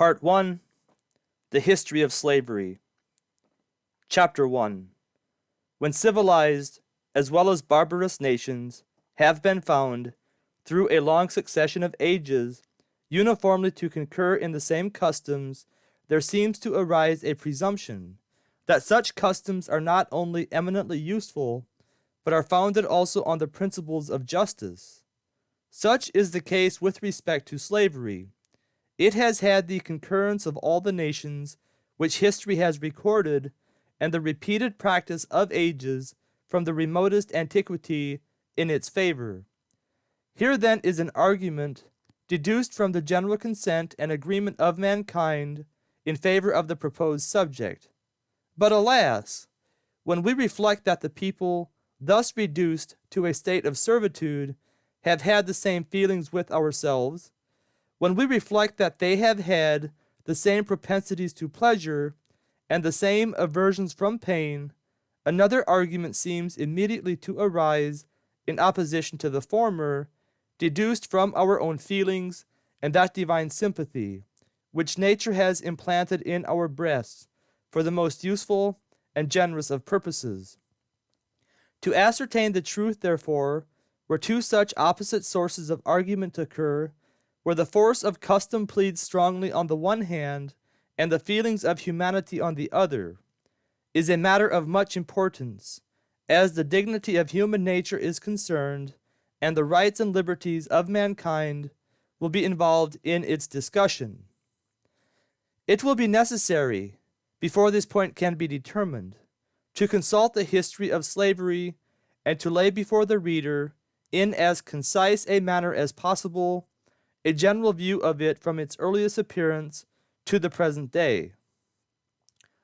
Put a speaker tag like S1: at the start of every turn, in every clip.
S1: Part 1. The History of Slavery. Chapter 1. When civilized, as well as barbarous nations, have been found, through a long succession of ages, uniformly to concur in the same customs, there seems to arise a presumption that such customs are not only eminently useful, but are founded also on the principles of justice. Such is the case with respect to slavery. It has had the concurrence of all the nations which history has recorded, and the repeated practice of ages from the remotest antiquity in its favor. Here then is an argument deduced from the general consent and agreement of mankind in favor of the proposed subject. But alas, when we reflect that the people thus reduced to a state of servitude have had the same feelings with ourselves, when we reflect that they have had the same propensities to pleasure and the same aversions from pain, another argument seems immediately to arise in opposition to the former, deduced from our own feelings and that divine sympathy which nature has implanted in our breasts for the most useful and generous of purposes. To ascertain the truth, therefore, where two such opposite sources of argument occur, where the force of custom pleads strongly on the one hand, and the feelings of humanity on the other, is a matter of much importance, as the dignity of human nature is concerned, and the rights and liberties of mankind will be involved in its discussion. It will be necessary, before this point can be determined, to consult the history of slavery and to lay before the reader, in as concise a manner as possible, a general view of it from its earliest appearance to the present day.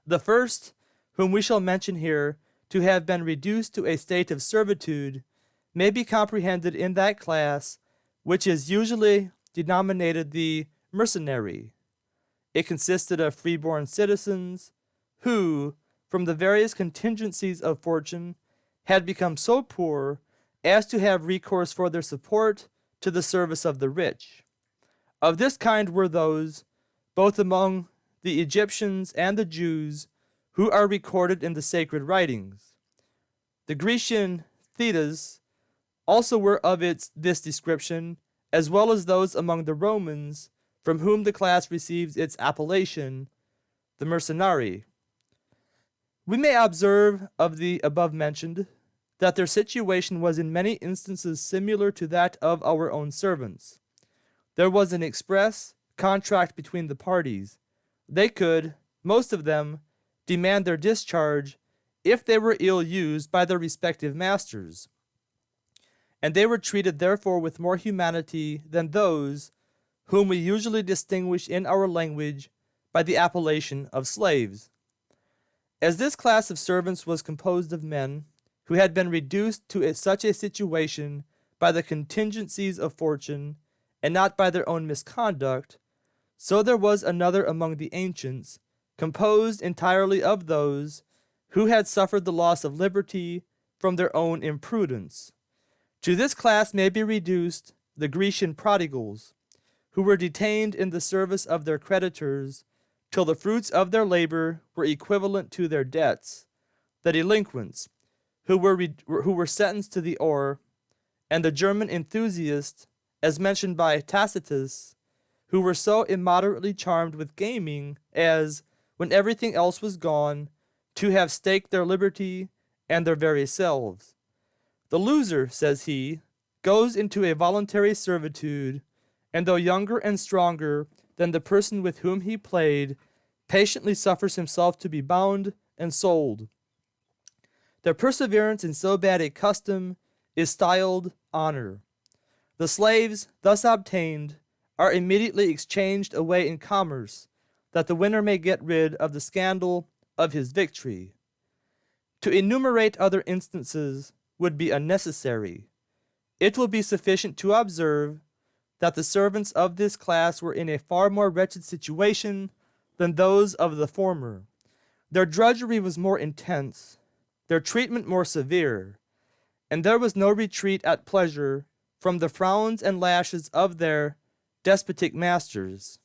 S1: The first, whom we shall mention here to have been reduced to a state of servitude, may be comprehended in that class which is usually denominated the mercenary. It consisted of freeborn citizens who, from the various contingencies of fortune, had become so poor as to have recourse for their support to the service of the rich. Of this kind were those, both among the Egyptians and the Jews, who are recorded in the sacred writings. The Grecian Thetas also were of this description, as well as those among the Romans, from whom the class receives its appellation, the mercenari. We may observe of the above mentioned, that their situation was in many instances similar to that of our own servants. There was an express contract between the parties. They could, most of them, demand their discharge if they were ill used by their respective masters, and they were treated therefore with more humanity than those whom we usually distinguish in our language by the appellation of slaves. As this class of servants was composed of men who had been reduced to such a situation by the contingencies of fortune, and not by their own misconduct, so there was another among the ancients, composed entirely of those who had suffered the loss of liberty from their own imprudence. To this class may be reduced the Grecian prodigals, who were detained in the service of their creditors till the fruits of their labor were equivalent to their debts, the delinquents, who were sentenced to the oar, and the German enthusiasts, as mentioned by Tacitus, who were so immoderately charmed with gaming as, when everything else was gone, to have staked their liberty and their very selves. The loser, says he, goes into a voluntary servitude, and though younger and stronger than the person with whom he played, patiently suffers himself to be bound and sold. Their perseverance in so bad a custom is styled honor. The slaves thus obtained are immediately exchanged away in commerce, that the winner may get rid of the scandal of his victory. To enumerate other instances would be unnecessary. It will be sufficient to observe that the servants of this class were in a far more wretched situation than those of the former. Their drudgery was more intense, their treatment more severe, and there was no retreat at pleasure from the frowns and lashes of their despotic masters.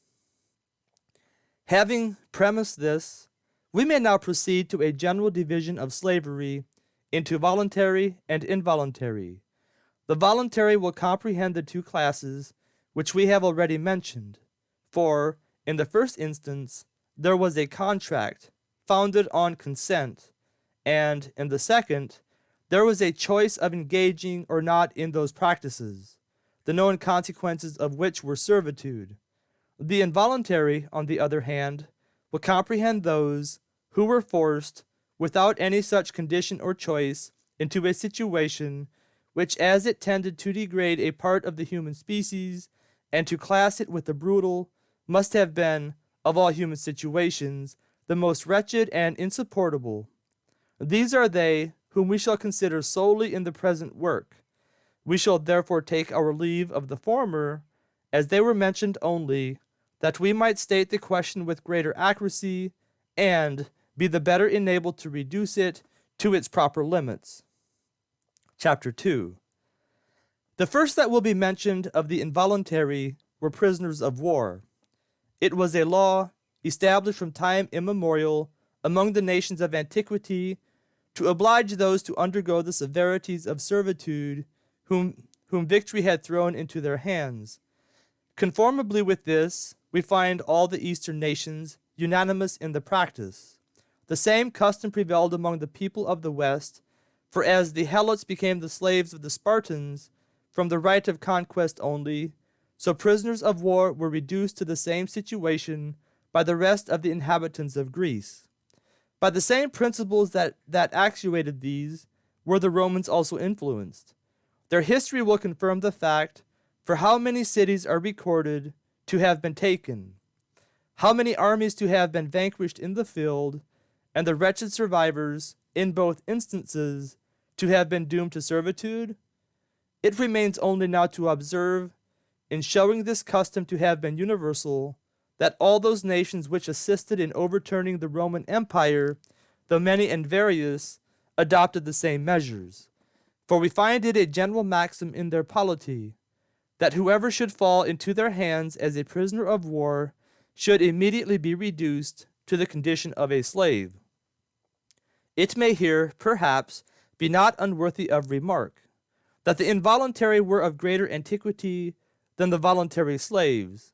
S1: Having premised this, we may now proceed to a general division of slavery into voluntary and involuntary. The voluntary will comprehend the two classes which we have already mentioned, for, in the first instance, there was a contract founded on consent, and, in the second, there was a choice of engaging or not in those practices, the known consequences of which were servitude. The involuntary, on the other hand, will comprehend those who were forced, without any such condition or choice, into a situation which, as it tended to degrade a part of the human species and to class it with the brutal, must have been, of all human situations, the most wretched and insupportable. These are they whom we shall consider solely in the present work. We shall therefore take our leave of the former, as they were mentioned only, that we might state the question with greater accuracy, and be the better enabled to reduce it to its proper limits. Chapter 2. The first that will be mentioned of the involuntary were prisoners of war. It was a law established from time immemorial among the nations of antiquity to oblige those to undergo the severities of servitude whom victory had thrown into their hands. Conformably with this, we find all the Eastern nations unanimous in the practice. The same custom prevailed among the people of the West, for as the Helots became the slaves of the Spartans from the right of conquest only, so prisoners of war were reduced to the same situation by the rest of the inhabitants of Greece. By the same principles that actuated these were the Romans also influenced. Their history will confirm the fact, for how many cities are recorded to have been taken, how many armies to have been vanquished in the field, and the wretched survivors, in both instances, to have been doomed to servitude? It remains only now to observe, in showing this custom to have been universal, that all those nations which assisted in overturning the Roman Empire, though many and various, adopted the same measures. For we find it a general maxim in their polity, that whoever should fall into their hands as a prisoner of war should immediately be reduced to the condition of a slave. It may here, perhaps, be not unworthy of remark, that the involuntary were of greater antiquity than the voluntary slaves.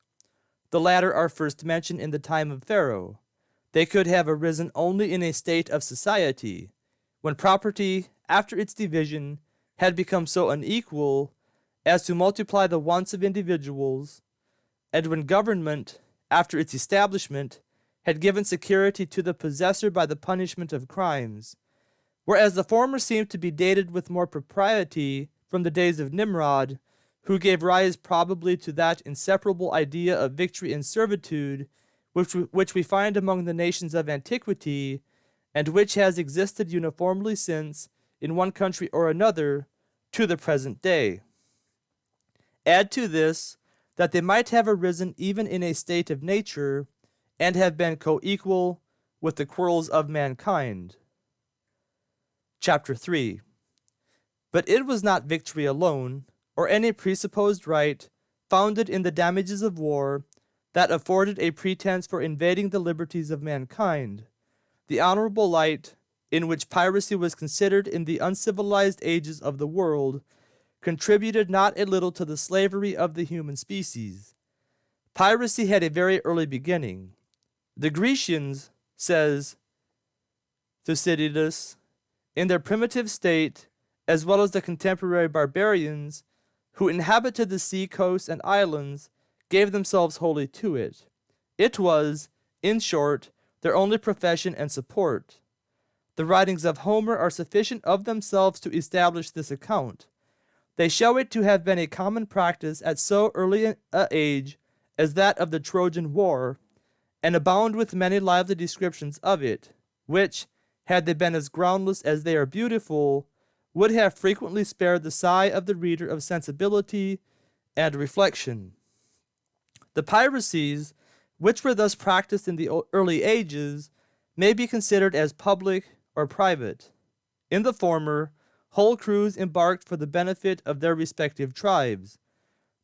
S1: The latter are first mentioned in the time of Pharaoh. They could have arisen only in a state of society, when property, after its division, had become so unequal as to multiply the wants of individuals, and when government, after its establishment, had given security to the possessor by the punishment of crimes, whereas the former seemed to be dated with more propriety from the days of Nimrod, who gave rise probably to that inseparable idea of victory and servitude which we find among the nations of antiquity, and which has existed uniformly since, in one country or another, to the present day. Add to this, that they might have arisen even in a state of nature, and have been co-equal with the quarrels of mankind. Chapter 3. But it was not victory alone, or any presupposed right, founded in the damages of war, that afforded a pretense for invading the liberties of mankind. The honorable light, in which piracy was considered in the uncivilized ages of the world, contributed not a little to the slavery of the human species. Piracy had a very early beginning. The Grecians, says Thucydides, in their primitive state, as well as the contemporary barbarians, who inhabited the sea coasts and islands, gave themselves wholly to it. It was, in short, their only profession and support. The writings of Homer are sufficient of themselves to establish this account. They show it to have been a common practice at so early an age as that of the Trojan War, and abound with many lively descriptions of it, which, had they been as groundless as they are beautiful, would have frequently spared the sigh of the reader of sensibility and reflection. The piracies, which were thus practiced in the early ages, may be considered as public or private. In the former, whole crews embarked for the benefit of their respective tribes.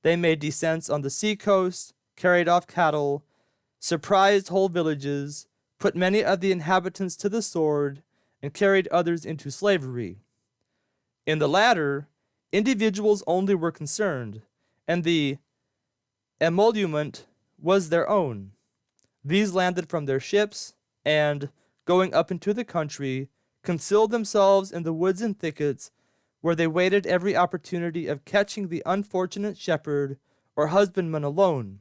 S1: They made descents on the sea coast, carried off cattle, surprised whole villages, put many of the inhabitants to the sword, and carried others into slavery. In the latter, individuals only were concerned, and the emolument was their own. These landed from their ships, and, going up into the country, concealed themselves in the woods and thickets, where they waited every opportunity of catching the unfortunate shepherd or husbandman alone.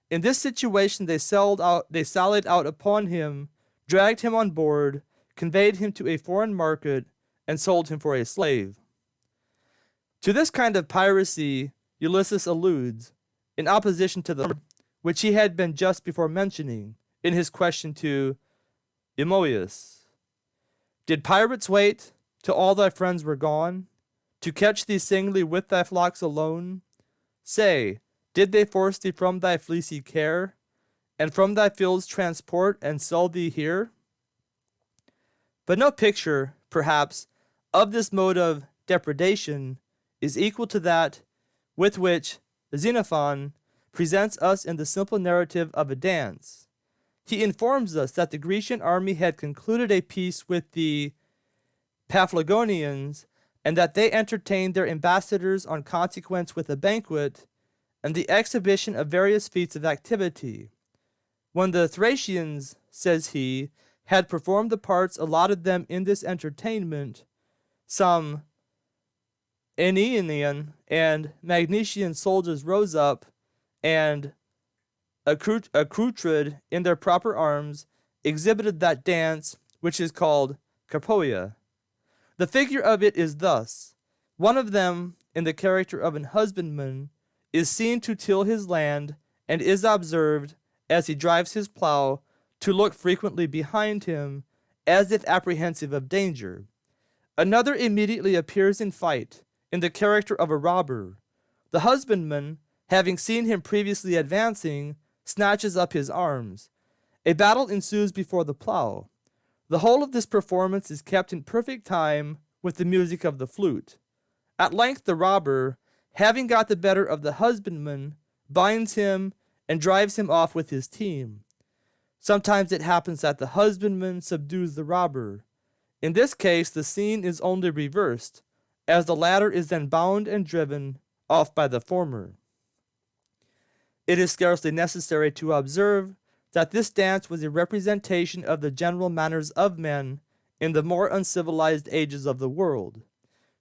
S1: In this situation they sallied out upon him, dragged him on board, conveyed him to a foreign market, and sold him for a slave. To this kind of piracy Ulysses alludes, in opposition to the which he had been just before mentioning in his question to Eumoeus. Did pirates wait till all thy friends were gone, to catch thee singly with thy flocks alone? Say, did they force thee from thy fleecy care, and from thy fields transport and sell thee here? But no picture, perhaps, of this mode of depredation is equal to that with which Xenophon presents us in the simple narrative of a dance. He informs us that the Grecian army had concluded a peace with the Paphlagonians, and that they entertained their ambassadors on consequence with a banquet and the exhibition of various feats of activity. When the Thracians, says he, had performed the parts allotted them in this entertainment, some Aenean and Magnesian soldiers rose up, and, accoutred in their proper arms, exhibited that dance which is called Carpoia. The figure of it is thus: one of them, in the character of an husbandman, is seen to till his land, and is observed, as he drives his plough, to look frequently behind him, as if apprehensive of danger. Another immediately appears in fight, in the character of a robber. The husbandman, having seen him previously advancing, snatches up his arms. A battle ensues before the plough. The whole of this performance is kept in perfect time with the music of the flute. At length the robber, having got the better of the husbandman, binds him and drives him off with his team. Sometimes it happens that the husbandman subdues the robber. In this case the scene is only reversed, as the latter is then bound and driven off by the former. It is scarcely necessary to observe that this dance was a representation of the general manners of men in the more uncivilized ages of the world,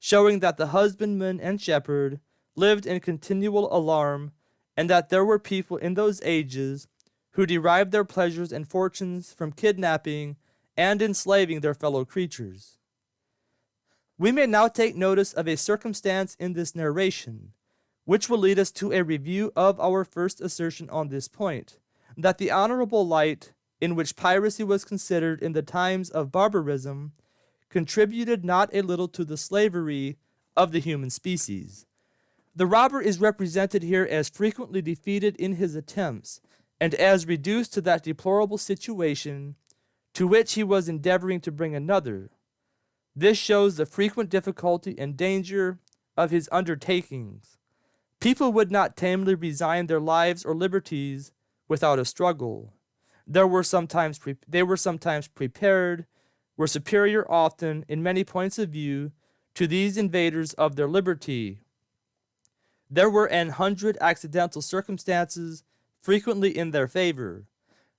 S1: showing that the husbandman and shepherd lived in continual alarm, and that there were people in those ages who derived their pleasures and fortunes from kidnapping and enslaving their fellow creatures. We may now take notice of a circumstance in this narration, which will lead us to a review of our first assertion on this point, that the honorable light in which piracy was considered in the times of barbarism contributed not a little to the slavery of the human species. The robber is represented here as frequently defeated in his attempts, and as reduced to that deplorable situation to which he was endeavoring to bring another. This shows the frequent difficulty and danger of his undertakings. People would not tamely resign their lives or liberties without a struggle. They were sometimes prepared, were superior often, in many points of view, to these invaders of their liberty. There were an hundred accidental circumstances frequently in their favor.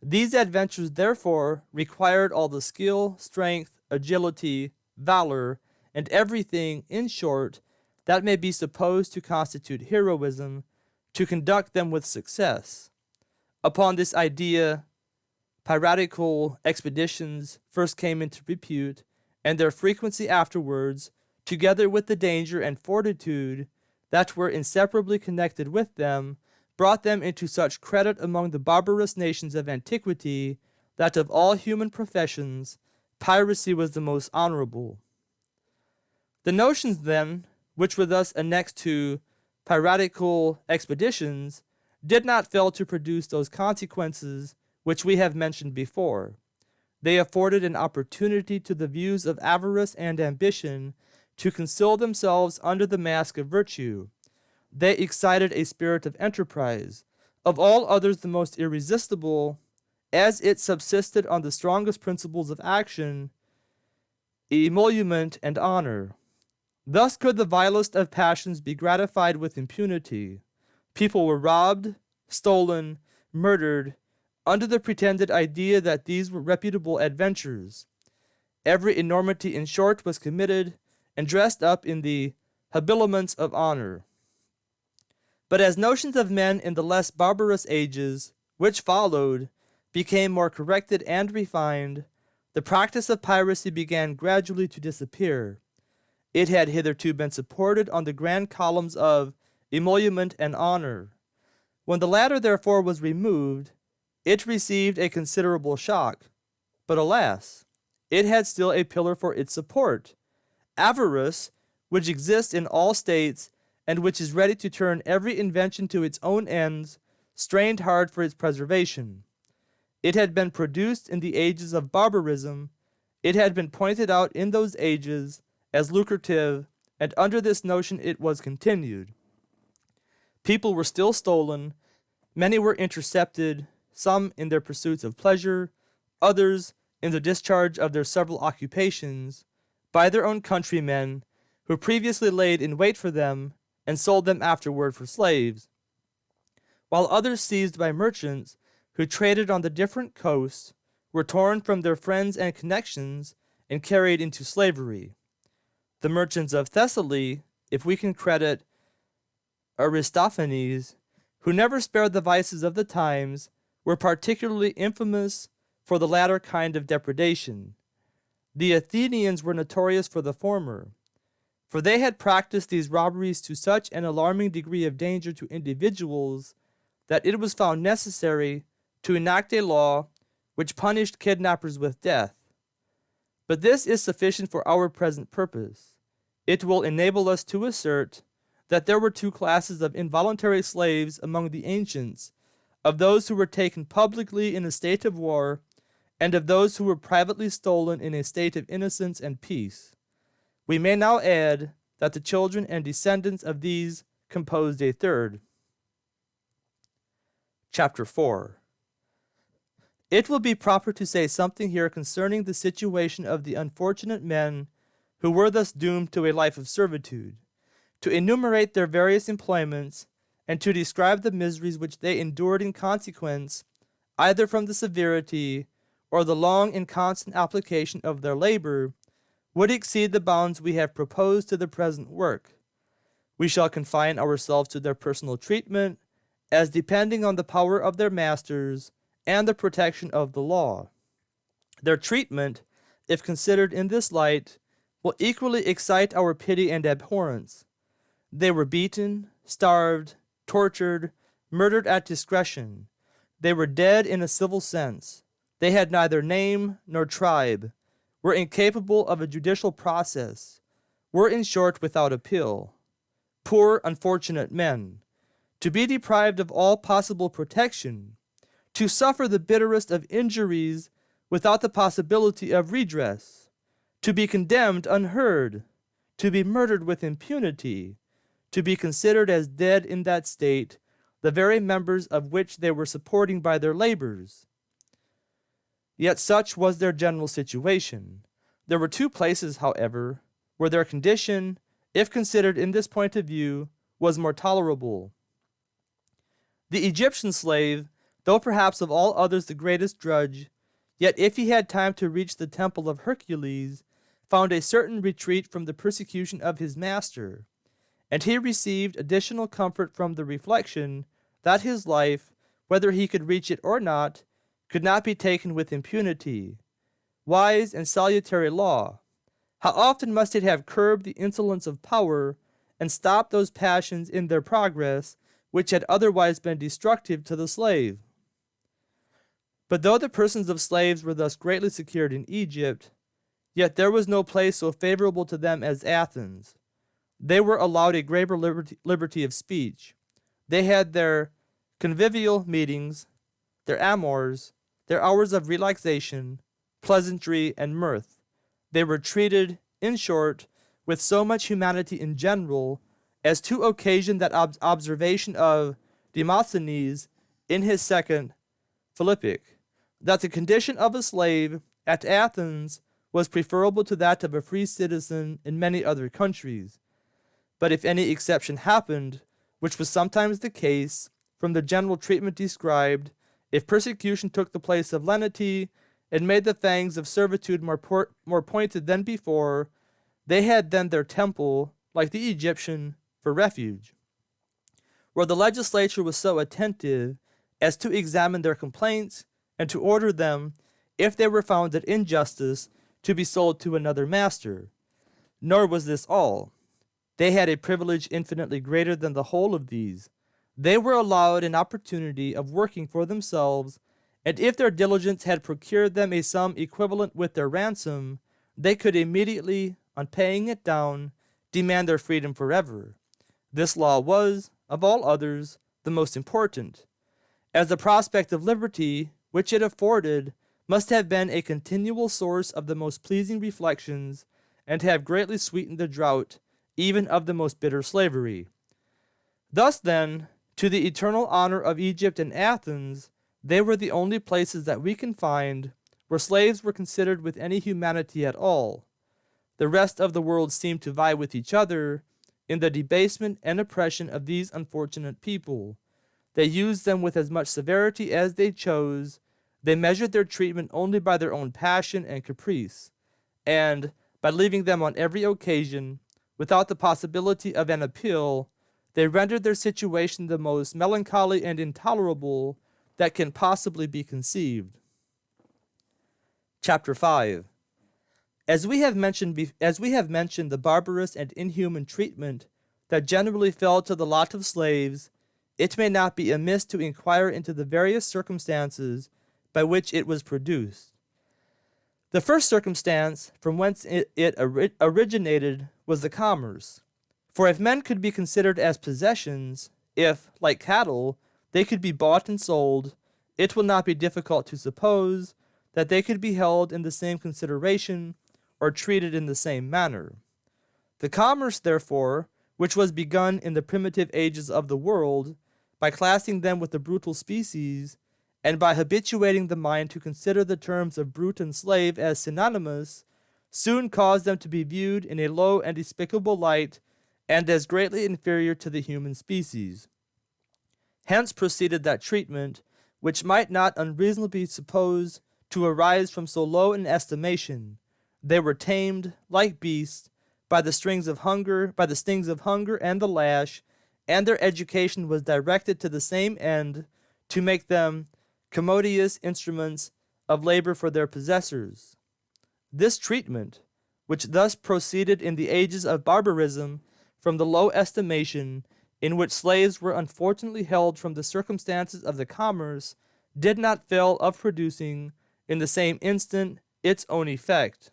S1: These adventures, therefore, required all the skill, strength, agility, valor, and everything, in short, that may be supposed to constitute heroism, to conduct them with success. Upon this idea, piratical expeditions first came into repute, and their frequency afterwards, together with the danger and fortitude that were inseparably connected with them, brought them into such credit among the barbarous nations of antiquity that of all human professions, piracy was the most honorable. The notions, then, which were thus annexed to piratical expeditions, did not fail to produce those consequences which we have mentioned before. They afforded an opportunity to the views of avarice and ambition to conceal themselves under the mask of virtue. They excited a spirit of enterprise, of all others the most irresistible as it subsisted on the strongest principles of action, emolument, and honor. Thus could the vilest of passions be gratified with impunity. People were robbed, stolen, murdered, under the pretended idea that these were reputable adventures. Every enormity, in short, was committed and dressed up in the habiliments of honor. But as notions of men in the less barbarous ages, which followed, became more corrected and refined, the practice of piracy began gradually to disappear. It had hitherto been supported on the grand columns of emolument and honor. When the latter therefore was removed, it received a considerable shock. But alas, it had still a pillar for its support, avarice, which exists in all states, and which is ready to turn every invention to its own ends, strained hard for its preservation. It had been produced in the ages of barbarism. It had been pointed out in those ages as lucrative, and under this notion it was continued. People were still stolen, many were intercepted, some in their pursuits of pleasure, others in the discharge of their several occupations, by their own countrymen, who previously laid in wait for them and sold them afterward for slaves, while others seized by merchants who traded on the different coasts were torn from their friends and connections and carried into slavery. The merchants of Thessaly, if we can credit Aristophanes, who never spared the vices of the times, were particularly infamous for the latter kind of depredation. The Athenians were notorious for the former, for they had practiced these robberies to such an alarming degree of danger to individuals that it was found necessary to enact a law which punished kidnappers with death. But this is sufficient for our present purpose. It will enable us to assert that there were two classes of involuntary slaves among the ancients, of those who were taken publicly in a state of war, and of those who were privately stolen in a state of innocence and peace. We may now add that the children and descendants of these composed a third. Chapter 4. It will be proper to say something here concerning the situation of the unfortunate men who were thus doomed to a life of servitude, to enumerate their various employments, and to describe the miseries which they endured in consequence, either from the severity or the long and constant application of their labor, would exceed the bounds we have proposed to the present work. We shall confine ourselves to their personal treatment, as depending on the power of their masters and the protection of the law. Their treatment, if considered in this light, will equally excite our pity and abhorrence. They were beaten, starved, tortured, murdered at discretion. They were dead in a civil sense. They had neither name nor tribe, were incapable of a judicial process, were in short without appeal. Poor, unfortunate men, to be deprived of all possible protection, to suffer the bitterest of injuries without the possibility of redress, to be condemned unheard, to be murdered with impunity, to be considered as dead in that state, the very members of which they were supporting by their labors. Yet such was their general situation. There were two places, however, where their condition, if considered in this point of view, was more tolerable. The Egyptian slave, though perhaps of all others the greatest drudge, yet if he had time to reach the temple of Hercules, found a certain retreat from the persecution of his master, and he received additional comfort from the reflection that his life, whether he could reach it or not, could not be taken with impunity. Wise and salutary law! How often must it have curbed the insolence of power and stopped those passions in their progress which had otherwise been destructive to the slave. But though the persons of slaves were thus greatly secured in Egypt, yet there was no place so favorable to them as Athens. They were allowed a greater liberty of speech. They had their convivial meetings, their amours, their hours of relaxation, pleasantry, and mirth. They were treated, in short, with so much humanity in general, as to occasion that observation of Demosthenes in his second Philippic. that the condition of a slave at Athens was preferable to that of a free citizen in many other countries. But if any exception happened, which was sometimes the case, from the general treatment described, if persecution took the place of lenity and made the fangs of servitude more pointed than before, they had then their temple, like the Egyptian, for refuge, where the legislature was so attentive as to examine their complaints and to order them, if they were found at injustice, to be sold to another master. Nor was this all. They had a privilege infinitely greater than the whole of these. They were allowed an opportunity of working for themselves, and if their diligence had procured them a sum equivalent with their ransom, they could immediately, on paying it down, demand their freedom forever. This law was, of all others, the most important, as the prospect of liberty which it afforded must have been a continual source of the most pleasing reflections, and have greatly sweetened the draught even of the most bitter slavery. Thus, then, to the eternal honor of Egypt and Athens, they were the only places that we can find where slaves were considered with any humanity at all. The rest of the world seemed to vie with each other in the debasement and oppression of these unfortunate people. They used them with as much severity as they chose. They measured their treatment only by their own passion and caprice, and, by leaving them on every occasion, without the possibility of an appeal, they rendered their situation the most melancholy and intolerable that can possibly be conceived. Chapter 5. As we have mentioned the barbarous and inhuman treatment that generally fell to the lot of slaves, it may not be amiss to inquire into the various circumstances by which it was produced. The first circumstance from whence it originated was the commerce. For if men could be considered as possessions, if, like cattle, they could be bought and sold, it will not be difficult to suppose that they could be held in the same consideration or treated in the same manner. The commerce, therefore, which was begun in the primitive ages of the world, by classing them with the brutal species, and by habituating the mind to consider the terms of brute and slave as synonymous, soon caused them to be viewed in a low and despicable light, and as greatly inferior to the human species. Hence proceeded that treatment, which might not unreasonably be supposed to arise from so low an estimation. They were tamed, like beasts, by the stings of hunger and the lash, and their education was directed to the same end, to make them commodious instruments of labor for their possessors. This treatment, which thus proceeded in the ages of barbarism from the low estimation in which slaves were unfortunately held from the circumstances of the commerce, did not fail of producing, in the same instant, its own effect.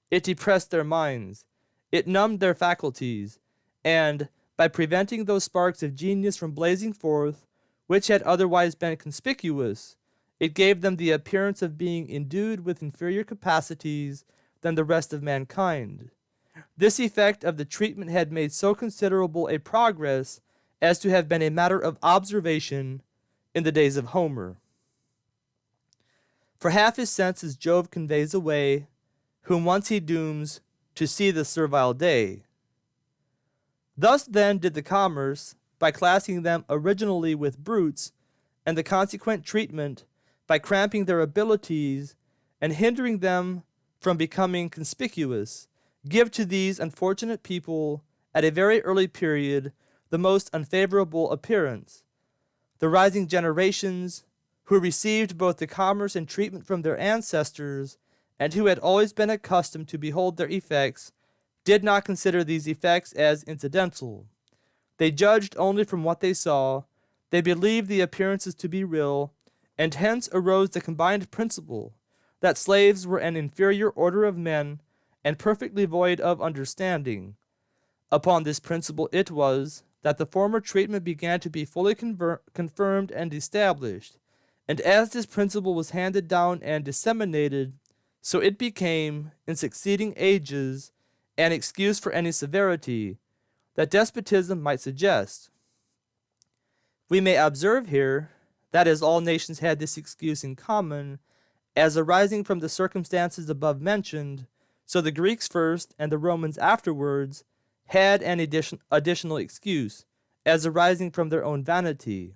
S1: It depressed their minds, it numbed their faculties, and, by preventing those sparks of genius from blazing forth, which had otherwise been conspicuous, it gave them the appearance of being endued with inferior capacities than the rest of mankind. This effect of the treatment had made so considerable a progress as to have been a matter of observation in the days of Homer. For half his senses Jove conveys away, whom once he dooms to see the servile day. Thus then did the commerce, by classing them originally with brutes, and the consequent treatment, by cramping their abilities and hindering them from becoming conspicuous, give to these unfortunate people, at a very early period, the most unfavorable appearance. The rising generations, who received both the commerce and treatment from their ancestors, and who had always been accustomed to behold their effects, did not consider these effects as incidental. They judged only from what they saw, they believed the appearances to be real, and hence arose the combined principle that slaves were an inferior order of men, and perfectly void of understanding. Upon this principle it was that the former treatment began to be fully confirmed and established, and as this principle was handed down and disseminated, so it became, in succeeding ages, an excuse for any severity that despotism might suggest. We may observe here that as all nations had this excuse in common, as arising from the circumstances above mentioned, so the Greeks first and the Romans afterwards had an additional excuse, as arising from their own vanity.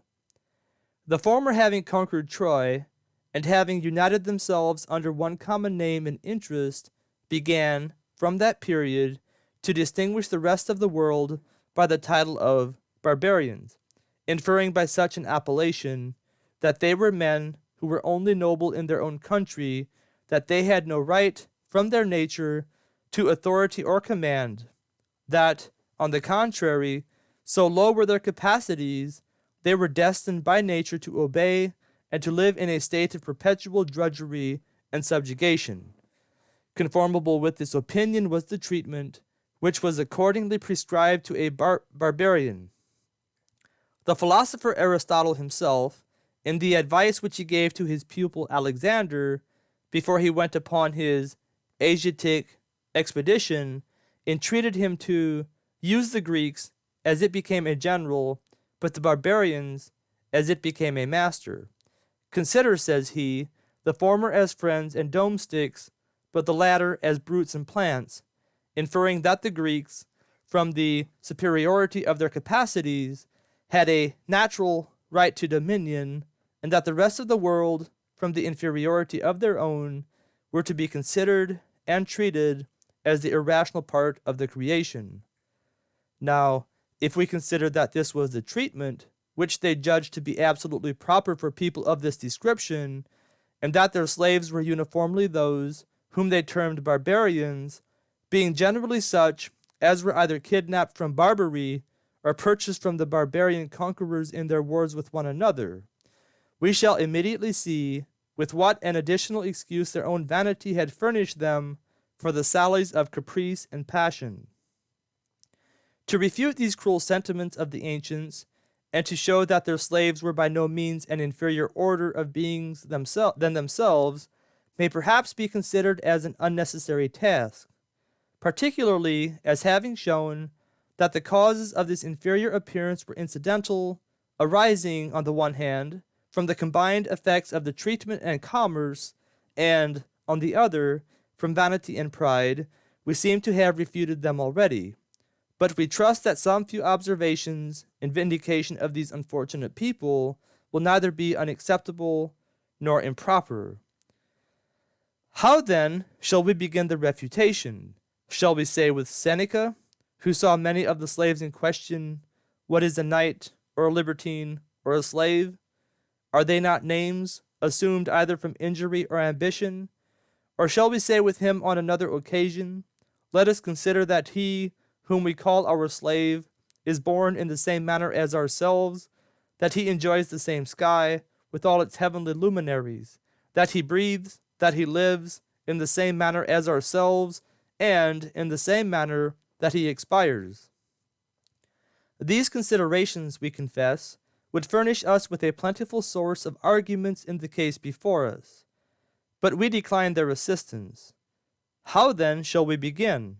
S1: The former having conquered Troy, and having united themselves under one common name and interest, began, from that period, to distinguish the rest of the world by the title of barbarians, inferring by such an appellation that they were men who were only noble in their own country, that they had no right, from their nature, to authority or command, that, on the contrary, so low were their capacities, they were destined by nature to obey and to live in a state of perpetual drudgery and subjugation. Conformable with this opinion was the treatment which was accordingly prescribed to a barbarian. The philosopher Aristotle himself, in the advice which he gave to his pupil Alexander before he went upon his Asiatic expedition, entreated him to use the Greeks as it became a general, but the barbarians as it became a master. Consider, says he, the former as friends and domestics, but the latter as brutes and plants, inferring that the Greeks, from the superiority of their capacities, had a natural right to dominion, and that the rest of the world, from the inferiority of their own, were to be considered and treated as the irrational part of the creation. Now, if we consider that this was the treatment which they judged to be absolutely proper for people of this description, and that their slaves were uniformly those whom they termed barbarians, being generally such as were either kidnapped from Barbary or purchased from the barbarian conquerors in their wars with one another, we shall immediately see with what an additional excuse their own vanity had furnished them for the sallies of caprice and passion. To refute these cruel sentiments of the ancients, and to show that their slaves were by no means an inferior order of beings than themselves, may perhaps be considered as an unnecessary task, particularly as having shown that the causes of this inferior appearance were incidental, arising, on the one hand, from the combined effects of the treatment and commerce, and, on the other, from vanity and pride. We seem to have refuted them already, but we trust that some few observations in vindication of these unfortunate people will neither be unacceptable nor improper. How then shall we begin the refutation? Shall we say with Seneca, who saw many of the slaves in question, what is a knight, or a libertine, or a slave? Are they not names, assumed either from injury or ambition? Or shall we say with him on another occasion, let us consider that he whom we call our slave is born in the same manner as ourselves, that he enjoys the same sky with all its heavenly luminaries, that he breathes, that he lives in the same manner as ourselves, and in the same manner that he expires. These considerations, we confess, would furnish us with a plentiful source of arguments in the case before us, but we decline their assistance. How then shall we begin?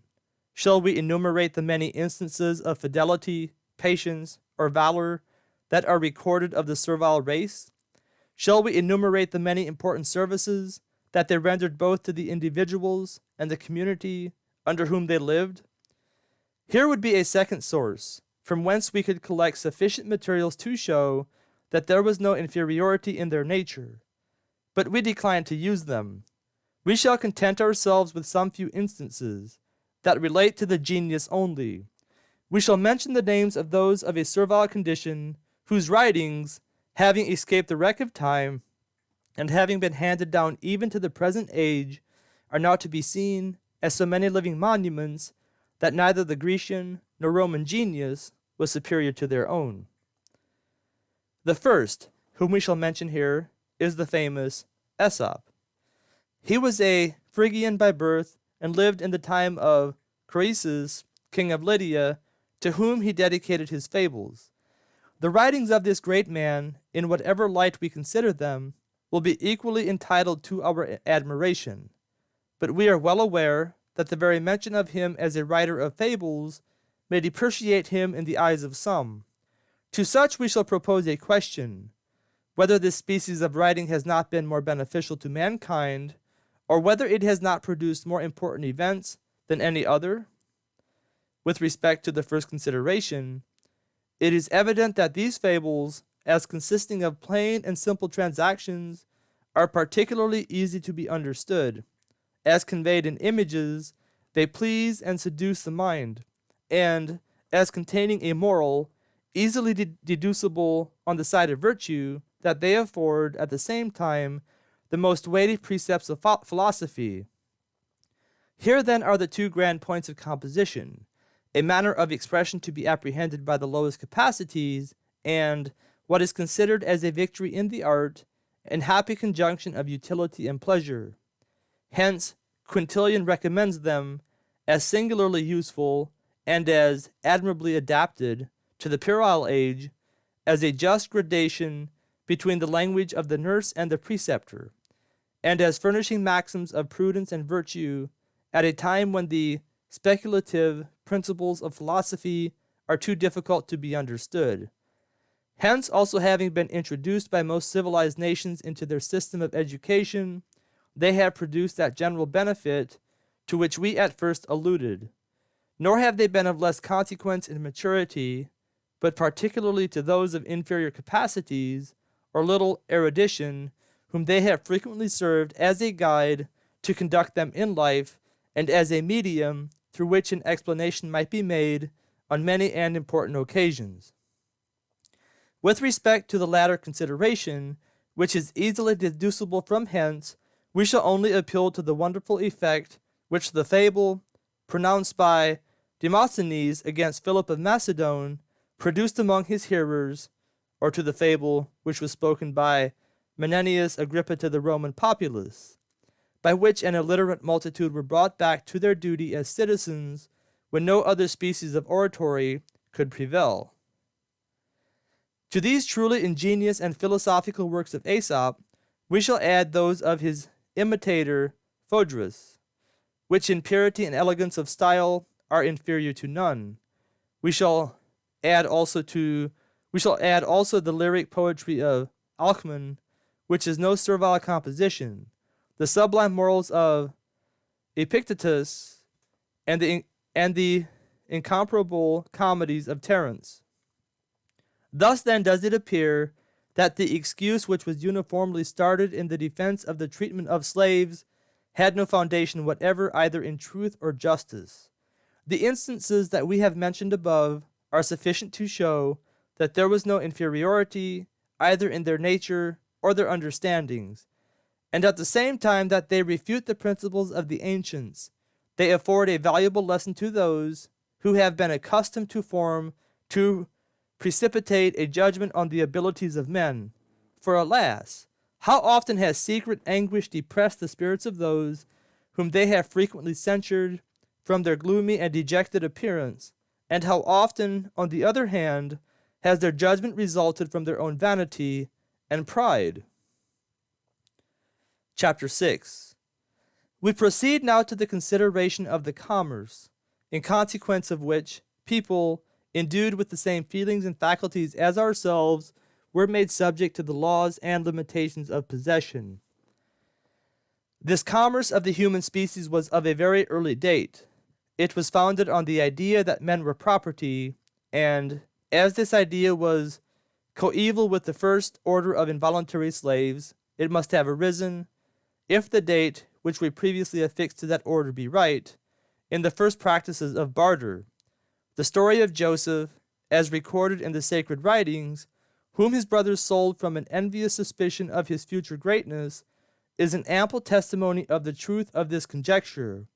S1: Shall we enumerate the many instances of fidelity, patience, or valor that are recorded of the servile race? Shall we enumerate the many important services that they rendered both to the individuals and the community under whom they lived? Here would be a second source, from whence we could collect sufficient materials to show that there was no inferiority in their nature, but we decline to use them. We shall content ourselves with some few instances that relate to the genius only. We shall mention the names of those of a servile condition, whose writings, having escaped the wreck of time, and having been handed down even to the present age, are now to be seen as so many living monuments that neither the Grecian nor Roman genius was superior to their own. The first, whom we shall mention here, is the famous Aesop. He was a Phrygian by birth, and lived in the time of Croesus, king of Lydia, to whom he dedicated his fables. The writings of this great man, in whatever light we consider them, will be equally entitled to our admiration, but we are well aware that the very mention of him as a writer of fables may depreciate him in the eyes of some. To such we shall propose a question: whether this species of writing has not been more beneficial to mankind, or whether it has not produced more important events than any other. With respect to the first consideration, it is evident that these fables, as consisting of plain and simple transactions, are particularly easy to be understood. As conveyed in images, they please and seduce the mind, and, as containing a moral, easily deducible on the side of virtue, that they afford, at the same time, the most weighty precepts of philosophy. Here then are the two grand points of composition: a manner of expression to be apprehended by the lowest capacities, and what is considered as a victory in the art, and happy conjunction of utility and pleasure. Hence, Quintilian recommends them as singularly useful, and as admirably adapted to the puerile age, as a just gradation between the language of the nurse and the preceptor, and as furnishing maxims of prudence and virtue at a time when the speculative principles of philosophy are too difficult to be understood. Hence, also having been introduced by most civilized nations into their system of education, they have produced that general benefit to which we at first alluded. Nor have they been of less consequence in maturity, but particularly to those of inferior capacities or little erudition, whom they have frequently served as a guide to conduct them in life, and as a medium through which an explanation might be made on many and important occasions. With respect to the latter consideration, which is easily deducible from hence, we shall only appeal to the wonderful effect which the fable, pronounced by Demosthenes against Philip of Macedon, produced among his hearers, or to the fable which was spoken by Menenius Agrippa to the Roman populace, by which an illiterate multitude were brought back to their duty as citizens when no other species of oratory could prevail. To these truly ingenious and philosophical works of Aesop, we shall add those of his imitator Phaedrus, which in purity and elegance of style are inferior to none. We shall add also the lyric poetry of Alcman, which is no servile composition, the sublime morals of Epictetus, and the incomparable comedies of Terence. Thus then does it appear that the excuse which was uniformly started in the defense of the treatment of slaves had no foundation whatever either in truth or justice. The instances that we have mentioned above are sufficient to show that there was no inferiority either in their nature or their understandings, and at the same time that they refute the principles of the ancients, they afford a valuable lesson to those who have been accustomed to precipitate a judgment on the abilities of men. For alas, how often has secret anguish depressed the spirits of those whom they have frequently censured from their gloomy and dejected appearance, and how often, on the other hand, has their judgment resulted from their own vanity and pride. Chapter 6. We proceed now to the consideration of the commerce, in consequence of which people, endued with the same feelings and faculties as ourselves, were made subject to the laws and limitations of possession. This commerce of the human species was of a very early date. It was founded on the idea that men were property, and, as this idea was coeval with the first order of involuntary slaves, it must have arisen, if the date which we previously affixed to that order be right, in the first practices of barter. The story of Joseph, as recorded in the sacred writings, whom his brothers sold from an envious suspicion of his future greatness, is an ample testimony of the truth of this conjecture.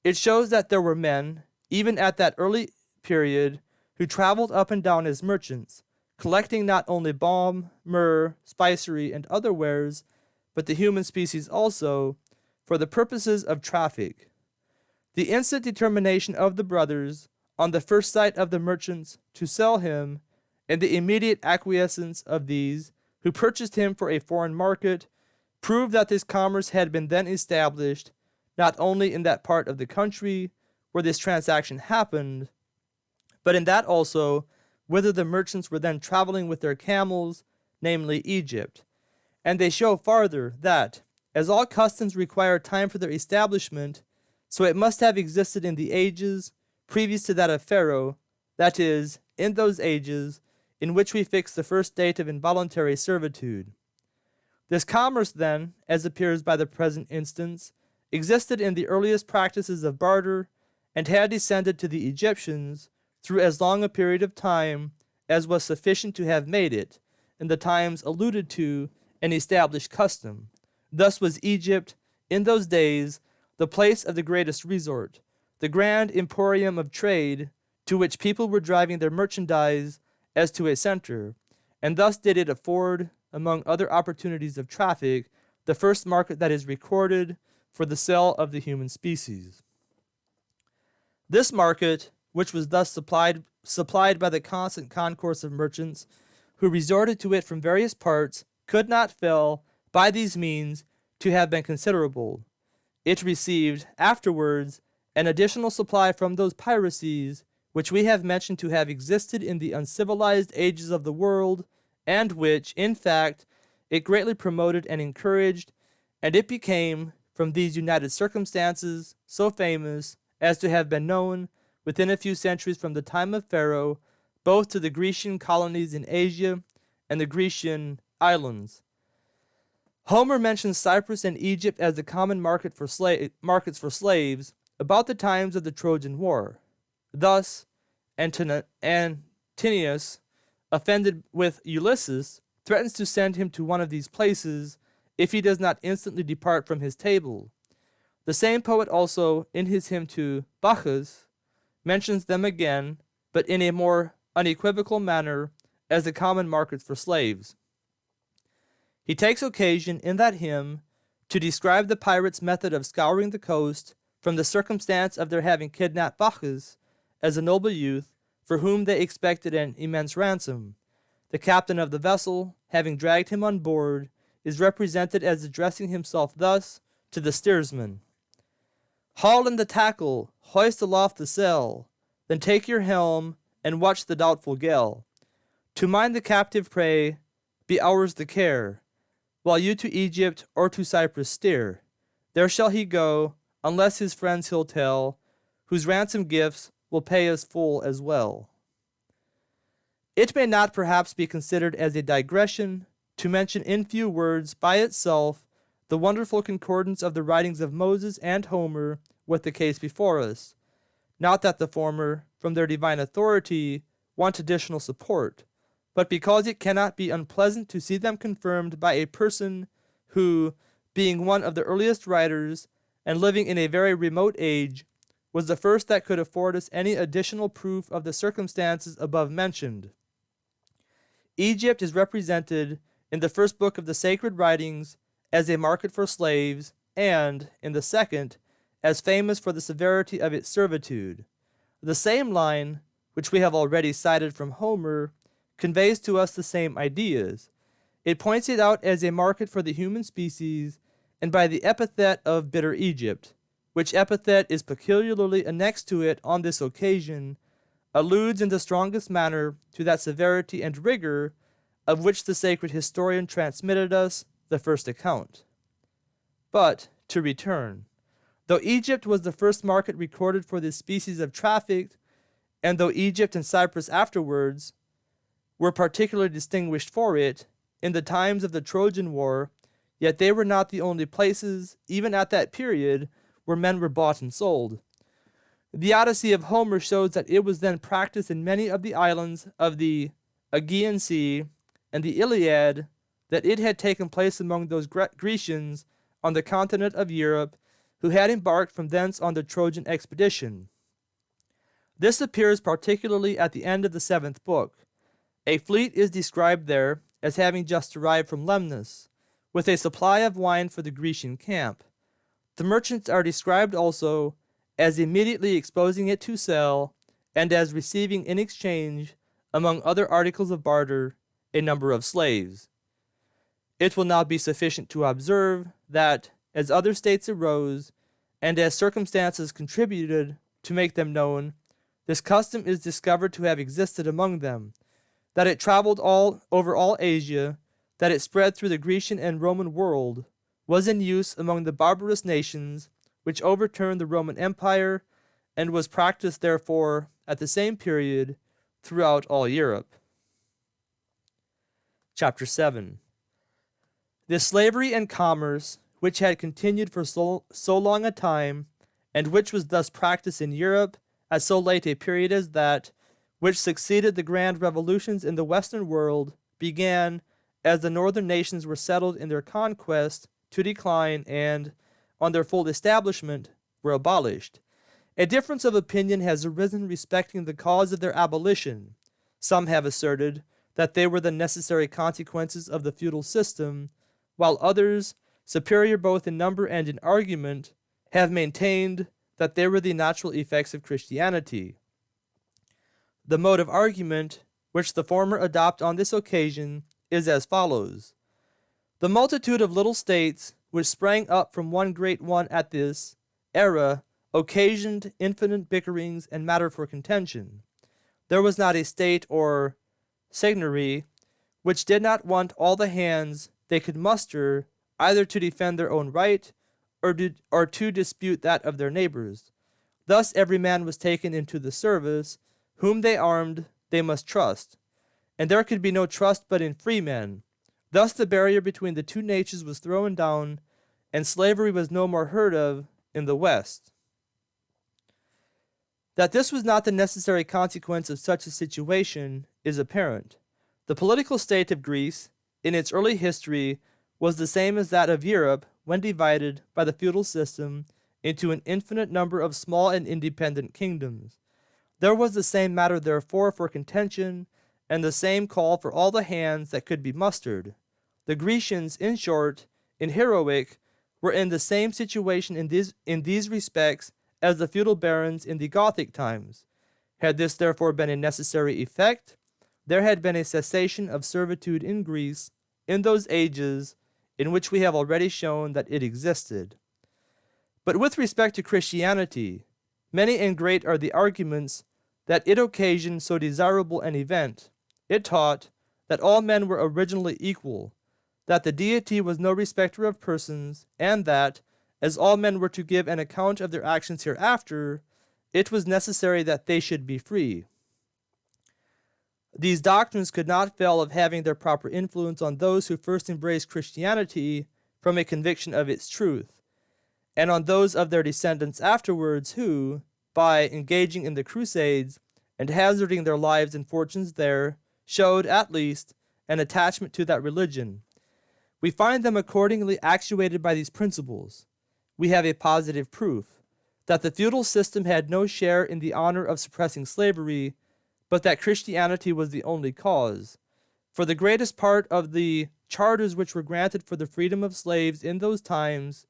S1: It shows that there were men, even at that early period, who traveled up and down as merchants, collecting not only balm, myrrh, spicery, and other wares, but the human species also, for the purposes of traffic. The instant determination of the brothers, on the first sight of the merchants, to sell him, and the immediate acquiescence of these, who purchased him for a foreign market, proved that this commerce had been then established, not only in that part of the country where this transaction happened, but in that also whither the merchants were then traveling with their camels, namely Egypt. And they show farther that, as all customs require time for their establishment, so it must have existed in the ages previous to that of Pharaoh, that is, in those ages in which we fix the first date of involuntary servitude. This commerce, then, as appears by the present instance, existed in the earliest practices of barter, and had descended to the Egyptians through as long a period of time as was sufficient to have made it, in the times alluded to, an established custom. Thus was Egypt, in those days, the place of the greatest resort, the grand emporium of trade, to which people were driving their merchandise as to a center, and thus did it afford, among other opportunities of traffic, the first market that is recorded for the sale of the human species. This market, which was thus supplied by the constant concourse of merchants who resorted to it from various parts, could not fail, by these means, to have been considerable. It received, afterwards, an additional supply from those piracies which we have mentioned to have existed in the uncivilized ages of the world, and which, in fact, it greatly promoted and encouraged, and it became, from these united circumstances, so famous as to have been known, within a few centuries from the time of Pharaoh, both to the Grecian colonies in Asia and the Grecian islands. Homer mentions Cyprus and Egypt as the common markets for slaves about the times of the Trojan War. Thus, Antinius, offended with Ulysses, threatens to send him to one of these places if he does not instantly depart from his table. The same poet also, in his hymn to Bacchus, mentions them again, but in a more unequivocal manner, as the common markets for slaves. He takes occasion in that hymn to describe the pirates' method of scouring the coast from the circumstance of their having kidnapped Bacchus as a noble youth, for whom they expected an immense ransom. The captain of the vessel, having dragged him on board, is represented as addressing himself thus to the steersman: "Haul in the tackle, hoist aloft the sail, then take your helm, and watch the doubtful gale. To mind the captive prey, be ours the care, while you to Egypt or to Cyprus steer. There shall he go, unless his friends he'll tell, whose ransom gifts will pay us full as well." It may not perhaps be considered as a digression to mention in few words by itself the wonderful concordance of the writings of Moses and Homer with the case before us. Not that the former, from their divine authority, want additional support, but because it cannot be unpleasant to see them confirmed by a person who, being one of the earliest writers, and living in a very remote age, was the first that could afford us any additional proof of the circumstances above mentioned. Egypt is represented in the first book of the sacred writings as a market for slaves, and, in the second, as famous for the severity of its servitude. The same line, which we have already cited from Homer, conveys to us the same ideas. It points it out as a market for the human species, and by the epithet of bitter Egypt, which epithet is peculiarly annexed to it on this occasion, alludes in the strongest manner to that severity and rigor of which the sacred historian transmitted us the first account. But, to return, though Egypt was the first market recorded for this species of traffic, and though Egypt and Cyprus afterwards were particularly distinguished for it in the times of the Trojan War, yet they were not the only places, even at that period, where men were bought and sold. The Odyssey of Homer shows that it was then practiced in many of the islands of the Aegean Sea, and the Iliad that it had taken place among those Grecians on the continent of Europe who had embarked from thence on the Trojan expedition. This appears particularly at the end of the 7th book. A fleet is described there as having just arrived from Lemnos, with a supply of wine for the Grecian camp. The merchants are described also as immediately exposing it to sale, and as receiving in exchange, among other articles of barter, a number of slaves. It will now be sufficient to observe that, as other states arose, and as circumstances contributed to make them known, this custom is discovered to have existed among them, that it traveled over all Asia, that it spread through the Grecian and Roman world, was in use among the barbarous nations which overturned the Roman Empire, and was practiced, therefore, at the same period throughout all Europe. Chapter 7. The slavery and commerce, which had continued for so long a time, and which was thus practiced in Europe at so late a period as that, which succeeded the grand revolutions in the Western world, began, as the northern nations were settled in their conquest, to decline, and, on their full establishment, were abolished. A difference of opinion has arisen respecting the cause of their abolition. Some have asserted that they were the necessary consequences of the feudal system, while others, superior both in number and in argument, have maintained that they were the natural effects of Christianity. The mode of argument which the former adopt on this occasion is as follows. The multitude of little states which sprang up from one great one at this era occasioned infinite bickerings and matter for contention. There was not a state or seigneury which did not want all the hands they could muster either to defend their own right or to dispute that of their neighbors. Thus every man was taken into the service, whom they armed they must trust, and there could be no trust but in free men. Thus the barrier between the two nations was thrown down, and slavery was no more heard of in the West. That this was not the necessary consequence of such a situation is apparent. The political state of Greece, in its early history, was the same as that of Europe when divided by the feudal system into an infinite number of small and independent kingdoms. There was the same matter, therefore, for contention, and the same call for all the hands that could be mustered. The Grecians, in short, in heroic, were in the same situation in these respects as the feudal barons in the Gothic times. Had this therefore been a necessary effect, there had been a cessation of servitude in Greece in those ages in which we have already shown that it existed. But with respect to Christianity, many and great are the arguments that it occasioned so desirable an event. It taught that all men were originally equal, that the deity was no respecter of persons, and that, as all men were to give an account of their actions hereafter, it was necessary that they should be free. These doctrines could not fail of having their proper influence on those who first embraced Christianity from a conviction of its truth, and on those of their descendants afterwards who, by engaging in the Crusades and hazarding their lives and fortunes there, showed, at least, an attachment to that religion. We find them accordingly actuated by these principles. We have a positive proof that the feudal system had no share in the honor of suppressing slavery, but that Christianity was the only cause. For the greatest part of the charters which were granted for the freedom of slaves in those times,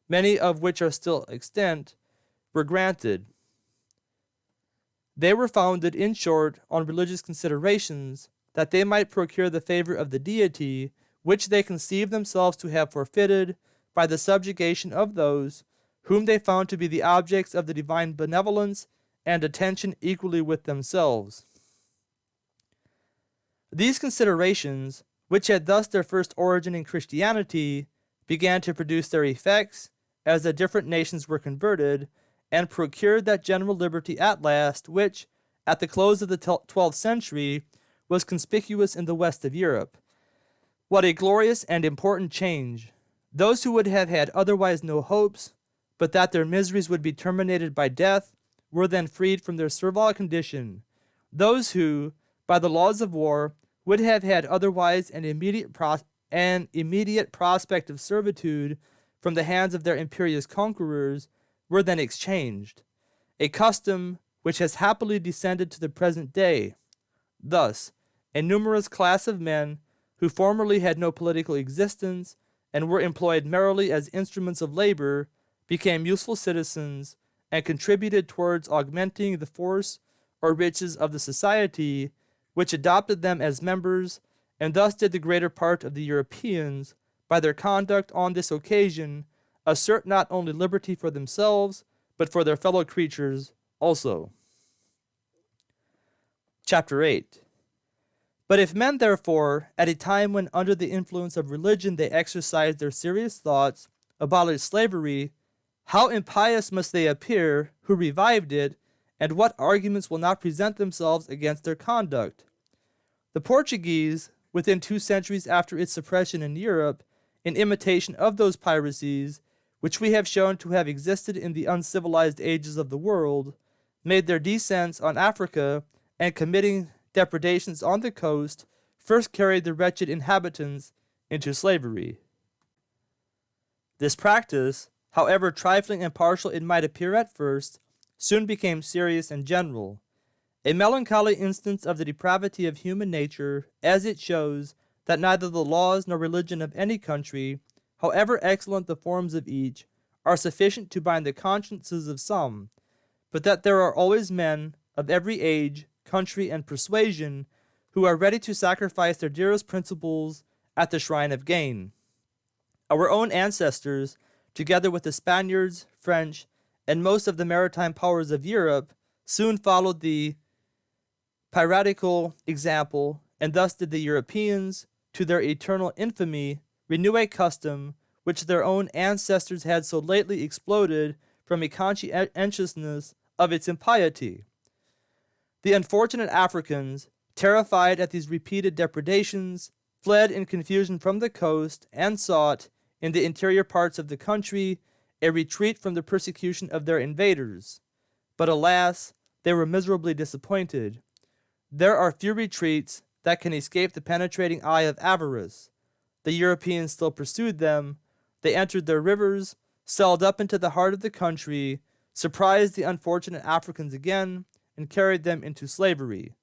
S1: many of which are still extant, were granted. They were founded, in short, on religious considerations, that they might procure the favor of the deity, which they conceived themselves to have forfeited by the subjugation of those whom they found to be the objects of the divine benevolence and attention equally with themselves. These considerations, which had thus their first origin in Christianity, began to produce their effects as the different nations were converted, and procured that general liberty at last, which, at the close of the 12th century, was conspicuous in the west of Europe. What a glorious and important change! Those who would have had otherwise no hopes, but that their miseries would be terminated by death, were then freed from their servile condition. Those who, by the laws of war, would have had otherwise an immediate prospect of servitude from the hands of their imperious conquerors, were then exchanged, a custom which has happily descended to the present day. Thus, a numerous class of men who formerly had no political existence and were employed merely as instruments of labor became useful citizens and contributed towards augmenting the force or riches of the society which adopted them as members, and thus did the greater part of the Europeans, by their conduct on this occasion, assert not only liberty for themselves, but for their fellow creatures also. Chapter 8. But if men, therefore, at a time when under the influence of religion they exercised their serious thoughts, abolished slavery, how impious must they appear who revived it, and what arguments will not present themselves against their conduct? The Portuguese, within 2 centuries after its suppression in Europe, in imitation of those piracies, which we have shown to have existed in the uncivilized ages of the world, made their descents on Africa, and committing depredations on the coast, first carried the wretched inhabitants into slavery. This practice, however trifling and partial it might appear at first, soon became serious and general. A melancholy instance of the depravity of human nature, as it shows that neither the laws nor religion of any country, however excellent the forms of each, are sufficient to bind the consciences of some, but that there are always men of every age, country, and persuasion who are ready to sacrifice their dearest principles at the shrine of gain. Our own ancestors, together with the Spaniards, French, and most of the maritime powers of Europe, soon followed the piratical example, and thus did the Europeans, to their eternal infamy, renew a custom which their own ancestors had so lately exploded from a conscientiousness of its impiety. The unfortunate Africans, terrified at these repeated depredations, fled in confusion from the coast, and sought, in the interior parts of the country, a retreat from the persecution of their invaders. But alas, they were miserably disappointed. There are few retreats that can escape the penetrating eye of avarice. The Europeans still pursued them. They entered their rivers, sailed up into the heart of the country, surprised the unfortunate Africans again, and carried them into slavery.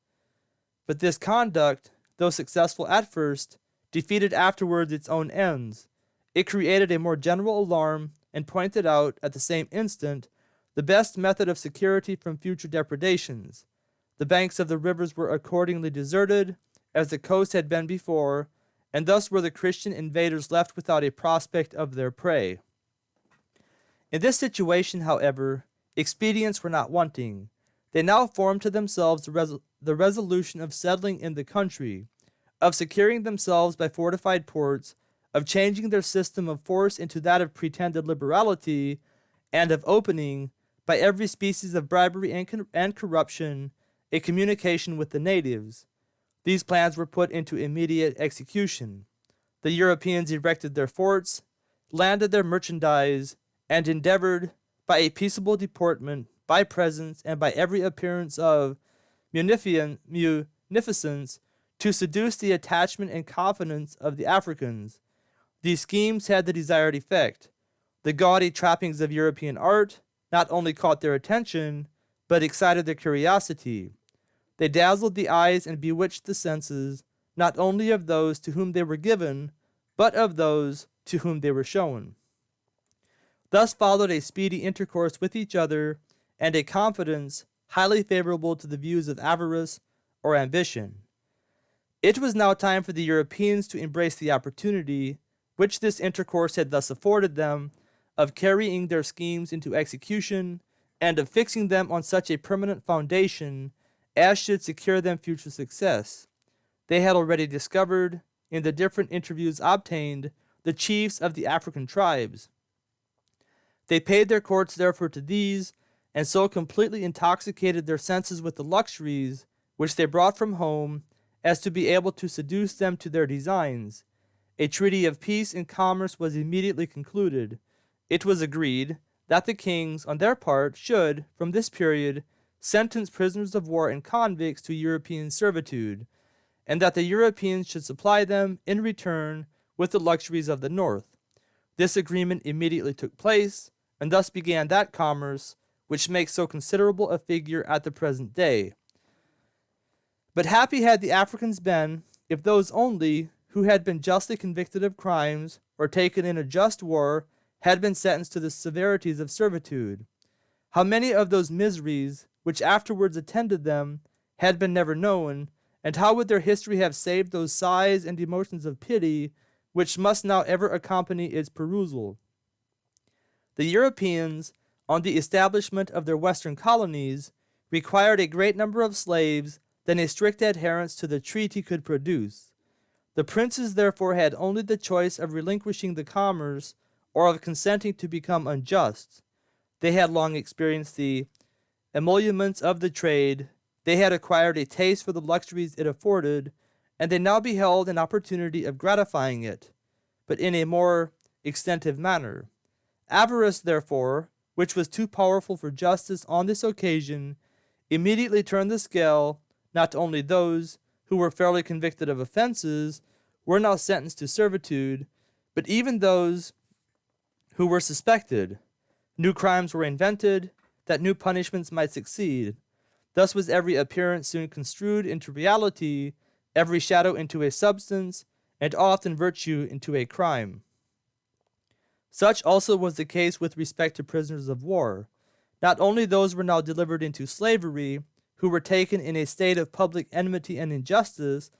S1: But this conduct, though successful at first, defeated afterwards its own ends. It created a more general alarm, and pointed out, at the same instant, the best method of security from future depredations. The banks of the rivers were accordingly deserted, as the coast had been before, and thus were the Christian invaders left without a prospect of their prey. In this situation, however, expedients were not wanting. They now formed to themselves the resolution of settling in the country, of securing themselves by fortified ports, of changing their system of force into that of pretended liberality, and of opening, by every species of bribery and corruption, a communication with the natives. These plans were put into immediate execution. The Europeans erected their forts, landed their merchandise, and endeavored, by a peaceable deportment, by presents, and by every appearance of munificence, to seduce the attachment and confidence of the Africans. These schemes had the desired effect. The gaudy trappings of European art not only caught their attention, but excited their curiosity. They dazzled the eyes and bewitched the senses, not only of those to whom they were given, but of those to whom they were shown. Thus followed a speedy intercourse with each other, and a confidence highly favorable to the views of avarice or ambition. It was now time for the Europeans to embrace the opportunity which this intercourse had thus afforded them, of carrying their schemes into execution, and of fixing them on such a permanent foundation as should secure them future success. They had already discovered, in the different interviews obtained, the chiefs of the African tribes. They paid their courts therefore to these, and so completely intoxicated their senses with the luxuries which they brought from home, as to be able to seduce them to their designs. A treaty of peace and commerce was immediately concluded. It was agreed that the kings, on their part, should, from this period, sentence prisoners of war and convicts to European servitude, and that the Europeans should supply them, in return, with the luxuries of the north. This agreement immediately took place, and thus began that commerce which makes so considerable a figure at the present day. But happy had the Africans been, if those only who had been justly convicted of crimes, or taken in a just war, had been sentenced to the severities of servitude. How many of those miseries which afterwards attended them had been never known, and how would their history have saved those sighs and emotions of pity which must now ever accompany its perusal? The Europeans, on the establishment of their western colonies, required a great number of slaves than a strict adherence to the treaty could produce. The princes therefore had only the choice of relinquishing the commerce or of consenting to become unjust. They had long experienced the emoluments of the trade, they had acquired a taste for the luxuries it afforded, and they now beheld an opportunity of gratifying it, but in a more extensive manner. Avarice, therefore, which was too powerful for justice on this occasion, immediately turned the scale. Not only those who were fairly convicted of offenses were now sentenced to servitude, but even those who were suspected. New crimes were invented, that new punishments might succeed. Thus was every appearance soon construed into reality, every shadow into a substance, and often virtue into a crime. Such also was the case with respect to prisoners of war. Not only those were now delivered into slavery, who were taken in a state of public enmity and injustice,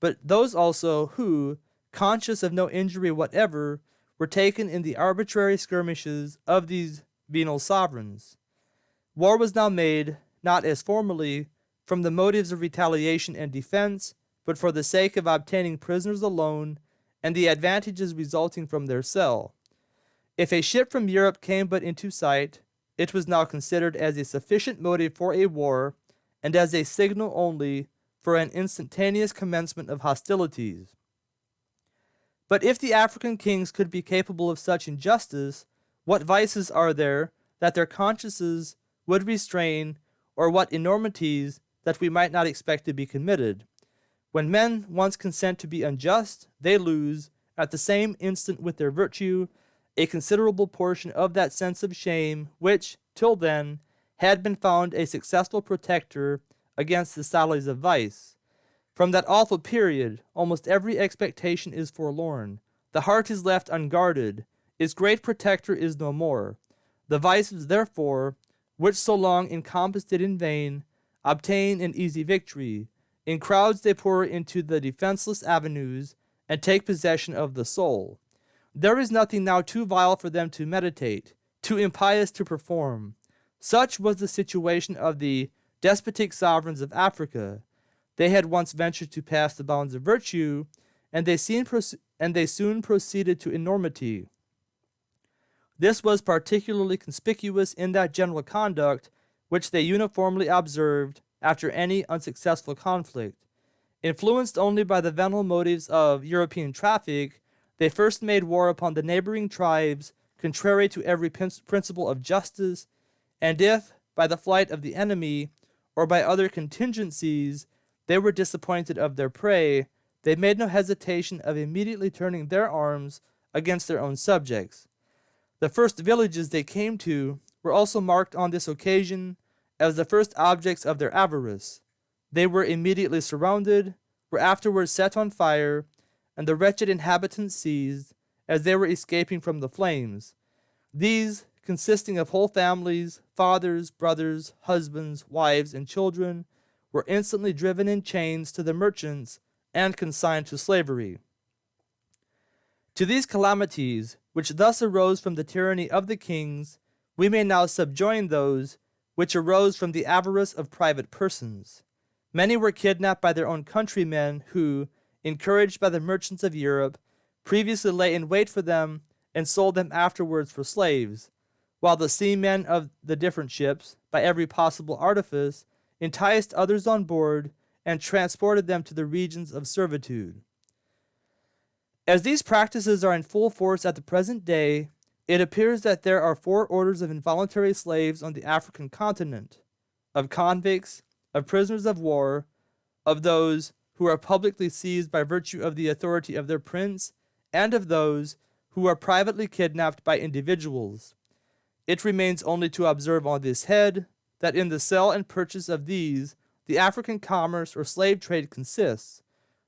S1: but those also who, conscious of no injury whatever, were taken in the arbitrary skirmishes of these venal sovereigns. War was now made, not as formerly, from the motives of retaliation and defense, but for the sake of obtaining prisoners alone, and the advantages resulting from their sale. If a ship from Europe came but into sight, it was now considered as a sufficient motive for a war, and as a signal only for an instantaneous commencement of hostilities. But if the African kings could be capable of such injustice, what vices are there that their consciences would restrain, or what enormities that we might not expect to be committed? When men once consent to be unjust, they lose, at the same instant with their virtue, a considerable portion of that sense of shame which, till then, had been found a successful protector against the sallies of vice. From that awful period, almost every expectation is forlorn. The heart is left unguarded. Its great protector is no more. The vices, therefore, which so long encompassed it in vain, obtain an easy victory. In crowds they pour into the defenseless avenues, and take possession of the soul. There is nothing now too vile for them to meditate, too impious to perform. Such was the situation of the despotic sovereigns of Africa. They had once ventured to pass the bounds of virtue, and they soon proceeded to enormity. This was particularly conspicuous in that general conduct which they uniformly observed after any unsuccessful conflict. Influenced only by the venal motives of European traffic, they first made war upon the neighboring tribes, contrary to every principle of justice, and if, by the flight of the enemy, or by other contingencies, they were disappointed of their prey, they made no hesitation of immediately turning their arms against their own subjects. The first villages they came to were also marked on this occasion as the first objects of their avarice. They were immediately surrounded, were afterwards set on fire, and the wretched inhabitants seized, as they were escaping from the flames. These, consisting of whole families, fathers, brothers, husbands, wives, and children, were instantly driven in chains to the merchants and consigned to slavery. To these calamities, which thus arose from the tyranny of the kings, we may now subjoin those which arose from the avarice of private persons. Many were kidnapped by their own countrymen who, encouraged by the merchants of Europe, previously lay in wait for them and sold them afterwards for slaves, while the seamen of the different ships, by every possible artifice, enticed others on board and transported them to the regions of servitude. As these practices are in full force at the present day, it appears that there are 4 orders of involuntary slaves on the African continent: of convicts, of prisoners of war, of those who are publicly seized by virtue of the authority of their prince, and of those who are privately kidnapped by individuals. It remains only to observe on this head that in the sale and purchase of these the African commerce or slave trade consists,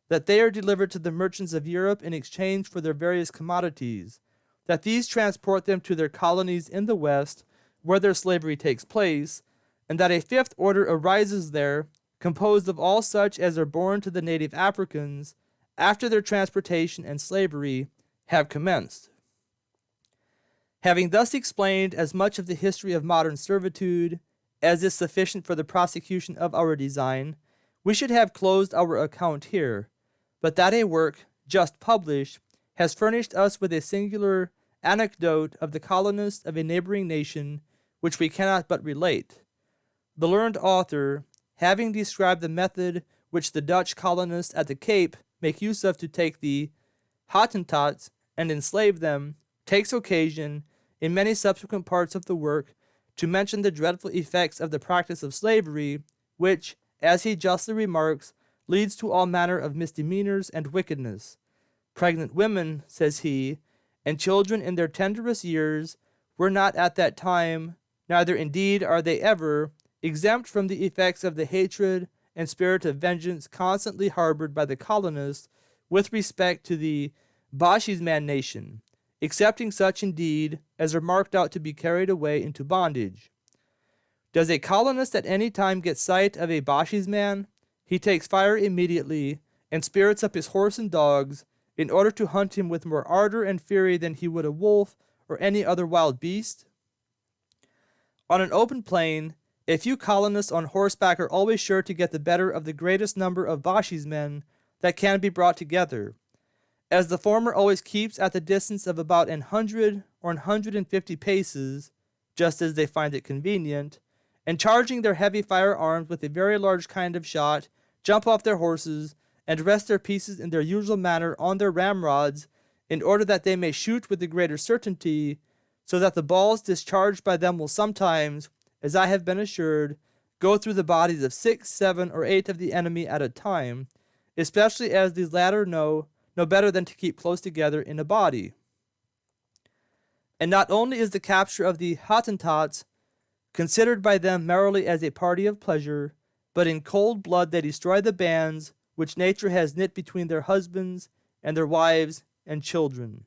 S1: that they are delivered to the merchants of Europe in exchange for their various commodities, that these transport them to their colonies in the West, where their slavery takes place, and that a 5th order arises there, composed of all such as are born to the native Africans, after their transportation and slavery have commenced. Having thus explained as much of the history of modern servitude as is sufficient for the prosecution of our design, We should have closed our account here, but that a work, just published, has furnished us with a singular anecdote of the colonists of a neighboring nation, which we cannot but relate. The learned author, having described the method which the Dutch colonists at the Cape make use of to take the Hottentots and enslave them, takes occasion, in many subsequent parts of the work, to mention the dreadful effects of the practice of slavery, which, as he justly remarks, leads to all manner of misdemeanors and wickedness. Pregnant women, says he, and children in their tenderest years were not at that time, neither indeed are they ever, exempt from the effects of the hatred and spirit of vengeance constantly harbored by the colonists with respect to the Boschisman nation, excepting such indeed as are marked out to be carried away into bondage. Does a colonist at any time get sight of a Boschisman? He takes fire immediately, and spirits up his horse and dogs, in order to hunt him with more ardor and fury than he would a wolf or any other wild beast? On an open plain, a few colonists on horseback are always sure to get the better of the greatest number of Boschismen that can be brought together, as the former always keeps at the distance of about 100 or 150 paces, just as they find it convenient, and charging their heavy firearms with a very large kind of shot, jump off their horses, and rest their pieces in their usual manner on their ramrods, in order that they may shoot with the greater certainty, so that the balls discharged by them will sometimes, as I have been assured, go through the bodies of 6, 7, or 8 of the enemy at a time, especially as these latter know no better than to keep close together in a body. And not only is the capture of the Hottentots considered by them merely as a party of pleasure, but in cold blood they destroy the bands which nature has knit between their husbands and their wives and children.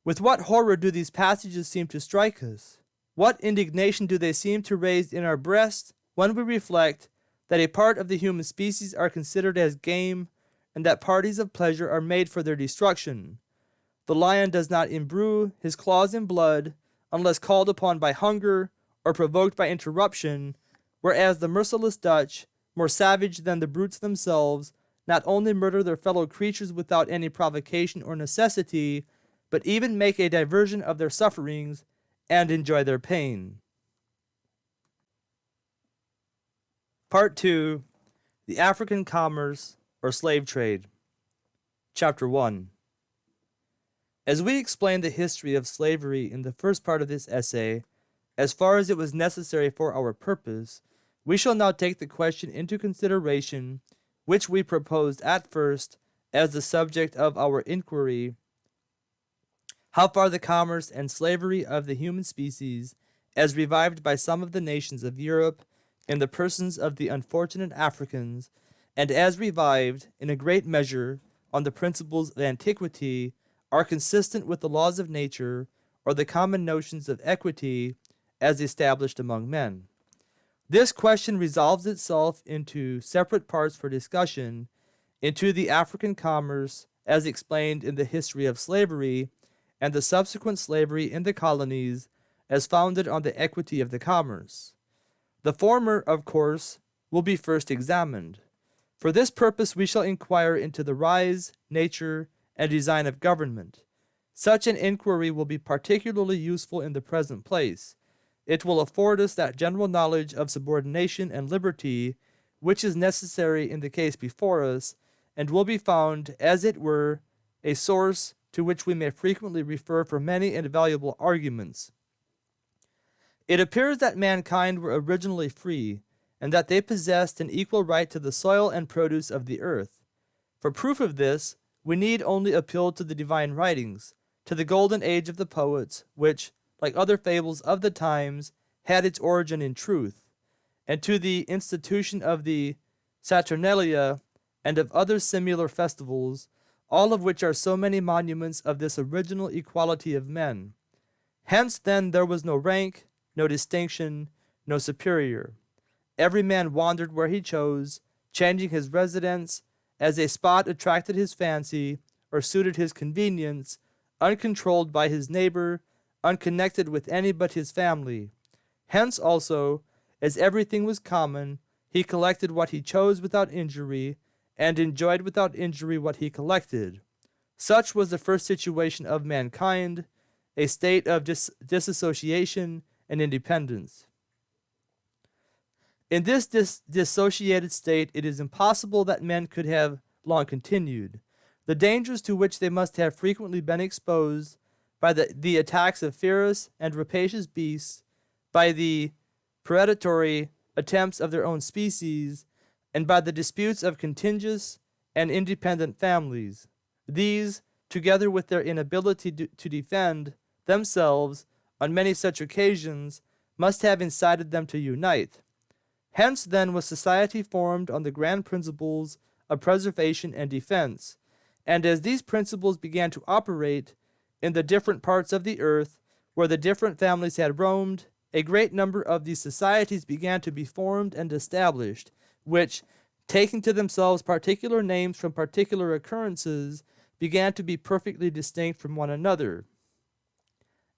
S1: With what horror do these passages seem to strike us? What indignation do they seem to raise in our breasts when we reflect that a part of the human species are considered as game, and that parties of pleasure are made for their destruction. The lion does not imbrue his claws in blood unless called upon by hunger or provoked by interruption, whereas the merciless Dutch, more savage than the brutes themselves, not only murder their fellow creatures without any provocation or necessity, but even make a diversion of their sufferings and enjoy their pain. Part 2. The African Commerce or Slave Trade. Chapter 1. As we explained the history of slavery in the first part of this essay, as far as it was necessary for our purpose, we shall now take the question into consideration which we proposed at first as the subject of our inquiry: how far the commerce and slavery of the human species, as revived by some of the nations of Europe in the persons of the unfortunate Africans, and as revived, in a great measure, on the principles of antiquity, are consistent with the laws of nature, or the common notions of equity as established among men. This question resolves itself into separate parts for discussion, into the African commerce as explained in the history of slavery, and the subsequent slavery in the colonies as founded on the equity of the commerce. The former, of course, will be first examined. For this purpose we shall inquire into the rise, nature, and design of government. Such an inquiry will be particularly useful in the present place. It will afford us that general knowledge of subordination and liberty which is necessary in the case before us, and will be found, as it were, a source to which we may frequently refer for many and valuable arguments. It appears that mankind were originally free, and that they possessed an equal right to the soil and produce of the earth. For proof of this, we need only appeal to the divine writings, to the golden age of the poets, which, like other fables of the times, had its origin in truth, and to the institution of the Saturnalia and of other similar festivals, all of which are so many monuments of this original equality of men. Hence then there was no rank, no distinction, no superior. Every man wandered where he chose, changing his residence as a spot attracted his fancy or suited his convenience, uncontrolled by his neighbor, unconnected with any but his family. Hence also, as everything was common, he collected what he chose without injury, and enjoyed without injury what he collected. Such was the first situation of mankind, a state of disassociation and independence. In this dissociated state, it is impossible that men could have long continued. The dangers to which they must have frequently been exposed by the attacks of fierce and rapacious beasts, by the predatory attempts of their own species, and by the disputes of contiguous and independent families. These, together with their inability to defend themselves on many such occasions, must have incited them to unite. Hence then was society formed on the grand principles of preservation and defense, and as these principles began to operate in the different parts of the earth where the different families had roamed, a great number of these societies began to be formed and established, which, taking to themselves particular names from particular occurrences, began to be perfectly distinct from one another.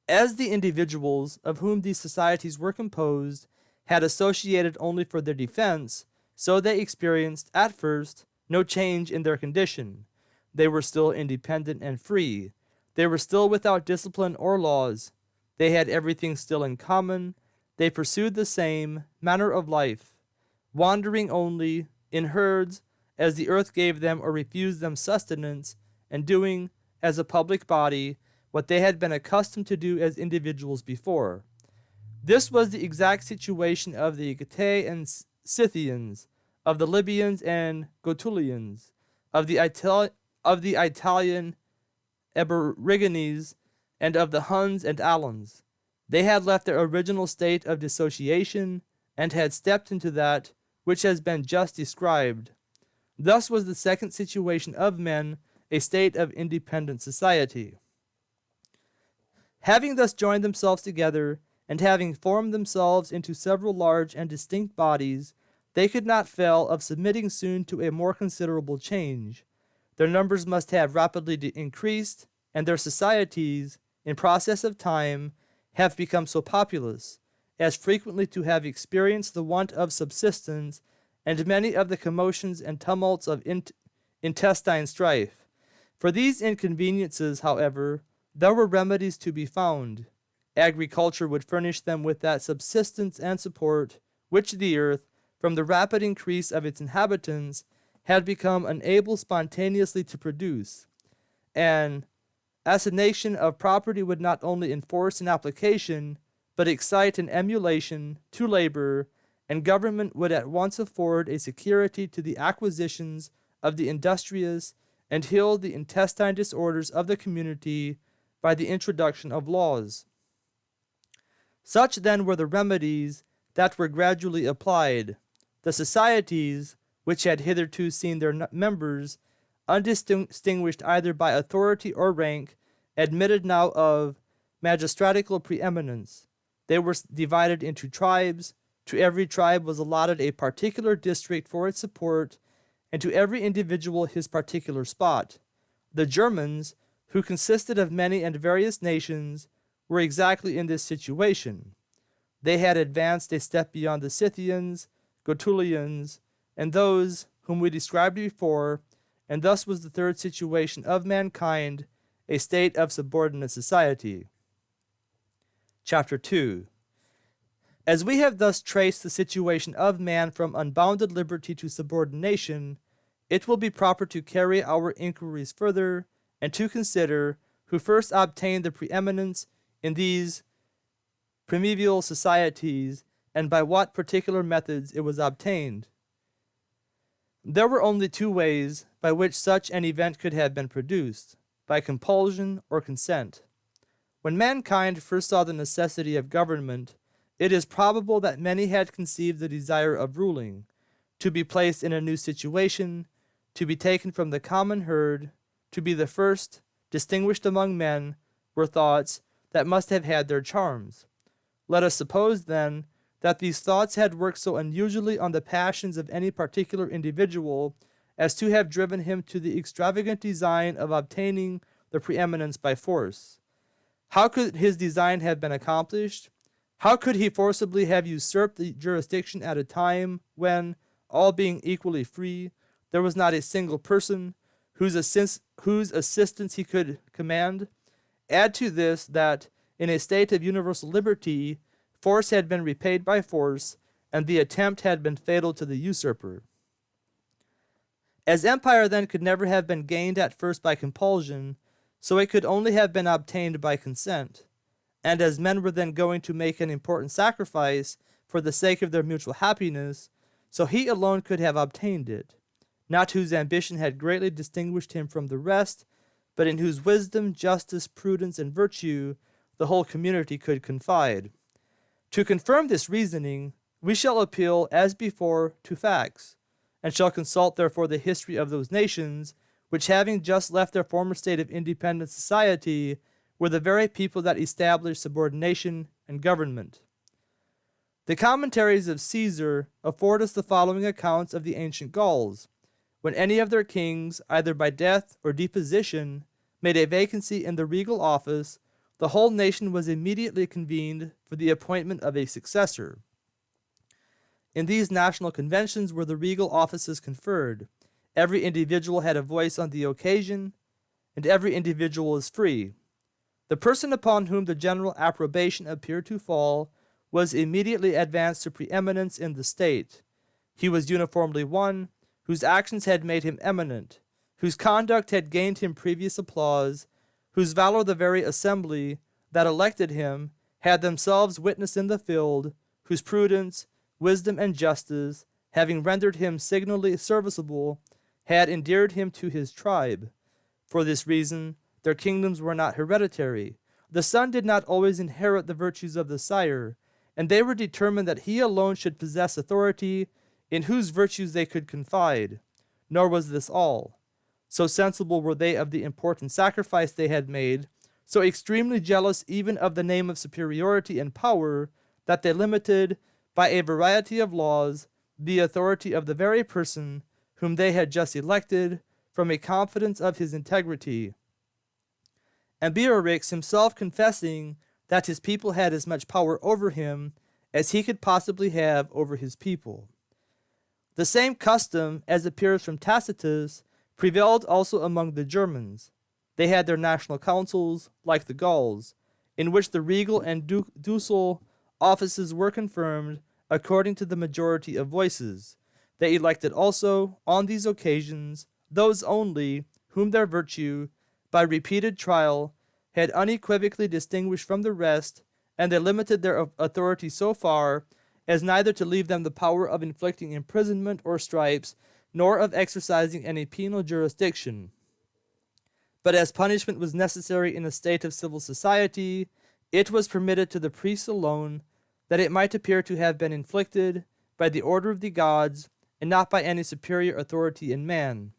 S1: As the individuals of whom these societies were composed had associated only for their defense, so they experienced, at first, no change in their condition. They were still independent and free. They were still without discipline or laws. They had everything still in common. They pursued the same manner of life, wandering only in herds as the earth gave them or refused them sustenance, and doing, as a public body, what they had been accustomed to do as individuals before. This was the exact situation of the Getae and Scythians, of the Libyans and Gaetulians, of the Italian Aborigines, and of the Huns and Alans. They had left their original state of dissociation, and had stepped into that which has been just described. Thus was the second situation of men a state of independent society. Having thus joined themselves together, and having formed themselves into several large and distinct bodies, they could not fail of submitting soon to a more considerable change. Their numbers must have rapidly increased, and their societies, in process of time, have become so populous as frequently to have experienced the want of subsistence and many of the commotions and tumults of intestine strife. For these inconveniences, however, there were remedies to be found. Agriculture would furnish them with that subsistence and support which the earth, from the rapid increase of its inhabitants, had become unable spontaneously to produce. An assignation of property would not only enforce an application, but excite an emulation to labor, and government would at once afford a security to the acquisitions of the industrious, and heal the intestine disorders of the community by the introduction of laws. Such then were the remedies that were gradually applied. The societies, which had hitherto seen their members undistinguished either by authority or rank, admitted now of magistratical preeminence. They were divided into tribes. To every tribe was allotted a particular district for its support, and to every individual his particular spot. The Germans, who consisted of many and various nations, were exactly in this situation. They had advanced a step beyond the Scythians, Gaetulians, and those whom we described before, and thus was the third situation of mankind a state of subordinate society. Chapter 2. As we have thus traced the situation of man from unbounded liberty to subordination, it will be proper to carry our inquiries further, and to consider who first obtained the preeminence in these primeval societies, and by what particular methods it was obtained. There were only two ways by which such an event could have been produced, by compulsion or consent. When mankind first saw the necessity of government, it is probable that many had conceived the desire of ruling, to be placed in a new situation, to be taken from the common herd, to be the first, distinguished among men, were thoughts that must have had their charms. Let us suppose, then, that these thoughts had worked so unusually on the passions of any particular individual as to have driven him to the extravagant design of obtaining the preeminence by force. How could his design have been accomplished? How could he forcibly have usurped the jurisdiction at a time when, all being equally free, there was not a single person whose assistance he could command? Add to this that, in a state of universal liberty, force had been repaid by force, and the attempt had been fatal to the usurper. As empire then could never have been gained at first by compulsion, so it could only have been obtained by consent. And as men were then going to make an important sacrifice for the sake of their mutual happiness, so he alone could have obtained it, not whose ambition had greatly distinguished him from the rest, but in whose wisdom, justice, prudence, and virtue the whole community could confide. To confirm this reasoning, we shall appeal, as before, to facts, and shall consult therefore the history of those nations, which having just left their former state of independent society, were the very people that established subordination and government. The commentaries of Caesar afford us the following accounts of the ancient Gauls, when any of their kings, either by death or deposition, made a vacancy in the regal office, the whole nation was immediately convened for the appointment of a successor. In these national conventions were the regal offices conferred. Every individual had a voice on the occasion, and every individual was free. The person upon whom the general approbation appeared to fall was immediately advanced to preeminence in the state. He was uniformly one whose actions had made him eminent, whose conduct had gained him previous applause, whose valor the very assembly that elected him had themselves witnessed in the field, whose prudence, wisdom, and justice, having rendered him signally serviceable, had endeared him to his tribe. For this reason, their kingdoms were not hereditary. The son did not always inherit the virtues of the sire, and they were determined that he alone should possess authority in whose virtues they could confide. Nor was this all. So sensible were they of the important sacrifice they had made, so extremely jealous even of the name of superiority and power, that they limited, by a variety of laws, the authority of the very person whom they had just elected, from a confidence of his integrity. And Beorix himself confessing that his people had as much power over him as he could possibly have over his people. The same custom, as appears from Tacitus, prevailed also among the Germans. They had their national councils, like the Gauls, in which the regal and ducal offices were confirmed according to the majority of voices. They elected also, on these occasions, those only whom their virtue, by repeated trial, had unequivocally distinguished from the rest, and they limited their authority so far as neither to leave them the power of inflicting imprisonment or stripes, nor of exercising any penal jurisdiction. But as punishment was necessary in a state of civil society, it was permitted to the priests alone, that it might appear to have been inflicted by the order of the gods, and not by any superior authority in man.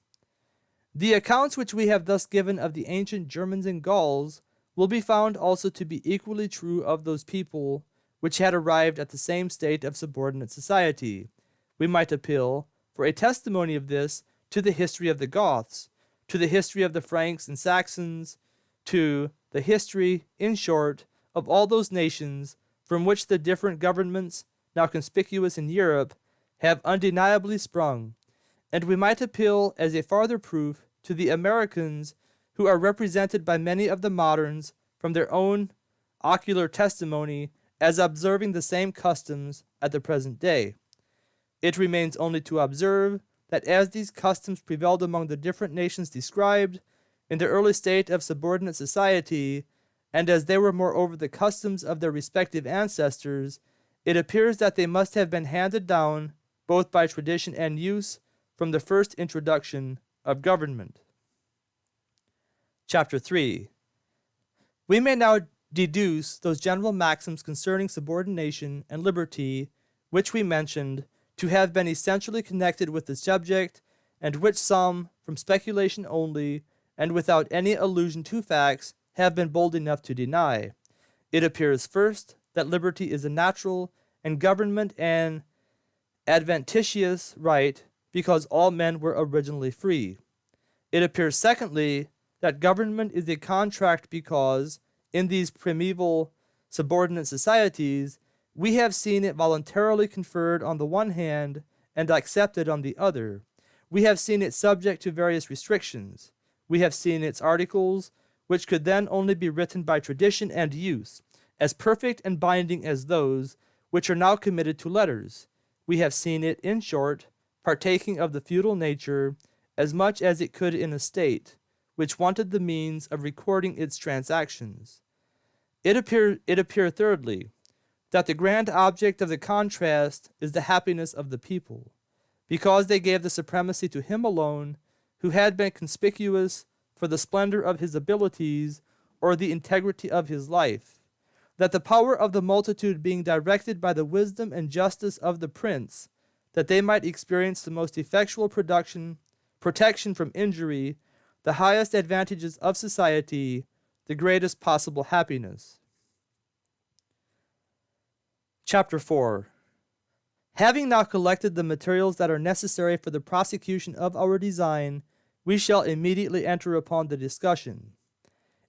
S1: The accounts which we have thus given of the ancient Germans and Gauls will be found also to be equally true of those people which had arrived at the same state of subordinate society. We might appeal, for a testimony of this, to the history of the Goths, to the history of the Franks and Saxons, to the history, in short, of all those nations from which the different governments, now conspicuous in Europe, have undeniably sprung, and we might appeal as a farther proof to the Americans, who are represented by many of the moderns from their own ocular testimony as observing the same customs at the present day. It remains only to observe that as these customs prevailed among the different nations described in the early state of subordinate society, and as they were moreover the customs of their respective ancestors, it appears that they must have been handed down, both by tradition and use, from the first introduction of government. Chapter 3. We may now deduce those general maxims concerning subordination and liberty, which we mentioned, to have been essentially connected with the subject, and which some, from speculation only, and without any allusion to facts, have been bold enough to deny. It appears first that liberty is a natural, and government an adventitious right, because all men were originally free. It appears secondly that government is a contract because, in these primeval subordinate societies, We have seen it voluntarily conferred on the one hand and accepted on the other. We have seen it subject to various restrictions. We have seen its articles, which could then only be written by tradition and use, as perfect and binding as those which are now committed to letters. We have seen it, in short, partaking of the feudal nature as much as it could in a state which wanted the means of recording its transactions. It appear thirdly, that the grand object of the contrast is the happiness of the people, because they gave the supremacy to him alone, who had been conspicuous for the splendor of his abilities or the integrity of his life, that the power of the multitude being directed by the wisdom and justice of the prince, that they might experience the most effectual protection from injury, the highest advantages of society, the greatest possible happiness. Chapter 4. Having now collected the materials that are necessary for the prosecution of our design, we shall immediately enter upon the discussion.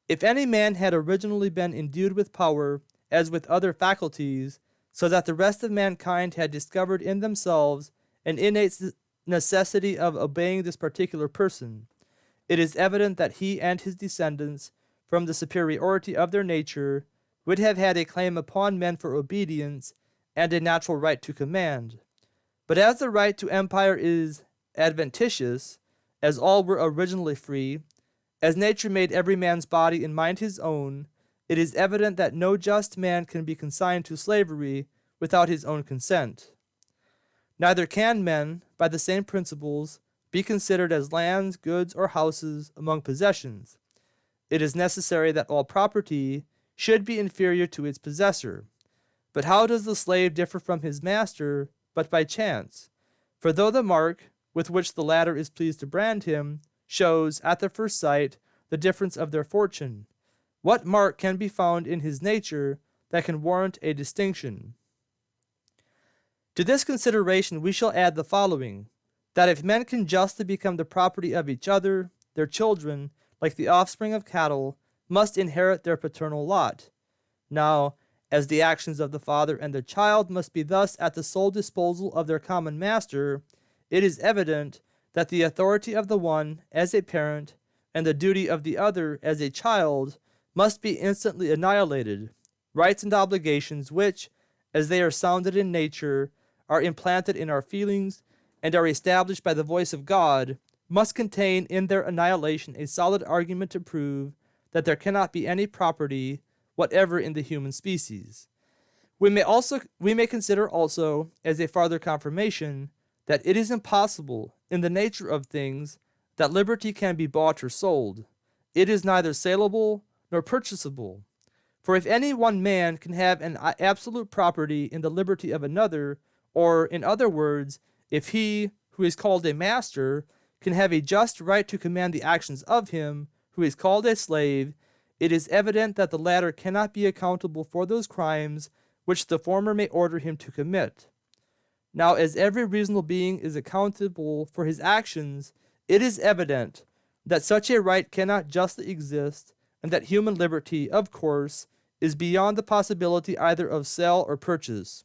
S1: If any man had originally been endued with power, as with other faculties, so that the rest of mankind had discovered in themselves an innate necessity of obeying this particular person, it is evident that he and his descendants, from the superiority of their nature, would have had a claim upon men for obedience and a natural right to command. But as the right to empire is adventitious, as all were originally free, as nature made every man's body and mind his own, it is evident that no just man can be consigned to slavery without his own consent. Neither can men, by the same principles, be considered as lands, goods, or houses among possessions. It is necessary that all property should be inferior to its possessor. But how does the slave differ from his master but by chance? For though the mark with which the latter is pleased to brand him shows, at the first sight, the difference of their fortune, what mark can be found in his nature that can warrant a distinction? To this consideration we shall add the following, that if men can justly become the property of each other, their children, like the offspring of cattle, must inherit their paternal lot. Now, as the actions of the father and the child must be thus at the sole disposal of their common master, it is evident that the authority of the one as a parent and the duty of the other as a child must be instantly annihilated. Rights and obligations which, as they are sounded in nature, are implanted in our feelings, and are established by the voice of God, must contain in their annihilation a solid argument to prove that there cannot be any property whatever in the human species. We may consider also, as a farther confirmation, that it is impossible, in the nature of things, that liberty can be bought or sold. It is neither saleable nor purchasable. For if any one man can have an absolute property in the liberty of another, or, in other words, if he, who is called a master, can have a just right to command the actions of him, who is called a slave, it is evident that the latter cannot be accountable for those crimes which the former may order him to commit. Now, as every reasonable being is accountable for his actions, it is evident that such a right cannot justly exist, and that human liberty, of course, is beyond the possibility either of sale or purchase.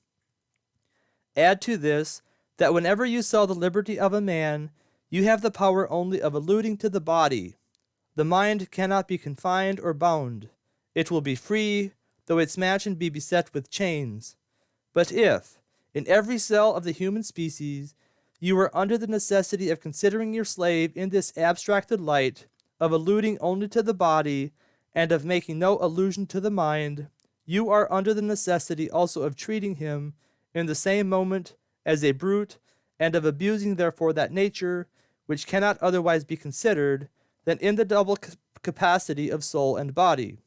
S1: Add to this, that whenever you sell the liberty of a man, you have the power only of alluding to the body. The mind cannot be confined or bound. It will be free, though its mansion be beset with chains. But if, in every cell of the human species, you are under the necessity of considering your slave in this abstracted light, of alluding only to the body, and of making no allusion to the mind, you are under the necessity also of treating him in the same moment as a brute, and of abusing therefore that nature which cannot otherwise be considered than in the double capacity of soul and body.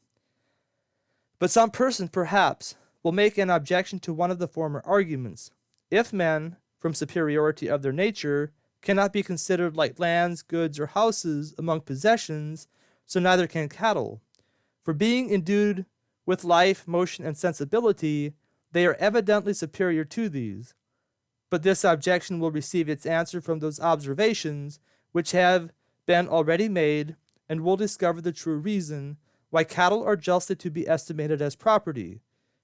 S1: But some person, perhaps, will make an objection to one of the former arguments. If men, from superiority of their nature, cannot be considered like lands, goods, or houses among possessions, so neither can cattle. For being endued with life, motion, and sensibility, they are evidently superior to these. But this objection will receive its answer from those observations which have been already made, and will discover the true reason why cattle are justly to be estimated as property.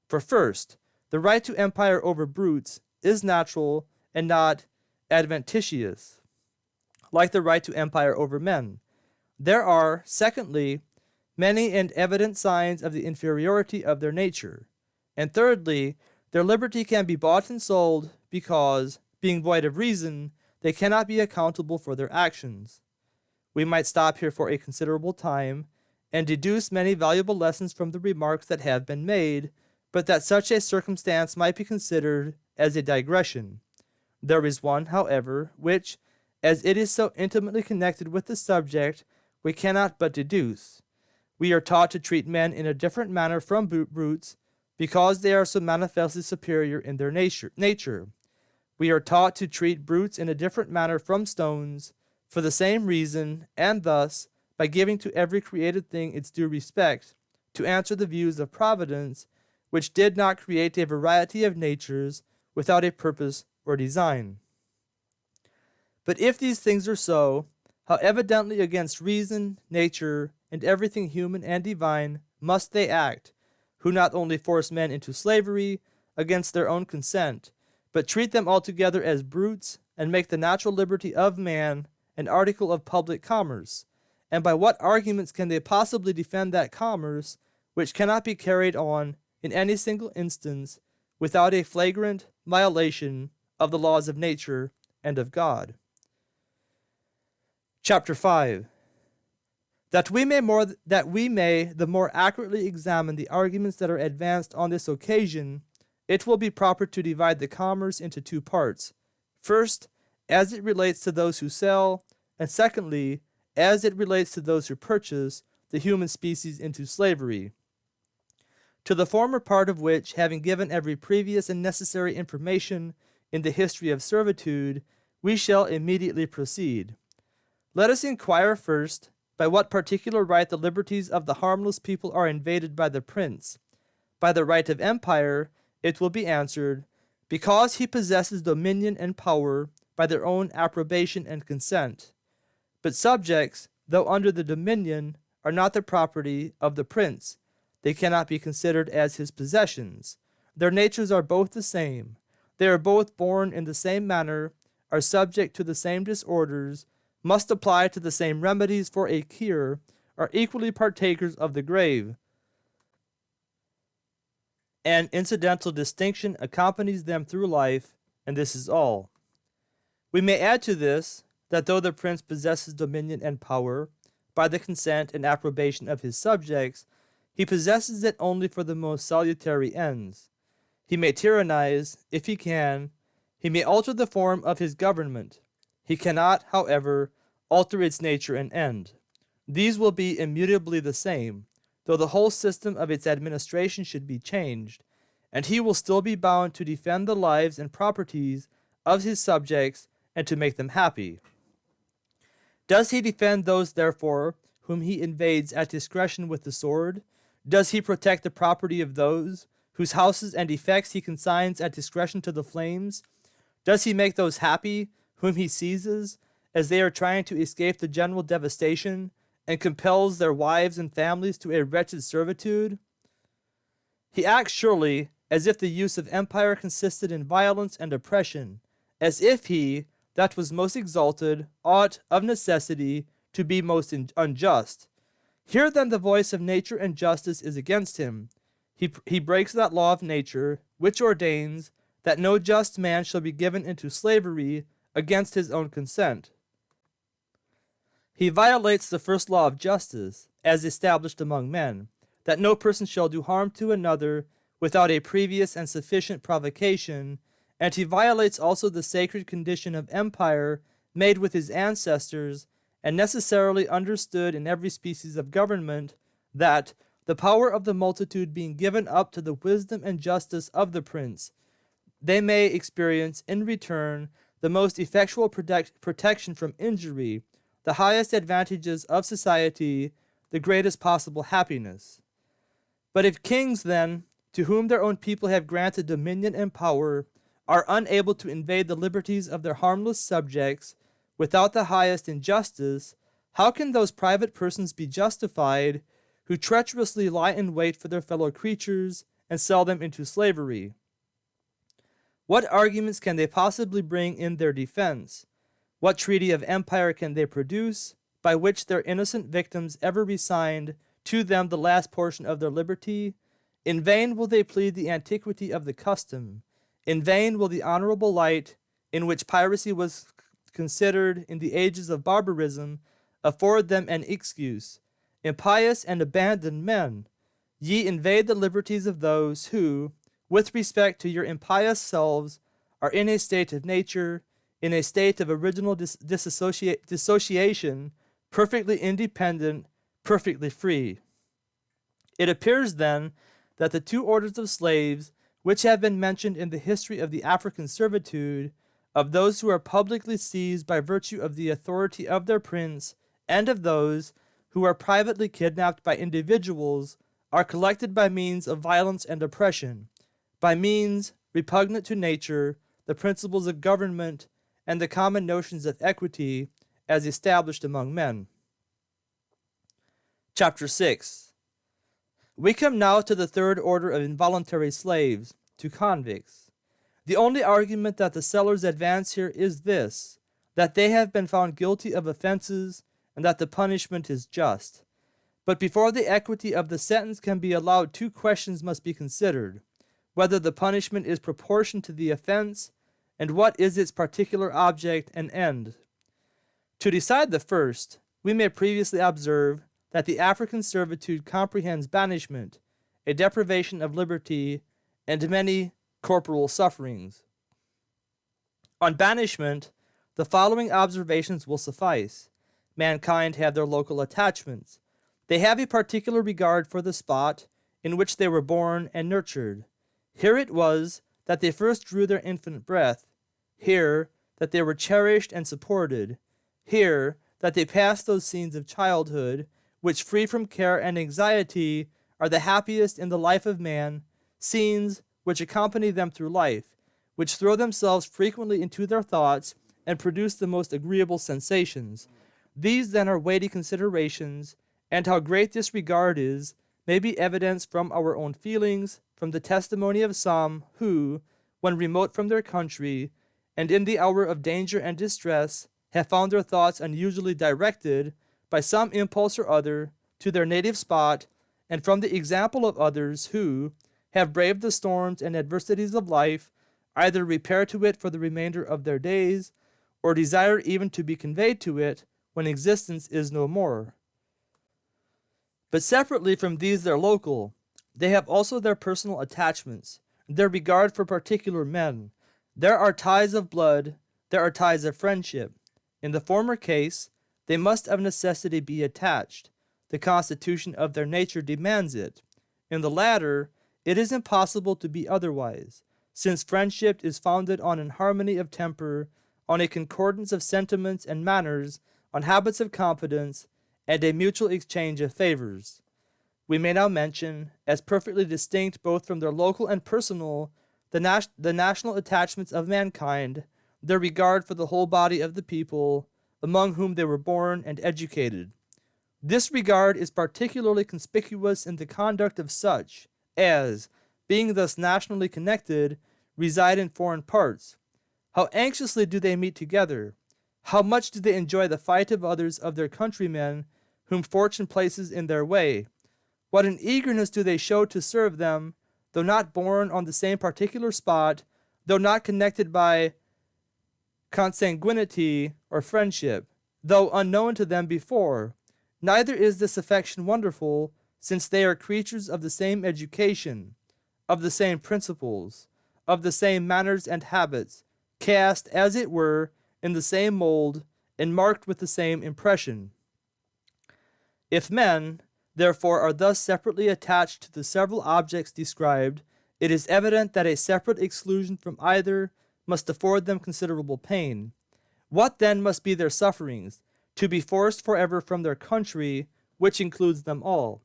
S1: For first, The right to empire over brutes is natural and not adventitious, like the right to empire over men. There are, secondly, many and evident signs of the inferiority of their nature. And thirdly, their liberty can be bought and sold because, being void of reason, they cannot be accountable for their actions. We might stop here for a considerable time and deduce many valuable lessons from the remarks that have been made, but that such a circumstance might be considered as a digression. There is one, however, which, as it is so intimately connected with the subject, we cannot but deduce. We are taught to treat men in a different manner from brutes because they are so manifestly superior in their nature. We are taught to treat brutes in a different manner from stones for the same reason, and thus, by giving to every created thing its due respect, to answer the views of Providence, which did not create a variety of natures without a purpose or design. But if these things are so, how evidently against reason, nature, and everything human and divine must they act, who not only force men into slavery against their own consent, but treat them altogether as brutes, and make the natural liberty of man an article of public commerce. And by what arguments can they possibly defend that commerce, which cannot be carried on in any single instance without a flagrant violation of the laws of nature and of God? Chapter 5. That we may the more accurately examine the arguments that are advanced on this occasion, it will be proper to divide the commerce into two parts. First, as it relates to those who sell, and secondly, as it relates to those who purchase the human species into slavery. To the former part of which, having given every previous and necessary information in the history of servitude, we shall immediately proceed. Let us inquire first, by what particular right the liberties of the harmless people are invaded by the prince. By the right of empire, it will be answered, because he possesses dominion and power by their own approbation and consent. But subjects, though under the dominion, are not the property of the prince. They cannot be considered as his possessions. Their natures are both the same. They are both born in the same manner, are subject to the same disorders, must apply to the same remedies for a cure, are equally partakers of the grave. An incidental distinction accompanies them through life, and this is all. We may add to this, that though the prince possesses dominion and power, by the consent and approbation of his subjects, he possesses it only for the most salutary ends. He may tyrannize, if he can. He may alter the form of his government. He cannot, however, alter its nature and end. These will be immutably the same, though the whole system of its administration should be changed, and he will still be bound to defend the lives and properties of his subjects and to make them happy. Does he defend those, therefore, whom he invades at discretion with the sword? Does he protect the property of those whose houses and effects he consigns at discretion to the flames? Does he make those happy whom he seizes, as they are trying to escape the general devastation, and compels their wives and families to a wretched servitude? He acts surely as if the use of empire consisted in violence and oppression, as if he, that was most exalted, ought, of necessity, to be most unjust. Here then the voice of nature and justice is against him. He breaks that law of nature, which ordains that no just man shall be given into slavery against his own consent. He violates the first law of justice, as established among men, that no person shall do harm to another without a previous and sufficient provocation, and he violates also the sacred condition of empire made with his ancestors, and necessarily understood in every species of government, that, the power of the multitude being given up to the wisdom and justice of the prince, they may experience in return the most effectual protection from injury, the highest advantages of society, the greatest possible happiness. But if kings, then, to whom their own people have granted dominion and power, are unable to invade the liberties of their harmless subjects without the highest injustice, how can those private persons be justified who treacherously lie in wait for their fellow creatures and sell them into slavery? What arguments can they possibly bring in their defense? What treaty of empire can they produce by which their innocent victims ever resigned to them the last portion of their liberty? In vain will they plead the antiquity of the custom. In vain will the honorable light in which piracy was considered in the ages of barbarism afford them an excuse. Impious and abandoned men, ye invade the liberties of those who, with respect to your impious selves, are in a state of nature, in a state of original dissociation, perfectly independent, perfectly free. It appears, then, that the two orders of slaves which have been mentioned in the history of the African servitude, of those who are publicly seized by virtue of the authority of their prince, and of those who are privately kidnapped by individuals, are collected by means of violence and oppression, by means repugnant to nature, the principles of government, and the common notions of equity as established among men. Chapter 6. We come now to the third order of involuntary slaves, to convicts. The only argument that the sellers advance here is this, that they have been found guilty of offenses, and that the punishment is just. But before the equity of the sentence can be allowed, two questions must be considered: whether the punishment is proportioned to the offense, and what is its particular object and end. To decide the first, we may previously observe that the African servitude comprehends banishment, a deprivation of liberty, and many corporal sufferings. On banishment, the following observations will suffice. Mankind have their local attachments. They have a particular regard for the spot in which they were born and nurtured. Here it was that they first drew their infant breath, here that they were cherished and supported, here that they passed those scenes of childhood which, free from care and anxiety, are the happiest in the life of man, scenes which accompany them through life, which throw themselves frequently into their thoughts and produce the most agreeable sensations. These then are weighty considerations, and how great this regard is may be evidenced from our own feelings, from the testimony of some who, when remote from their country, and in the hour of danger and distress, have found their thoughts unusually directed, by some impulse or other, to their native spot, and from the example of others who have braved the storms and adversities of life, either repair to it for the remainder of their days, or desire even to be conveyed to it when existence is no more. But separately from these their local, they have also their personal attachments, their regard for particular men. There are ties of blood, there are ties of friendship. In the former case, they must of necessity be attached. The constitution of their nature demands it. In the latter, it is impossible to be otherwise, since friendship is founded on an harmony of temper, on a concordance of sentiments and manners, on habits of confidence, and a mutual exchange of favors. We may now mention, as perfectly distinct both from their local and personal, the national attachments of mankind, their regard for the whole body of the people, among whom they were born and educated. This regard is particularly conspicuous in the conduct of such as, being thus nationally connected, reside in foreign parts. How anxiously do they meet together! How much do they enjoy the fight of others of their countrymen, whom fortune places in their way! What an eagerness do they show to serve them, though not born on the same particular spot, though not connected by consanguinity or friendship, though unknown to them before. Neither is this affection wonderful, since they are creatures of the same education, of the same principles, of the same manners and habits, cast, as it were, in the same mold, and marked with the same impression. If men, therefore, are thus separately attached to the several objects described, it is evident that a separate exclusion from either must afford them considerable pain. What then must be their sufferings? To be forced forever from their country, which includes them all,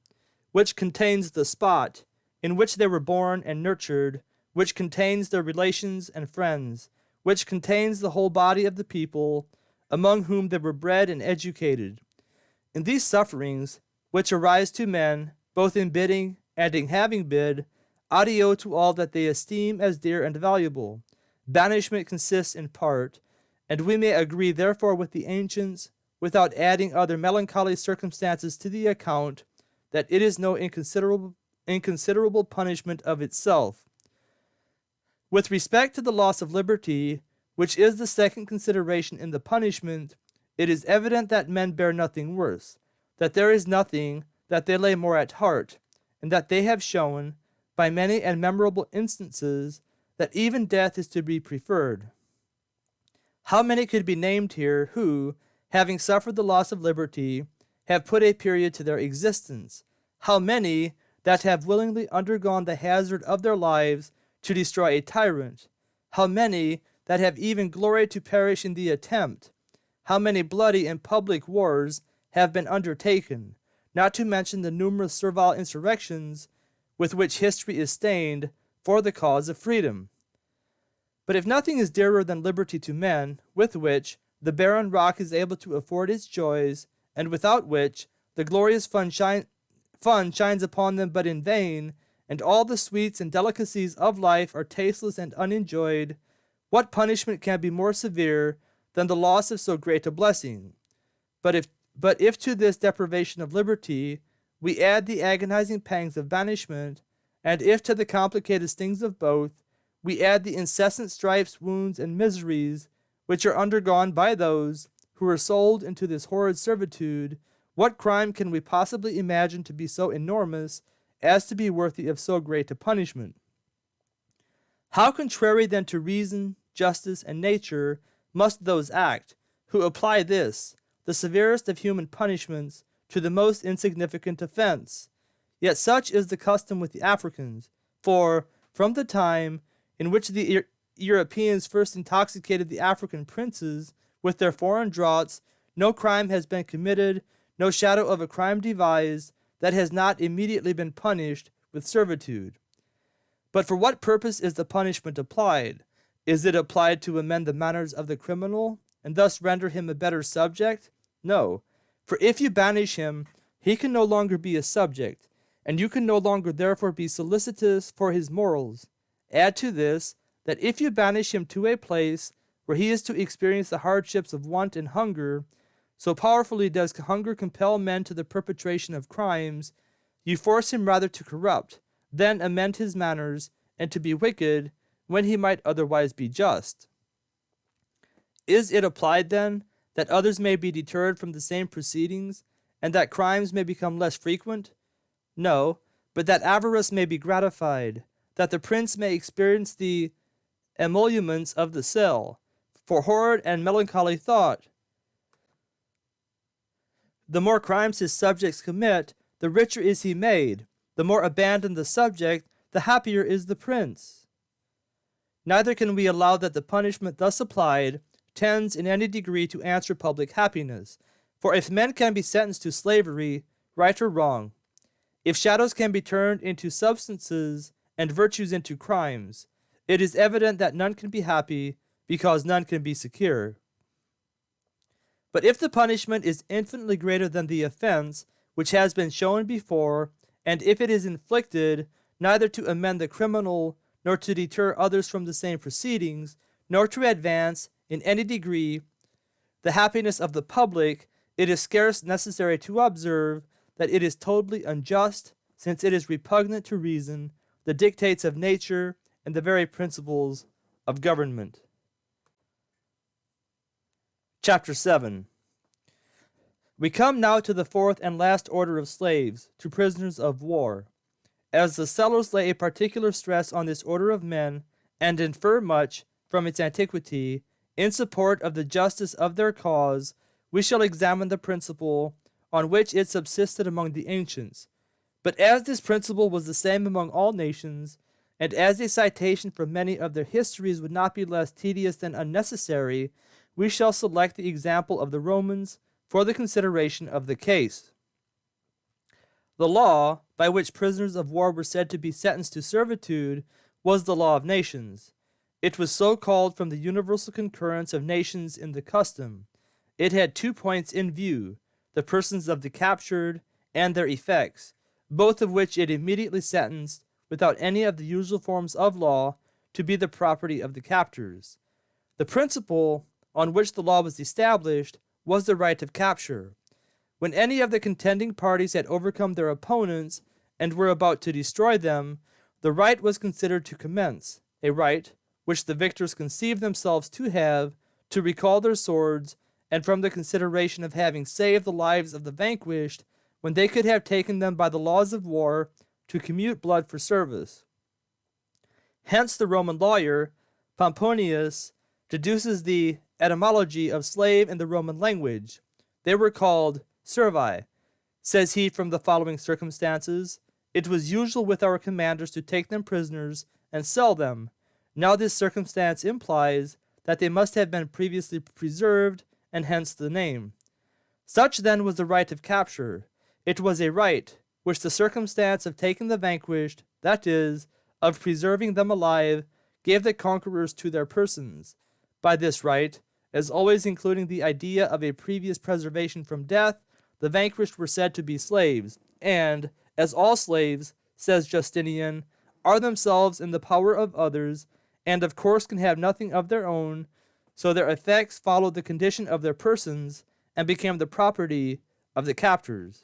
S1: which contains the spot in which they were born and nurtured, which contains their relations and friends, which contains the whole body of the people, among whom they were bred and educated. In these sufferings, which arise to men, both in bidding and in having bid, adieu to all that they esteem as dear and valuable. banishment consists in part, and we may agree therefore with the ancients, without adding other melancholy circumstances to the account, that it is no inconsiderable punishment of itself. With respect to the loss of liberty, which is the second consideration in the punishment, it is evident that men bear nothing worse, that there is nothing that they lay more at heart, and that they have shown, by many and memorable instances, that even death is to be preferred. How many could be named here who, having suffered the loss of liberty, have put a period to their existence? How many that have willingly undergone the hazard of their lives to destroy a tyrant? How many that have even gloried to perish in the attempt? How many bloody and public wars have been undertaken, not to mention the numerous servile insurrections with which history is stained for the cause of freedom? But if nothing is dearer than liberty to men, with which the barren rock is able to afford its joys, and without which the glorious fun shines upon them but in vain, and all the sweets and delicacies of life are tasteless and unenjoyed, what punishment can be more severe than the loss of so great a blessing? But if to this deprivation of liberty we add the agonizing pangs of banishment, and if to the complicated stings of both we add the incessant stripes, wounds, and miseries which are undergone by those who are sold into this horrid servitude, what crime can we possibly imagine to be so enormous as to be worthy of so great a punishment? How contrary then to reason, justice, and nature must those act who apply this, the severest of human punishments, to the most insignificant offense? Yet such is the custom with the Africans, for from the time in which the Europeans first intoxicated the African princes with their foreign draughts, no crime has been committed, no shadow of a crime devised, that has not immediately been punished with servitude. But for what purpose is the punishment applied? Is it applied to amend the manners of the criminal, and thus render him a better subject? No, for if you banish him, he can no longer be a subject, and you can no longer therefore be solicitous for his morals. Add to this, that if you banish him to a place where he is to experience the hardships of want and hunger, so powerfully does hunger compel men to the perpetration of crimes, you force him rather to corrupt, than amend his manners, and to be wicked, when he might otherwise be just. Is it applied, then, that others may be deterred from the same proceedings, and that crimes may become less frequent? No, but that avarice may be gratified, that the prince may experience the emoluments of the cell, for horrid and melancholy thought. The more crimes his subjects commit, the richer is he made. The more abandoned the subject, the happier is the prince. Neither can we allow that the punishment thus applied tends in any degree to answer public happiness. For if men can be sentenced to slavery, right or wrong, if shadows can be turned into substances and virtues into crimes, it is evident that none can be happy, because none can be secure. But if the punishment is infinitely greater than the offense which has been shown before, and if it is inflicted neither to amend the criminal, nor to deter others from the same proceedings, nor to advance in any degree the happiness of the public, it is scarce necessary to observe that it is totally unjust, since it is repugnant to reason, the dictates of nature, and the very principles of government. Chapter 7. We come now to the fourth and last order of slaves, to prisoners of war. As the sellers lay a particular stress on this order of men, and infer much, from its antiquity, in support of the justice of their cause, we shall examine the principle on which it subsisted among the ancients. But as this principle was the same among all nations, and as a citation from many of their histories would not be less tedious than unnecessary, we shall select the example of the Romans for the consideration of the case. The law by which prisoners of war were said to be sentenced to servitude was the law of nations. It was so called from the universal concurrence of nations in the custom. It had 2 points in view, the persons of the captured and their effects, both of which it immediately sentenced without any of the usual forms of law, to be the property of the captors. The principle on which the law was established was the right of capture. When any of the contending parties had overcome their opponents and were about to destroy them, the right was considered to commence, a right which the victors conceived themselves to have, to recall their swords, and from the consideration of having saved the lives of the vanquished, when they could have taken them by the laws of war, to commute blood for service. Hence the Roman lawyer, Pomponius, deduces the etymology of slave in the Roman language. They were called servi. Says he, from the following circumstances: it was usual with our commanders to take them prisoners and sell them. Now this circumstance implies that they must have been previously preserved, and hence the name. Such then was the right of capture. It was a right which the circumstance of taking the vanquished, that is, of preserving them alive, gave the conquerors to their persons. By this right, as always including the idea of a previous preservation from death, the vanquished were said to be slaves, and, as all slaves, says Justinian, are themselves in the power of others, and of course can have nothing of their own, so their effects followed the condition of their persons, and became the property of the captors.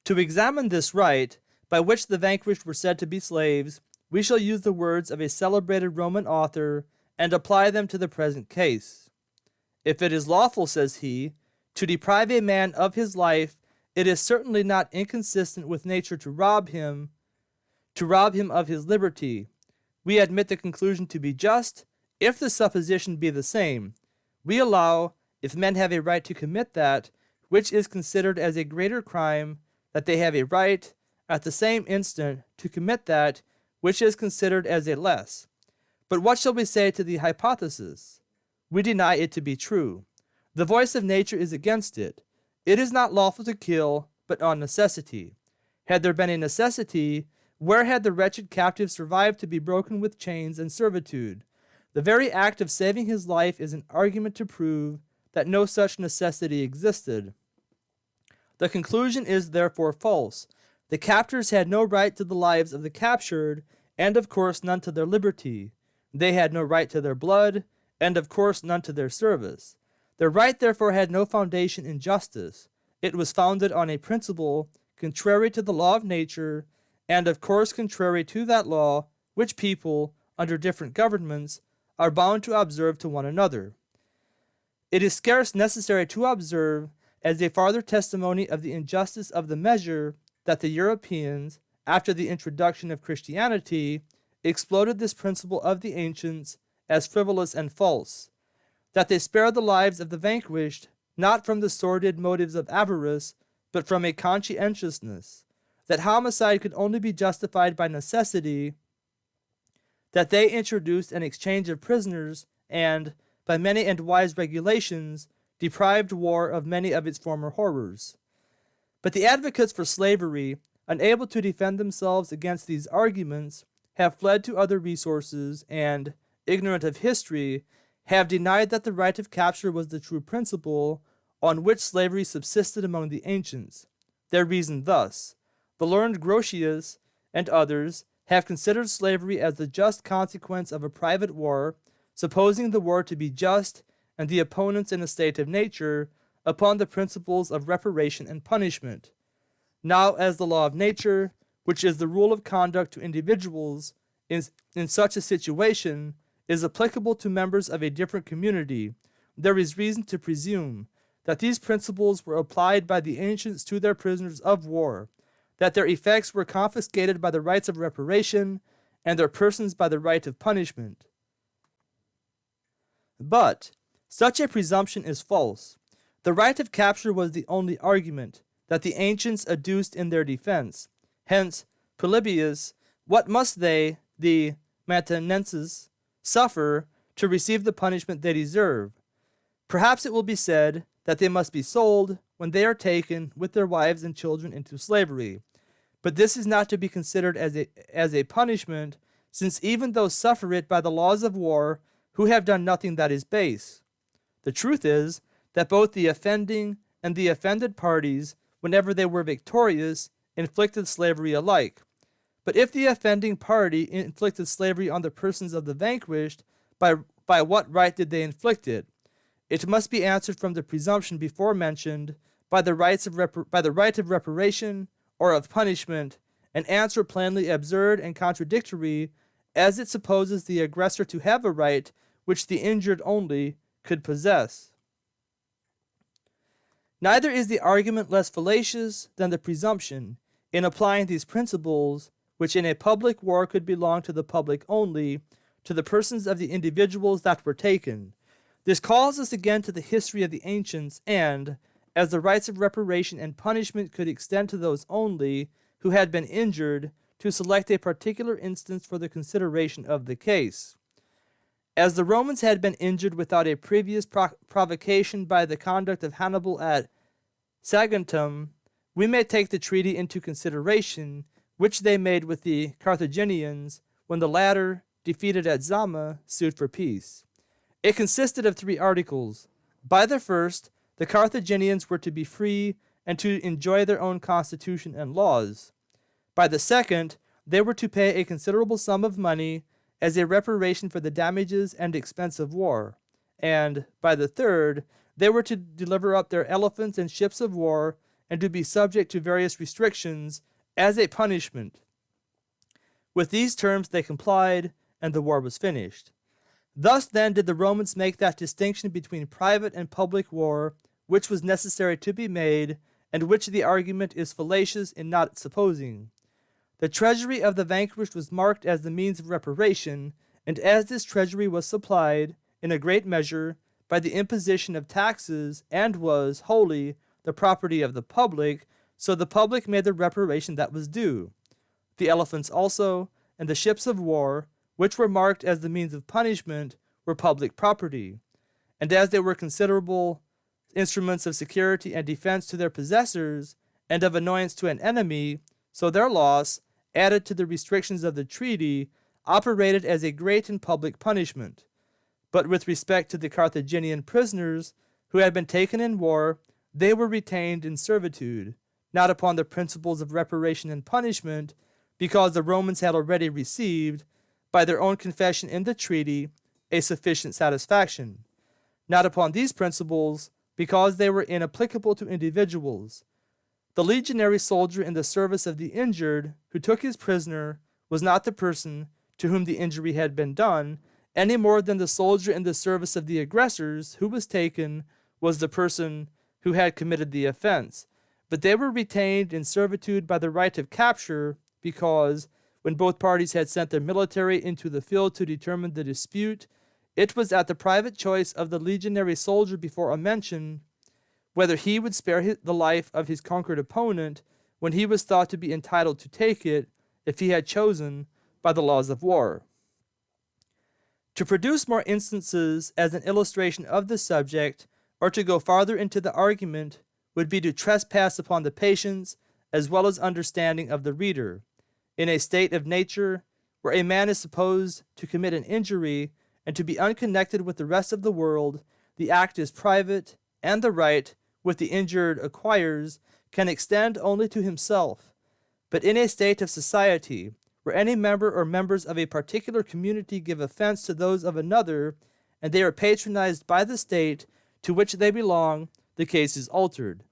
S1: To examine this right, by which the vanquished were said to be slaves, we shall use the words of a celebrated Roman author, and apply them to the present case. If it is lawful, says he, to deprive a man of his life, it is certainly not inconsistent with nature to rob him of his liberty. We admit the conclusion to be just, if the supposition be the same. We allow, if men have a right to commit that which is considered as a greater crime, that they have a right, at the same instant, to commit that which is considered as a less. But what shall we say to the hypothesis? We deny it to be true. The voice of nature is against it. It is not lawful to kill, but on necessity. Had there been a necessity, where had the wretched captive survived to be broken with chains and servitude? The very act of saving his life is an argument to prove that no such necessity existed. The conclusion is therefore false. The captors had no right to the lives of the captured, and of course none to their liberty. They had no right to their blood, and of course none to their service. Their right therefore had no foundation in justice. It was founded on a principle contrary to the law of nature, and of course contrary to that law which people, under different governments, are bound to observe to one another. It is scarce necessary to observe, as a farther testimony of the injustice of the measure, that the Europeans, after the introduction of Christianity, exploded this principle of the ancients as frivolous and false, that they spared the lives of the vanquished, not from the sordid motives of avarice, but from a conscientiousness, that homicide could only be justified by necessity, that they introduced an exchange of prisoners, and, by many and wise regulations, deprived war of many of its former horrors. But the advocates for slavery, unable to defend themselves against these arguments, have fled to other resources, and, ignorant of history, have denied that the right of capture was the true principle on which slavery subsisted among the ancients. They reason thus: the learned Grotius and others have considered slavery as the just consequence of a private war, supposing the war to be just and the opponents in a state of nature, upon the principles of reparation and punishment. Now, as the law of nature, which is the rule of conduct to individuals in such a situation, is applicable to members of a different community, there is reason to presume that these principles were applied by the ancients to their prisoners of war, that their effects were confiscated by the rights of reparation, and their persons by the right of punishment. But such a presumption is false. The right of capture was the only argument that the ancients adduced in their defense. Hence, Polybius, what must they, the Mantinenses, suffer to receive the punishment they deserve? Perhaps it will be said that they must be sold when they are taken with their wives and children into slavery. But this is not to be considered as a punishment, since even those suffer it by the laws of war who have done nothing that is base. The truth is that both the offending and the offended parties, whenever they were victorious, inflicted slavery alike. But if the offending party inflicted slavery on the persons of the vanquished, by what right did they inflict it? It must be answered from the presumption before mentioned, by the right of reparation or of punishment, an answer plainly absurd and contradictory, as it supposes the aggressor to have a right which the injured only could possess. Neither is the argument less fallacious than the presumption, in applying these principles, which in a public war could belong to the public only, to the persons of the individuals that were taken. This calls us again to the history of the ancients, and, as the rights of reparation and punishment could extend to those only who had been injured, to select a particular instance for the consideration of the case. As the Romans had been injured without a previous provocation by the conduct of Hannibal at Saguntum, we may take the treaty into consideration which they made with the Carthaginians when the latter, defeated at Zama, sued for peace. It consisted of 3 articles. By the first, the Carthaginians were to be free and to enjoy their own constitution and laws. By the second, they were to pay a considerable sum of money as a reparation for the damages and expense of war. And, by the third, they were to deliver up their elephants and ships of war and to be subject to various restrictions as a punishment. With these terms they complied, and the war was finished. Thus then did the Romans make that distinction between private and public war, which was necessary to be made, and which the argument is fallacious in not supposing. The treasury of the vanquished was marked as the means of reparation, and as this treasury was supplied, in a great measure, by the imposition of taxes, and was, wholly, the property of the public, so the public made the reparation that was due. The elephants also, and the ships of war, which were marked as the means of punishment, were public property. And as they were considerable instruments of security and defense to their possessors, and of annoyance to an enemy, so their loss, added to the restrictions of the treaty, operated as a great and public punishment. But with respect to the Carthaginian prisoners who had been taken in war, they were retained in servitude, not upon the principles of reparation and punishment, because the Romans had already received, by their own confession in the treaty, a sufficient satisfaction, not upon these principles, because they were inapplicable to individuals. The legionary soldier in the service of the injured, who took his prisoner, was not the person to whom the injury had been done, any more than the soldier in the service of the aggressors, who was taken, was the person who had committed the offense. But they were retained in servitude by the right of capture, because, when both parties had sent their military into the field to determine the dispute, it was at the private choice of the legionary soldier before mentioned whether he would spare the life of his conquered opponent when he was thought to be entitled to take it, if he had chosen, by the laws of war. To produce more instances as an illustration of this subject, or to go farther into the argument, would be to trespass upon the patience as well as understanding of the reader. In a state of nature where a man is supposed to commit an injury and to be unconnected with the rest of the world, the act is private, and the right, which the injured acquires, can extend only to himself. But in a state of society, where any member or members of a particular community give offense to those of another, and they are patronized by the state to which they belong, the case is altered.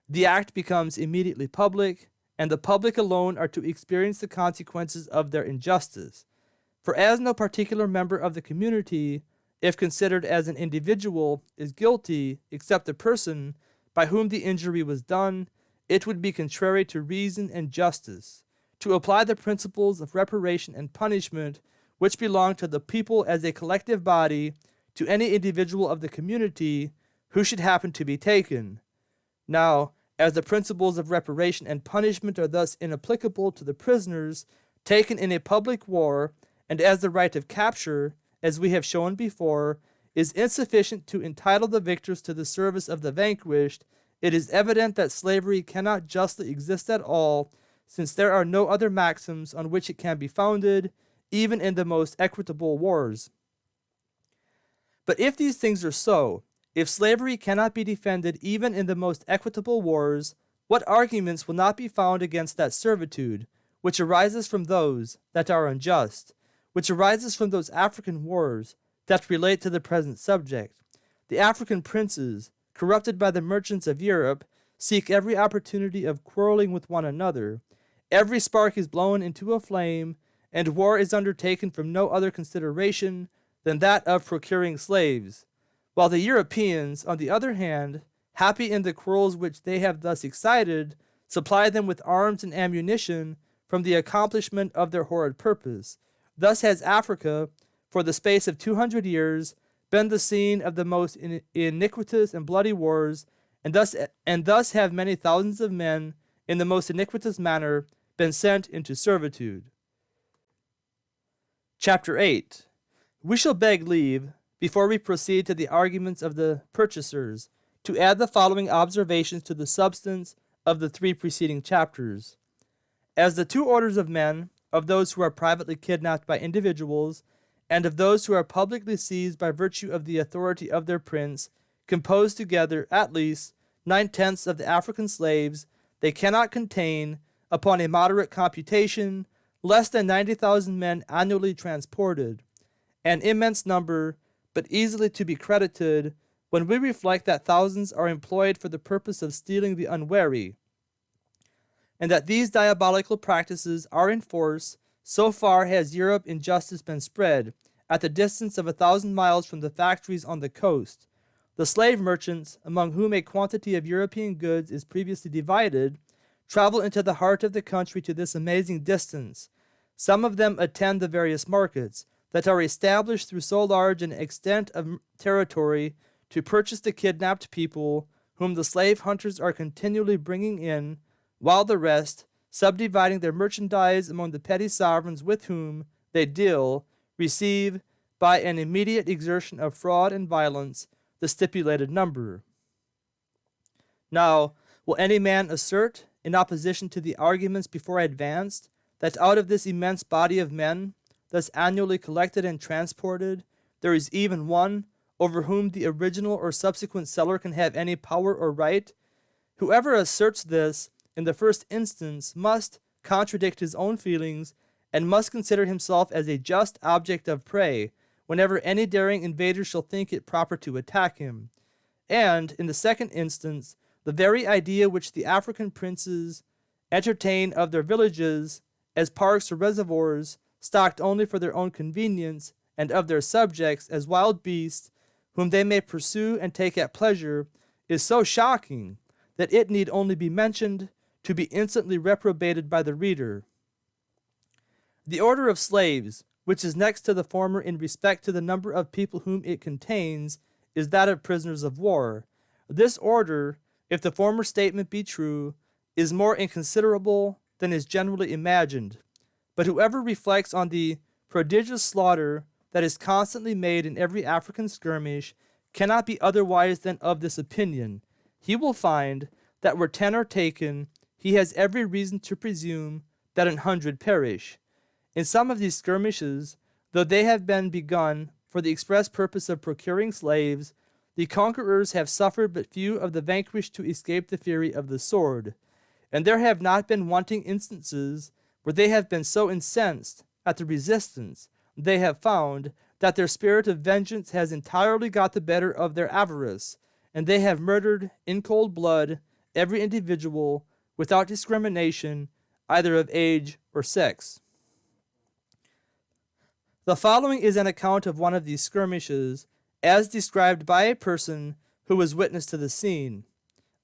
S1: The act becomes immediately public, and the public alone are to experience the consequences of their injustice. For as no particular member of the community, if considered as an individual, is guilty, except the person by whom the injury was done, it would be contrary to reason and justice to apply the principles of reparation and punishment, which belong to the people as a collective body, to any individual of the community who should happen to be taken. Now, as the principles of reparation and punishment are thus inapplicable to the prisoners taken in a public war, and as the right of capture, as we have shown before, is insufficient to entitle the victors to the service of the vanquished, it is evident that slavery cannot justly exist at all, since there are no other maxims on which it can be founded, even in the most equitable wars. But if these things are so, if slavery cannot be defended even in the most equitable wars, what arguments will not be found against that servitude, which arises from those that are unjust, which arises from those African wars that relate to the present subject. The African princes, corrupted by the merchants of Europe, seek every opportunity of quarreling with one another. Every spark is blown into a flame, and war is undertaken from no other consideration than that of procuring slaves, while the Europeans, on the other hand, happy in the quarrels which they have thus excited, supply them with arms and ammunition from the accomplishment of their horrid purpose. Thus has Africa, for the space of 200 years, been the scene of the most iniquitous and bloody wars, and thus have many thousands of men, in the most iniquitous manner, been sent into servitude. Chapter 8. We shall beg leave, before we proceed to the arguments of the purchasers, to add the following observations to the substance of the 3 preceding chapters. As the 2 orders of men, of those who are privately kidnapped by individuals, and of those who are publicly seized by virtue of the authority of their prince, compose together, at least, 9/10 of the African slaves, they cannot contain, upon a moderate computation, less than 90,000 men annually transported, an immense number, but easily to be credited, when we reflect that thousands are employed for the purpose of stealing the unwary, and that these diabolical practices are in force. So far has Europe injustice been spread, at the distance of 1,000 miles from the factories on the coast. The slave merchants, among whom a quantity of European goods is previously divided, travel into the heart of the country to this amazing distance. Some of them attend the various markets that are established through so large an extent of territory to purchase the kidnapped people, whom the slave hunters are continually bringing in, while the rest, subdividing their merchandise among the petty sovereigns with whom they deal, receive, by an immediate exertion of fraud and violence, the stipulated number. Now, will any man assert, in opposition to the arguments before advanced, that out of this immense body of men, thus annually collected and transported, there is even one over whom the original or subsequent seller can have any power or right? Whoever asserts this, in the first instance, must contradict his own feelings, and must consider himself as a just object of prey, whenever any daring invader shall think it proper to attack him. And, in the second instance, the very idea which the African princes entertain of their villages as parks or reservoirs, stocked only for their own convenience, and of their subjects as wild beasts, whom they may pursue and take at pleasure, is so shocking that it need only be mentioned to be instantly reprobated by the reader. The order of slaves, which is next to the former in respect to the number of people whom it contains, is that of prisoners of war. This order, if the former statement be true, is more inconsiderable than is generally imagined. But whoever reflects on the prodigious slaughter that is constantly made in every African skirmish cannot be otherwise than of this opinion. He will find that where 10 are taken, he has every reason to presume that 100 perish. In some of these skirmishes, though they have been begun for the express purpose of procuring slaves, the conquerors have suffered but few of the vanquished to escape the fury of the sword, and there have not been wanting instances where they have been so incensed at the resistance they have found that their spirit of vengeance has entirely got the better of their avarice, and they have murdered in cold blood every individual without discrimination either of age or sex. The following is an account of one of these skirmishes, as described by a person who was witness to the scene.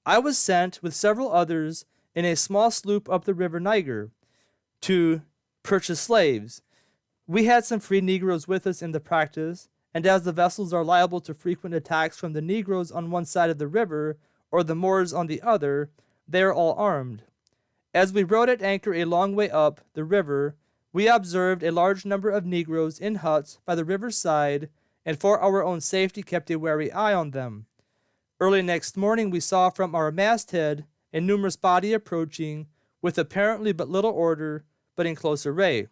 S1: I was sent, with several others, in a small sloop up the river Niger, to purchase slaves. We had some free Negroes with us in the practice, and as the vessels are liable to frequent attacks from the Negroes on one side of the river, or the Moors on the other, they are all armed. As we rode at anchor a long way up the river, we observed a large number of Negroes in huts by the river's side, and for our own safety kept a wary eye on them. Early next morning we saw from our masthead a numerous body approaching, with apparently but little order, but in close array.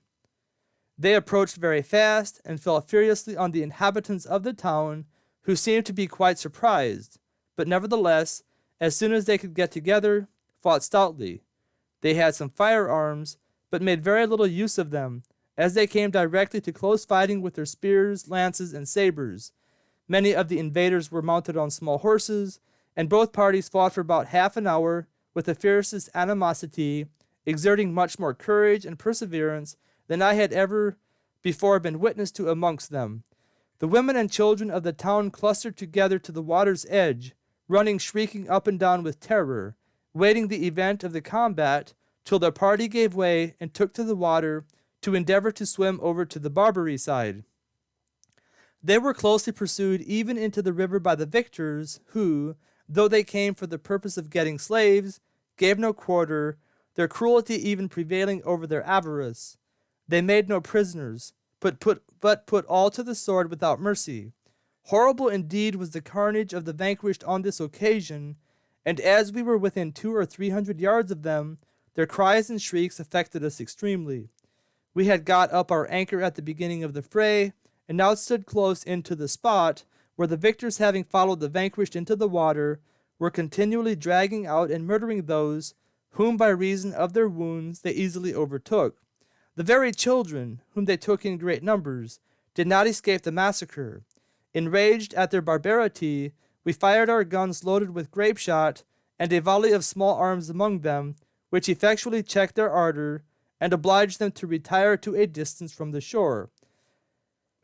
S1: They approached very fast, and fell furiously on the inhabitants of the town, who seemed to be quite surprised, but nevertheless, as soon as they could get together, fought stoutly. They had some firearms, but made very little use of them, as they came directly to close fighting with their spears, lances, and sabers. Many of the invaders were mounted on small horses, and both parties fought for about half an hour with the fiercest animosity, exerting much more courage and perseverance than I had ever before been witness to amongst them. The women and children of the town clustered together to the water's edge, running shrieking up and down with terror, waiting the event of the combat till the party gave way and took to the water to endeavor to swim over to the Barbary side. They were closely pursued even into the river by the victors, who, though they came for the purpose of getting slaves, gave no quarter, their cruelty even prevailing over their avarice. They made no prisoners, but put all to the sword without mercy. Horrible indeed was the carnage of the vanquished on this occasion, and as we were within 200 or 300 yards of them, their cries and shrieks affected us extremely. We had got up our anchor at the beginning of the fray, and now stood close into the spot where the victors, having followed the vanquished into the water, were continually dragging out and murdering those whom by reason of their wounds they easily overtook. The very children, whom they took in great numbers, did not escape the massacre. Enraged at their barbarity, we fired our guns loaded with grape shot and a volley of small arms among them, which effectually checked their ardor and obliged them to retire to a distance from the shore,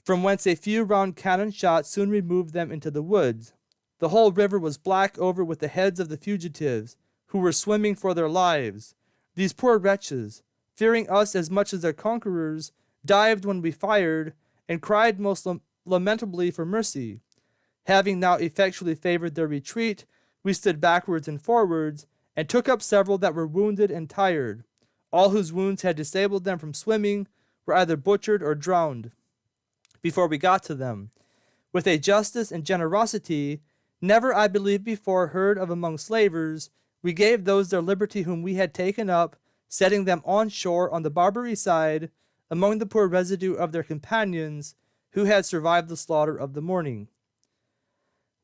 S1: from whence a few round cannon shot soon removed them into the woods. The whole river was black over with the heads of the fugitives, who were swimming for their lives. These poor wretches, fearing us as much as their conquerors, dived when we fired, and cried most lamentably for mercy. Having now effectually favored their retreat, we stood backwards and forwards, and took up several that were wounded and tired. All whose wounds had disabled them from swimming were either butchered or drowned before we got to them. With a justice and generosity never, I believe, before heard of among slavers, we gave those their liberty whom we had taken up, setting them on shore on the Barbary side, among the poor residue of their companions, who had survived the slaughter of the morning.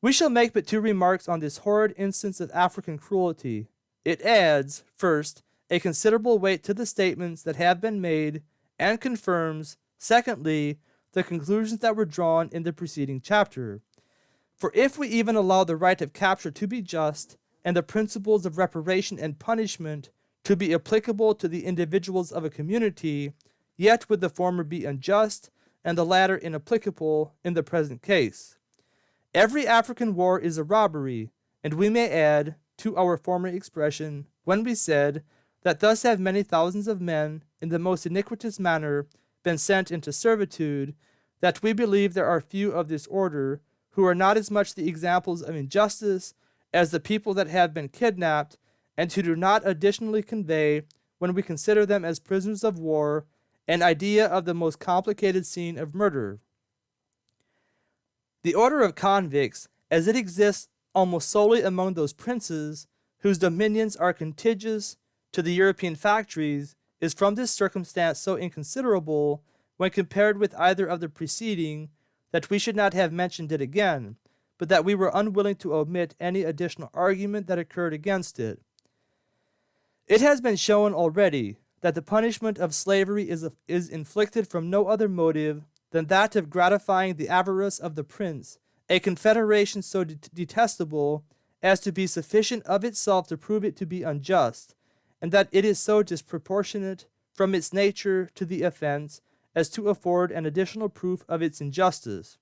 S1: We shall make but two remarks on this horrid instance of African cruelty. It adds, first, a considerable weight to the statements that have been made, and confirms, secondly, the conclusions that were drawn in the preceding chapter. For if we even allow the right of capture to be just, and the principles of reparation and punishment to be applicable to the individuals of a community, yet would the former be unjust, and the latter inapplicable in the present case. Every African war is a robbery, and we may add, to our former expression, when we said, that thus have many thousands of men, in the most iniquitous manner, been sent into servitude, that we believe there are few of this order, who are not as much the examples of injustice as the people that have been kidnapped, and who do not additionally convey, when we consider them as prisoners of war, an idea of the most complicated scene of murder. The order of convicts, as it exists almost solely among those princes whose dominions are contiguous to the European factories, is from this circumstance so inconsiderable, when compared with either of the preceding, that we should not have mentioned it again, but that we were unwilling to omit any additional argument that occurred against it. It has been shown already that the punishment of slavery is inflicted from no other motive than that of gratifying the avarice of the prince, a confederation so detestable as to be sufficient of itself to prove it to be unjust, and that it is so disproportionate from its nature to the offense as to afford an additional proof of its injustice.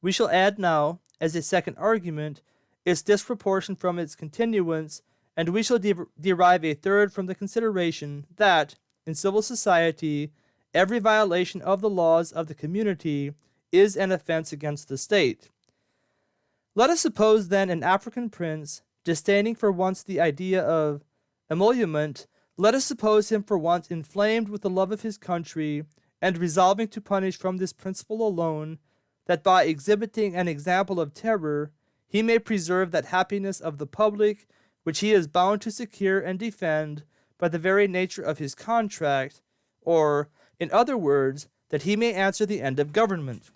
S1: We shall add now, as a second argument, its disproportion from its continuance, and we shall derive a third from the consideration that, in civil society, every violation of the laws of the community is an offense against the state. Let us suppose then an African prince, disdaining for once the idea of emolument, let us suppose him for once inflamed with the love of his country, and resolving to punish from this principle alone, that by exhibiting an example of terror, he may preserve that happiness of the public which he is bound to secure and defend by the very nature of his contract, or, in other words, that he may answer the end of government.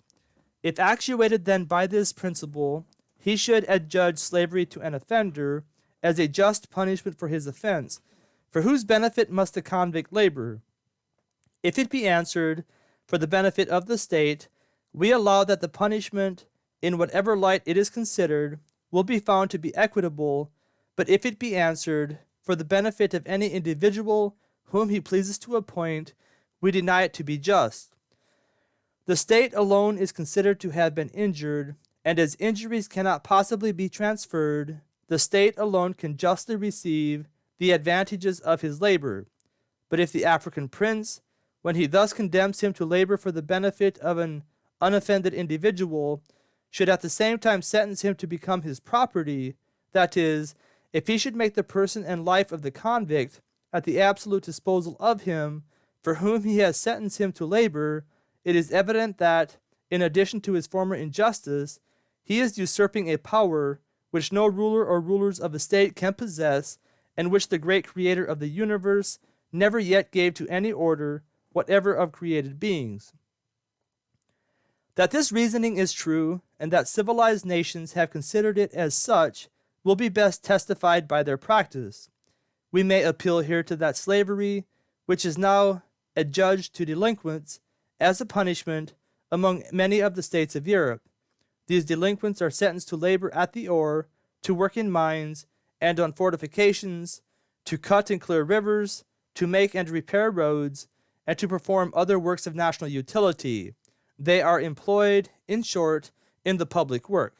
S1: If actuated then by this principle, he should adjudge slavery to an offender as a just punishment for his offense, For whose benefit must the convict labor? If it be answered, for the benefit of the state, we allow that the punishment, in whatever light it is considered, will be found to be equitable. But if it be answered, for the benefit of any individual whom he pleases to appoint, we deny it to be just. The state alone is considered to have been injured, and as injuries cannot possibly be transferred, the state alone can justly receive the advantages of his labor. But if the African prince, when he thus condemns him to labor for the benefit of an unoffended individual, should at the same time sentence him to become his property, that is, if he should make the person and life of the convict at the absolute disposal of him for whom he has sentenced him to labor, it is evident that, in addition to his former injustice, he is usurping a power which no ruler or rulers of a state can possess, and which the great Creator of the universe never yet gave to any order whatever of created beings. That this reasoning is true, and that civilized nations have considered it as such, will be best testified by their practice. We may appeal here to that slavery, which is now adjudged to delinquents as a punishment among many of the states of Europe. These delinquents are sentenced to labor at the oar, to work in mines, and on fortifications, to cut and clear rivers, to make and repair roads, and to perform other works of national utility. They are employed, in short, in the public work,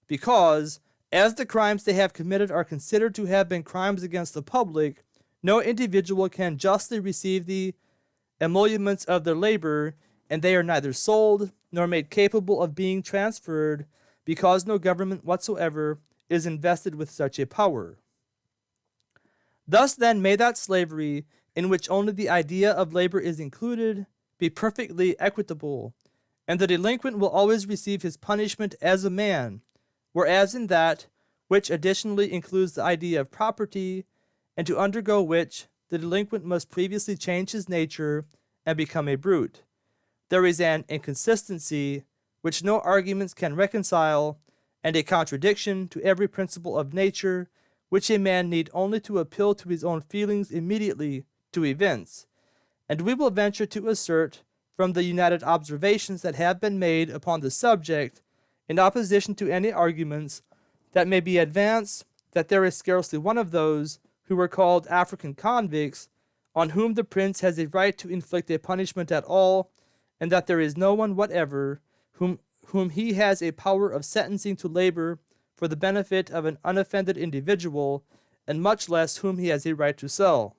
S1: because, as the crimes they have committed are considered to have been crimes against the public, no individual can justly receive the emoluments of their labor, and they are neither sold nor made capable of being transferred, because no government whatsoever is invested with such a power. Thus then may that slavery, in which only the idea of labor is included, be perfectly equitable, and the delinquent will always receive his punishment as a man, whereas in that which additionally includes the idea of property, and to undergo which the delinquent must previously change his nature and become a brute, there is an inconsistency which no arguments can reconcile, and a contradiction to every principle of nature, which a man need only to appeal to his own feelings immediately to evince. And we will venture to assert, from the united observations that have been made upon the subject, in opposition to any arguments that may be advanced, that there is scarcely one of those who were called African convicts on whom the prince has a right to inflict a punishment at all, and that there is no one whatever whom he has a power of sentencing to labor for the benefit of an unoffended individual, and much less whom he has a right to sell.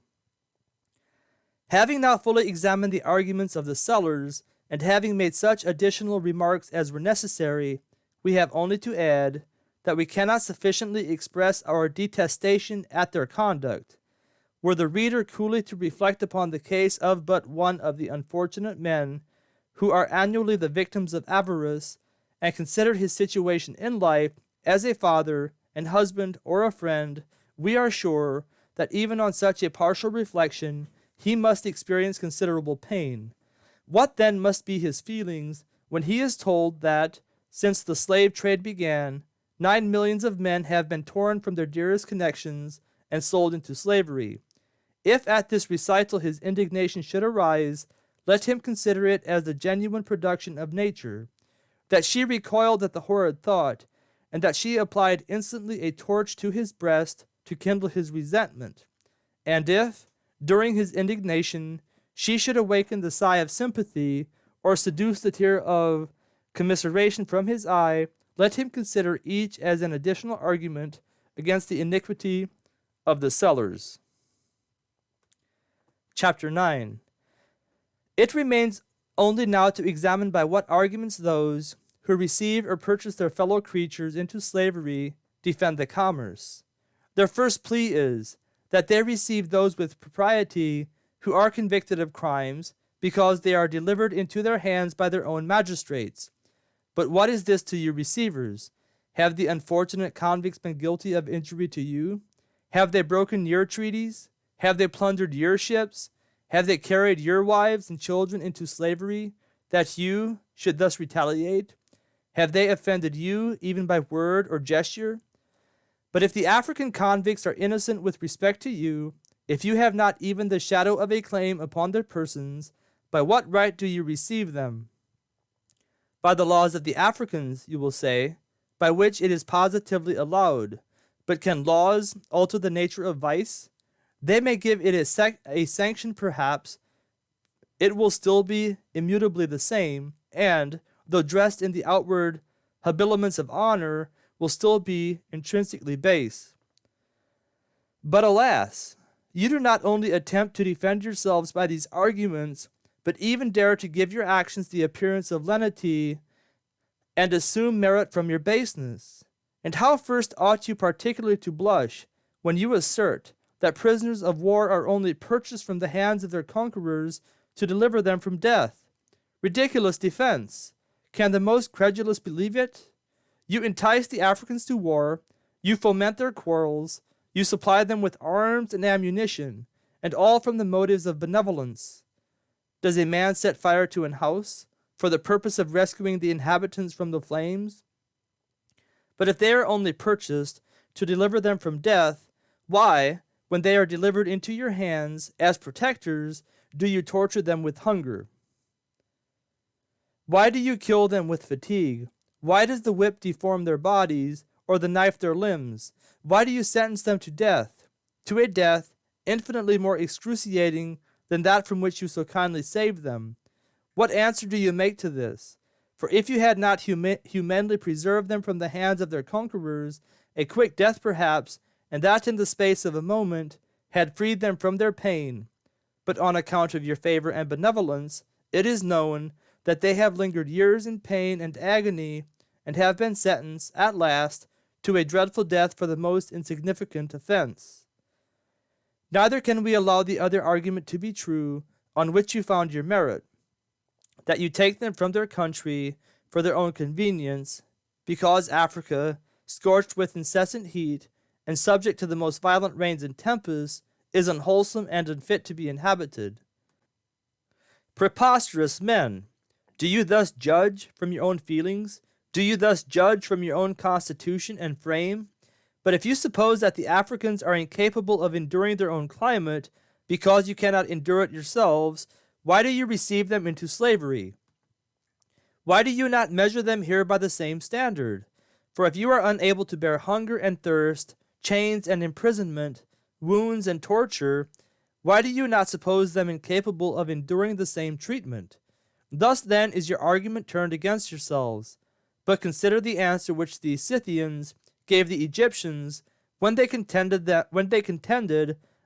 S1: Having now fully examined the arguments of the sellers, and having made such additional remarks as were necessary, we have only to add that we cannot sufficiently express our detestation at their conduct. Were the reader coolly to reflect upon the case of but one of the unfortunate men who are annually the victims of avarice, and consider his situation in life as a father, an husband, or a friend, we are sure that even on such a partial reflection he must experience considerable pain. What then must be his feelings when he is told that, since the slave trade began, 9 millions of men have been torn from their dearest connections and sold into slavery? If at this recital his indignation should arise, let him consider it as the genuine production of nature, that she recoiled at the horrid thought, and that she applied instantly a torch to his breast to kindle his resentment. And if, during his indignation, she should awaken the sigh of sympathy, or seduce the tear of commiseration from his eye, let him consider each as an additional argument against the iniquity of the sellers. Chapter 9. It remains only now to examine by what arguments those who receive or purchase their fellow creatures into slavery defend the commerce. Their first plea is that they receive those with propriety who are convicted of crimes, because they are delivered into their hands by their own magistrates. But what is this to you receivers? Have the unfortunate convicts been guilty of injury to you? Have they broken your treaties? Have they plundered your ships? Have they carried your wives and children into slavery, that you should thus retaliate? Have they offended you, even by word or gesture? But if the African convicts are innocent with respect to you, If you have not even the shadow of a claim upon their persons, by what right do you receive them? By the laws of the Africans, you will say, by which it is positively allowed. But can laws alter the nature of vice? They may give it a sanction perhaps. It will still be immutably the same, and, though dressed in the outward habiliments of honor, will still be intrinsically base. But alas, you do not only attempt to defend yourselves by these arguments, but even dare to give your actions the appearance of lenity and assume merit from your baseness. And how first ought you particularly to blush when you assert that prisoners of war are only purchased from the hands of their conquerors to deliver them from death? Ridiculous defense! Can the most credulous believe it? You entice the Africans to war, you foment their quarrels, you supply them with arms and ammunition, and all from the motives of benevolence. Does a man set fire to an house for the purpose of rescuing the inhabitants from the flames? But if they are only purchased to deliver them from death, why, when they are delivered into your hands as protectors, do you torture them with hunger? Why do you kill them with fatigue? Why does the whip deform their bodies, or the knife their limbs? Why do you sentence them to death, to a death infinitely more excruciating than that from which you so kindly saved them? What answer do you make to this? For if you had not humanly preserved them from the hands of their conquerors, a quick death perhaps, and that in the space of a moment, had freed them from their pain. But on account of your favor and benevolence, it is known that they have lingered years in pain and agony, and have been sentenced, at last, to a dreadful death for the most insignificant offense. Neither can we allow the other argument to be true, on which you found your merit, that you take them from their country for their own convenience, because Africa, scorched with incessant heat, and subject to the most violent rains and tempests, is unwholesome and unfit to be inhabited. Preposterous men! Do you thus judge from your own feelings? Do you thus judge from your own constitution and frame? But if you suppose that the Africans are incapable of enduring their own climate, because you cannot endure it yourselves, why do you receive them into slavery? Why do you not measure them here by the same standard? For if you are unable to bear hunger and thirst, chains and imprisonment, wounds and torture, why do you not suppose them incapable of enduring the same treatment? Thus then is your argument turned against yourselves. But consider the answer which the Scythians gave the Egyptians when they contended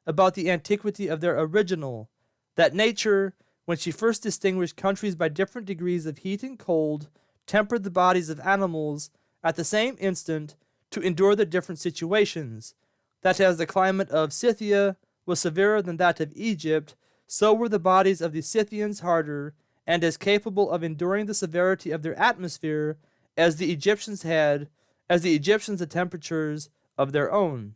S1: about the antiquity of their original, that nature, when she first distinguished countries by different degrees of heat and cold, tempered the bodies of animals at the same instant to endure the different situations, that as the climate of Scythia was severer than that of Egypt, so were the bodies of the Scythians harder, and as capable of enduring the severity of their atmosphere as the Egyptians the temperatures of their own.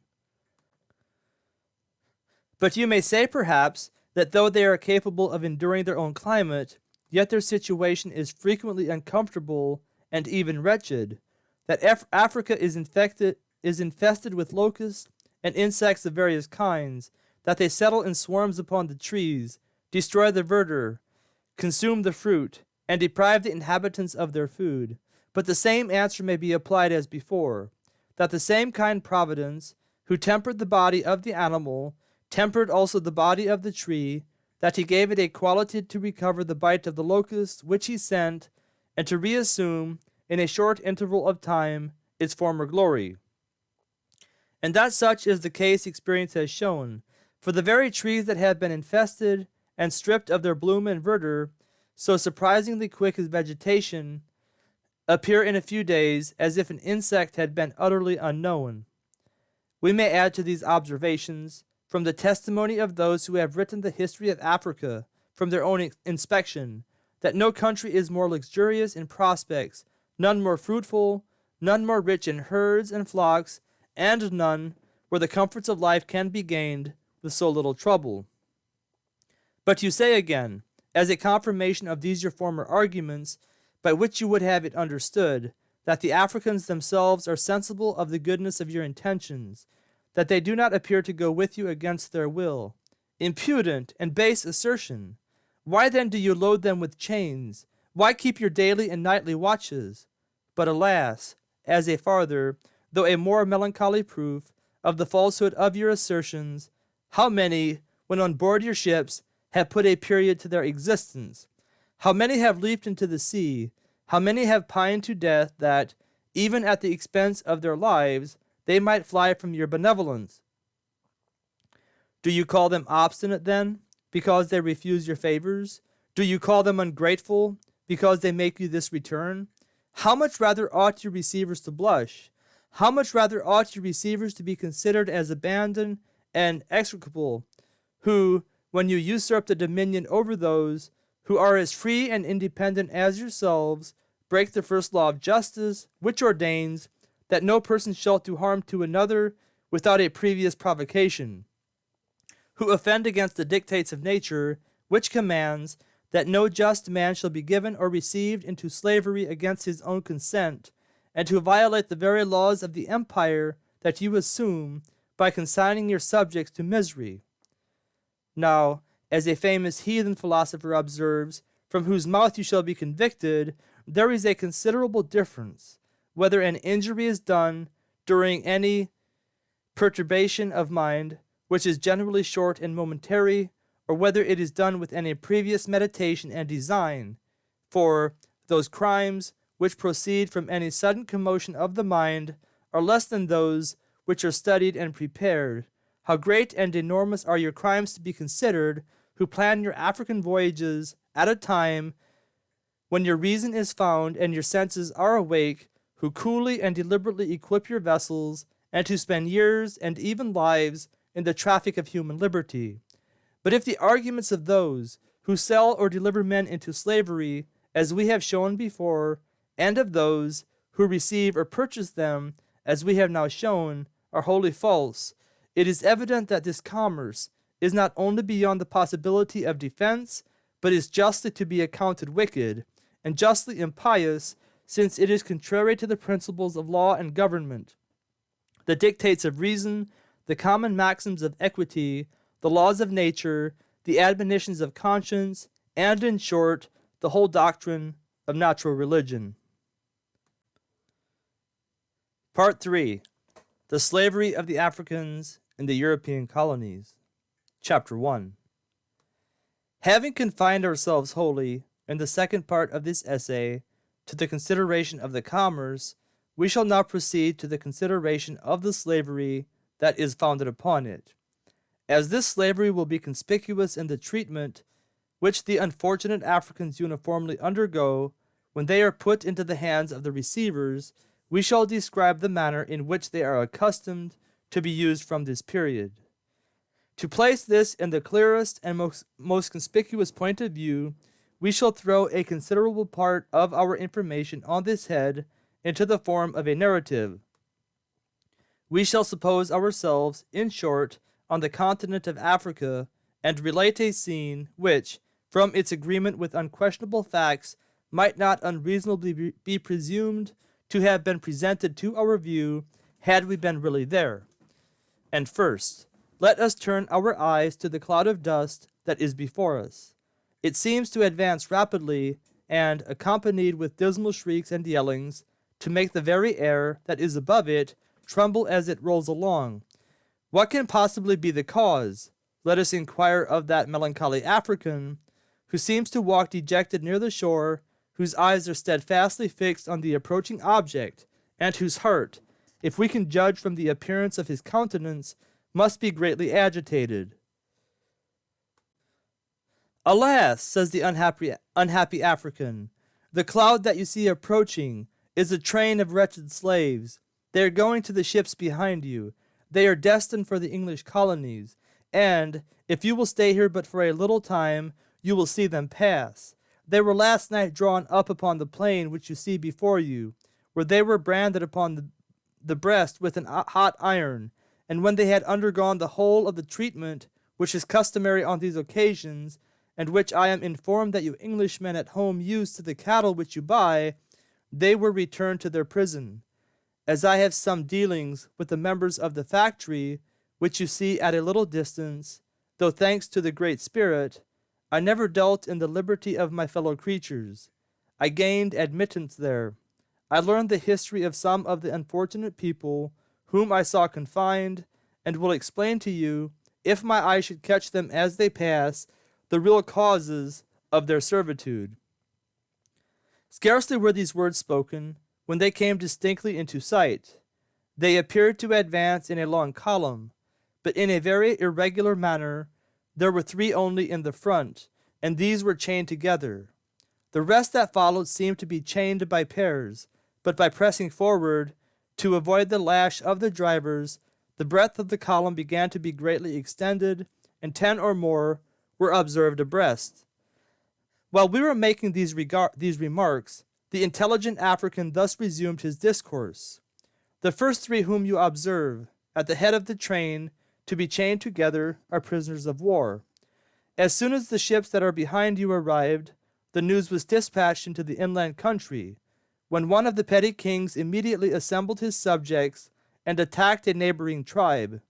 S1: But you may say perhaps that though they are capable of enduring their own climate, yet their situation is frequently uncomfortable and even wretched, that Africa is infested with locusts and insects of various kinds, that they settle in swarms upon the trees, destroy the verdure, consume the fruit, and deprive the inhabitants of their food. But the same answer may be applied as before, that the same kind Providence, who tempered the body of the animal, tempered also the body of the tree, that he gave it a quality to recover the bite of the locust which he sent, and to reassume, in a short interval of time, its former glory. And that such is the case experience has shown, for the very trees that have been infested and stripped of their bloom and verdure, so surprisingly quick as vegetation, appear in a few days as if an insect had been utterly unknown. We may add to these observations, from the testimony of those who have written the history of Africa, from their own inspection, that no country is more luxurious in prospects, none more fruitful, none more rich in herds and flocks, and none where the comforts of life can be gained with so little trouble. But you say again, as a confirmation of these your former arguments, by which you would have it understood, that the Africans themselves are sensible of the goodness of your intentions, that they do not appear to go with you against their will. Impudent and base assertion! Why then do you load them with chains? Why keep your daily and nightly watches? But alas, as a farther, though a more melancholy proof of the falsehood of your assertions, how many, when on board your ships, have put a period to their existence? How many have leaped into the sea? How many have pined to death that, even at the expense of their lives, they might fly from your benevolence? Do you call them obstinate, then, because they refuse your favors? Do you call them ungrateful, because they make you this return? How much rather ought your receivers to blush? How much rather ought your receivers to be considered as abandoned and execrable, who, when you usurp the dominion over those who are as free and independent as yourselves, break the first law of justice, which ordains that no person shall do harm to another without a previous provocation, who offend against the dictates of nature, which commands that no just man shall be given or received into slavery against his own consent, and who violate the very laws of the empire that you assume by consigning your subjects to misery. Now, as a famous heathen philosopher observes, from whose mouth you shall be convicted, there is a considerable difference, whether an injury is done during any perturbation of mind, which is generally short and momentary, or whether it is done with any previous meditation and design. For those crimes which proceed from any sudden commotion of the mind are less than those which are studied and prepared. How great and enormous are your crimes to be considered, who plan your African voyages at a time when your reason is found and your senses are awake, who coolly and deliberately equip your vessels, and who spend years and even lives in the traffic of human liberty. But if the arguments of those who sell or deliver men into slavery, as we have shown before, and of those who receive or purchase them, as we have now shown, are wholly false, it is evident that this commerce is not only beyond the possibility of defense, but is justly to be accounted wicked, and justly impious, since it is contrary to the principles of law and government, the dictates of reason, the common maxims of equity, the laws of nature, the admonitions of conscience, and, in short, the whole doctrine of natural religion. Part 3. The Slavery of the Africans in the European Colonies. Chapter 1. Having confined ourselves wholly, in the second part of this essay, to the consideration of the commerce, we shall now proceed to the consideration of the slavery that is founded upon it. As this slavery will be conspicuous in the treatment which the unfortunate Africans uniformly undergo when they are put into the hands of the receivers, we shall describe the manner in which they are accustomed to be used from this period. To place this in the clearest and most conspicuous point of view, we shall throw a considerable part of our information on this head into the form of a narrative. We shall suppose ourselves, in short, on the continent of Africa, and relate a scene which, from its agreement with unquestionable facts, might not unreasonably be presumed to have been presented to our view had we been really there. And first, let us turn our eyes to the cloud of dust that is before us. It seems to advance rapidly, and, accompanied with dismal shrieks and yellings, to make the very air that is above it tremble as it rolls along. What can possibly be the cause? Let us inquire of that melancholy African, who seems to walk dejected near the shore, whose eyes are steadfastly fixed on the approaching object, and whose heart, if we can judge from the appearance of his countenance, must be greatly agitated. Alas, says the unhappy African, the cloud that you see approaching is a train of wretched slaves. They are going to the ships behind you. They are destined for the English colonies, and, if you will stay here but for a little time, you will see them pass. They were last night drawn up upon the plain which you see before you, where they were branded upon the breast with an hot iron, and when they had undergone the whole of the treatment which is customary on these occasions, and which I am informed that you Englishmen at home use to the cattle which you buy, they were returned to their prison. As I have some dealings with the members of the factory, which you see at a little distance, though thanks to the Great Spirit, I never dealt in the liberty of my fellow creatures. I gained admittance there. I learned the history of some of the unfortunate people whom I saw confined, and will explain to you, if my eye should catch them as they pass, the real causes of their servitude. Scarcely were these words spoken, when they came distinctly into sight. They appeared to advance in a long column, but in a very irregular manner. There were 3 only in the front, and these were chained together. The rest that followed seemed to be chained by pairs, but by pressing forward, to avoid the lash of the drivers, the breadth of the column began to be greatly extended, and 10 or more were observed abreast. While we were making these remarks, the intelligent African thus resumed his discourse. The first 3 whom you observe, at the head of the train, to be chained together, are prisoners of war. As soon as the ships that are behind you arrived, the news was dispatched into the inland country, when one of the petty kings immediately assembled his subjects and attacked a neighboring tribe.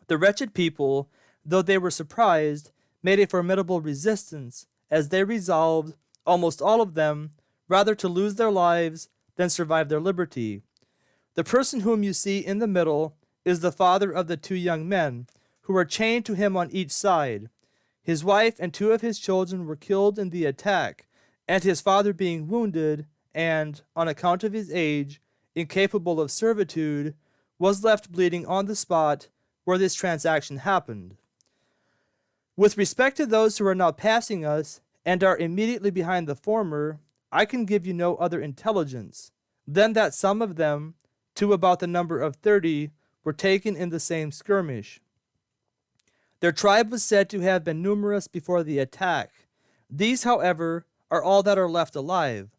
S1: The wretched people, though they were surprised, made a formidable resistance, as they resolved, almost all of them, rather to lose their lives than survive their liberty. The person whom you see in the middle is the father of the 2 young men, who were chained to him on each side. His wife and 2 of his children were killed in the attack, and his father being wounded, and, on account of his age, incapable of servitude, was left bleeding on the spot where this transaction happened. With respect to those who are now passing us, and are immediately behind the former, I can give you no other intelligence than that some of them, to about the number of 30, were taken in the same skirmish. Their tribe was said to have been numerous before the attack. These, however, are all that are left alive.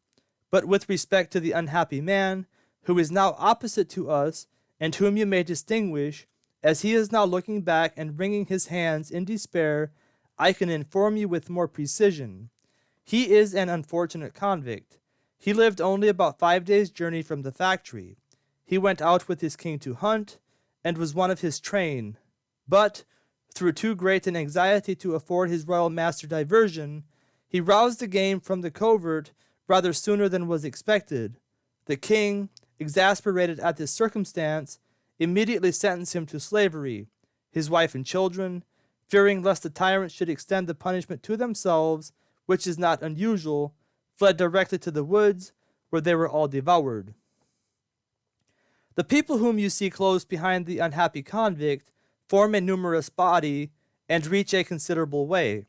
S1: But with respect to the unhappy man, who is now opposite to us, and whom you may distinguish, as he is now looking back and wringing his hands in despair, I can inform you with more precision. He is an unfortunate convict. He lived only about 5 days' journey from the factory. He went out with his king to hunt, and was one of his train. But, through too great an anxiety to afford his royal master diversion, he roused the game from the covert rather sooner than was expected. The king, exasperated at this circumstance, immediately sentenced him to slavery. His wife and children, fearing lest the tyrants should extend the punishment to themselves, which is not unusual, fled directly to the woods, where they were all devoured. The people whom you see close behind the unhappy convict form a numerous body, and reach a considerable way.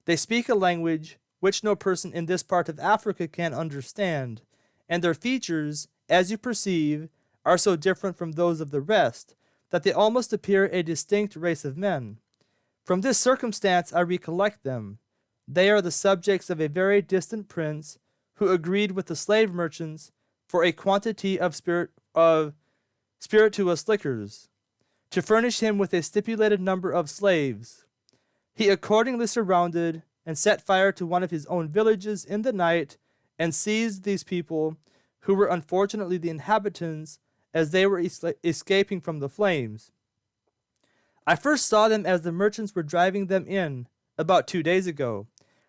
S1: They speak a language which no person in this part of Africa can understand, and their features, as you perceive, are so different from those of the rest, that they almost appear a distinct race of men. From this circumstance I recollect them. They are the subjects of a very distant prince, who agreed with the slave merchants for a quantity of spirituous liquors, to furnish him with a stipulated number of slaves. He accordingly surrounded and set fire to one of his own villages in the night, and seized these people, who were unfortunately the inhabitants, as they were escaping from the flames. I first saw them as the merchants were driving them in, about 2 days ago.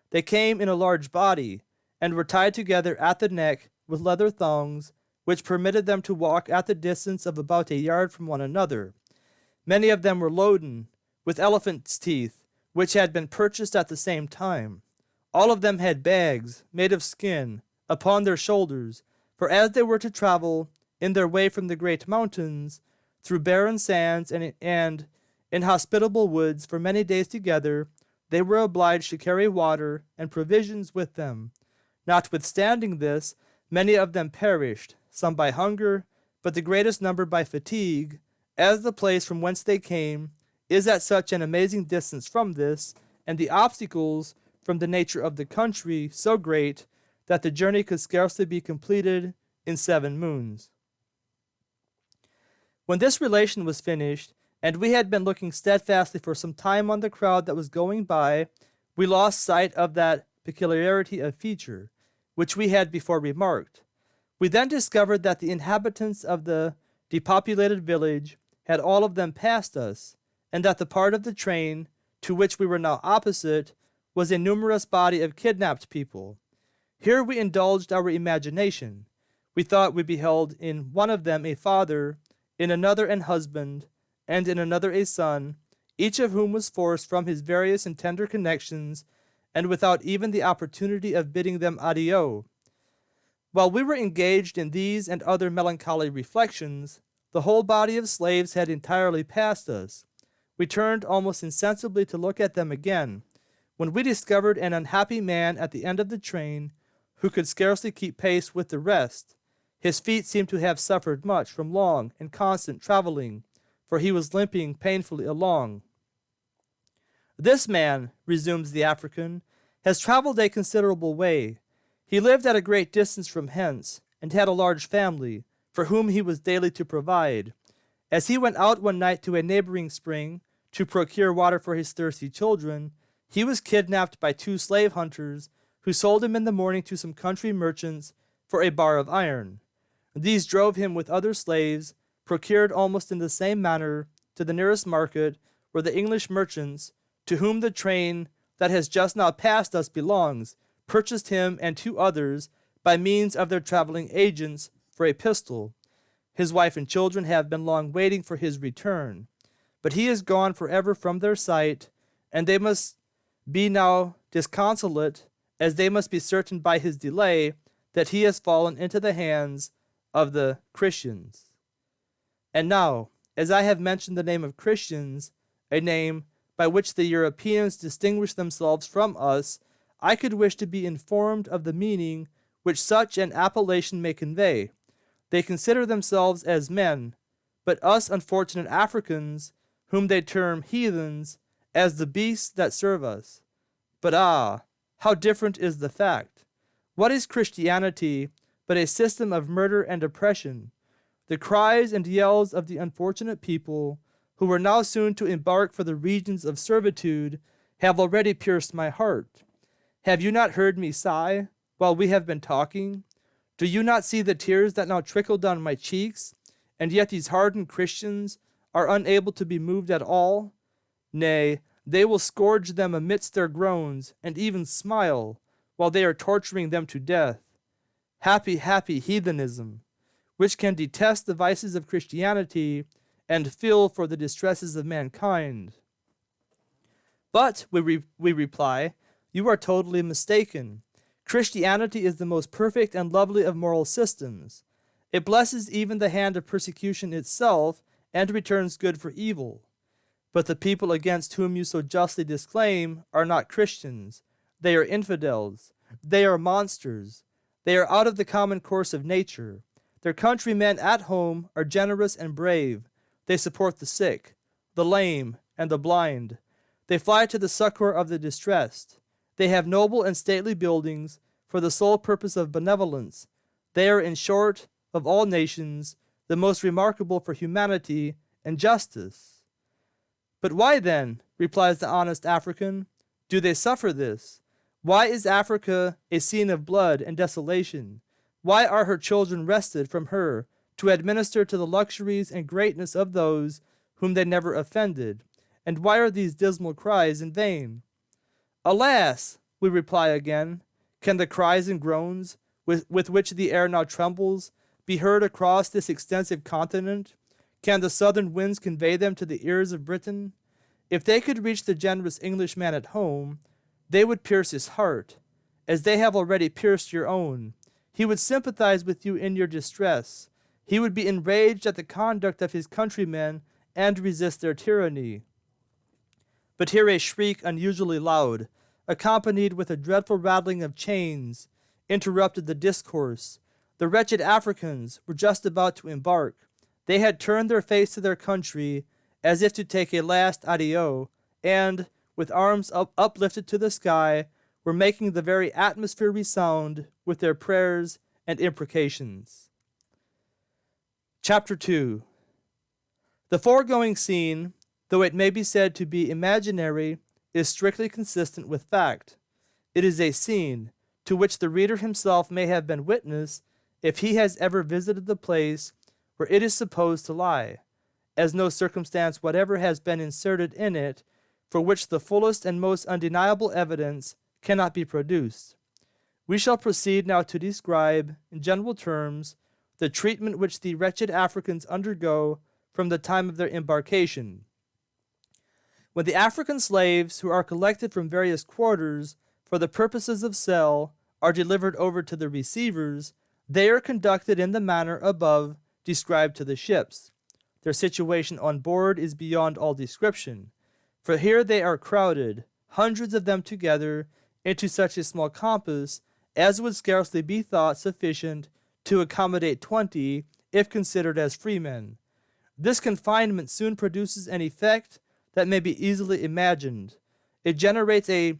S1: They came in a large body, and were tied together at the neck with leather thongs, which permitted them to walk at the distance of about a yard from one another. Many of them were loaden with elephants' teeth, which had been purchased at the same time. All of them had bags, made of skin, upon their shoulders, for as they were to travel in their way from the great mountains, through barren sands and inhospitable woods for many days together, they were obliged to carry water and provisions with them. Notwithstanding this, many of them perished, some by hunger, but the greatest number by fatigue, as the place from whence they came is at such an amazing distance from this, and the obstacles from the nature of the country so great, that the journey could scarcely be completed in 7 moons. When this relation was finished, and we had been looking steadfastly for some time on the crowd that was going by, we lost sight of that peculiarity of feature, which we had before remarked. We then discovered that the inhabitants of the depopulated village had all of them passed us, and that the part of the train to which we were now opposite was a numerous body of kidnapped people. Here we indulged our imagination. We thought we beheld in one of them a father, in another an husband, and in another a son, each of whom was forced from his various and tender connections, and without even the opportunity of bidding them adieu. While we were engaged in these and other melancholy reflections, the whole body of slaves had entirely passed us. We turned almost insensibly to look at them again, when we discovered an unhappy man at the end of the train who could scarcely keep pace with the rest. His feet seemed to have suffered much from long and constant traveling, for he was limping painfully along. "This man," resumes the African, "has traveled a considerable way. He lived at a great distance from hence, and had a large family, for whom he was daily to provide. As he went out one night to a neighboring spring to procure water for his thirsty children, he was kidnapped by 2 slave hunters, who sold him in the morning to some country merchants for a bar of iron. These drove him with other slaves, procured almost in the same manner, to the nearest market, where the English merchants, to whom the train that has just now passed us belongs, purchased him and 2 others by means of their traveling agents for a pistol. His wife and children have been long waiting for his return, but he is gone forever from their sight, and they must be now disconsolate, as they must be certain by his delay that he has fallen into the hands of the Christians." And now, as I have mentioned the name of Christians, a name by which the Europeans distinguish themselves from us, I could wish to be informed of the meaning which such an appellation may convey. They consider themselves as men, but us unfortunate Africans, whom they term heathens, as the beasts that serve us. But how different is the fact! What is Christianity but a system of murder and oppression? The cries and yells of the unfortunate people, who were now soon to embark for the regions of servitude, have already pierced my heart. Have you not heard me sigh while we have been talking? Do you not see the tears that now trickle down my cheeks? And yet these hardened Christians are unable to be moved at all? Nay, they will scourge them amidst their groans, and even smile, while they are torturing them to death. Happy, happy heathenism, which can detest the vices of Christianity and feel for the distresses of mankind. But, we reply, you are totally mistaken. Christianity is the most perfect and lovely of moral systems. It blesses even the hand of persecution itself, and returns good for evil. But the people against whom you so justly disclaim are not Christians. They are infidels. They are monsters. They are out of the common course of nature. Their countrymen at home are generous and brave. They support the sick, the lame, and the blind. They fly to the succor of the distressed. They have noble and stately buildings for the sole purpose of benevolence. They are, in short, of all nations, the most remarkable for humanity and justice. But why then, replies the honest African, do they suffer this? Why is Africa a scene of blood and desolation? Why are her children wrested from her to administer to the luxuries and greatness of those whom they never offended? And why are these dismal cries in vain? Alas, we reply again, can the cries and groans with which the air now trembles be heard across this extensive continent? Can the southern winds convey them to the ears of Britain? If they could reach the generous Englishman at home, they would pierce his heart, as they have already pierced your own. He would sympathize with you in your distress. He would be enraged at the conduct of his countrymen and resist their tyranny. But here a shriek unusually loud, accompanied with a dreadful rattling of chains, interrupted the discourse. The wretched Africans were just about to embark. They had turned their face to their country, as if to take a last adieu, and, with arms uplifted to the sky, were making the very atmosphere resound with their prayers and imprecations. Chapter 2. The foregoing scene, though it may be said to be imaginary, is strictly consistent with fact. It is a scene to which the reader himself may have been witness if he has ever visited the place where it is supposed to lie. as no circumstance whatever has been inserted in it for which the fullest and most undeniable evidence cannot be produced. We shall proceed now to describe, in general terms, the treatment which the wretched Africans undergo from the time of their embarkation. When the African slaves, who are collected from various quarters for the purposes of sale, are delivered over to the receivers, they are conducted in the manner above described to the ships. Their situation on board is beyond all description, for here they are crowded, hundreds of them together, into such a small compass as would scarcely be thought sufficient to accommodate 20, if considered as freemen. This confinement soon produces an effect that may be easily imagined. It generates a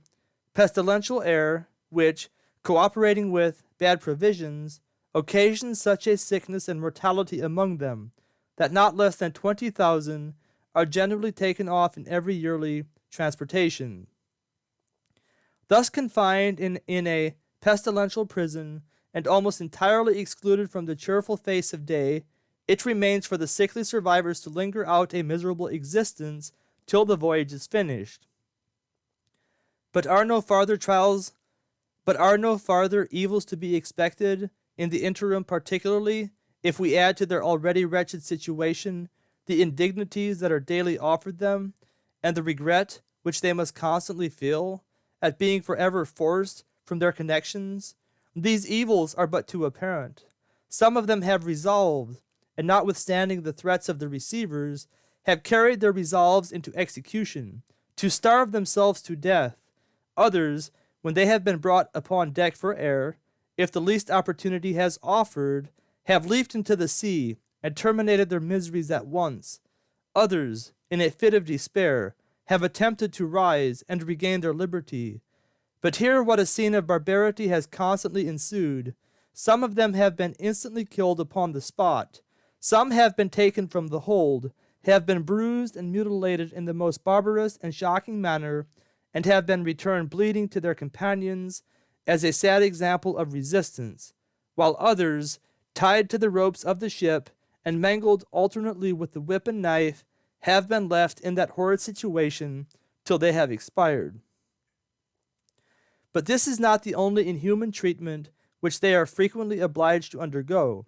S1: pestilential air, which, cooperating with bad provisions, occasions such a sickness and mortality among them, that not less than 20,000 are generally taken off in every yearly transportation. Thus confined in a pestilential prison, and almost entirely excluded from the cheerful face of day, it remains for the sickly survivors to linger out a miserable existence till the voyage is finished. But are no farther evils to be expected in the interim, particularly if we add to their already wretched situation the indignities that are daily offered them, and the regret which they must constantly feel at being forever forced from their connections? These evils are but too apparent. Some of them have resolved, and notwithstanding the threats of the receivers, have carried their resolves into execution, to starve themselves to death. Others, when they have been brought upon deck for air, if the least opportunity has offered, have leaped into the sea, and terminated their miseries at once. Others, in a fit of despair, have attempted to rise and regain their liberty. But here what a scene of barbarity has constantly ensued. Some of them have been instantly killed upon the spot. Some have been taken from the hold, have been bruised and mutilated in the most barbarous and shocking manner, and have been returned bleeding to their companions as a sad example of resistance, while others, tied to the ropes of the ship and mangled alternately with the whip and knife, have been left in that horrid situation till they have expired. But this is not the only inhuman treatment which they are frequently obliged to undergo.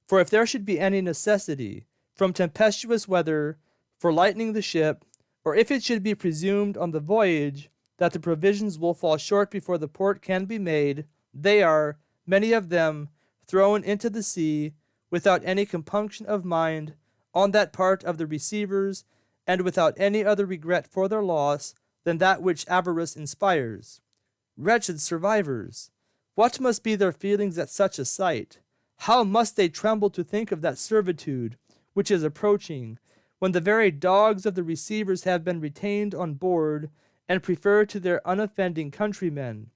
S1: For if there should be any necessity, from tempestuous weather, for lightening the ship, or if it should be presumed on the voyage that the provisions will fall short before the port can be made, they are, many of them, thrown into the sea, without any compunction of mind on that part of the receivers, and without any other regret for their loss than that which avarice inspires. Wretched survivors! What must be their feelings at such a sight? How must they tremble to think of that servitude which is approaching, when the very dogs of the receivers have been retained on board and preferred to their unoffending countrymen?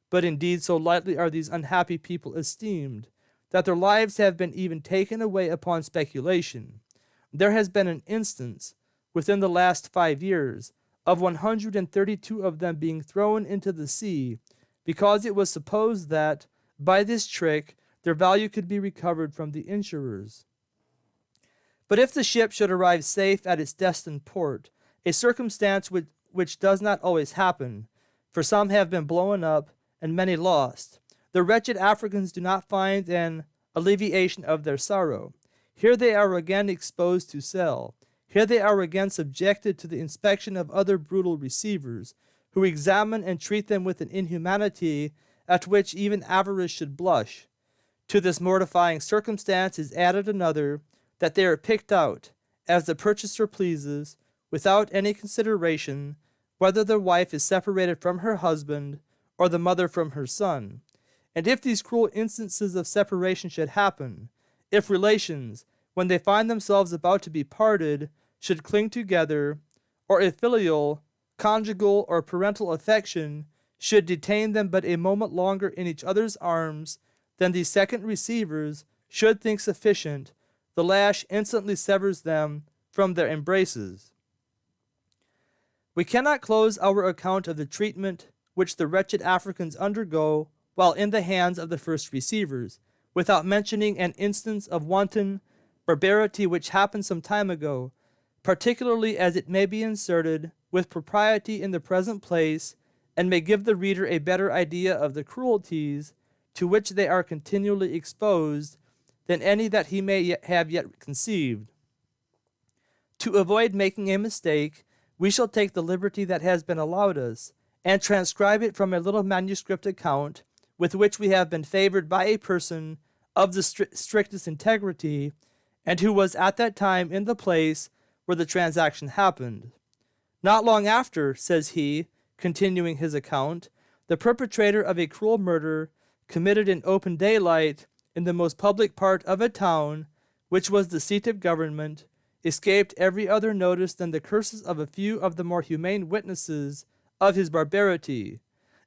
S1: But indeed so lightly are these unhappy people esteemed, that their lives have been even taken away upon speculation. There has been an instance, within the last 5 years, of 132 of them being thrown into the sea, because it was supposed that, by this trick, their value could be recovered from the insurers. But if the ship should arrive safe at its destined port, a circumstance which does not always happen, for some have been blown up and many lost, the wretched Africans do not find an alleviation of their sorrow. Here they are again exposed to sale. Here they are again subjected to the inspection of other brutal receivers, who examine and treat them with an inhumanity at which even avarice should blush. To this mortifying circumstance is added another, that they are picked out, as the purchaser pleases, without any consideration whether the wife is separated from her husband, or the mother from her son. And if these cruel instances of separation should happen, if relations, when they find themselves about to be parted, should cling together, or if filial, conjugal, or parental affection should detain them but a moment longer in each other's arms than these second receivers should think sufficient, the lash instantly severs them from their embraces. We cannot close our account of the treatment which the wretched Africans undergo while in the hands of the first receivers, without mentioning an instance of wanton barbarity which happened some time ago, particularly as it may be inserted with propriety in the present place, and may give the reader a better idea of the cruelties to which they are continually exposed than any that he may have yet conceived. To avoid making a mistake, we shall take the liberty that has been allowed us, and transcribe it from a little manuscript account with which we have been favored by a person of the strictest integrity, and who was at that time in the place where the transaction happened. Not long after, says he, continuing his account, the perpetrator of a cruel murder, committed in open daylight in the most public part of a town, which was the seat of government, escaped every other notice than the curses of a few of the more humane witnesses of his barbarity.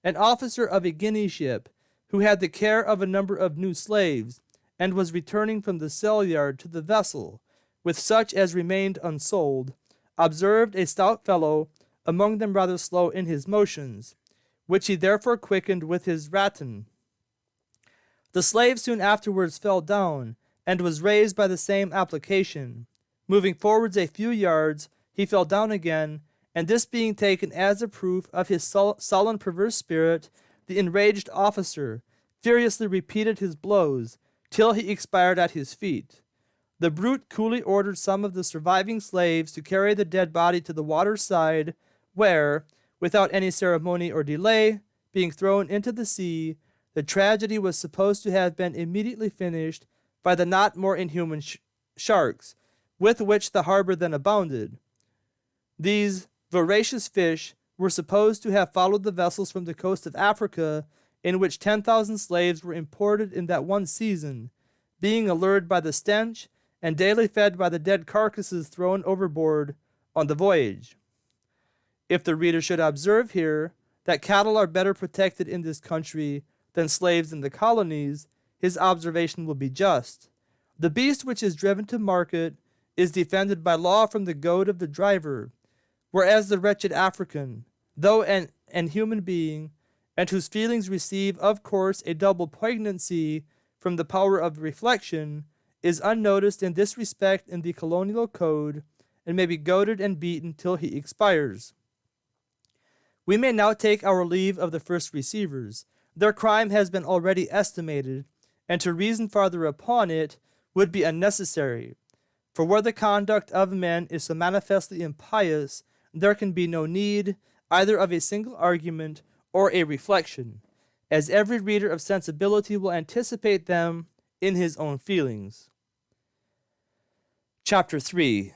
S1: An officer of a Guinea ship, who had the care of a number of new slaves, and was returning from the sail yard to the vessel, with such as remained unsold, observed a stout fellow, among them rather slow in his motions, which he therefore quickened with his rattan. The slave soon afterwards fell down, and was raised by the same application. Moving forwards a few yards, he fell down again, and this being taken as a proof of his sullen perverse spirit, the enraged officer furiously repeated his blows, till he expired at his feet. The brute coolly ordered some of the surviving slaves to carry the dead body to the water's side, where, without any ceremony or delay, being thrown into the sea, the tragedy was supposed to have been immediately finished by the not more inhuman sharks, with which the harbor then abounded. These voracious fish were supposed to have followed the vessels from the coast of Africa, in which 10,000 slaves were imported in that one season, being allured by the stench, and daily fed by the dead carcasses thrown overboard on the voyage. If the reader should observe here that cattle are better protected in this country than slaves in the colonies, his observation will be just. The beast which is driven to market is defended by law from the goad of the driver, whereas the wretched African, though an human being, and whose feelings receive of course a double poignancy from the power of reflection, is unnoticed in this respect in the colonial code, and may be goaded and beaten till he expires. We may now take our leave of the first receivers. Their crime has been already estimated, and to reason farther upon it would be unnecessary. For where the conduct of men is so manifestly impious, there can be no need either of a single argument or a reflection, as every reader of sensibility will anticipate them in his own feelings. Chapter 3.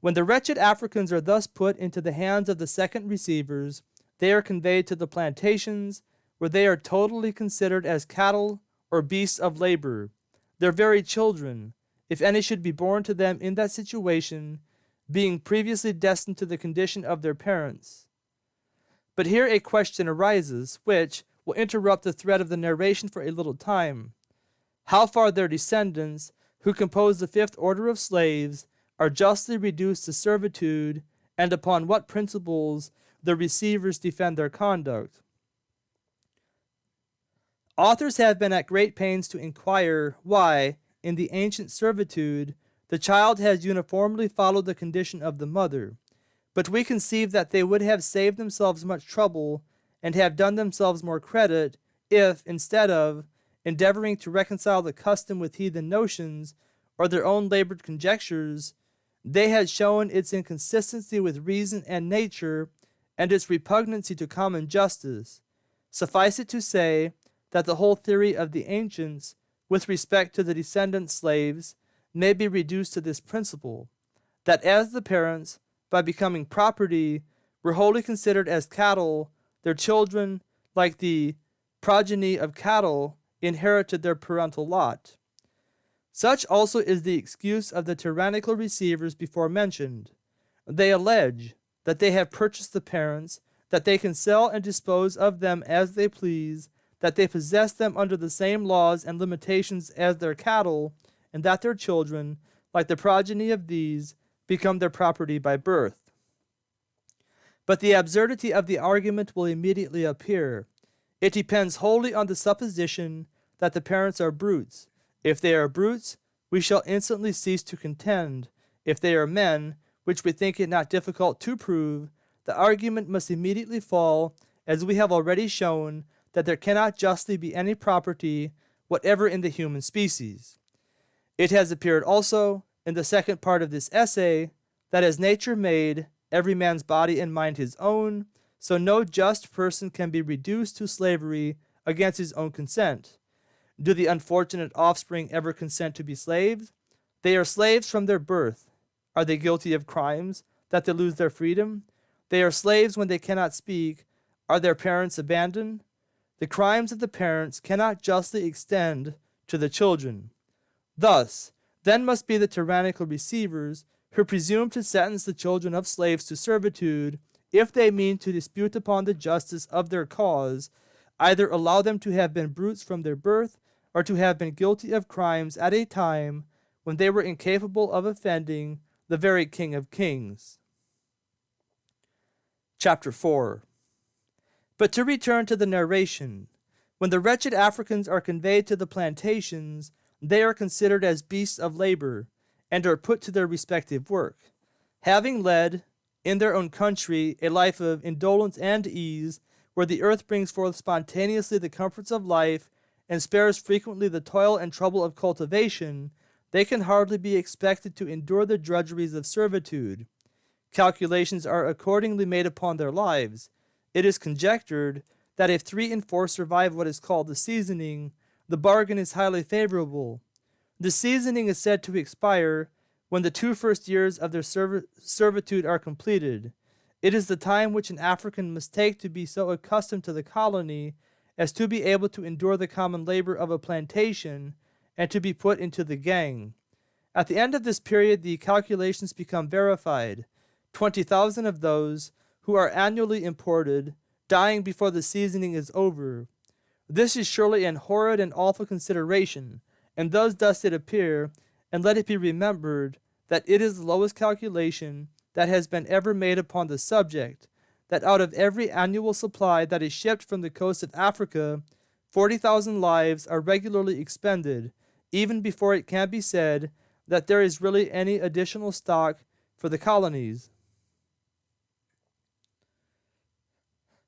S1: When the wretched Africans are thus put into the hands of the second receivers, they are conveyed to the plantations, where they are totally considered as cattle or beasts of labor, their very children, if any should be born to them in that situation, being previously destined to the condition of their parents. But here a question arises, which will interrupt the thread of the narration for a little time. How far their descendants, who compose the fifth order of slaves, are justly reduced to servitude, and upon what principles the receivers defend their conduct. Authors have been at great pains to inquire why, in the ancient servitude, the child has uniformly followed the condition of the mother, but we conceive that they would have saved themselves much trouble, and have done themselves more credit, if, instead of endeavoring to reconcile the custom with heathen notions, or their own labored conjectures, they had shown its inconsistency with reason and nature, and its repugnancy to common justice. Suffice it to say, that the whole theory of the ancients, with respect to the descendant slaves, may be reduced to this principle, that as the parents, by becoming property, were wholly considered as cattle, their children, like the progeny of cattle, inherited their parental lot. Such also is the excuse of the tyrannical receivers before mentioned. They allege that they have purchased the parents, that they can sell and dispose of them as they please, that they possess them under the same laws and limitations as their cattle, and that their children, like the progeny of these, become their property by birth. But the absurdity of the argument will immediately appear. It depends wholly on the supposition that the parents are brutes. If they are brutes, we shall instantly cease to contend. If they are men, which we think it not difficult to prove, the argument must immediately fall, as we have already shown, that there cannot justly be any property whatever in the human species. It has appeared also, in the second part of this essay, that as nature made every man's body and mind his own, so no just person can be reduced to slavery against his own consent. Do the unfortunate offspring ever consent to be slaves? They are slaves from their birth. Are they guilty of crimes, that they lose their freedom? They are slaves when they cannot speak. Are their parents abandoned? The crimes of the parents cannot justly extend to the children. Thus, then must be the tyrannical receivers who presume to sentence the children of slaves to servitude, if they mean to dispute upon the justice of their cause, either allow them to have been brutes from their birth, or to have been guilty of crimes at a time when they were incapable of offending the very King of Kings. Chapter 4. But to return to the narration, when the wretched Africans are conveyed to the plantations, they are considered as beasts of labor, and are put to their respective work. Having led, in their own country, a life of indolence and ease, where the earth brings forth spontaneously the comforts of life, and spares frequently the toil and trouble of cultivation, they can hardly be expected to endure the drudgeries of servitude. Calculations are accordingly made upon their lives. It is conjectured that if 3 in 4 survive what is called the seasoning, the bargain is highly favorable. The seasoning is said to expire when the 2 first years of their servitude are completed. It is the time which an African must take to be so accustomed to the colony as to be able to endure the common labor of a plantation and to be put into the gang. At the end of this period, the calculations become verified. 20,000 of those who are annually imported dying before the seasoning is over. This is surely an horrid and awful consideration, and thus does it appear, and let it be remembered that it is the lowest calculation that has been ever made upon the subject, that out of every annual supply that is shipped from the coast of Africa, 40,000 lives are regularly expended, even before it can be said that there is really any additional stock for the colonies.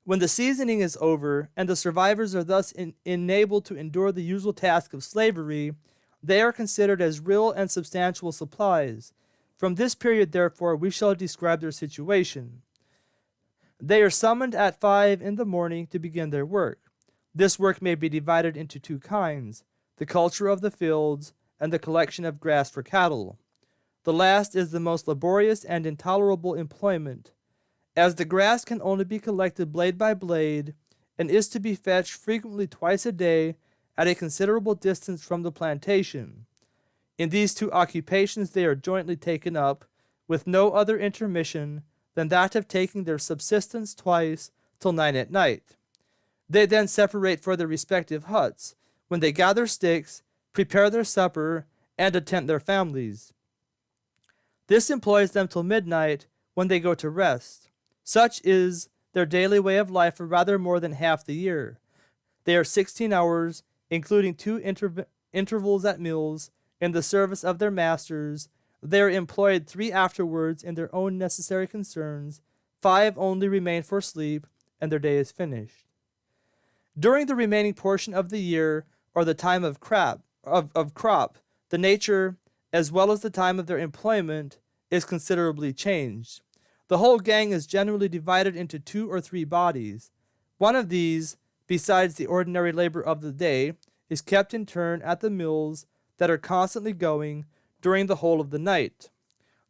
S1: When the seasoning is over, and the survivors are thus enabled to endure the usual task of slavery, they are considered as real and substantial supplies. From this period, therefore, we shall describe their situation. They are summoned at 5 in the morning to begin their work. This work may be divided into 2 kinds, the culture of the fields and the collection of grass for cattle. The last is the most laborious and intolerable employment, as the grass can only be collected blade by blade, and is to be fetched frequently twice a day at a considerable distance from the plantation. In these 2 occupations they are jointly taken up, with no other intermission than that of taking their subsistence twice till 9 at night. They then separate for their respective huts, when they gather sticks, prepare their supper, and attend their families. This employs them till midnight, when they go to rest. Such is their daily way of life for rather more than half the year. They are 16 hours, including 2 intervals at meals, in the service of their masters. They are employed 3 afterwards in their own necessary concerns. 5 only remain for sleep, and their day is finished. During the remaining portion of the year, or the time of crop, the nature, as well as the time of their employment, is considerably changed. The whole gang is generally divided into 2 or 3 bodies. One of these, besides the ordinary labor of the day, is kept in turn at the mills that are constantly going during the whole of the night.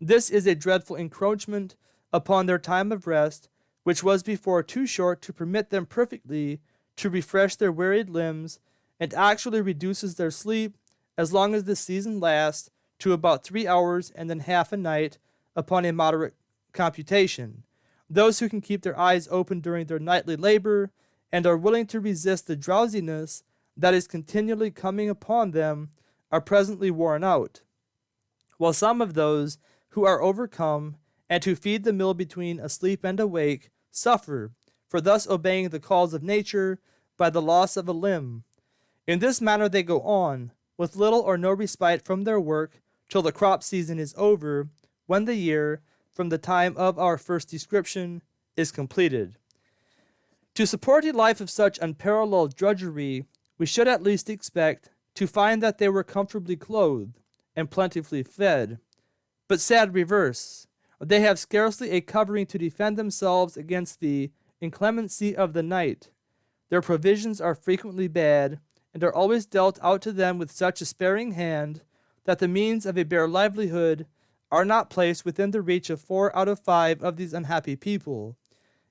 S1: This is a dreadful encroachment upon their time of rest, which was before too short to permit them perfectly to refresh their wearied limbs, and actually reduces their sleep, as long as the season lasts, to about 3 hours and then half a night upon a moderate computation. Those who can keep their eyes open during their nightly labor, and are willing to resist the drowsiness that is continually coming upon them, are presently worn out, while some of those who are overcome, and who feed the mill between asleep and awake, suffer, for thus obeying the calls of nature, by the loss of a limb. In this manner they go on, with little or no respite from their work, till the crop season is over, when the year, from the time of our first description, is completed. To support a life of such unparalleled drudgery, we should at least expect to find that they were comfortably clothed and plentifully fed. But sad reverse, they have scarcely a covering to defend themselves against the inclemency of the night. Their provisions are frequently bad, and are always dealt out to them with such a sparing hand that the means of a bare livelihood are not placed within the reach of 4 out of 5 of these unhappy people.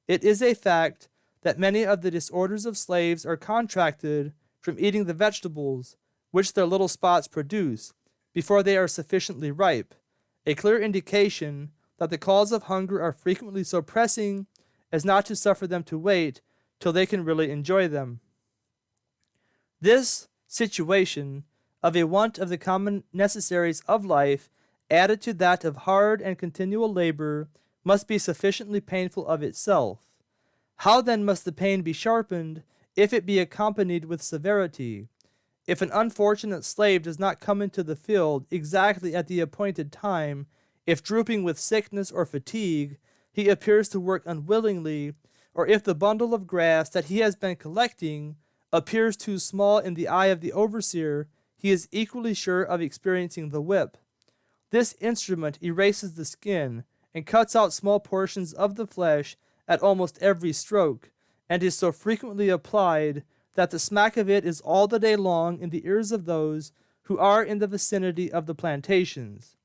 S1: It is a fact that many of the disorders of slaves are contracted from eating the vegetables which their little spots produce before they are sufficiently ripe, a clear indication that the calls of hunger are frequently so pressing as not to suffer them to wait till they can really enjoy them. This situation of a want of the common necessaries of life added to that of hard and continual labor must be sufficiently painful of itself. How then must the pain be sharpened if it be accompanied with severity? If an unfortunate slave does not come into the field exactly at the appointed time, if drooping with sickness or fatigue, he appears to work unwillingly, or if the bundle of grass that he has been collecting appears too small in the eye of the overseer, he is equally sure of experiencing the whip. This instrument erases the skin and cuts out small portions of the flesh at almost every stroke, and is so frequently applied that the smack of it is all the day long in the ears of those who are in the vicinity of the plantations.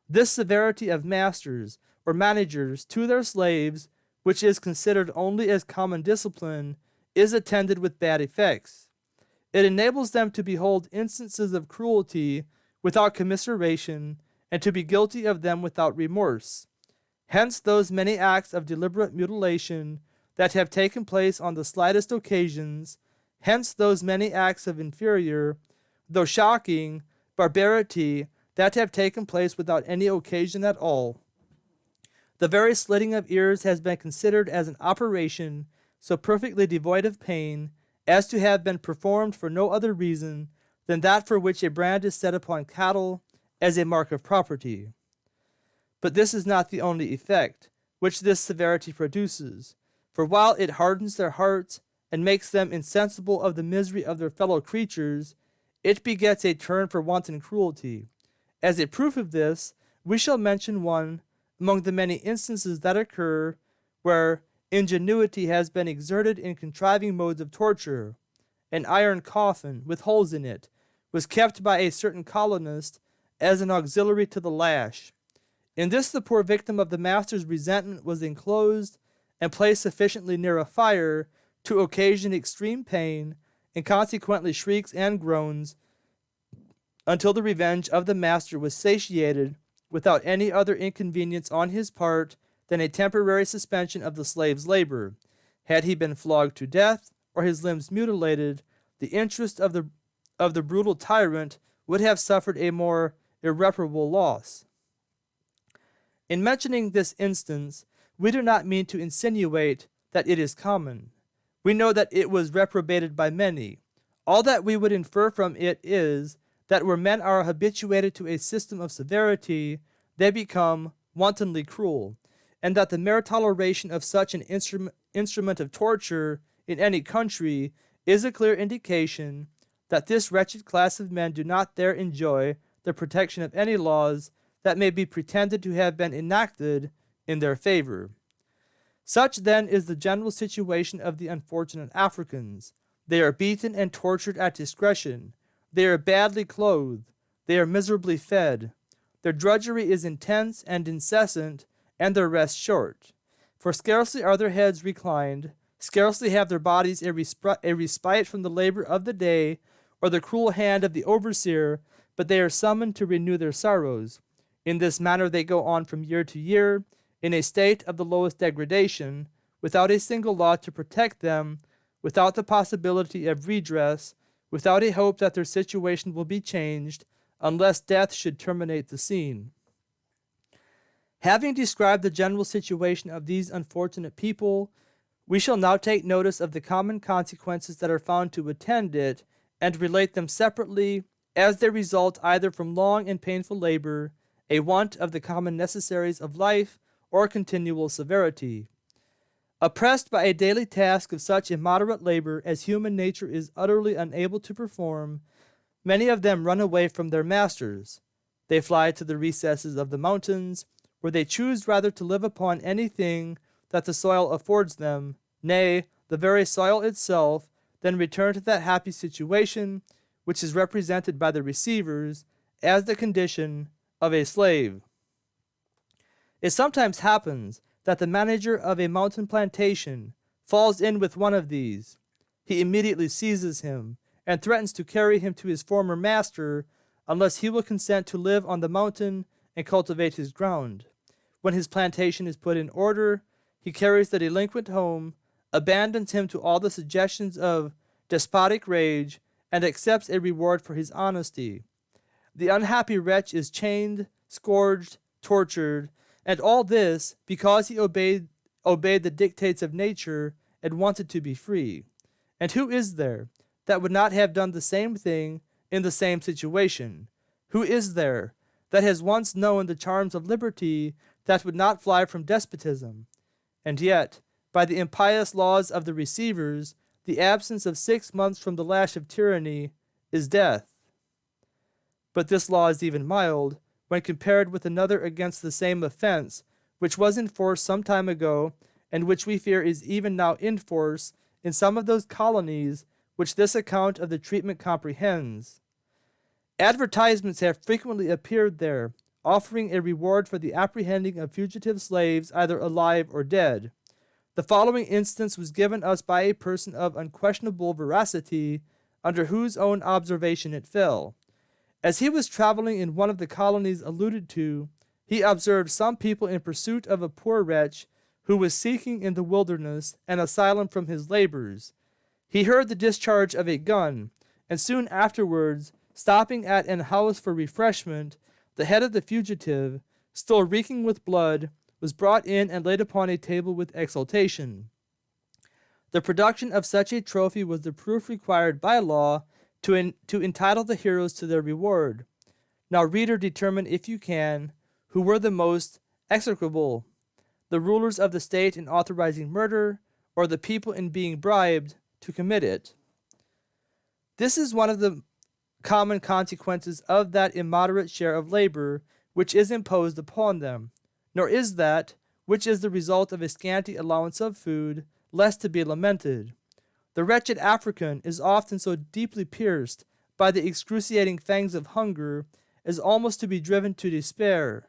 S1: This severity of masters or managers to their slaves, which is considered only as common discipline, is attended with bad effects. It enables them to behold instances of cruelty without commiseration, and to be guilty of them without remorse. Hence those many acts of deliberate mutilation that have taken place on the slightest occasions, hence those many acts of inferior, though shocking, barbarity that have taken place without any occasion at all. The very slitting of ears has been considered as an operation so perfectly devoid of pain as to have been performed for no other reason than that for which a brand is set upon cattle as a mark of property. But this is not the only effect which this severity produces, for while it hardens their hearts and makes them insensible of the misery of their fellow creatures, it begets a turn for wanton cruelty. As a proof of this, we shall mention one among the many instances that occur where ingenuity has been exerted in contriving modes of torture. An iron coffin with holes in it was kept by a certain colonist as an auxiliary to the lash. In this the poor victim of the master's resentment was enclosed and placed sufficiently near a fire to occasion extreme pain, and consequently shrieks and groans, until the revenge of the master was satiated without any other inconvenience on his part than a temporary suspension of the slave's labor. Had he been flogged to death, or his limbs mutilated, the interest of the brutal tyrant would have suffered a more irreparable loss. In mentioning this instance, we do not mean to insinuate that it is common. We know that it was reprobated by many. All that we would infer from it is that where men are habituated to a system of severity, they become wantonly cruel, and that the mere toleration of such an instrument of torture in any country is a clear indication that this wretched class of men do not there enjoy the protection of any laws that may be pretended to have been enacted in their favor. Such then is the general situation of the unfortunate Africans. They are beaten and tortured at discretion. They are badly clothed. They are miserably fed. Their drudgery is intense and incessant, and their rest short. For scarcely are their heads reclined, scarcely have their bodies a respite from the labor of the day or the cruel hand of the overseer, but they are summoned to renew their sorrows. In this manner they go on from year to year, in a state of the lowest degradation, without a single law to protect them, without the possibility of redress, without a hope that their situation will be changed, unless death should terminate the scene. Having described the general situation of these unfortunate people, we shall now take notice of the common consequences that are found to attend it, and relate them separately, as they result either from long and painful labor, a want of the common necessaries of life, or continual severity. Oppressed by a daily task of such immoderate labor as human nature is utterly unable to perform, many of them run away from their masters. They fly to the recesses of the mountains, where they choose rather to live upon anything that the soil affords them, nay, the very soil itself, than return to that happy situation which is represented by the receivers as the condition of a slave. It sometimes happens that the manager of a mountain plantation falls in with one of these. He immediately seizes him and threatens to carry him to his former master unless he will consent to live on the mountain and cultivate his ground. When his plantation is put in order, he carries the delinquent home, abandons him to all the suggestions of despotic rage, and accepts a reward for his honesty. The unhappy wretch is chained, scourged, tortured, and all this because he obeyed the dictates of nature and wanted to be free. And who is there that would not have done the same thing in the same situation? Who is there that has once known the charms of liberty that would not fly from despotism? And yet, by the impious laws of the receivers, the absence of 6 months from the lash of tyranny is death. But this law is even mild when compared with another against the same offense, which was in force some time ago, and which we fear is even now in force in some of those colonies which this account of the treatment comprehends. Advertisements have frequently appeared there, offering a reward for the apprehending of fugitive slaves either alive or dead. The following instance was given us by a person of unquestionable veracity, under whose own observation it fell. As he was traveling in one of the colonies alluded to, he observed some people in pursuit of a poor wretch who was seeking in the wilderness an asylum from his labors. He heard the discharge of a gun, and soon afterwards, stopping at an house for refreshment, the head of the fugitive, still reeking with blood, was brought in and laid upon a table with exultation. The production of such a trophy was the proof required by law to entitle the heroes to their reward. Now, reader, determine if you can, who were the most execrable, the rulers of the state in authorizing murder, or the people in being bribed to commit it. This is one of the common consequences of that immoderate share of labor which is imposed upon them, nor is that, which is the result of a scanty allowance of food, less to be lamented. The wretched African is often so deeply pierced by the excruciating fangs of hunger as almost to be driven to despair.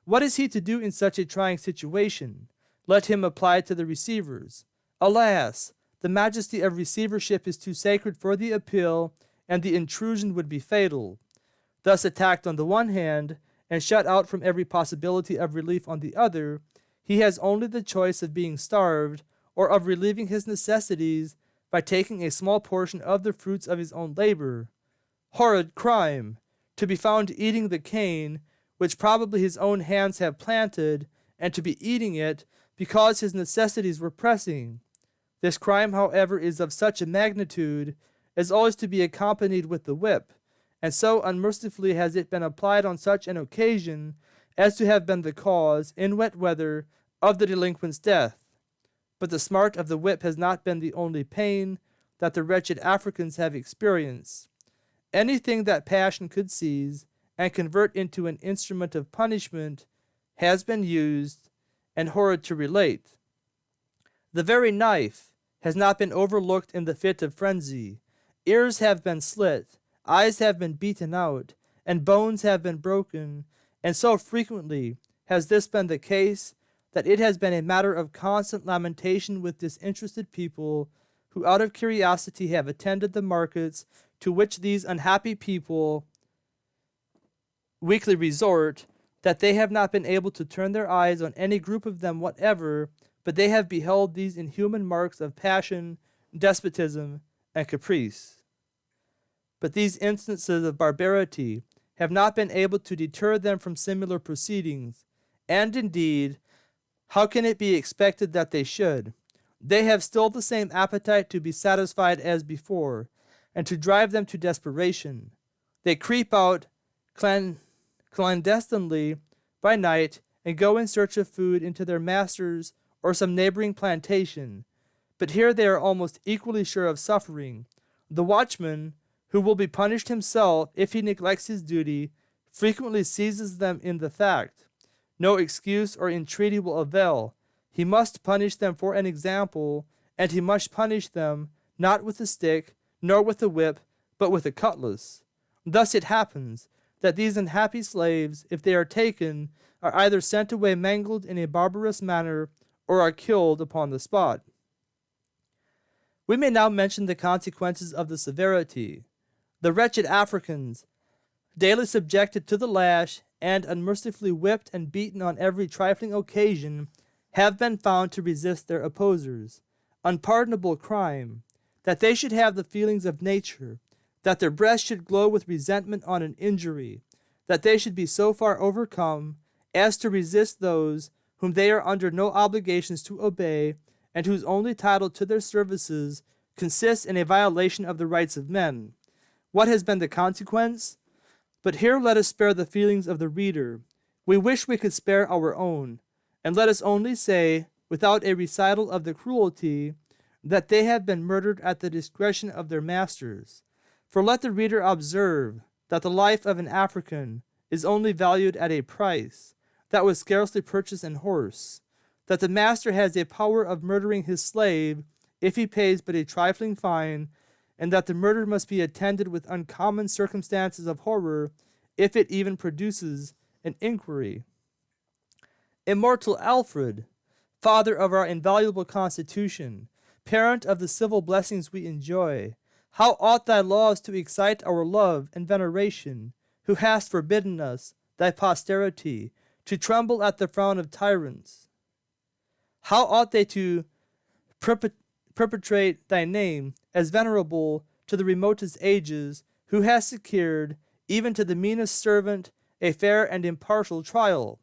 S1: What is he to do in such a trying situation? Let him apply to the receivers. Alas, the majesty of receivership is too sacred for the appeal, and the intrusion would be fatal. Thus attacked on the one hand, and shut out from every possibility of relief on the other, he has only the choice of being starved, or of relieving his necessities by taking a small portion of the fruits of his own labor. Horrid crime! To be found eating the cane, which probably his own hands have planted, and to be eating it because his necessities were pressing. This crime, however, is of such a magnitude as always to be accompanied with the whip, and so unmercifully has it been applied on such an occasion as to have been the cause, in wet weather, of the delinquent's death. But the smart of the whip has not been the only pain that the wretched Africans have experienced. Anything that passion could seize and convert into an instrument of punishment has been used, and horrid to relate. The very knife has not been overlooked in the fit of frenzy. Ears have been slit, eyes have been beaten out, and bones have been broken, and so frequently has this been the case that it has been a matter of constant lamentation with disinterested people who out of curiosity have attended the markets to which these unhappy people weekly resort, that they have not been able to turn their eyes on any group of them whatever, but they have beheld these inhuman marks of passion, despotism, and caprice. But these instances of barbarity have not been able to deter them from similar proceedings, and indeed, how can it be expected that they should? They have still the same appetite to be satisfied as before, and to drive them to desperation. They creep out clandestinely by night and go in search of food into their master's or some neighboring plantation. But here they are almost equally sure of suffering. The watchman, who will be punished himself if he neglects his duty, frequently seizes them in the fact. No excuse or entreaty will avail. He must punish them for an example, and he must punish them not with a stick, nor with a whip, but with a cutlass. Thus it happens that these unhappy slaves, if they are taken, are either sent away mangled in a barbarous manner, or are killed upon the spot. We may now mention the consequences of the severity. The wretched Africans, daily subjected to the lash and unmercifully whipped and beaten on every trifling occasion, have been found to resist their opposers. Unpardonable crime, that they should have the feelings of nature, that their breasts should glow with resentment on an injury, that they should be so far overcome as to resist those whom they are under no obligations to obey, and whose only title to their services consists in a violation of the rights of men. What has been the consequence? But here let us spare the feelings of the reader. We wish we could spare our own, and let us only say, without a recital of the cruelty, that they have been murdered at the discretion of their masters. For let the reader observe that the life of an African is only valued at a price that would scarcely purchase an horse, that the master has a power of murdering his slave if he pays but a trifling fine, and that the murder must be attended with uncommon circumstances of horror if it even produces an inquiry. Immortal Alfred, father of our invaluable Constitution, parent of the civil blessings we enjoy, how ought thy laws to excite our love and veneration, who hast forbidden us, thy posterity, to tremble at the frown of tyrants? How ought they to perpetrate thy name as venerable to the remotest ages, who hast secured, even to the meanest servant, a fair and impartial trial?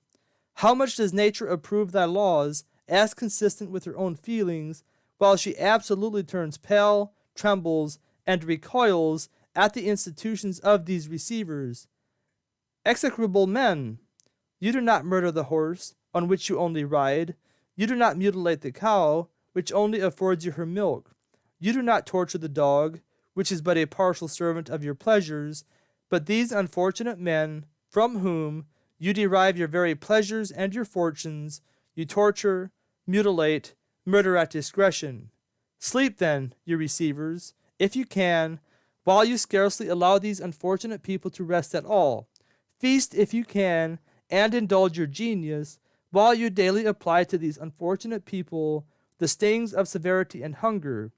S1: How much does nature approve thy laws as consistent with her own feelings, while she absolutely turns pale, trembles, and recoils at the institutions of these receivers? Execrable men! You do not murder the horse, on which you only ride. You do not mutilate the cow, which only affords you her milk. You do not torture the dog, which is but a partial servant of your pleasures, but these unfortunate men, from whom you derive your very pleasures and your fortunes, you torture, mutilate, murder at discretion. Sleep then, you receivers, if you can, while you scarcely allow these unfortunate people to rest at all. Feast if you can, and indulge your genius, while you daily apply to these unfortunate people the stings of severity and hunger.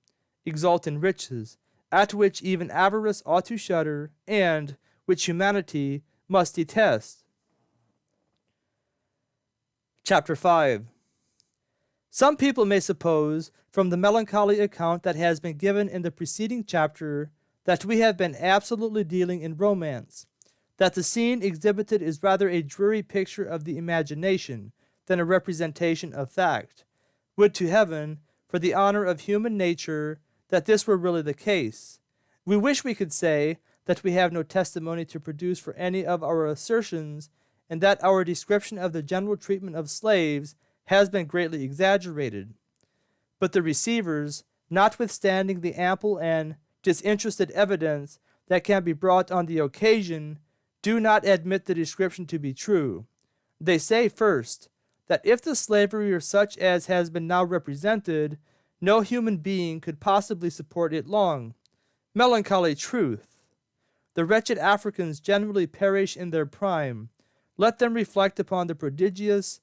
S1: Exult in riches, at which even avarice ought to shudder, and which humanity must detest. Chapter 5. Some people may suppose, from the melancholy account that has been given in the preceding chapter, that we have been absolutely dealing in romance, that the scene exhibited is rather a dreary picture of the imagination than a representation of fact. Would to heaven, for the honor of human nature, that this were really the case. We wish we could say that we have no testimony to produce for any of our assertions, and that our description of the general treatment of slaves has been greatly exaggerated. But the receivers, notwithstanding the ample and disinterested evidence that can be brought on the occasion, do not admit the description to be true. They say, first, that if the slavery were such as has been now represented, no human being could possibly support it long. Melancholy truth! The wretched Africans generally perish in their prime. Let them reflect upon the prodigious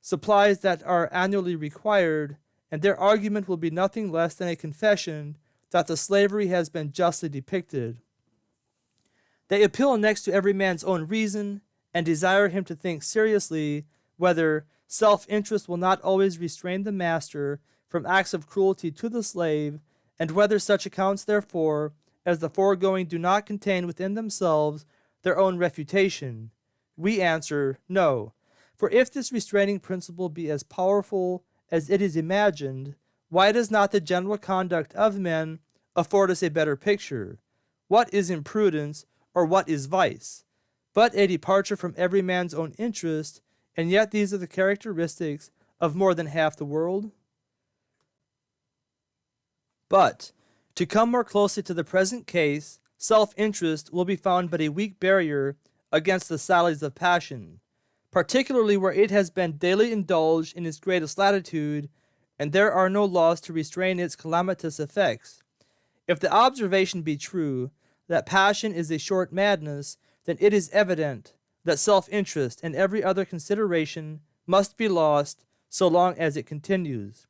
S1: supplies that are annually required, and their argument will be nothing less than a confession that the slavery has been justly depicted. They appeal next to every man's own reason, and desire him to think seriously whether self-interest will not always restrain the master from acts of cruelty to the slave, and whether such accounts, therefore, as the foregoing do not contain within themselves their own refutation. We answer, no. For if this restraining principle be as powerful as it is imagined, why does not the general conduct of men afford us a better picture? What is imprudence, or what is vice? but a departure from every man's own interest, and yet these are the characteristics of more than half the world? But, to come more closely to the present case, self-interest will be found but a weak barrier against the sallies of passion, particularly where it has been daily indulged in its greatest latitude, and there are no laws to restrain its calamitous effects. If the observation be true, that passion is a short madness, then it is evident that self-interest and every other consideration must be lost so long as it continues.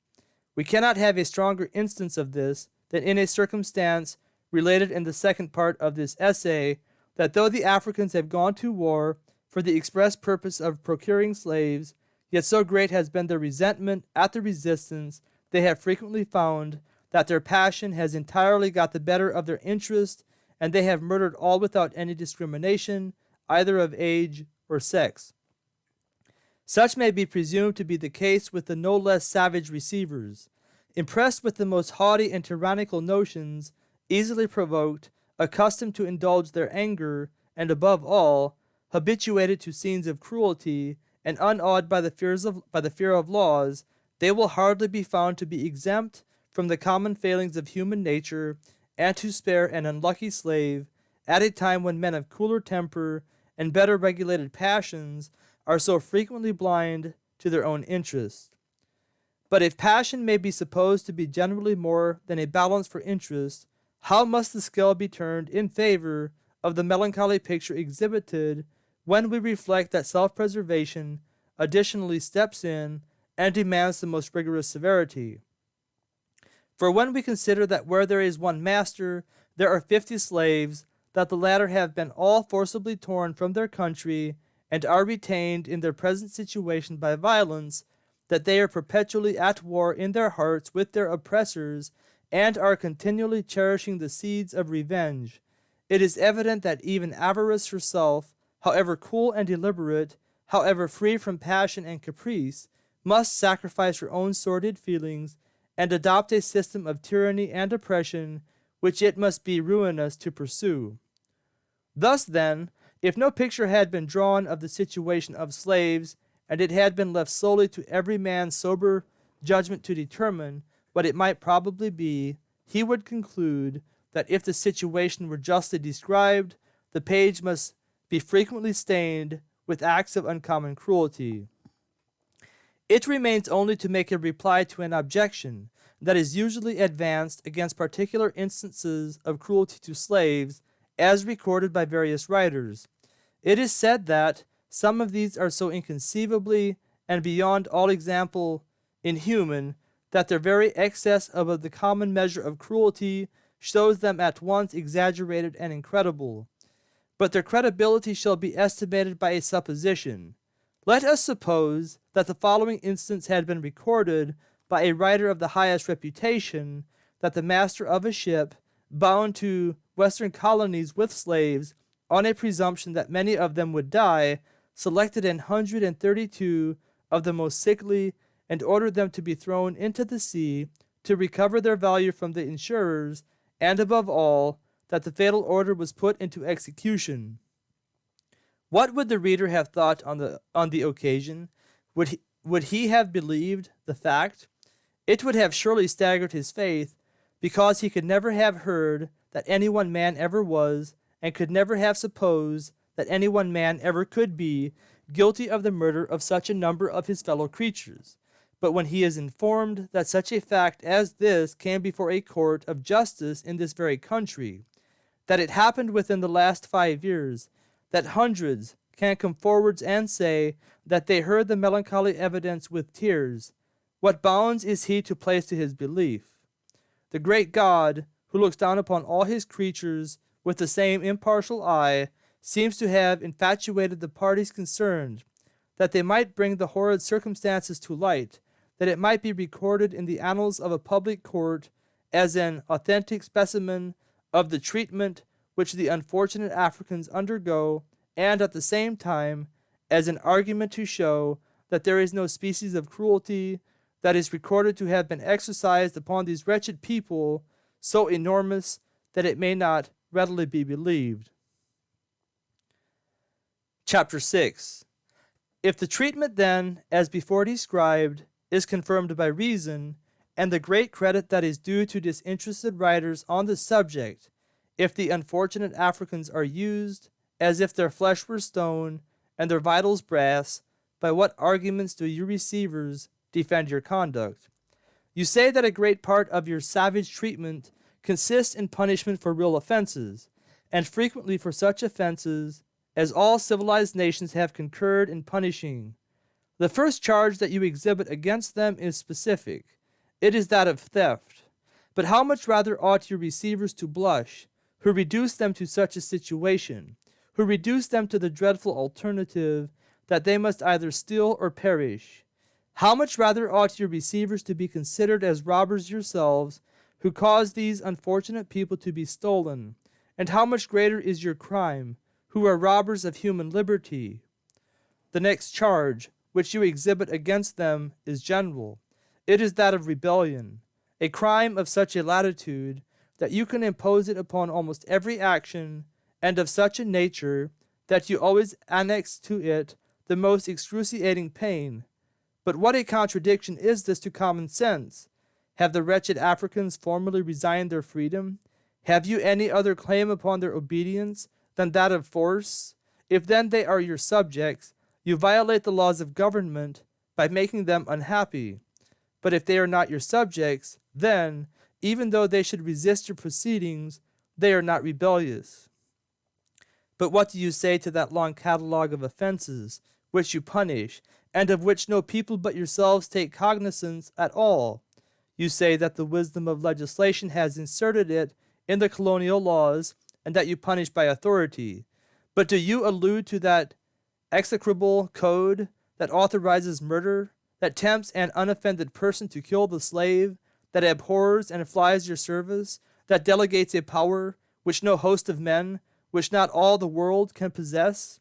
S1: We cannot have a stronger instance of this than in a circumstance related in the second part of this essay, that though the Africans have gone to war for the express purpose of procuring slaves, yet so great has been their resentment at the resistance they have frequently found, that their passion has entirely got the better of their interest, and they have murdered all without any discrimination, either of age or sex. Such may be presumed to be the case with the no less savage receivers, impressed with the most haughty and tyrannical notions, easily provoked, accustomed to indulge their anger, and above all, habituated to scenes of cruelty, and unawed by the fear of laws. They will hardly be found to be exempt from the common failings of human nature, and to spare an unlucky slave, at a time when men of cooler temper and better regulated passions are so frequently blind to their own interests. But if passion may be supposed to be generally more than a balance for interest, how must the scale be turned in favor of the melancholy picture exhibited when we reflect that self-preservation additionally steps in and demands the most rigorous severity? For when we consider that where there is one master, there are 50 slaves, that the latter have been all forcibly torn from their country, and are retained in their present situation by violence, that they are perpetually at war in their hearts with their oppressors, and are continually cherishing the seeds of revenge, it is evident that even avarice herself, however cool and deliberate, however free from passion and caprice, must sacrifice her own sordid feelings, and adopt a system of tyranny and oppression which it must be ruinous to pursue. Thus, then, if no picture had been drawn of the situation of slaves, and it had been left solely to every man's sober judgment to determine what it might probably be, he would conclude that if the situation were justly described, the page must be frequently stained with acts of uncommon cruelty. It remains only to make a reply to an objection that is usually advanced against particular instances of cruelty to slaves, as recorded by various writers. It is said that some of these are so inconceivably and beyond all example inhuman, that their very excess of the common measure of cruelty shows them at once exaggerated and incredible. But their credibility shall be estimated by a supposition. Let us suppose that the following instance had been recorded by a writer of the highest reputation, that the master of a ship, bound to western colonies with slaves, on a presumption that many of them would die, selected 132 of the most sickly, and ordered them to be thrown into the sea to recover their value from the insurers, and above all, that the fatal order was put into execution. What would the reader have thought on the occasion? Would he have believed the fact? It would have surely staggered his faith, because he could never have heard that any one man ever was, and could never have supposed that any one man ever could be, guilty of the murder of such a number of his fellow creatures. But when he is informed that such a fact as this came before a court of justice in this very country, that it happened within the last 5 years, that hundreds can come forwards and say that they heard the melancholy evidence with tears, what bounds is he to place to his belief? The great God, who looks down upon all his creatures with the same impartial eye, seems to have infatuated the parties concerned, that they might bring the horrid circumstances to light, that it might be recorded in the annals of a public court as an authentic specimen of the treatment which the unfortunate Africans undergo, and at the same time as an argument to show that there is no species of cruelty that is recorded to have been exercised upon these wretched people so enormous that it may not readily be believed. Chapter 6. If the treatment then, as before described, is confirmed by reason, and the great credit that is due to disinterested writers on the subject, if the unfortunate Africans are used, as if their flesh were stone, and their vitals brass, by what arguments do you receivers defend your conduct? You say that a great part of your savage treatment consists in punishment for real offenses, and frequently for such offenses as all civilized nations have concurred in punishing. The first charge that you exhibit against them is specific. It is that of theft. But how much rather ought your receivers to blush, who reduce them to such a situation, who reduce them to the dreadful alternative that they must either steal or perish? How much rather ought your receivers to be considered as robbers yourselves, who cause these unfortunate people to be stolen? And how much greater is your crime, who are robbers of human liberty? The next charge which you exhibit against them is general. It is that of rebellion, a crime of such a latitude that you can impose it upon almost every action, and of such a nature that you always annex to it the most excruciating pain. But what a contradiction is this to common sense! Have the wretched Africans formerly resigned their freedom? Have you any other claim upon their obedience than that of force? If then they are your subjects, you violate the laws of government by making them unhappy. But if they are not your subjects, then, even though they should resist your proceedings, they are not rebellious. But what do you say to that long catalogue of offenses which you punish, and of which no people but yourselves take cognizance at all? You say that the wisdom of legislation has inserted it in the colonial laws, and that you punish by authority. But do you allude to that execrable code that authorizes murder, that tempts an unoffended person to kill the slave, that abhors and flies your service, that delegates a power which no host of men, which not all the world can possess?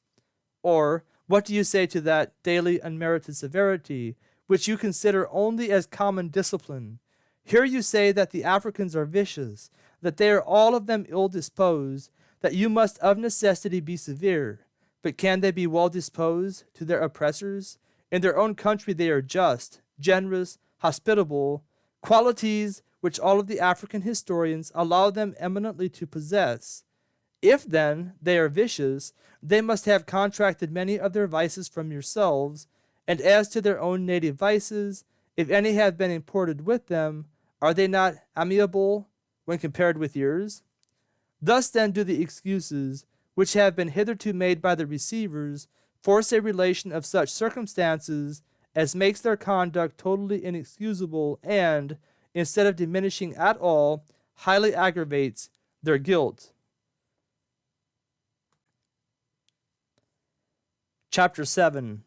S1: Or what do you say to that daily unmerited severity, which you consider only as common discipline? Here you say that the Africans are vicious, that they are all of them ill-disposed, that you must of necessity be severe. But can they be well disposed to their oppressors? In their own country they are just, generous, hospitable, qualities which all of the African historians allow them eminently to possess. If, then, they are vicious, they must have contracted many of their vices from yourselves, and as to their own native vices, if any have been imported with them, are they not amiable when compared with yours? Thus then do the excuses, which have been hitherto made by the receivers, force a relation of such circumstances as makes their conduct totally inexcusable and, instead of diminishing at all, highly aggravates their guilt. Chapter 7.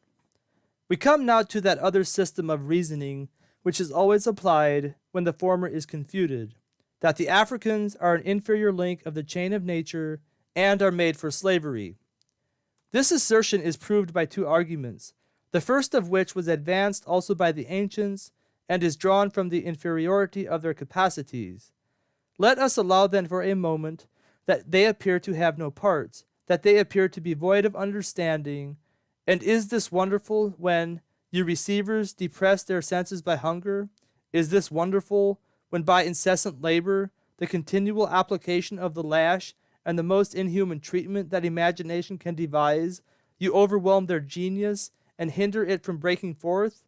S1: We come now to that other system of reasoning which is always applied when the former is confuted, that the Africans are an inferior link of the chain of nature and are made for slavery. This assertion is proved by two arguments, the first of which was advanced also by the ancients and is drawn from the inferiority of their capacities. Let us allow then for a moment that they appear to have no parts, that they appear to be void of understanding. And is this wonderful when your receivers depress their senses by hunger? Is this wonderful when by incessant labor, the continual application of the lash, and the most inhuman treatment that imagination can devise, you overwhelm their genius and hinder it from breaking forth?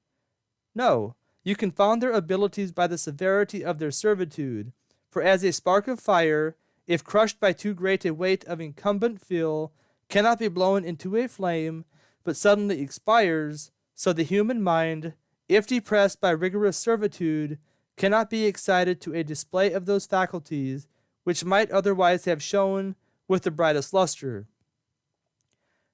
S1: No, you confound their abilities by the severity of their servitude, for as a spark of fire, if crushed by too great a weight of incumbent fuel, cannot be blown into a flame, but suddenly expires, so the human mind, if depressed by rigorous servitude, cannot be excited to a display of those faculties which might otherwise have shone with the brightest luster.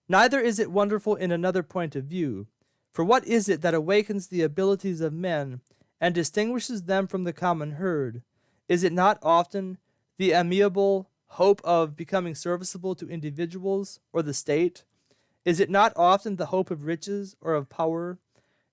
S1: Neither is it wonderful in another point of view, for what is it that awakens the abilities of men and distinguishes them from the common herd? Is it not often the amiable hope of becoming serviceable to individuals or the state? Is it not often the hope of riches or of power?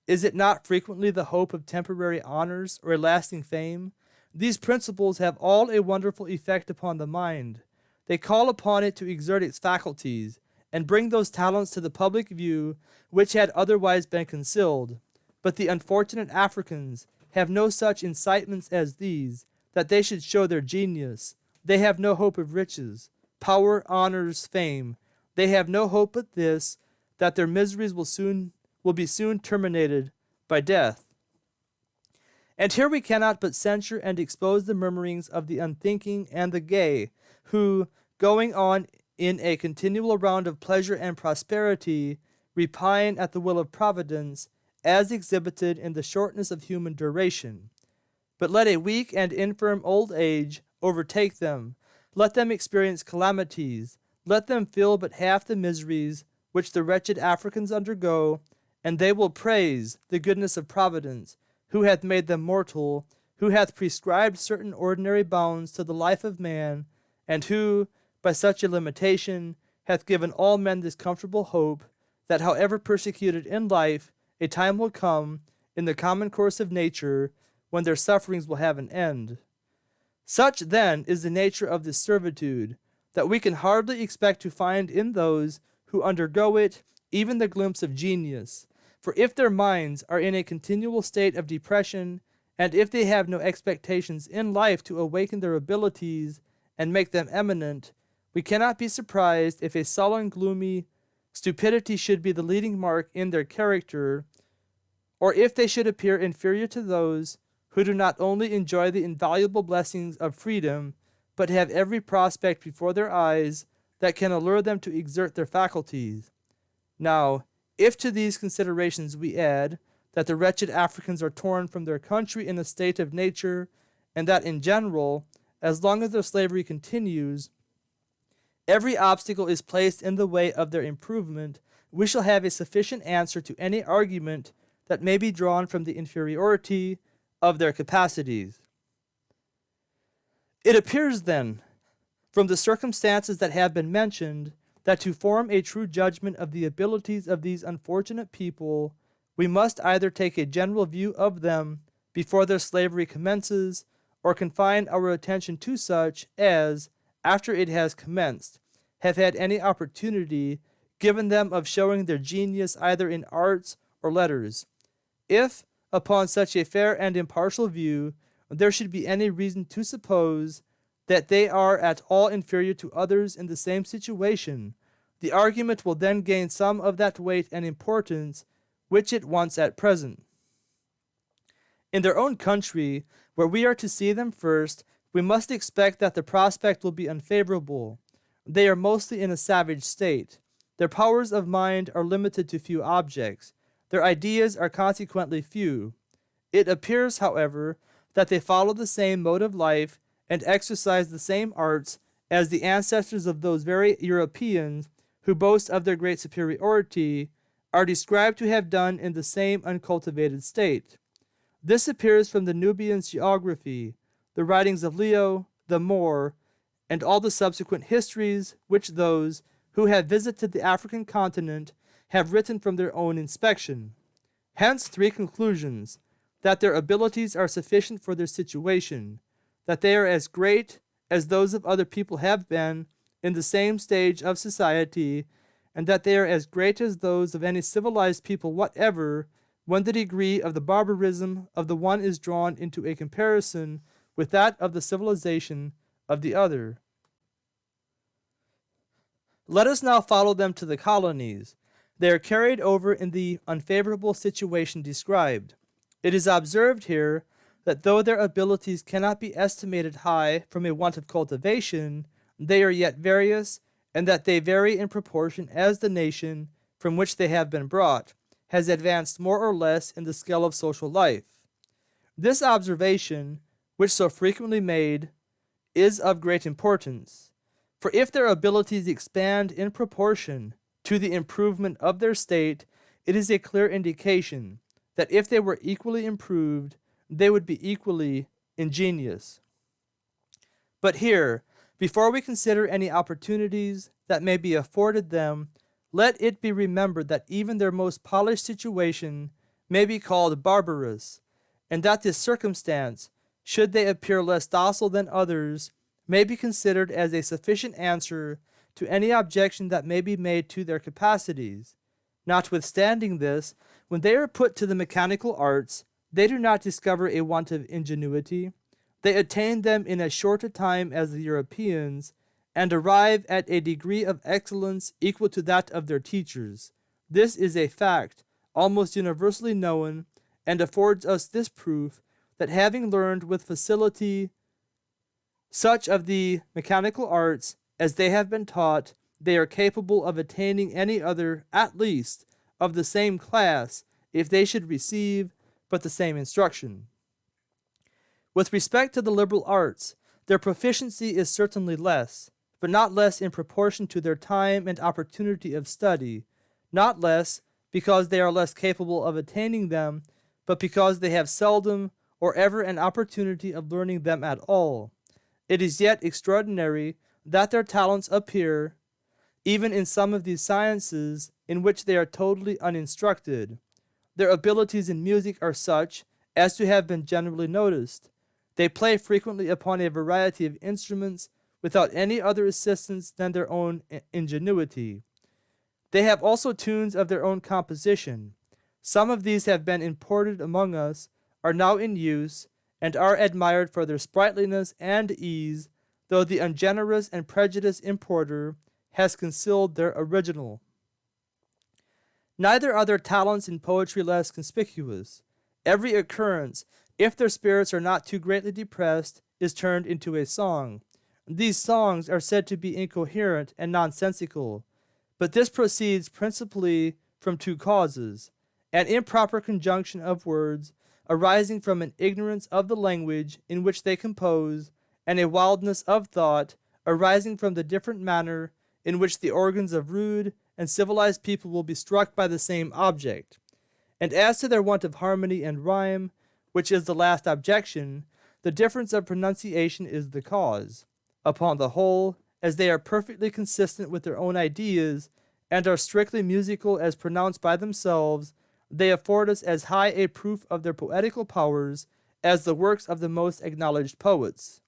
S1: Is it not frequently the hope of temporary honors or a lasting fame? These principles have all a wonderful effect upon the mind. They call upon it to exert its faculties, and bring those talents to the public view which had otherwise been concealed. But the unfortunate Africans have no such incitements as these, that they should show their genius. They have no hope of riches, power, honors, fame. They have no hope but this, that their miseries will be soon terminated by death. And here we cannot but censure and expose the murmurings of the unthinking and the gay, who, going on in a continual round of pleasure and prosperity, repine at the will of Providence, as exhibited in the shortness of human duration. But let a weak and infirm old age overtake them. Let them experience calamities. Let them feel but half the miseries which the wretched Africans undergo, and they will praise the goodness of Providence, who hath made them mortal, who hath prescribed certain ordinary bounds to the life of man, and who, by such a limitation, hath given all men this comfortable hope, that however persecuted in life, a time will come, in the common course of nature, when their sufferings will have an end. Such, then, is the nature of this servitude, that we can hardly expect to find in those who undergo it even the glimpse of genius. For if their minds are in a continual state of depression, and if they have no expectations in life to awaken their abilities and make them eminent, we cannot be surprised if a sullen, gloomy stupidity should be the leading mark in their character, or if they should appear inferior to those who do not only enjoy the invaluable blessings of freedom, but have every prospect before their eyes that can allure them to exert their faculties. Now, if to these considerations we add that the wretched Africans are torn from their country in a state of nature, and that in general, as long as their slavery continues, every obstacle is placed in the way of their improvement, we shall have a sufficient answer to any argument that may be drawn from the inferiority of their capacities. It appears, then, from the circumstances that have been mentioned, that to form a true judgment of the abilities of these unfortunate people, we must either take a general view of them before their slavery commences, or confine our attention to such as, after it has commenced, have had any opportunity given them of showing their genius either in arts or letters. If, upon such a fair and impartial view, there should be any reason to suppose that they are at all inferior to others in the same situation, the argument will then gain some of that weight and importance which it wants at present. In their own country, where we are to see them first, we must expect that the prospect will be unfavorable. They are mostly in a savage state. Their powers of mind are limited to few objects. Their ideas are consequently few. It appears, however, that they follow the same mode of life and exercise the same arts as the ancestors of those very Europeans who boast of their great superiority are described to have done in the same uncultivated state. This appears from the Nubian's geography, the writings of Leo, the Moor, and all the subsequent histories which those who have visited the African continent have written from their own inspection. Hence 3 conclusions: that their abilities are sufficient for their situation, that they are as great as those of other people have been in the same stage of society, and that they are as great as those of any civilized people whatever, when the degree of the barbarism of the one is drawn into a comparison with that of the civilization of the other. Let us now follow them to the colonies. They are carried over in the unfavorable situation described. It is observed here that though their abilities cannot be estimated high from a want of cultivation, they are yet various, and that they vary in proportion as the nation from which they have been brought has advanced more or less in the scale of social life. This observation, which so frequently made, is of great importance. For if their abilities expand in proportion to the improvement of their state, it is a clear indication that if they were equally improved, they would be equally ingenious. But here, before we consider any opportunities that may be afforded them, let it be remembered that even their most polished situation may be called barbarous, and that this circumstance, should they appear less docile than others, may be considered as a sufficient answer to any objection that may be made to their capacities. Notwithstanding this, when they are put to the mechanical arts, they do not discover a want of ingenuity. They attain them in as short a time as the Europeans, and arrive at a degree of excellence equal to that of their teachers. This is a fact almost universally known, and affords us this proof that having learned with facility such of the mechanical arts as they have been taught, they are capable of attaining any other, at least, of the same class, if they should receive but the same instruction. With respect to the liberal arts, their proficiency is certainly less, but not less in proportion to their time and opportunity of study, not less because they are less capable of attaining them, but because they have seldom or ever an opportunity of learning them at all. It is yet extraordinary that their talents appear, even in some of these sciences in which they are totally uninstructed. Their abilities in music are such as to have been generally noticed. They play frequently upon a variety of instruments without any other assistance than their own ingenuity. They have also tunes of their own composition. Some of these have been imported among us, are now in use, and are admired for their sprightliness and ease, though the ungenerous and prejudiced importer has concealed their original. Neither are their talents in poetry less conspicuous. Every occurrence, if their spirits are not too greatly depressed, is turned into a song. These songs are said to be incoherent and nonsensical, but this proceeds principally from two causes: an improper conjunction of words arising from an ignorance of the language in which they compose, and a wildness of thought arising from the different manner in which the organs of rude and civilized people will be struck by the same object. And as to their want of harmony and rhyme, which is the last objection, the difference of pronunciation is the cause. Upon the whole, as they are perfectly consistent with their own ideas, and are strictly musical as pronounced by themselves, they afford us as high a proof of their poetical powers as the works of the most acknowledged poets.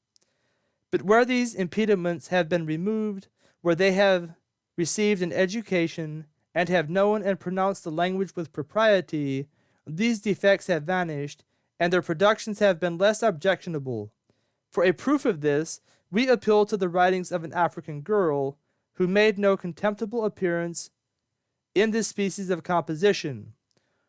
S1: But where these impediments have been removed, where they have received an education, and have known and pronounced the language with propriety, these defects have vanished, and their productions have been less objectionable. For a proof of this, we appeal to the writings of an African girl, who made no contemptible appearance in this species of composition.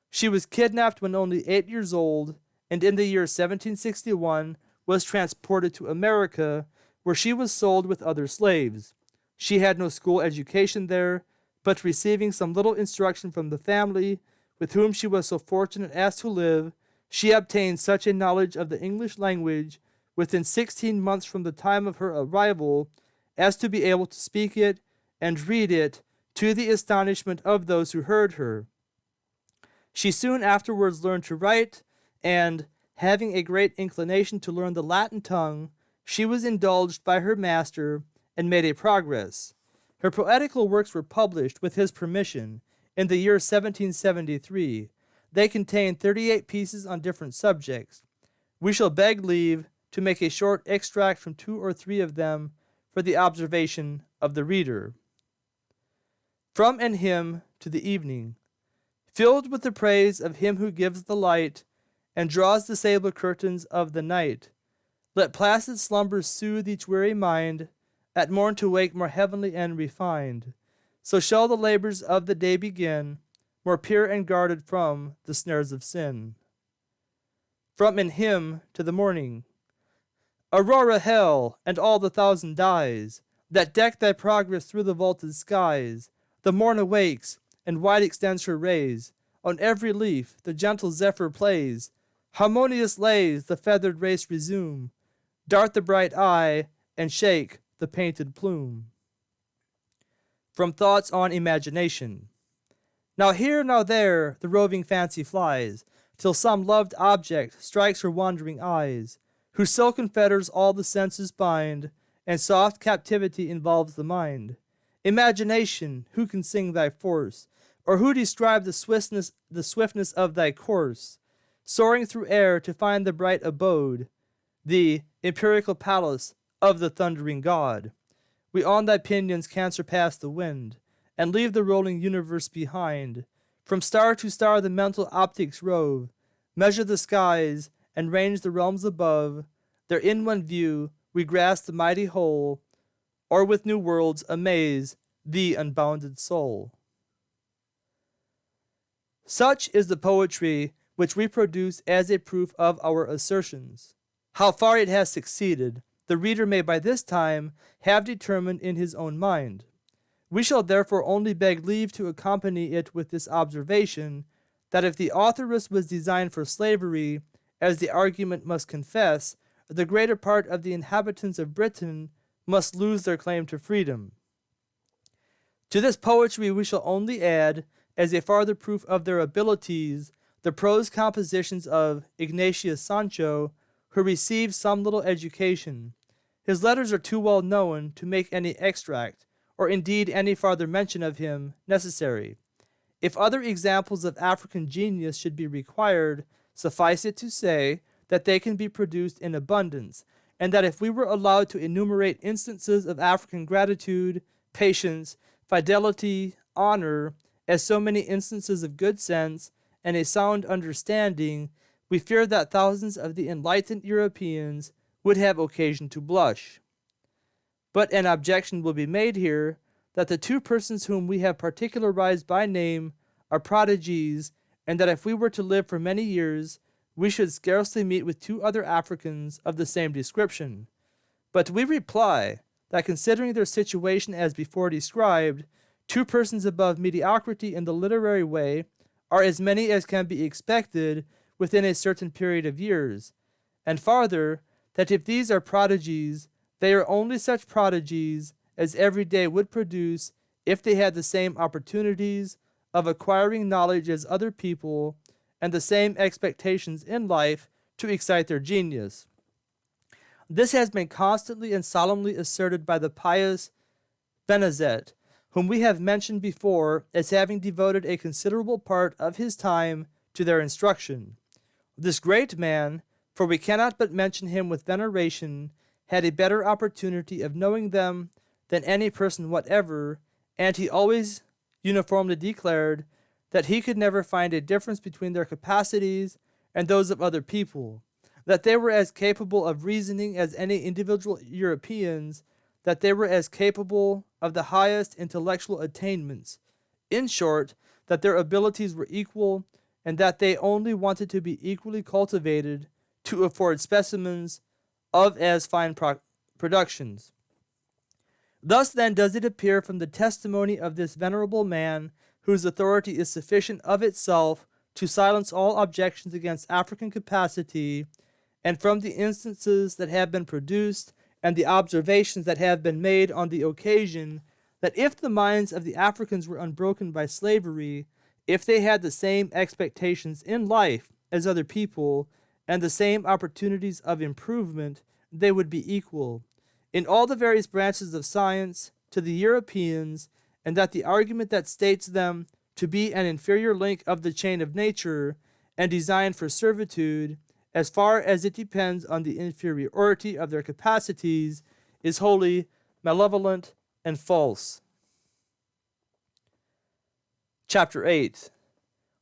S1: She was kidnapped when only 8 years old, and in the year 1761 was transported to America, where she was sold with other slaves. She had no school education there, but receiving some little instruction from the family with whom she was so fortunate as to live, she obtained such a knowledge of the English language within 16 months from the time of her arrival as to be able to speak it and read it, to the astonishment of those who heard her. She soon afterwards learned to write, and, having a great inclination to learn the Latin tongue, she was indulged by her master and made a progress. Her poetical works were published, with his permission, in the year 1773. They contain 38 pieces on different subjects. We shall beg leave to make a short extract from 2 or 3 of them for the observation of the reader. From an Hymn to the Evening. Filled with the praise of Him who gives the light, and draws the sable curtains of the night, let placid slumbers soothe each weary mind, at morn to wake more heavenly and refined. So shall the labors of the day begin, more pure and guarded from the snares of sin. From an Hymn to the Morning. Aurora hail, and all the thousand dyes that deck thy progress through the vaulted skies. The morn awakes, and wide extends her rays. On every leaf the gentle zephyr plays. Harmonious lays the feathered race resume. Dart the bright eye, and shake the painted plume. From Thoughts on Imagination. Now here, now there, the roving fancy flies, till some loved object strikes her wandering eyes, whose silken fetters all the senses bind, and soft captivity involves the mind. Imagination, who can sing thy force, or who describe the swiftness of thy course, soaring through air to find the bright abode, the empirical palace of the thundering God? we on thy pinions can surpass the wind, and leave the rolling universe behind. From star to star the mental optics rove, measure the skies, and range the realms above. There in one view we grasp the mighty whole, or with new worlds amaze the unbounded soul. Such is the poetry which we produce as a proof of our assertions. How far it has succeeded, the reader may by this time have determined in his own mind. We shall therefore only beg leave to accompany it with this observation, that if the authoress was designed for slavery, as the argument must confess, the greater part of the inhabitants of Britain must lose their claim to freedom. To this poetry we shall only add, as a farther proof of their abilities, the prose compositions of Ignatius Sancho, who received some little education. His letters are too well known to make any extract, or indeed any farther mention of him, necessary. If other examples of African genius should be required, suffice it to say that they can be produced in abundance, and that if we were allowed to enumerate instances of African gratitude, patience, fidelity, honor, as so many instances of good sense and a sound understanding, we fear that thousands of the enlightened Europeans would have occasion to blush. But an objection will be made here, that the two persons whom we have particularized by name are prodigies, and that if we were to live for many years, we should scarcely meet with two other Africans of the same description. But we reply, that considering their situation as before described, two persons above mediocrity in the literary way are as many as can be expected within a certain period of years, and farther, that if these are prodigies, they are only such prodigies as every day would produce if they had the same opportunities of acquiring knowledge as other people, and the same expectations in life to excite their genius. This has been constantly and solemnly asserted by the pious Benezet, whom we have mentioned before as having devoted a considerable part of his time to their instruction. This great man, for we cannot but mention him with veneration, had a better opportunity of knowing them than any person whatever, and he always uniformly declared that he could never find a difference between their capacities and those of other people, that they were as capable of reasoning as any individual Europeans, that they were as capable of the highest intellectual attainments. In short, that their abilities were equal, and that they only wanted to be equally cultivated to afford specimens of as fine productions. Thus then does it appear from the testimony of this venerable man, whose authority is sufficient of itself to silence all objections against African capacity, and from the instances that have been produced and the observations that have been made on the occasion, that if the minds of the Africans were unbroken by slavery, if they had the same expectations in life as other people, and the same opportunities of improvement, they would be equal, in all the various branches of science, to the Europeans, and that the argument that states them to be an inferior link of the chain of nature, and designed for servitude, as far as it depends on the inferiority of their capacities, is wholly malevolent and false. Chapter 8.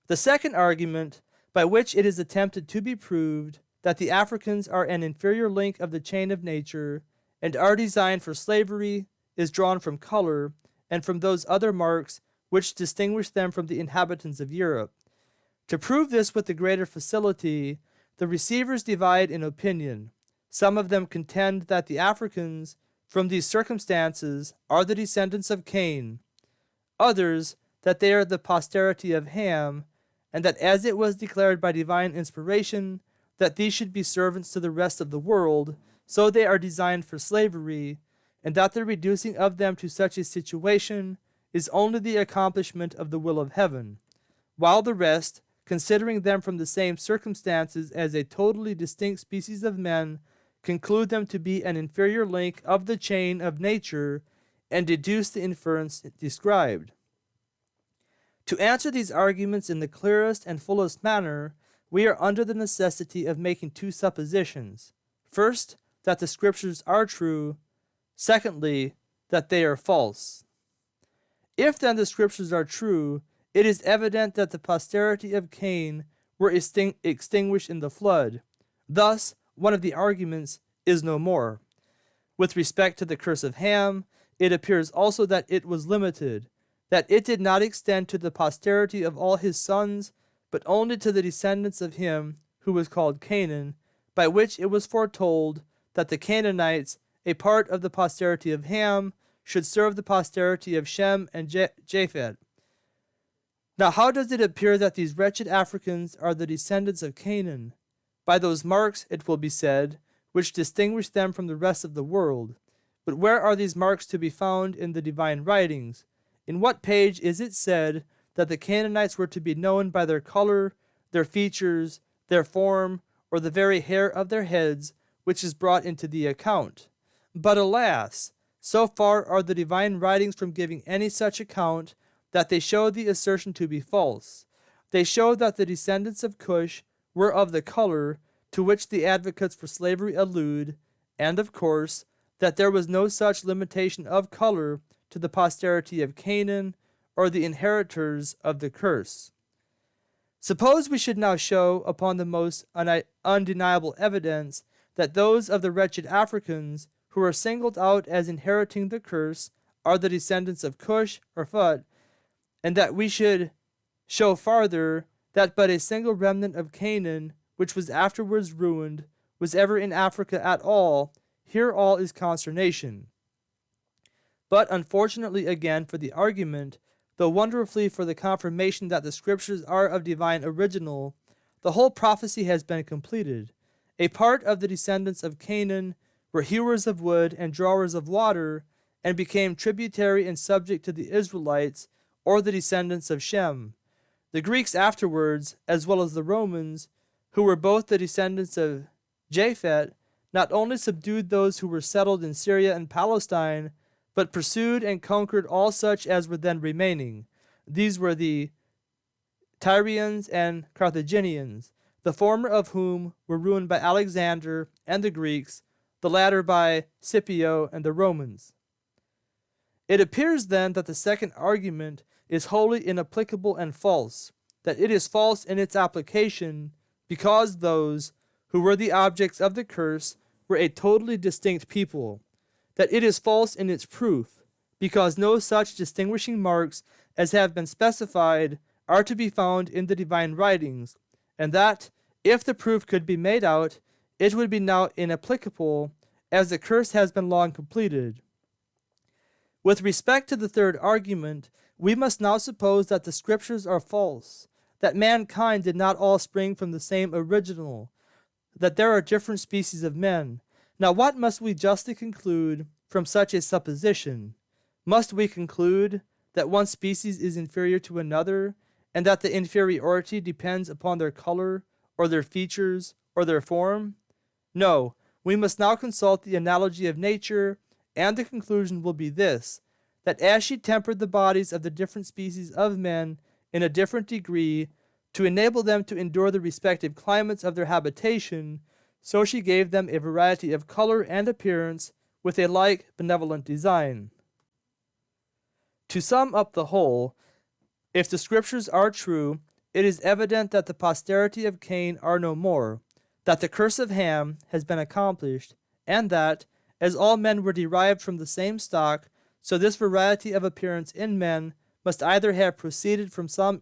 S1: The second argument, by which it is attempted to be proved that the Africans are an inferior link of the chain of nature, and are designed for slavery, is drawn from color, and from those other marks which distinguish them from the inhabitants of Europe. To prove this with the greater facility, the receivers divide in opinion. Some of them contend that the Africans, from these circumstances, are the descendants of Cain. Others, that they are the posterity of Ham, and that as it was declared by divine inspiration that these should be servants to the rest of the world, so they are designed for slavery, and that the reducing of them to such a situation is only the accomplishment of the will of heaven, while the rest, considering them from the same circumstances as a totally distinct species of men, conclude them to be an inferior link of the chain of nature, and deduce the inference described. To answer these arguments in the clearest and fullest manner, we are under the necessity of making two suppositions. First, that the Scriptures are true. Secondly, that they are false. If then the scriptures are true, it is evident that the posterity of Cain were extinguished in the flood. Thus, one of the arguments is no more. With respect to the curse of Ham, it appears also that it was limited, that it did not extend to the posterity of all his sons, but only to the descendants of him who was called Canaan, by which it was foretold that the Canaanites, a part of the posterity of Ham, should serve the posterity of Shem and Japheth. Now how does it appear that these wretched Africans are the descendants of Canaan? By those marks, it will be said, which distinguish them from the rest of the world. But where are these marks to be found in the divine writings? In what page is it said that the Canaanites were to be known by their color, their features, their form, or the very hair of their heads, which is brought into the account? But alas, so far are the divine writings from giving any such account that they show the assertion to be false. They show that the descendants of Cush were of the color to which the advocates for slavery allude, and, of course, that there was no such limitation of color to the posterity of Canaan or the inheritors of the curse. Suppose we should now show, upon the most undeniable evidence, that those of the wretched Africans who are singled out as inheriting the curse are the descendants of Cush or Phut, and that we should show farther that but a single remnant of Canaan, which was afterwards ruined, was ever in Africa at all, here all is consternation. But unfortunately again for the argument, though wonderfully for the confirmation that the scriptures are of divine original, the whole prophecy has been completed. A part of the descendants of Canaan were hewers of wood and drawers of water, and became tributary and subject to the Israelites, or the descendants of Shem. The Greeks afterwards, as well as the Romans, who were both the descendants of Japheth, not only subdued those who were settled in Syria and Palestine, but pursued and conquered all such as were then remaining. These were the Tyrians and Carthaginians, the former of whom were ruined by Alexander and the Greeks, the latter by Scipio and the Romans. It appears then that the second argument is wholly inapplicable and false, that it is false in its application, because those who were the objects of the curse were a totally distinct people, that it is false in its proof, because no such distinguishing marks as have been specified are to be found in the divine writings, and that, if the proof could be made out, it would be now inapplicable, as the curse has been long completed. With respect to the third argument, we must now suppose that the scriptures are false, that mankind did not all spring from the same original, that there are different species of men. Now what must we justly conclude from such a supposition? Must we conclude that one species is inferior to another, and that the inferiority depends upon their color, or their features, or their form? No, we must now consult the analogy of nature, and the conclusion will be this, that as she tempered the bodies of the different species of men in a different degree, to enable them to endure the respective climates of their habitation, so she gave them a variety of color and appearance with a like benevolent design. To sum up the whole, if the scriptures are true, it is evident that the posterity of Cain are no more, that the curse of Ham has been accomplished, and that, as all men were derived from the same stock, so this variety of appearance in men must either have proceeded from some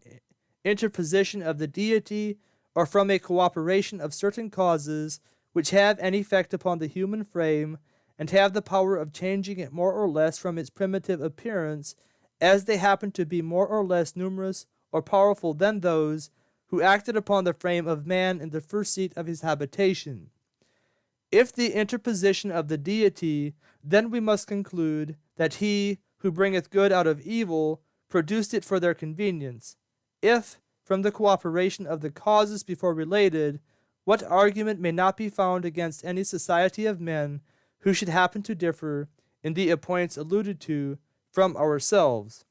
S1: interposition of the deity, or from a cooperation of certain causes which have an effect upon the human frame, and have the power of changing it more or less from its primitive appearance, as they happen to be more or less numerous or powerful than those who acted upon the frame of man in the first seat of his habitation. If the interposition of the deity, then we must conclude that he who bringeth good out of evil produced it for their convenience. If, from the cooperation of the causes before related, what argument may not be found against any society of men who should happen to differ in the points alluded to from ourselves?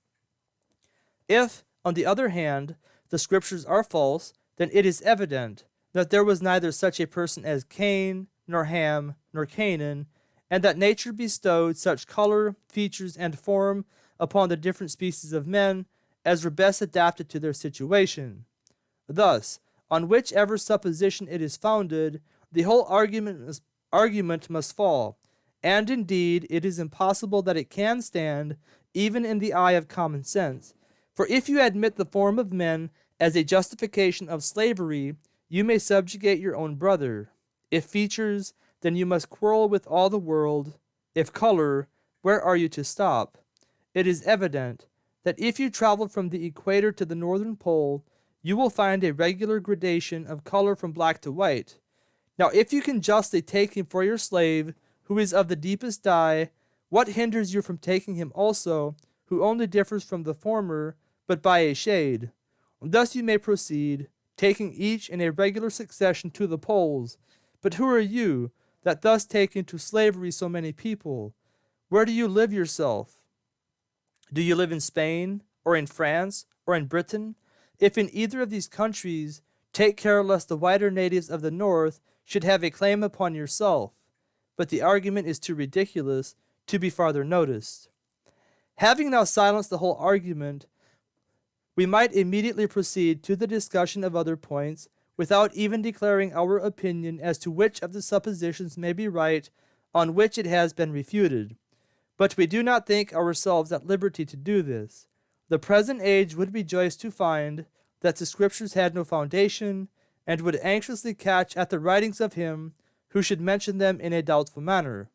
S1: If, on the other hand, the scriptures are false, then it is evident that there was neither such a person as Cain, nor Ham, nor Canaan, and that nature bestowed such color, features, and form upon the different species of men as were best adapted to their situation. Thus, on whichever supposition it is founded, the whole argument must fall, and indeed it is impossible that it can stand, even in the eye of common sense. For if you admit the form of men as a justification of slavery, you may subjugate your own brother. If features, then you must quarrel with all the world. If color, where are you to stop? It is evident that if you travel from the equator to the northern pole, you will find a regular gradation of color from black to white. Now, if you can justly take him for your slave, who is of the deepest dye, what hinders you from taking him also, who only differs from the former, but by a shade? Thus you may proceed, taking each in a regular succession to the poles. But who are you, that thus take into slavery so many people? Where do you live yourself? Do you live in Spain, or in France, or in Britain? If in either of these countries, take care lest the whiter natives of the north should have a claim upon yourself. But the argument is too ridiculous to be farther noticed. Having now silenced the whole argument, we might immediately proceed to the discussion of other points, without even declaring our opinion as to which of the suppositions may be right on which it has been refuted. But we do not think ourselves at liberty to do this. The present age would rejoice to find that the Scriptures had no foundation, and would anxiously catch at the writings of him who should mention them in a doubtful manner.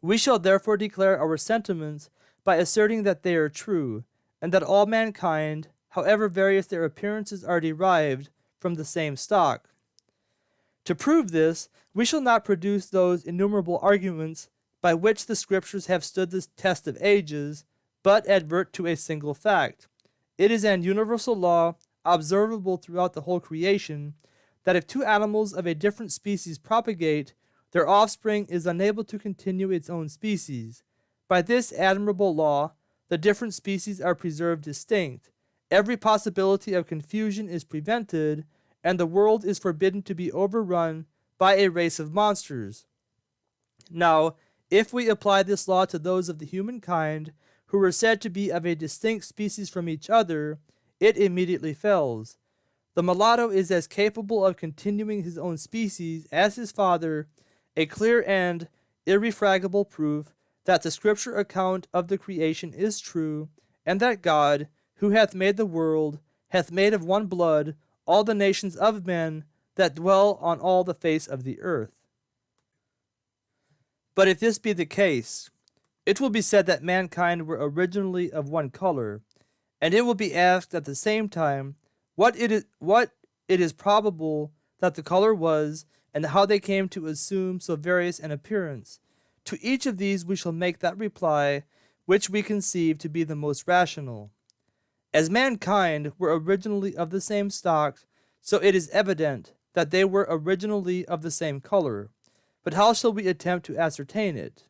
S1: We shall therefore declare our sentiments by asserting that they are true, and that all mankind, however various their appearances, are derived from the same stock. To prove this, we shall not produce those innumerable arguments by which the Scriptures have stood the test of ages, but advert to a single fact. It is an universal law, observable throughout the whole creation, that if two animals of a different species propagate, their offspring is unable to continue its own species. By this admirable law, the different species are preserved distinct, every possibility of confusion is prevented, and the world is forbidden to be overrun by a race of monsters. Now, if we apply this law to those of the human kind who were said to be of a distinct species from each other, it immediately fails. The mulatto is as capable of continuing his own species as his father, a clear and irrefragable proof that the Scripture account of the creation is true, and that God, who hath made the world, hath made of one blood all the nations of men that dwell on all the face of the earth. But if this be the case, it will be said that mankind were originally of one color, and it will be asked at the same time what it is probable that the color was, and how they came to assume so various an appearance. To each of these we shall make that reply which we conceive to be the most rational. As mankind were originally of the same stock, so it is evident that they were originally of the same color. But how shall we attempt to ascertain it?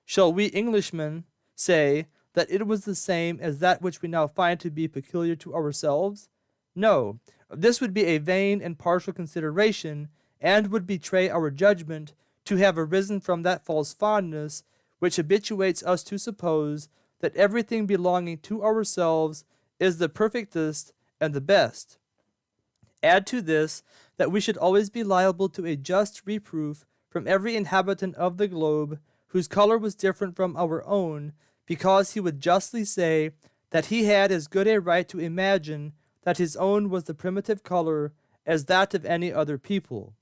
S1: Shall we Englishmen say that it was the same as that which we now find to be peculiar to ourselves? No, this would be a vain and partial consideration, and would betray our judgment to have arisen from that false fondness which habituates us to suppose that everything belonging to ourselves is the perfectest and the best. Add to this that we should always be liable to a just reproof from every inhabitant of the globe whose color was different from our own, because he would justly say that he had as good a right to imagine that his own was the primitive color as that of any other people.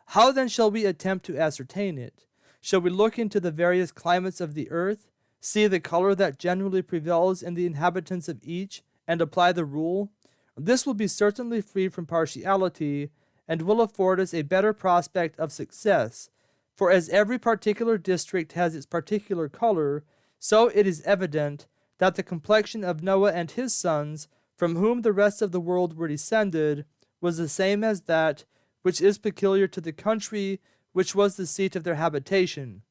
S1: How then shall we attempt to ascertain it? Shall we look into the various climates of the earth, see the color that generally prevails in the inhabitants of each, and apply the rule? This will be certainly free from partiality, and will afford us a better prospect of success, for as every particular district has its particular color, so it is evident that the complexion of Noah and his sons, from whom the rest of the world were descended, was the same as that which is peculiar to the country which was the seat of their habitation.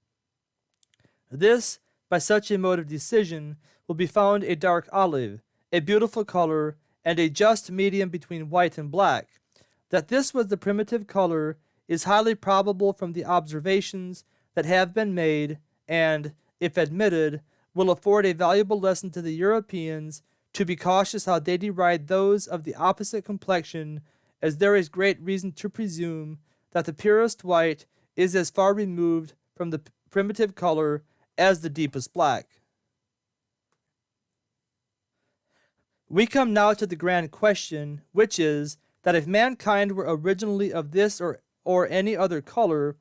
S1: This, by such a mode of decision, will be found a dark olive, a beautiful color, and a just medium between white and black. That this was the primitive color is highly probable from the observations that have been made, and, if admitted, will afford a valuable lesson to the Europeans to be cautious how they deride those of the opposite complexion, as there is great reason to presume that the purest white is as far removed from the primitive color as the deepest black. We come now to the grand question, which is, that if mankind were originally of this or any other color,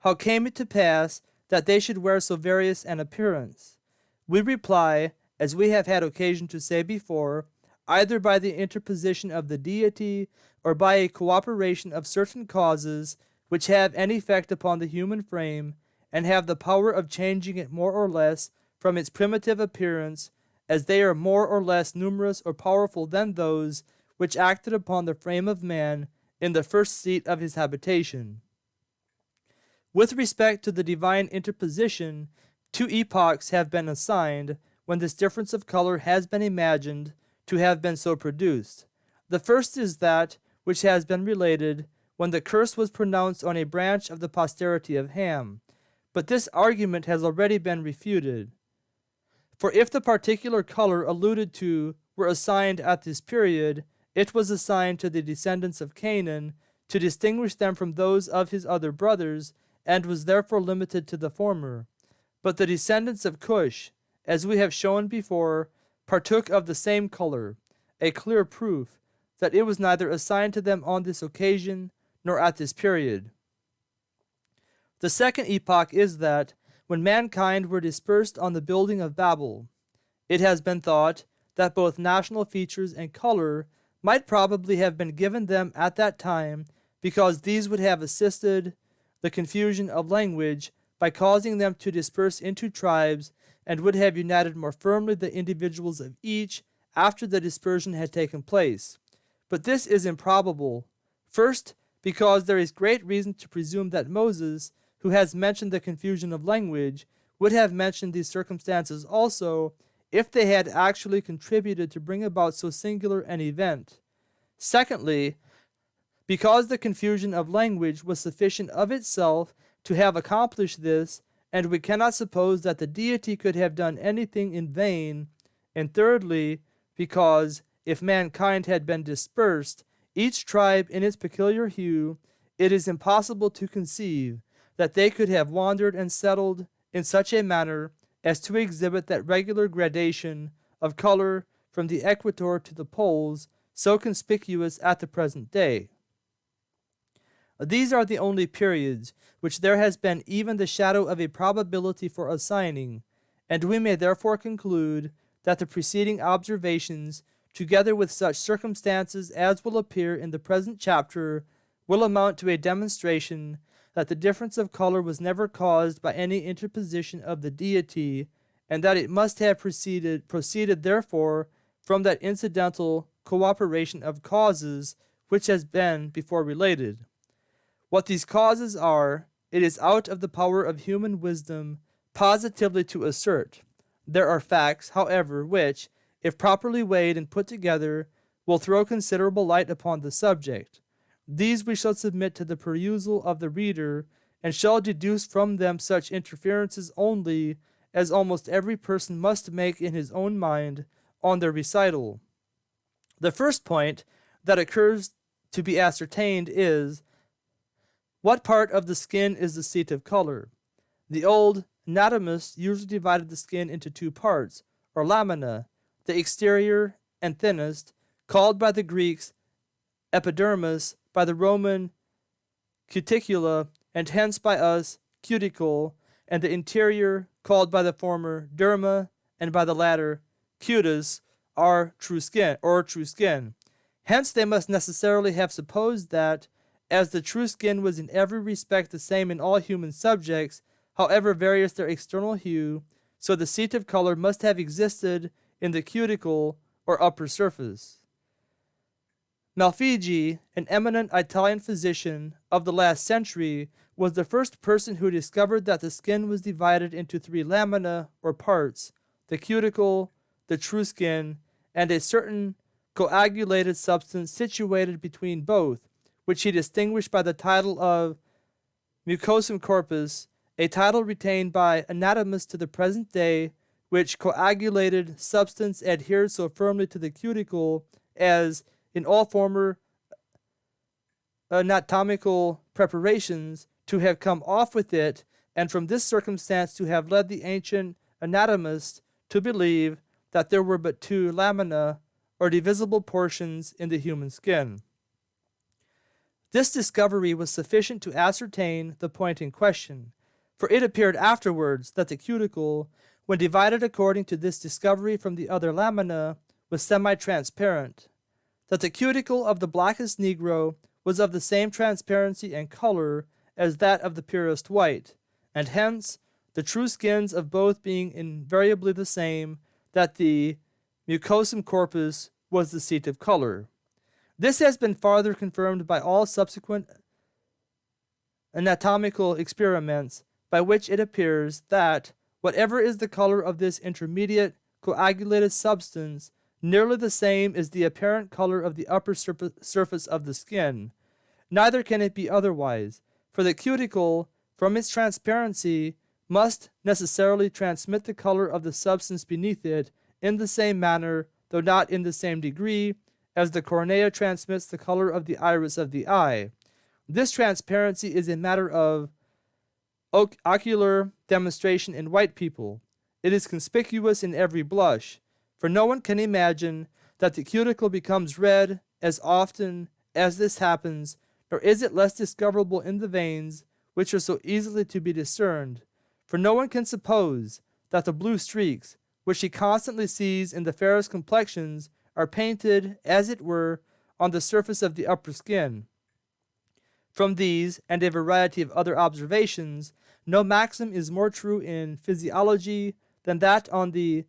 S1: how came it to pass that they should wear so various an appearance? We reply, as we have had occasion to say before, either by the interposition of the deity, or by a cooperation of certain causes which have an effect upon the human frame, and have the power of changing it more or less from its primitive appearance, as they are more or less numerous or powerful than those which acted upon the frame of man in the first seat of his habitation. With respect to the divine interposition, 2 epochs have been assigned when this difference of color has been imagined to have been so produced. The first is that which has been related when the curse was pronounced on a branch of the posterity of Ham. But this argument has already been refuted. For if the particular color alluded to were assigned at this period, it was assigned to the descendants of Canaan to distinguish them from those of his other brothers, and was therefore limited to the former. But the descendants of Cush, as we have shown before, partook of the same color, a clear proof that it was neither assigned to them on this occasion nor at this period. The second epoch is that, when mankind were dispersed on the building of Babel, it has been thought that both national features and color might probably have been given them at that time, because these would have assisted the confusion of language by causing them to disperse into tribes, and would have united more firmly the individuals of each after the dispersion had taken place. But this is improbable. First, because there is great reason to presume that Moses, who has mentioned the confusion of language, would have mentioned these circumstances also, if they had actually contributed to bring about so singular an event. Secondly, because the confusion of language was sufficient of itself to have accomplished this, and we cannot suppose that the deity could have done anything in vain. And thirdly, because, if mankind had been dispersed, each tribe in its peculiar hue, it is impossible to conceive that they could have wandered and settled in such a manner as to exhibit that regular gradation of color from the equator to the poles, so conspicuous at the present day. These are the only periods which there has been even the shadow of a probability for assigning, and we may therefore conclude that the preceding observations, together with such circumstances as will appear in the present chapter, will amount to a demonstration that the difference of color was never caused by any interposition of the deity, and that it must have proceeded therefore from that incidental cooperation of causes which has been before related. What these causes are, it is out of the power of human wisdom positively to assert. There are facts, however, which, if properly weighed and put together, will throw considerable light upon the subject. These we shall submit to the perusal of the reader, and shall deduce from them such inferences only as almost every person must make in his own mind on their recital. The first point that occurs to be ascertained is, what part of the skin is the seat of color? The old anatomists usually divided the skin into 2 parts, or lamina, the exterior and thinnest, called by the Greeks epidermis, by the Roman cuticula, and hence by us cuticle, and the interior, called by the former derma, and by the latter cutis, are true skin. Hence they must necessarily have supposed that, as the true skin was in every respect the same in all human subjects, however various their external hue, so the seat of color must have existed in the cuticle or upper surface. Malfigi, an eminent Italian physician of the last century, was the first person who discovered that the skin was divided into 3 lamina or parts, the cuticle, the true skin, and a certain coagulated substance situated between both, which he distinguished by the title of mucosum corpus, a title retained by anatomists to the present day, which coagulated substance adheres so firmly to the cuticle as in all former anatomical preparations to have come off with it, and from this circumstance to have led the ancient anatomists to believe that there were but two lamina, or divisible portions, in the human skin. This discovery was sufficient to ascertain the point in question, for it appeared afterwards that the cuticle, when divided according to this discovery from the other lamina, was semi-transparent, that the cuticle of the blackest negro was of the same transparency and color as that of the purest white, and hence, the true skins of both being invariably the same, that the mucosum corpus was the seat of color. This has been farther confirmed by all subsequent anatomical experiments, by which it appears that, whatever is the color of this intermediate coagulated substance, nearly the same is the apparent color of the upper surface of the skin. Neither can it be otherwise, for the cuticle, from its transparency, must necessarily transmit the color of the substance beneath it in the same manner, though not in the same degree, as the cornea transmits the color of the iris of the eye. This transparency is a matter of ocular demonstration in white people. It is conspicuous in every blush, for no one can imagine that the cuticle becomes red as often as this happens, nor is it less discoverable in the veins, which are so easily to be discerned, for no one can suppose that the blue streaks, which he constantly sees in the fairest complexions, are painted, as it were, on the surface of the upper skin. From these, and a variety of other observations, no maxim is more true in physiology than that on the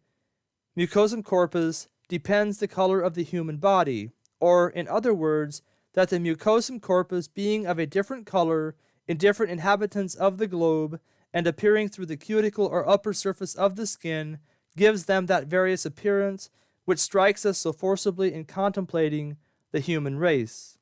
S1: mucosum corpus depends the color of the human body, or, in other words, that the mucosum corpus being of a different color in different inhabitants of the globe, and appearing through the cuticle or upper surface of the skin, gives them that various appearance which strikes us so forcibly in contemplating the human race.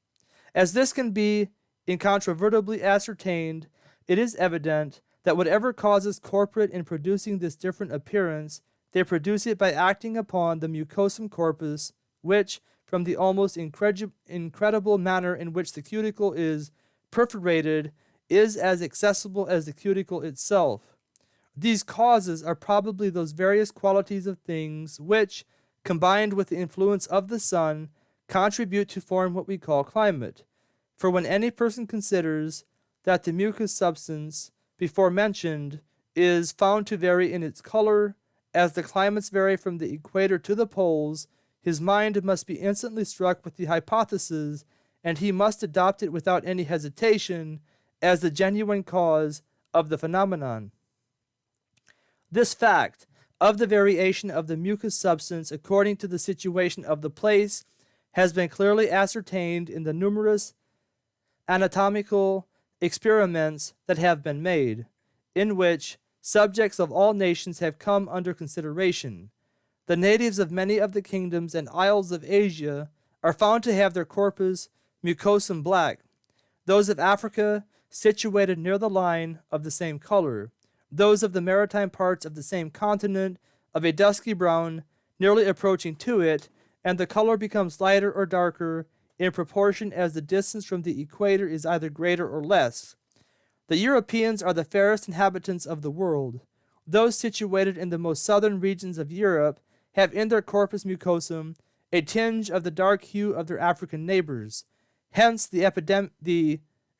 S1: As this can be incontrovertibly ascertained, it is evident that whatever causes corporate in producing this different appearance, they produce it by acting upon the mucosum corpus, which, from the almost incredible manner in which the cuticle is perforated, is as accessible as the cuticle itself. These causes are probably those various qualities of things which, combined with the influence of the sun, contribute to form what we call climate. For when any person considers that the mucous substance before mentioned is found to vary in its color, as the climates vary from the equator to the poles, his mind must be instantly struck with the hypothesis, and he must adopt it without any hesitation as the genuine cause of the phenomenon. This fact of the variation of the mucous substance according to the situation of the place has been clearly ascertained in the numerous anatomical experiments that have been made, in which subjects of all nations have come under consideration. The natives of many of the kingdoms and isles of Asia are found to have their corpus mucosum black, those of Africa situated near the line of the same color, those of the maritime parts of the same continent of a dusky brown, nearly approaching to it, and the color becomes lighter or darker in proportion as the distance from the equator is either greater or less. The Europeans are the fairest inhabitants of the world. Those situated in the most southern regions of Europe have in their corpus mucosum a tinge of the dark hue of their African neighbors. Hence the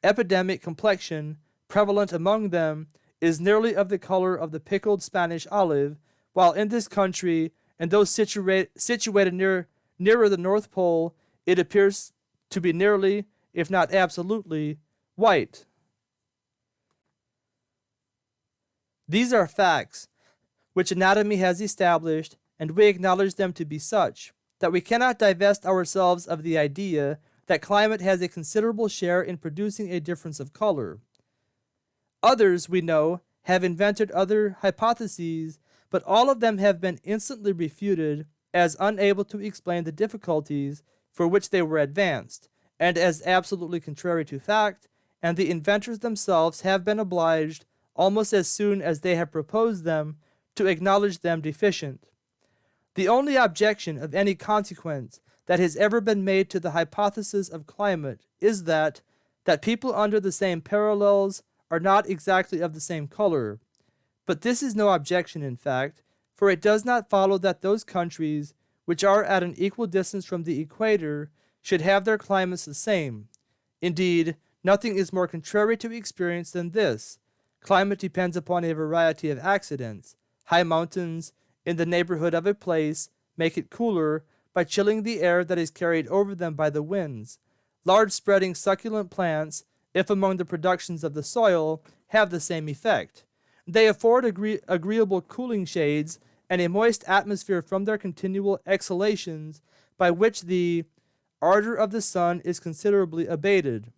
S1: epidemic complexion prevalent among them is nearly of the color of the pickled Spanish olive, while in this country, and those situated nearer the North Pole, it appears to be nearly, if not absolutely, white. These are facts which anatomy has established, and we acknowledge them to be such, that we cannot divest ourselves of the idea that climate has a considerable share in producing a difference of color. Others, we know, have invented other hypotheses, but all of them have been instantly refuted as unable to explain the difficulties for which they were advanced, and as absolutely contrary to fact, and the inventors themselves have been obliged, almost as soon as they have proposed them, to acknowledge them deficient. The only objection of any consequence that has ever been made to the hypothesis of climate is that people under the same parallels are not exactly of the same color. But this is no objection, in fact, for it does not follow that those countries which are at an equal distance from the equator should have their climates the same. Indeed, nothing is more contrary to experience than this. Climate depends upon a variety of accidents. High mountains in the neighborhood of a place make it cooler by chilling the air that is carried over them by the winds. Large spreading succulent plants, if among the productions of the soil, have the same effect. They afford agreeable cooling shades and a moist atmosphere from their continual exhalations, by which the ardor of the sun is considerably abated.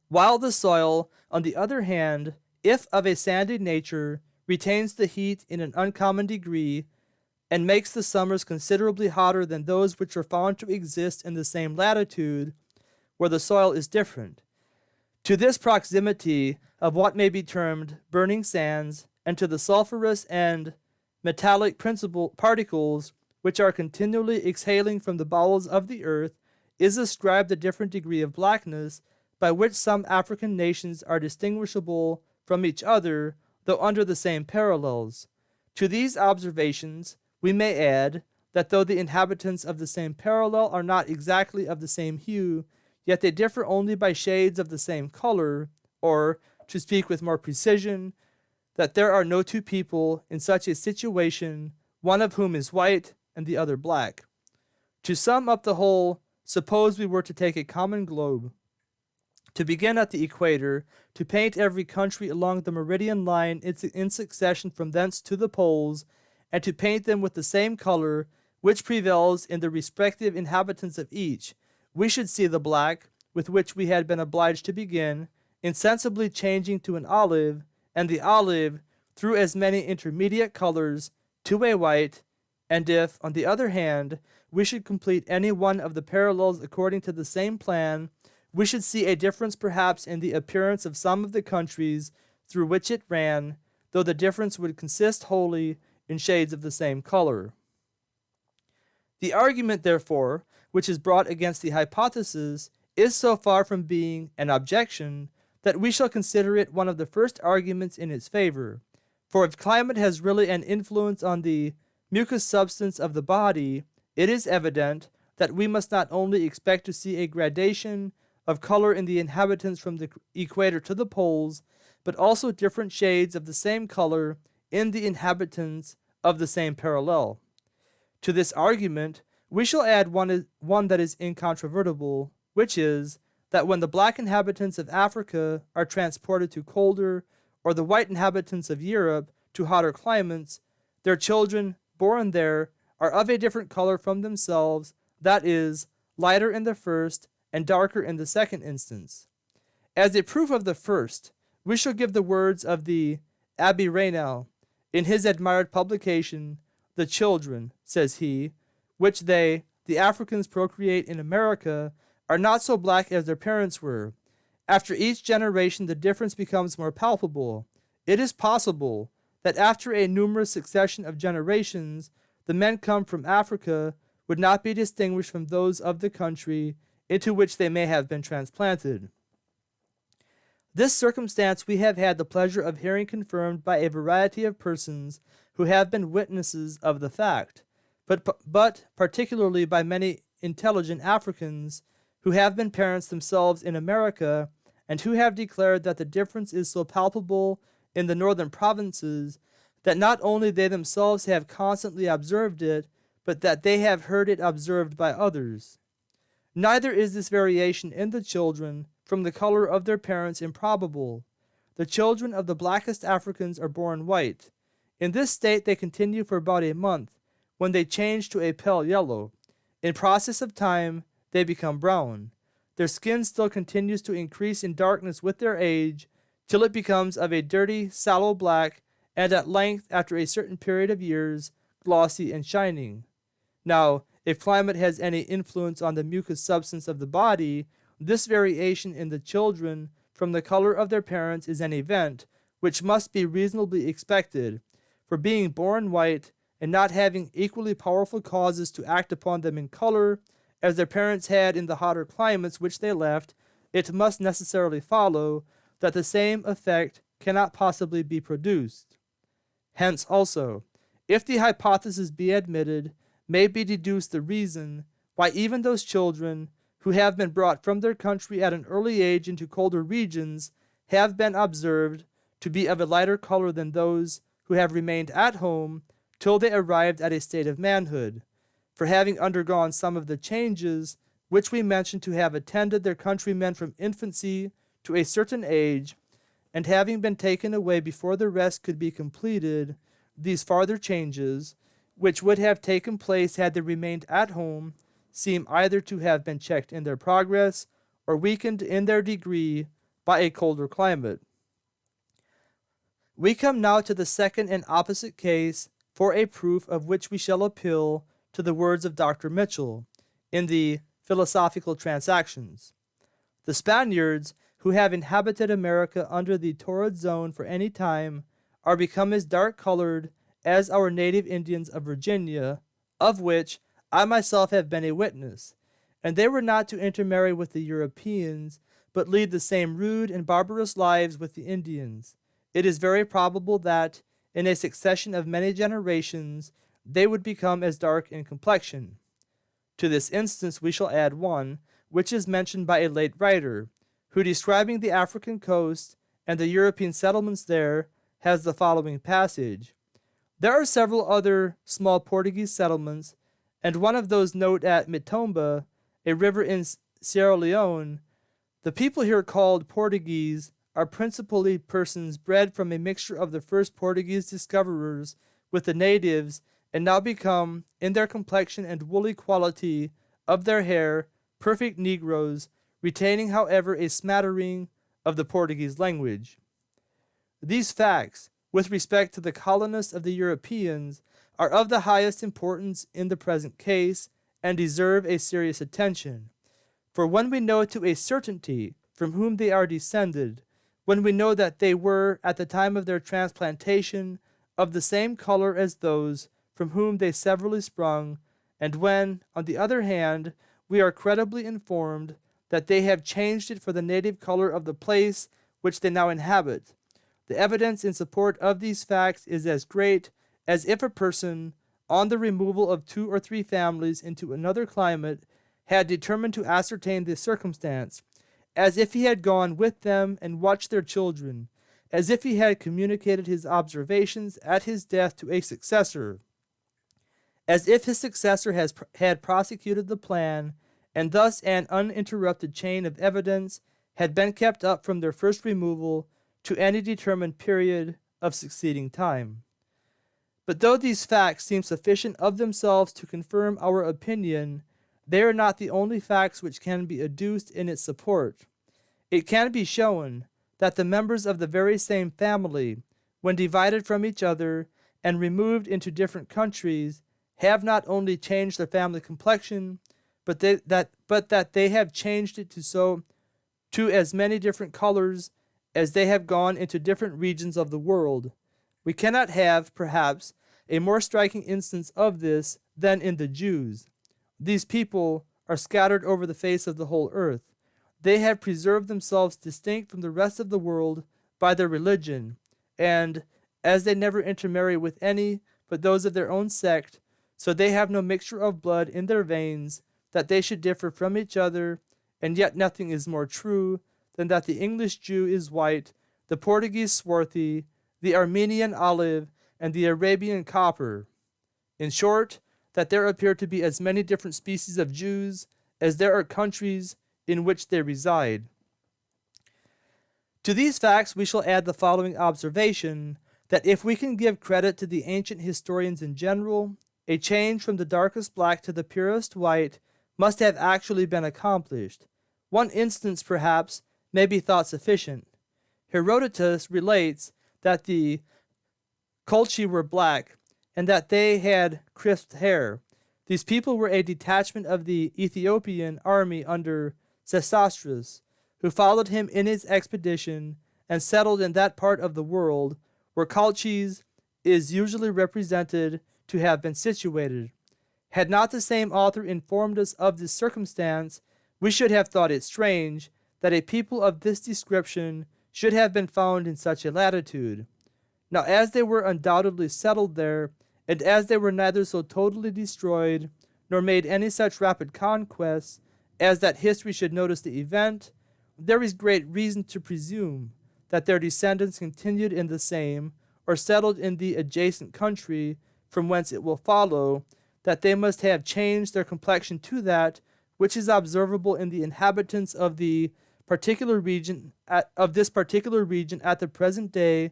S1: While the soil, on the other hand, if of a sandy nature, retains the heat in an uncommon degree, and makes the summers considerably hotter than those which are found to exist in the same latitude, where the soil is different. To this proximity of what may be termed burning sands, and to the sulphurous and metallic particles which are continually exhaling from the bowels of the earth, is ascribed a different degree of blackness, by which some African nations are distinguishable from each other, though under the same parallels. To these observations we may add that though the inhabitants of the same parallel are not exactly of the same hue, yet they differ only by shades of the same color, or, to speak with more precision, that there are no two people in such a situation, one of whom is white and the other black. To sum up the whole, suppose we were to take a common globe, to begin at the equator, to paint every country along the meridian line in succession from thence to the poles, and to paint them with the same color which prevails in the respective inhabitants of each, we should see the black, with which we had been obliged to begin, insensibly changing to an olive, and the olive, through as many intermediate colors, to a white, and if, on the other hand, we should complete any one of the parallels according to the same plan, we should see a difference perhaps in the appearance of some of the countries through which it ran, though the difference would consist wholly in shades of the same color. The argument, therefore, which is brought against the hypothesis is so far from being an objection that we shall consider it one of the first arguments in its favor. For if climate has really an influence on the mucous substance of the body, it is evident that we must not only expect to see a gradation of color in the inhabitants from the equator to the poles, but also different shades of the same color in the inhabitants of the same parallel. To this argument we shall add one that is incontrovertible, which is, that when the black inhabitants of Africa are transported to colder, or the white inhabitants of Europe to hotter climates, their children born there are of a different color from themselves, that is, lighter in the first and darker in the second instance. As a proof of the first, we shall give the words of the Abbé Raynal in his admired publication, "The children," says he, "which they, the Africans, procreate in America, are not so black as their parents were. After each generation the difference becomes more palpable. It is possible that after a numerous succession of generations, the men come from Africa would not be distinguished from those of the country into which they may have been transplanted." This circumstance we have had the pleasure of hearing confirmed by a variety of persons who have been witnesses of the fact, but particularly by many intelligent Africans who have been parents themselves in America, and who have declared that the difference is so palpable in the northern provinces that not only they themselves have constantly observed it, but that they have heard it observed by others. Neither is this variation in the children from the color of their parents improbable. The children of the blackest Africans are born white. In this state they continue for about a month, when they change to a pale yellow. In process of time they become brown. Their skin still continues to increase in darkness with their age, till it becomes of a dirty, sallow black, and at length, after a certain period of years, glossy and shining. Now, if climate has any influence on the mucous substance of the body, this variation in the children from the color of their parents is an event which must be reasonably expected, for being born white and not having equally powerful causes to act upon them in color, as their parents had in the hotter climates which they left, it must necessarily follow that the same effect cannot possibly be produced. Hence also, if the hypothesis be admitted, may be deduced the reason why even those children who have been brought from their country at an early age into colder regions have been observed to be of a lighter color than those who have remained at home till they arrived at a state of manhood, for having undergone some of the changes which we mentioned to have attended their countrymen from infancy to a certain age, and having been taken away before the rest could be completed, these farther changes, which would have taken place had they remained at home, seem either to have been checked in their progress or weakened in their degree by a colder climate. We come now to the second and opposite case, for a proof of which we shall appeal to the words of Dr. Mitchell in the Philosophical Transactions. The Spaniards who have inhabited America under the torrid zone for any time are become as dark-colored as our native Indians of Virginia, of which I myself have been a witness, and they were not to intermarry with the Europeans, but lead the same rude and barbarous lives with the Indians. It is very probable that, in a succession of many generations, they would become as dark in complexion. To this instance we shall add one, which is mentioned by a late writer, who, describing the African coast and the European settlements there, has the following passage. There are several other small Portuguese settlements, and one of those note at Mitomba, a river in Sierra Leone. The people here called Portuguese are principally persons bred from a mixture of the first Portuguese discoverers with the natives, and now become, in their complexion and woolly quality of their hair, perfect Negroes, retaining, however, a smattering of the Portuguese language. These facts, with respect to the colonists of the Europeans, are of the highest importance in the present case, and deserve a serious attention. For when we know to a certainty from whom they are descended, when we know that they were, at the time of their transplantation, of the same color as those from whom they severally sprung, and when, on the other hand, we are credibly informed that they have changed it for the native color of the place which they now inhabit, the evidence in support of these facts is as great as if a person, on the removal of 2 or 3 families into another climate, had determined to ascertain this circumstance, as if he had gone with them and watched their children, as if he had communicated his observations at his death to a successor, as if his successor had prosecuted the plan, and thus an uninterrupted chain of evidence had been kept up from their first removal to any determined period of succeeding time. But though these facts seem sufficient of themselves to confirm our opinion, they are not the only facts which can be adduced in its support. It can be shown that the members of the very same family, when divided from each other and removed into different countries, have not only changed their family complexion, but that they have changed it to as many different colors as they have gone into different regions of the world. We cannot have, perhaps, a more striking instance of this than in the Jews. These people are scattered over the face of the whole earth. They have preserved themselves distinct from the rest of the world by their religion, and, as they never intermarry with any but those of their own sect, so they have no mixture of blood in their veins, that they should differ from each other, and yet nothing is more true than that the English Jew is white, the Portuguese swarthy, the Armenian olive, and the Arabian copper. In short, that there appear to be as many different species of Jews as there are countries in which they reside. To these facts we shall add the following observation, that if we can give credit to the ancient historians in general, a change from the darkest black to the purest white must have actually been accomplished. One instance, perhaps, may be thought sufficient. Herodotus relates that the Colchi were black, and that they had crisped hair. These people were a detachment of the Ethiopian army under Sesostris, who followed him in his expedition, and settled in that part of the world where Colchis is usually represented to have been situated. Had not the same author informed us of this circumstance, we should have thought it strange that a people of this description should have been found in such a latitude. Now, as they were undoubtedly settled there, and as they were neither so totally destroyed, nor made any such rapid conquests, as that history should notice the event, there is great reason to presume that their descendants continued in the same, or settled in the adjacent country, from whence it will follow that they must have changed their complexion to that which is observable in the inhabitants of the particular region at the present day,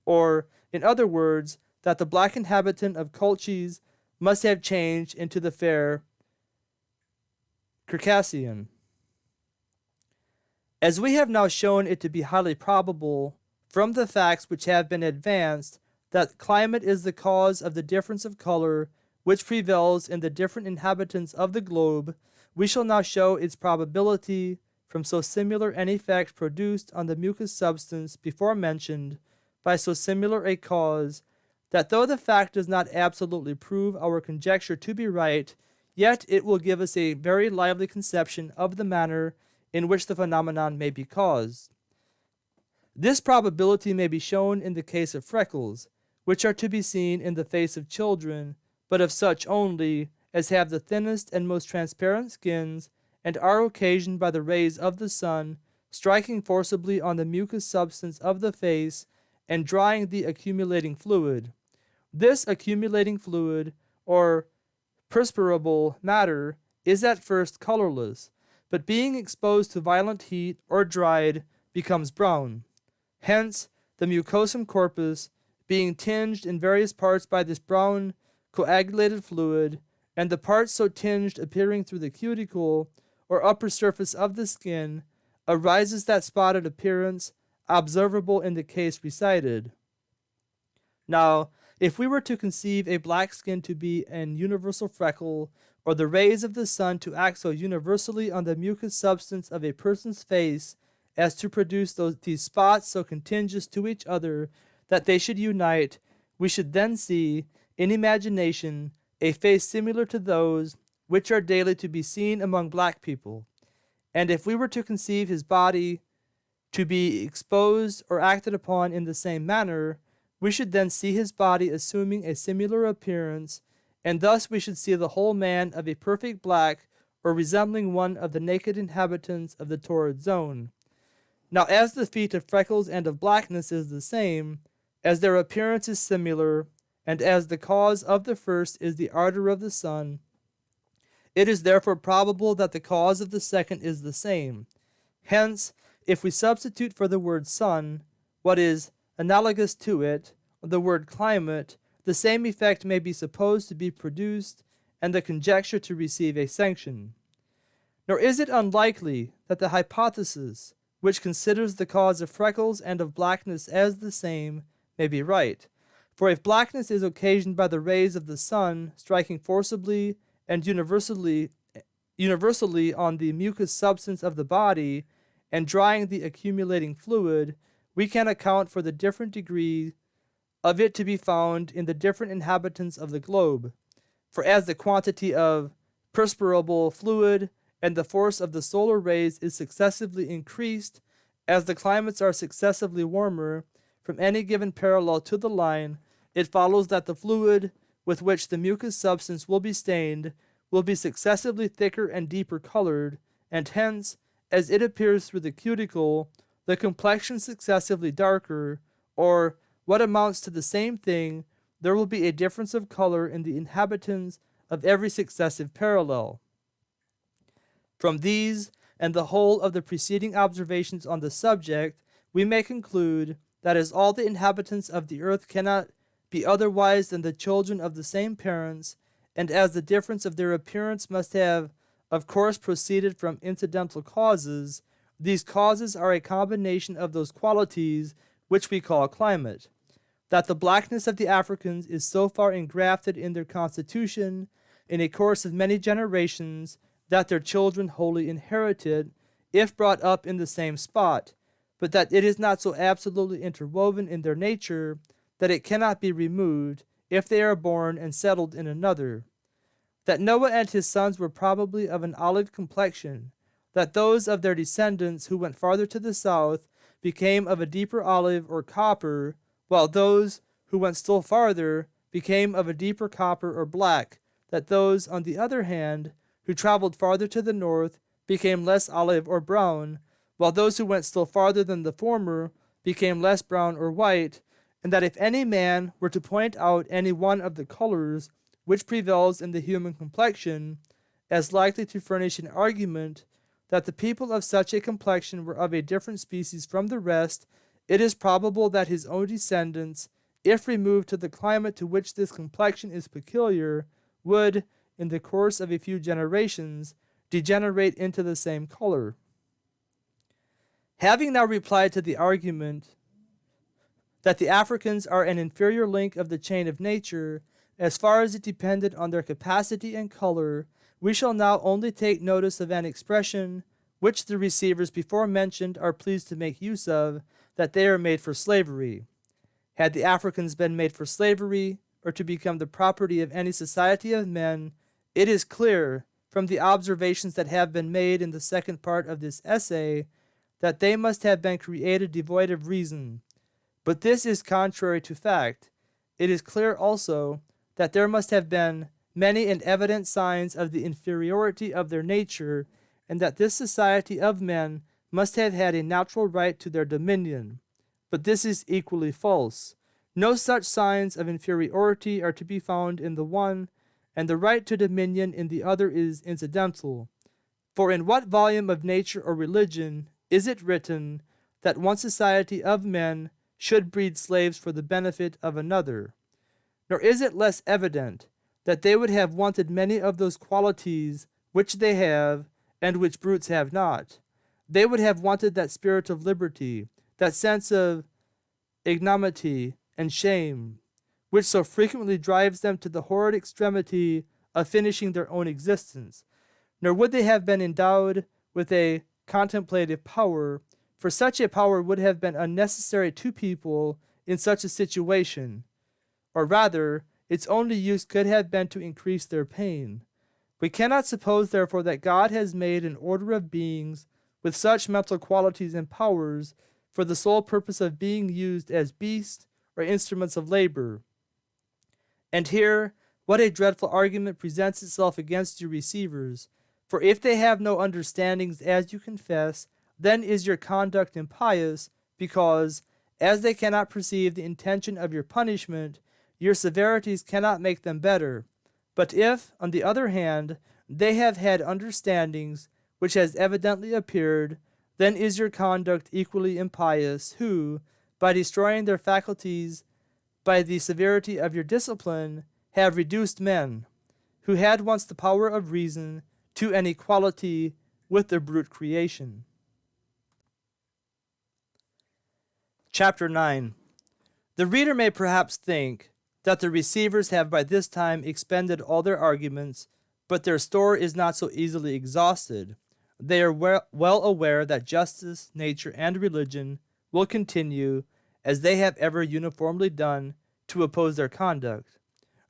S1: or, in other words, that the black inhabitant of Colchis must have changed into the fair Circassian. As we have now shown it to be highly probable, from the facts which have been advanced, that climate is the cause of the difference of color which prevails in the different inhabitants of the globe, we shall now show its probability from so similar an effect produced on the mucous substance before mentioned by so similar a cause, that though the fact does not absolutely prove our conjecture to be right, yet it will give us a very lively conception of the manner in which the phenomenon may be caused. This probability may be shown in the case of freckles, which are to be seen in the face of children, but of such only as have the thinnest and most transparent skins, and are occasioned by the rays of the sun striking forcibly on the mucous substance of the face and drying the accumulating fluid. This accumulating fluid, or perspirable matter, is at first colorless, but being exposed to violent heat or dried, becomes brown. Hence, the mucosum corpus, being tinged in various parts by this brown coagulated fluid, and the parts so tinged appearing through the cuticle or upper surface of the skin, arises that spotted appearance observable in the case recited. Now, if we were to conceive a black skin to be an universal freckle, or the rays of the sun to act so universally on the mucous substance of a person's face as to produce these spots so contagious to each other that they should unite, we should then see, in imagination, a face similar to those which are daily to be seen among black people. And if we were to conceive his body to be exposed or acted upon in the same manner, we should then see his body assuming a similar appearance, and thus we should see the whole man of a perfect black, or resembling one of the naked inhabitants of the torrid zone. Now, as the feat of freckles and of blackness is the same, as their appearance is similar, and as the cause of the first is the ardor of the sun, it is therefore probable that the cause of the second is the same. Hence, if we substitute for the word sun what is analogous to it, the word climate, the same effect may be supposed to be produced, and the conjecture to receive a sanction. Nor is it unlikely that the hypothesis, which considers the cause of freckles and of blackness as the same, may be right. For if blackness is occasioned by the rays of the sun striking forcibly and universally on the mucous substance of the body, and drying the accumulating fluid, we can account for the different degree of it to be found in the different inhabitants of the globe. For as the quantity of perspirable fluid and the force of the solar rays is successively increased, as the climates are successively warmer, from any given parallel to the line, it follows that the fluid with which the mucous substance will be stained will be successively thicker and deeper colored, and hence, as it appears through the cuticle, the complexion successively darker, or, what amounts to the same thing, there will be a difference of color in the inhabitants of every successive parallel. From these, and the whole of the preceding observations on the subject, we may conclude that as all the inhabitants of the earth cannot be otherwise than the children of the same parents, and as the difference of their appearance must have of course proceeded from incidental causes, these causes are a combination of those qualities which we call climate. That the blackness of the Africans is so far engrafted in their constitution in a course of many generations that their children wholly inherit it, if brought up in the same spot, but that it is not so absolutely interwoven in their nature that it cannot be removed if they are born and settled in another. That Noah and his sons were probably of an olive complexion, that those of their descendants who went farther to the south became of a deeper olive or copper, while those who went still farther became of a deeper copper or black, that those, on the other hand, who traveled farther to the north became less olive or brown, while those who went still farther than the former became less brown or white, and that if any man were to point out any one of the colors which prevails in the human complexion as likely to furnish an argument that the people of such a complexion were of a different species from the rest, it is probable that his own descendants, if removed to the climate to which this complexion is peculiar, would, in the course of a few generations, degenerate into the same color. Having now replied to the argument that the Africans are an inferior link of the chain of nature, as far as it depended on their capacity and color, we shall now only take notice of an expression which the receivers before mentioned are pleased to make use of, that they are made for slavery. Had the Africans been made for slavery, or to become the property of any society of men, it is clear, from the observations that have been made in the second part of this essay, that they must have been created devoid of reason. But this is contrary to fact. It is clear also that there must have been many and evident signs of the inferiority of their nature, and that this society of men must have had a natural right to their dominion. But this is equally false. No such signs of inferiority are to be found in the one, and the right to dominion in the other is incidental. For in what volume of nature or religion is it written that one society of men should breed slaves for the benefit of another? Nor is it less evident that they would have wanted many of those qualities which they have, and which brutes have not. They would have wanted that spirit of liberty, that sense of ignominy and shame, which so frequently drives them to the horrid extremity of finishing their own existence. Nor would they have been endowed with a contemplative power, for such a power would have been unnecessary to people in such a situation, or rather, its only use could have been to increase their pain. We cannot suppose, therefore, that God has made an order of beings with such mental qualities and powers for the sole purpose of being used as beasts or instruments of labor. And here, what a dreadful argument presents itself against you receivers! For if they have no understandings, as you confess, then is your conduct impious, because, as they cannot perceive the intention of your punishment, your severities cannot make them better. But if, on the other hand, they have had understandings, which has evidently appeared, then is your conduct equally impious, who, by destroying their faculties by the severity of your discipline, have reduced men, who had once the power of reason, to an equality with the brute creation. Chapter 9. The reader may perhaps think that the receivers have by this time expended all their arguments, but their store is not so easily exhausted. They are well aware that justice, nature, and religion will continue, as they have ever uniformly done, to oppose their conduct.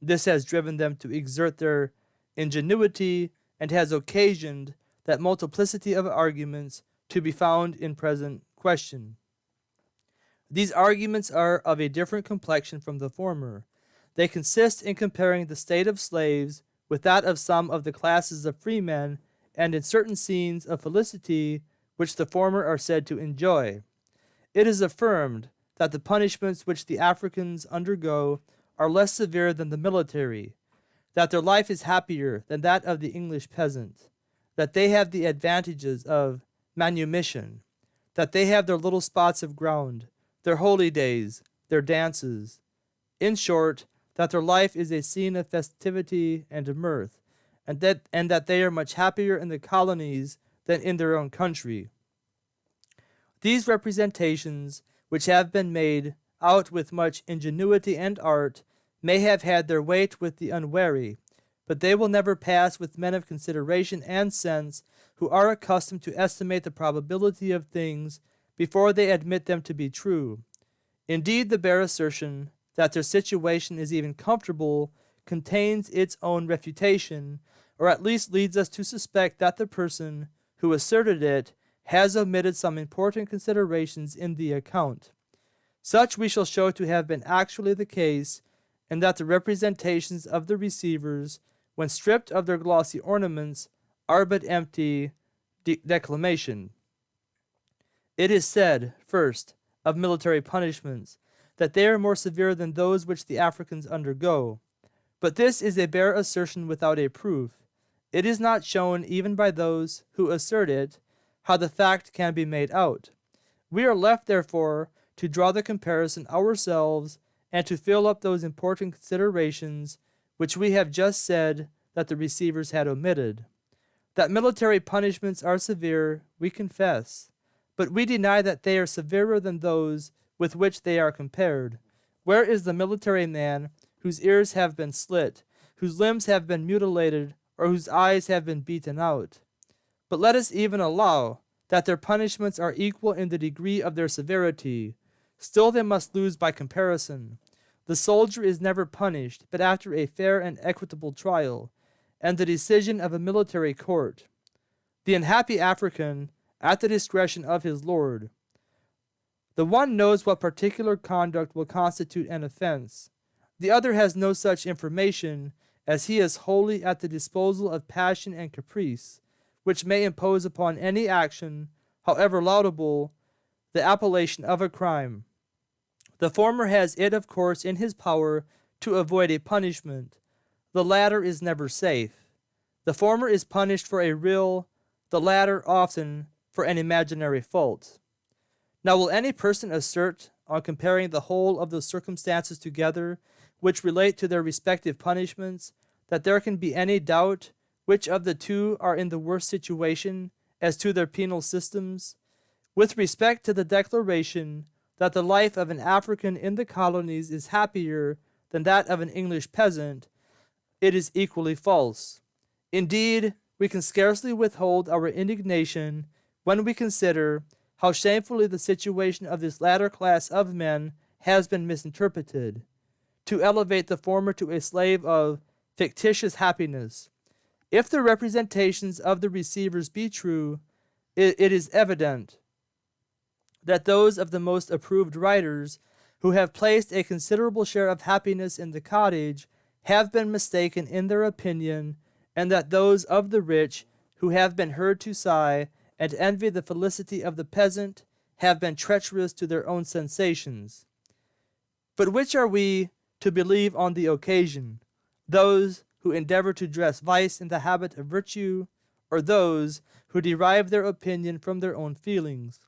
S1: This has driven them to exert their ingenuity, and has occasioned that multiplicity of arguments to be found in present question. These arguments are of a different complexion from the former. They consist in comparing the state of slaves with that of some of the classes of freemen, and in certain scenes of felicity which the former are said to enjoy. It is affirmed that the punishments which the Africans undergo are less severe than the military, that their life is happier than that of the English peasant, that they have the advantages of manumission, that they have their little spots of ground, their holy days, their dances, in short, that their life is a scene of festivity and of mirth, and that they are much happier in the colonies than in their own country. These representations, which have been made out with much ingenuity and art, may have had their weight with the unwary, but they will never pass with men of consideration and sense, who are accustomed to estimate the probability of things before they admit them to be true. Indeed, the bare assertion that their situation is even comfortable contains its own refutation, or at least leads us to suspect that the person who asserted it has omitted some important considerations in the account. Such we shall show to have been actually the case, and that the representations of the receivers, when stripped of their glossy ornaments, are but empty declamation. It is said, first, of military punishments, that they are more severe than those which the Africans undergo. But this is a bare assertion without a proof. It is not shown even by those who assert it how the fact can be made out. We are left, therefore, to draw the comparison ourselves and to fill up those important considerations which we have just said that the receivers had omitted. That military punishments are severe, we confess, but we deny that they are severer than those with which they are compared. Where is the military man whose ears have been slit, whose limbs have been mutilated, or whose eyes have been beaten out? But let us even allow that their punishments are equal in the degree of their severity. Still they must lose by comparison. The soldier is never punished, but after a fair and equitable trial, and the decision of a military court. The unhappy African, at the discretion of his lord. The one knows what particular conduct will constitute an offense. The other has no such information, as he is wholly at the disposal of passion and caprice, which may impose upon any action, however laudable, the appellation of a crime. The former has it, of course, in his power to avoid a punishment. The latter is never safe. The former is punished for a real, the latter often for an imaginary fault. Now will any person assert, on comparing the whole of those circumstances together, which relate to their respective punishments, that there can be any doubt which of the two are in the worst situation as to their penal systems? With respect to the declaration that the life of an African in the colonies is happier than that of an English peasant, it is equally false. Indeed, we can scarcely withhold our indignation when we consider how shamefully the situation of this latter class of men has been misinterpreted, to elevate the former to a slave of fictitious happiness. If the representations of the receivers be true, it is evident that those of the most approved writers, who have placed a considerable share of happiness in the cottage, have been mistaken in their opinion, and that those of the rich, who have been heard to sigh and envy the felicity of the peasant, have been treacherous to their own sensations. But which are we to believe on the occasion? Those who endeavor to dress vice in the habit of virtue, or those who derive their opinion from their own feelings?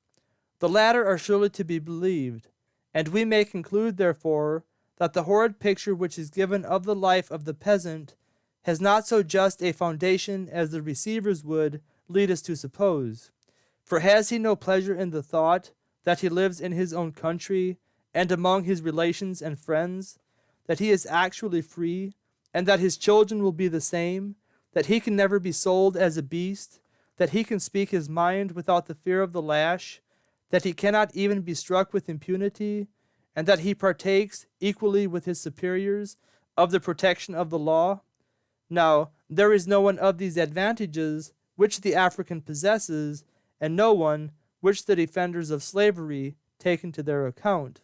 S1: The latter are surely to be believed, and we may conclude, therefore, that the horrid picture which is given of the life of the peasant has not so just a foundation as the receivers would lead us to suppose. For has he no pleasure in the thought that he lives in his own country and among his relations and friends, that he is actually free, and that his children will be the same, that he can never be sold as a beast, that he can speak his mind without the fear of the lash, that he cannot even be struck with impunity, and that he partakes, equally with his superiors, of the protection of the law? Now, there is no one of these advantages which the African possesses, and no one which the defenders of slavery take into their account.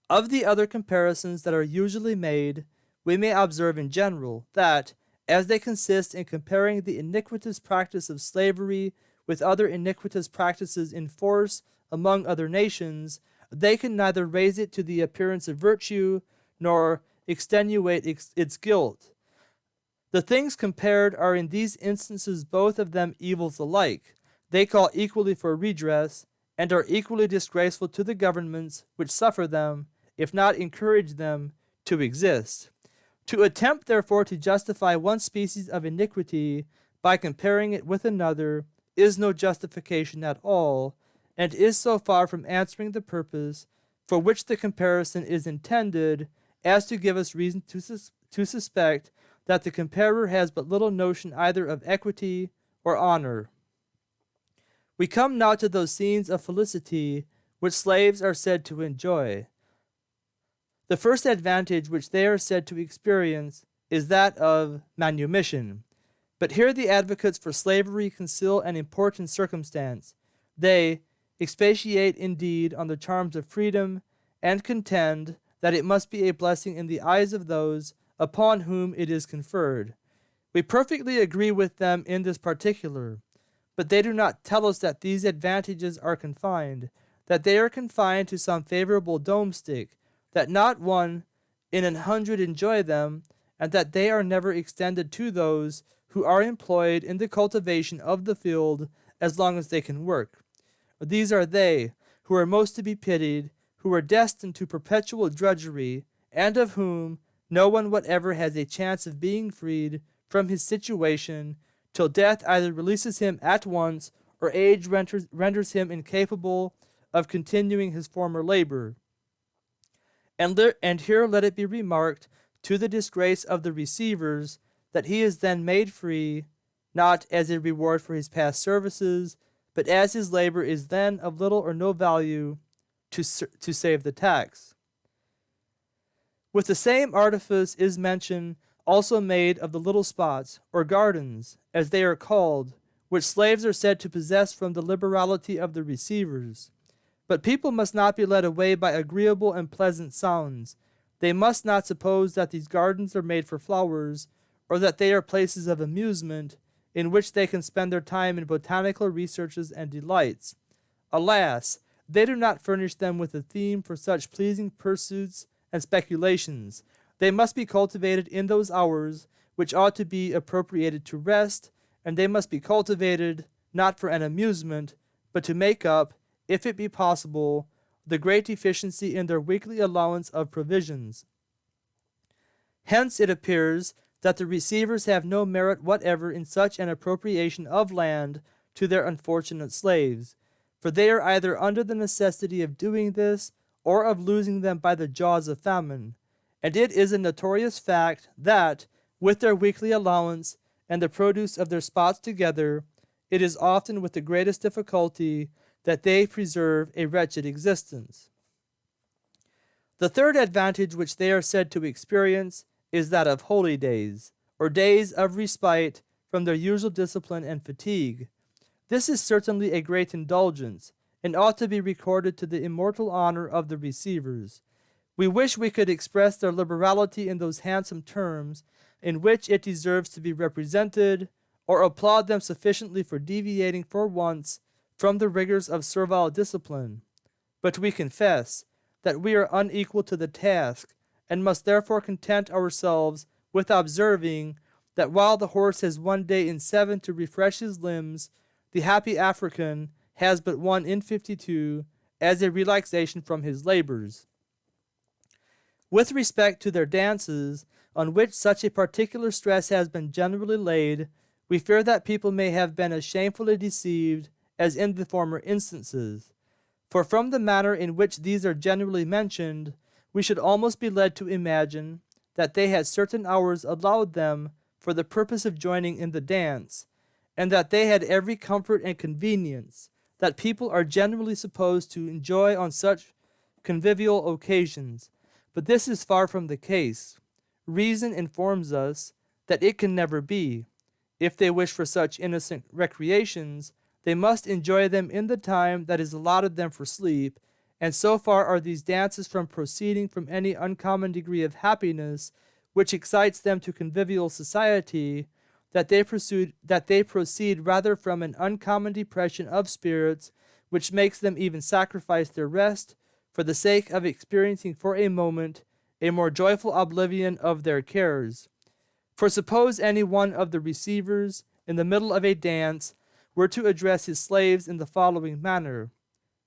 S1: Of the other comparisons that are usually made, we may observe in general that, as they consist in comparing the iniquitous practice of slavery with other iniquitous practices in force among other nations, they can neither raise it to the appearance of virtue nor extenuate its guilt. The things compared are in these instances both of them evils alike. They call equally for redress, and are equally disgraceful to the governments which suffer them, if not encourage them, to exist. To attempt, therefore, to justify one species of iniquity by comparing it with another is no justification at all, and is so far from answering the purpose for which the comparison is intended as to give us reason to suspect that the comparer has but little notion either of equity or honor. We come now to those scenes of felicity which slaves are said to enjoy. The first advantage which they are said to experience is that of manumission. But here the advocates for slavery conceal an important circumstance. They expatiate indeed on the charms of freedom and contend that it must be a blessing in the eyes of those upon whom it is conferred. We perfectly agree with them in this particular, but they do not tell us that these advantages are confined, that they are confined to some favorable domestic, that not one in 100 enjoy them, and that they are never extended to those who are employed in the cultivation of the field as long as they can work. These are they who are most to be pitied, who are destined to perpetual drudgery, and of whom no one whatever has a chance of being freed from his situation till death either releases him at once or age renders him incapable of continuing his former labor. And here let it be remarked, to the disgrace of the receivers, that he is then made free, not as a reward for his past services, but as his labor is then of little or no value to save the tax. With the same artifice is mention also made of the little spots, or gardens, as they are called, which slaves are said to possess from the liberality of the receivers. But people must not be led away by agreeable and pleasant sounds. They must not suppose that these gardens are made for flowers, or that they are places of amusement, in which they can spend their time in botanical researches and delights. Alas, they do not furnish them with a theme for such pleasing pursuits and speculations. They must be cultivated in those hours which ought to be appropriated to rest, and they must be cultivated not for an amusement, but to make up, if it be possible, the great deficiency in their weekly allowance of provisions. Hence it appears that the receivers have no merit whatever in such an appropriation of land to their unfortunate slaves, for they are either under the necessity of doing this, or of losing them by the jaws of famine. And it is a notorious fact that, with their weekly allowance and the produce of their spots together, it is often with the greatest difficulty that they preserve a wretched existence. The third advantage which they are said to experience is that of holy days, or days of respite from their usual discipline and fatigue. This is certainly a great indulgence, and ought to be recorded to the immortal honor of the receivers. We wish we could express their liberality in those handsome terms in which it deserves to be represented, or applaud them sufficiently for deviating for once from the rigors of servile discipline. But we confess that we are unequal to the task, and must therefore content ourselves with observing that while the horse has 1 day in 7 to refresh his limbs, the happy African has but 1 in 52 as a relaxation from his labors. With respect to their dances, on which such a particular stress has been generally laid, we fear that people may have been as shamefully deceived as in the former instances. For from the manner in which these are generally mentioned, we should almost be led to imagine that they had certain hours allowed them for the purpose of joining in the dance, and that they had every comfort and convenience that people are generally supposed to enjoy on such convivial occasions. But this is far from the case. Reason informs us that it can never be. If they wish for such innocent recreations, they must enjoy them in the time that is allotted them for sleep, and so far are these dances from proceeding from any uncommon degree of happiness which excites them to convivial society, that they proceed rather from an uncommon depression of spirits, which makes them even sacrifice their rest for the sake of experiencing for a moment a more joyful oblivion of their cares. For suppose any one of the receivers, in the middle of a dance, were to address his slaves in the following manner: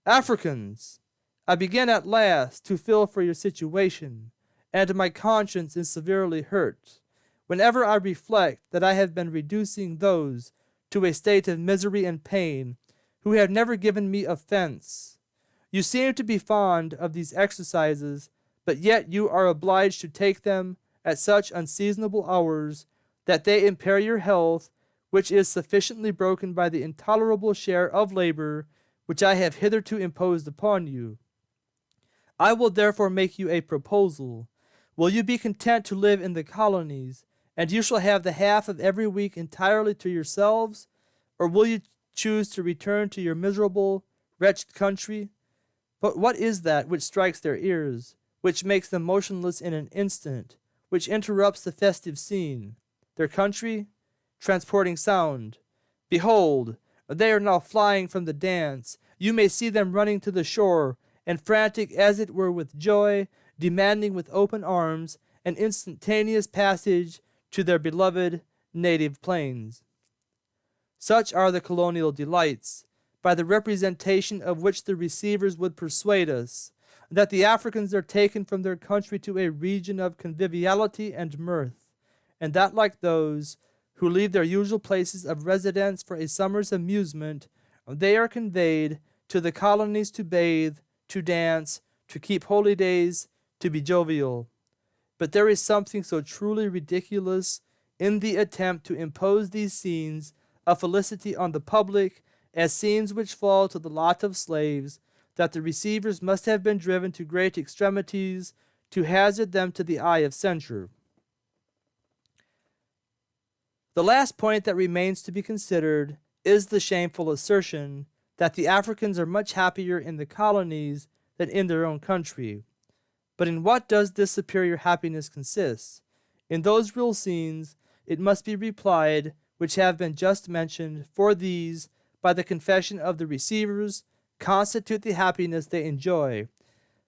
S1: Africans, I begin at last to feel for your situation, and my conscience is severely hurt, whenever I reflect that I have been reducing those to a state of misery and pain who have never given me offense. You seem to be fond of these exercises, but yet you are obliged to take them at such unseasonable hours that they impair your health, which is sufficiently broken by the intolerable share of labor which I have hitherto imposed upon you. I will therefore make you a proposal. Will you be content to live in the colonies, and you shall have the half of every week entirely to yourselves? Or will you choose to return to your miserable, wretched country? But what is that which strikes their ears, which makes them motionless in an instant, which interrupts the festive scene? Their country? Transporting sound. Behold, they are now flying from the dance. You may see them running to the shore, and frantic as it were with joy, demanding with open arms an instantaneous passage to their beloved native plains. Such are the colonial delights, by the representation of which the receivers would persuade us that the Africans are taken from their country to a region of conviviality and mirth, and that like those who leave their usual places of residence for a summer's amusement, they are conveyed to the colonies to bathe, to dance, to keep holy days, to be jovial. But there is something so truly ridiculous in the attempt to impose these scenes of felicity on the public as scenes which fall to the lot of slaves, that the receivers must have been driven to great extremities to hazard them to the eye of censure. The last point that remains to be considered is the shameful assertion that the Africans are much happier in the colonies than in their own country. But in what does this superior happiness consist? In those real scenes, it must be replied, which have been just mentioned, for these, by the confession of the receivers, constitute the happiness they enjoy.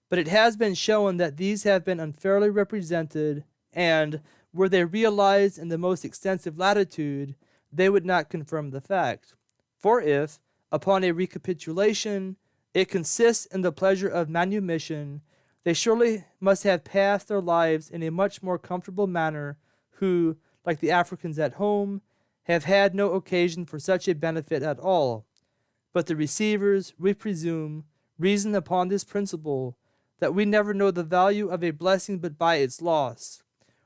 S1: But it has been shown that these have been unfairly represented, and, were they realized in the most extensive latitude, they would not confirm the fact. For if, upon a recapitulation, it consists in the pleasure of manumission, they surely must have passed their lives in a much more comfortable manner who, like the Africans at home, have had no occasion for such a benefit at all. But the receivers, we presume, reason upon this principle, that we never know the value of a blessing but by its loss.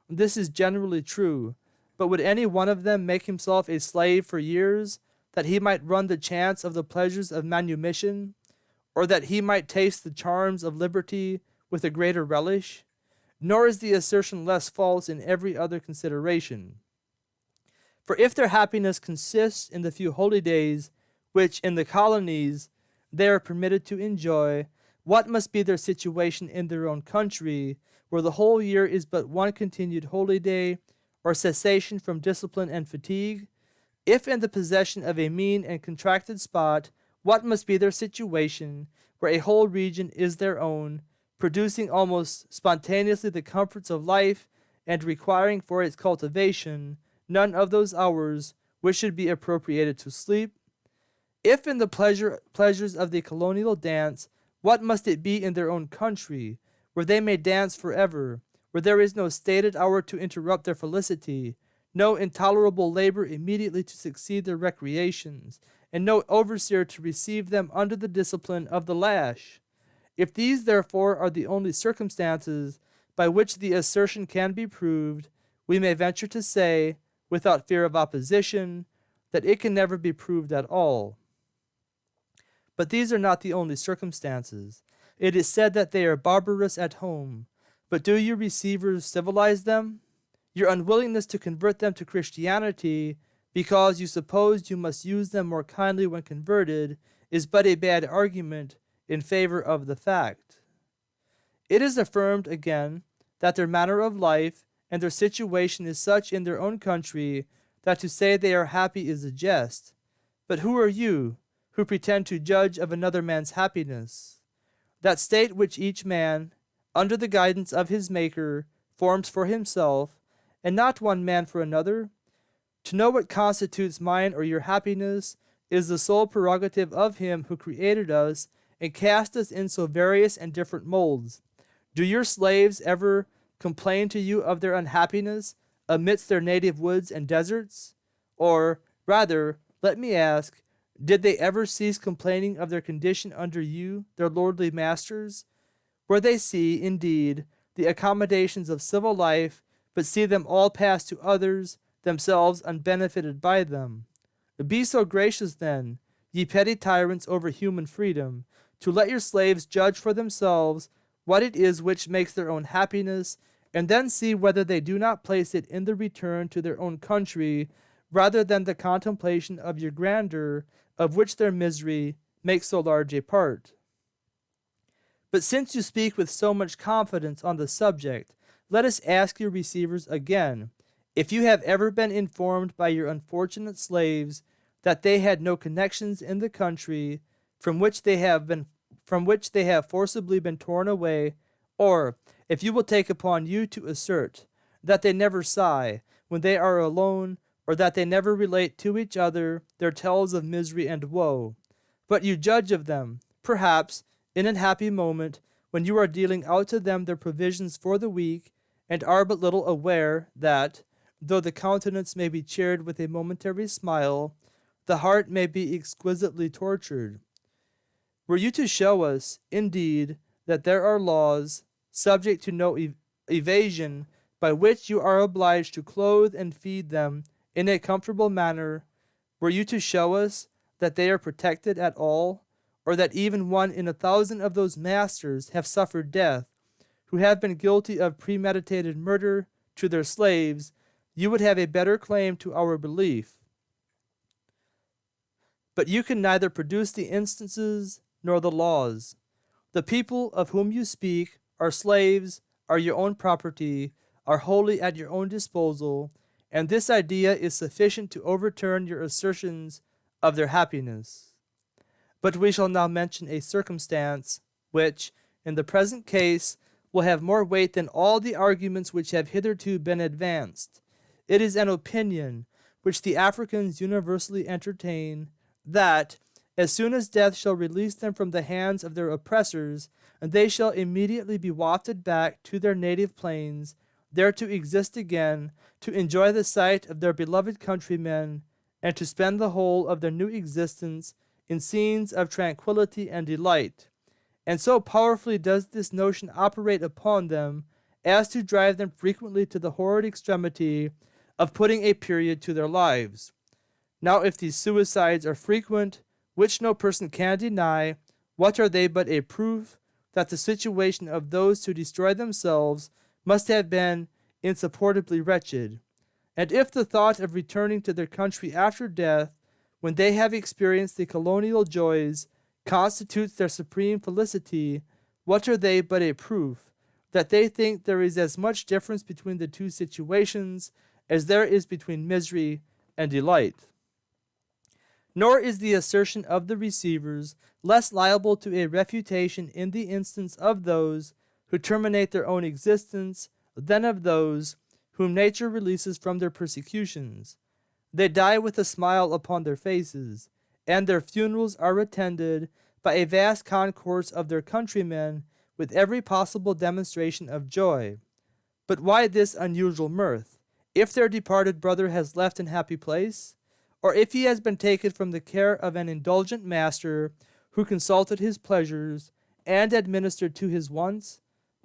S1: This is generally true, but would any one of them make himself a slave for years, that he might run the chance of the pleasures of manumission, or that he might taste the charms of liberty with a greater relish? Nor is the assertion less false in every other consideration. For if their happiness consists in the few holy days which in the colonies they are permitted to enjoy, what must be their situation in their own country, where the whole year is but one continued holy day, or cessation from discipline and fatigue? If in the possession of a mean and contracted spot, what must be their situation, where a whole region is their own, producing almost spontaneously the comforts of life, and requiring for its cultivation none of those hours which should be appropriated to sleep? If in the pleasures of the colonial dance, what must it be in their own country, where they may dance forever, where there is no stated hour to interrupt their felicity, no intolerable labor immediately to succeed their recreations, and no overseer to receive them under the discipline of the lash? If these, therefore, are the only circumstances by which the assertion can be proved, we may venture to say, without fear of opposition, that it can never be proved at all. But these are not the only circumstances. It is said that they are barbarous at home. But do you receivers civilize them? Your unwillingness to convert them to Christianity, because you suppose you must use them more kindly when converted, is but a bad argument in favor of the fact. It is affirmed again that their manner of life and their situation is such in their own country that to say they are happy is a jest. But who are you, who pretend to judge of another man's happiness? That state which each man, under the guidance of his Maker, forms for himself, and not one man for another? To know what constitutes mine or your happiness is the sole prerogative of him who created us and cast us in so various and different molds. Do your slaves ever complain to you of their unhappiness amidst their native woods and deserts? Or, rather, let me ask, did they ever cease complaining of their condition under you, their lordly masters? Where they see, indeed, the accommodations of civil life, but see them all pass to others, themselves unbenefited by them. Be so gracious then, ye petty tyrants over human freedom, to let your slaves judge for themselves what it is which makes their own happiness, and then see whether they do not place it in the return to their own country, rather than the contemplation of your grandeur, of which their misery makes so large a part. But since you speak with so much confidence on the subject, let us ask your receivers again, if you have ever been informed by your unfortunate slaves that they had no connections in the country from which they have forcibly been torn away, or if you will take upon you to assert that they never sigh when they are alone, or that they never relate to each other their tales of misery and woe, but you judge of them, perhaps, in an happy moment, when you are dealing out to them their provisions for the week, and are but little aware that, though the countenance may be cheered with a momentary smile, the heart may be exquisitely tortured. Were you to show us, indeed, that there are laws, subject to no evasion, by which you are obliged to clothe and feed them in a comfortable manner, were you to show us that they are protected at all, or that even 1 in 1,000 of those masters have suffered death, who have been guilty of premeditated murder to their slaves, you would have a better claim to our belief. But you can neither produce the instances nor the laws. The people of whom you speak are slaves, are your own property, are wholly at your own disposal, and this idea is sufficient to overturn your assertions of their happiness. But we shall now mention a circumstance which, in the present case, will have more weight than all the arguments which have hitherto been advanced. It is an opinion which the Africans universally entertain, that, as soon as death shall release them from the hands of their oppressors, and they shall immediately be wafted back to their native plains, there to exist again, to enjoy the sight of their beloved countrymen, and to spend the whole of their new existence in scenes of tranquillity and delight. And so powerfully does this notion operate upon them, as to drive them frequently to the horrid extremity of putting a period to their lives. Now if these suicides are frequent, which no person can deny, what are they but a proof that the situation of those who destroy themselves must have been insupportably wretched? And if the thought of returning to their country after death, when they have experienced the colonial joys, constitutes their supreme felicity, what are they but a proof that they think there is as much difference between the two situations as there is between misery and delight? Nor is the assertion of the receivers less liable to a refutation in the instance of those who terminate their own existence than of those whom nature releases from their persecutions. They die with a smile upon their faces, and their funerals are attended by a vast concourse of their countrymen with every possible demonstration of joy. But why this unusual mirth, if their departed brother has left an happy place, or if he has been taken from the care of an indulgent master who consulted his pleasures and administered to his wants?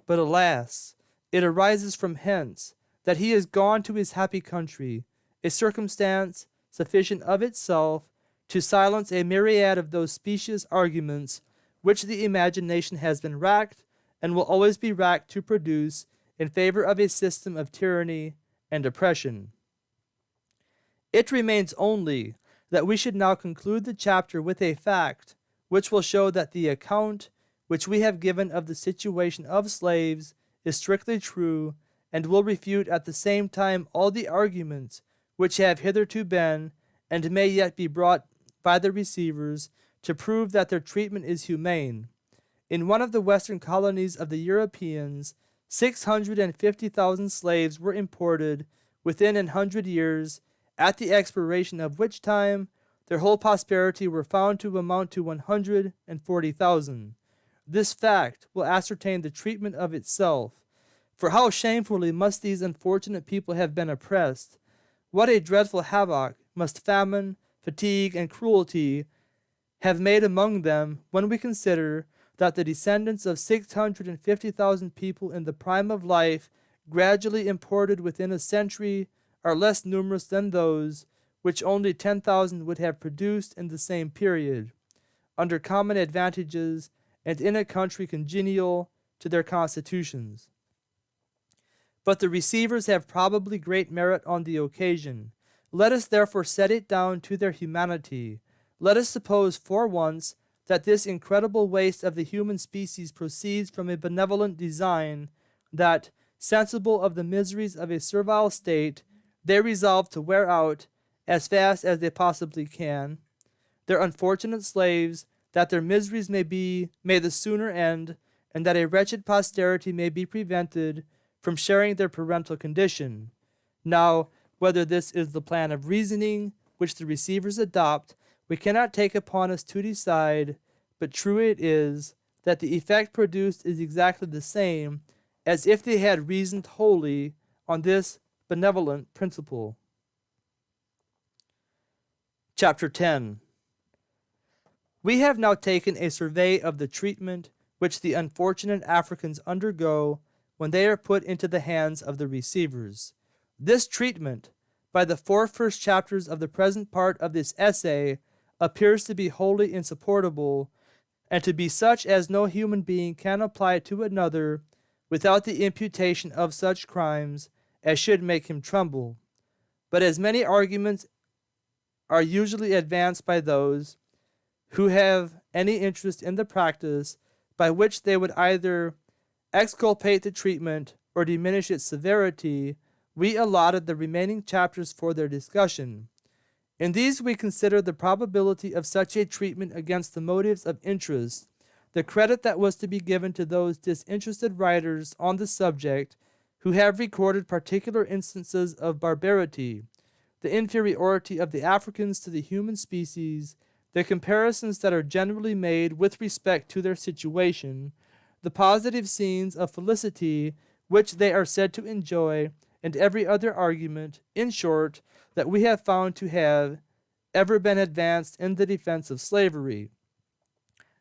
S1: But alas, it arises from hence that he is gone to his happy country, a circumstance sufficient of itself to silence a myriad of those specious arguments which the imagination has been racked and will always be racked to produce in favor of a system of tyranny and oppression. It remains only that we should now conclude the chapter with a fact which will show that the account which we have given of the situation of slaves is strictly true, and will refute at the same time all the arguments which have hitherto been, and may yet be brought by the receivers, to prove that their treatment is humane. In one of the western colonies of the Europeans, 650,000 slaves were imported within 100 years, at the expiration of which time their whole prosperity were found to amount to 140,000. This fact will ascertain the treatment of itself. For how shamefully must these unfortunate people have been oppressed! What a dreadful havoc must famine, fatigue, and cruelty have made among them, when we consider that the descendants of 650,000 people in the prime of life, gradually imported within a century, are less numerous than those which only 10,000 would have produced in the same period, under common advantages and in a country congenial to their constitutions. But the receivers have probably great merit on the occasion. Let us therefore set it down to their humanity. Let us suppose for once that this incredible waste of the human species proceeds from a benevolent design, that, sensible of the miseries of a servile state, they resolve to wear out, as fast as they possibly can, their unfortunate slaves, that their miseries may the sooner end, and that a wretched posterity may be prevented from sharing their parental condition. Now, whether this is the plan of reasoning which the receivers adopt, we cannot take upon us to decide, but true it is that the effect produced is exactly the same as if they had reasoned wholly on this benevolent principle. Chapter 10. We have now taken a survey of the treatment which the unfortunate Africans undergo when they are put into the hands of the receivers. This treatment, by the 4 first chapters of the present part of this essay, appears to be wholly insupportable, and to be such as no human being can apply to another without the imputation of such crimes as should make him tremble. But as many arguments are usually advanced by those who have any interest in the practice, by which they would either exculpate the treatment or diminish its severity, we allotted the remaining chapters for their discussion. In these we consider the probability of such a treatment against the motives of interest, the credit that was to be given to those disinterested writers on the subject who have recorded particular instances of barbarity, the inferiority of the Africans to the human species, the comparisons that are generally made with respect to their situation, the positive scenes of felicity which they are said to enjoy, and every other argument, in short, that we have found to have ever been advanced in the defense of slavery.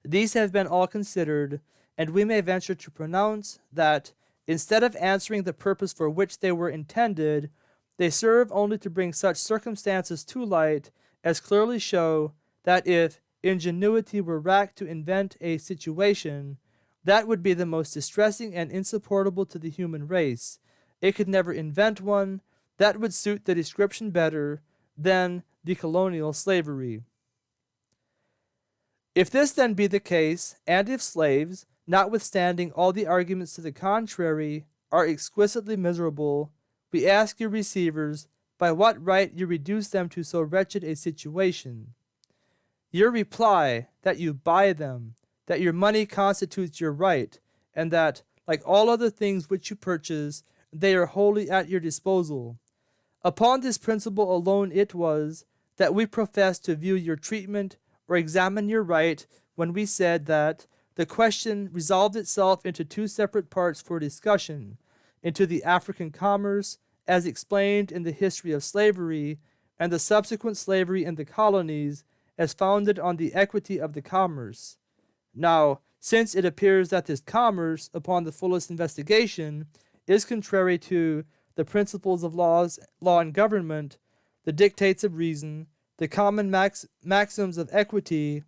S1: These have been all considered, and we may venture to pronounce that, instead of answering the purpose for which they were intended, they serve only to bring such circumstances to light as clearly show that if ingenuity were racked to invent a situation that would be the most distressing and insupportable to the human race, it could never invent one that would suit the description better than the colonial slavery. If this then be the case, and if slaves, notwithstanding all the arguments to the contrary, are exquisitely miserable, we ask you receivers, by what right you reduce them to so wretched a situation? Your reply, that you buy them, that your money constitutes your right, and that, like all other things which you purchase, they are wholly at your disposal. Upon this principle alone it was that we professed to view your treatment or examine your right when we said that the question resolved itself into 2 separate parts for discussion, into the African commerce, as explained in the history of slavery, and the subsequent slavery in the colonies, as founded on the equity of the commerce. Now, since it appears that this commerce, upon the fullest investigation, is contrary to the principles of law and government, the dictates of reason, the common maxims of equity,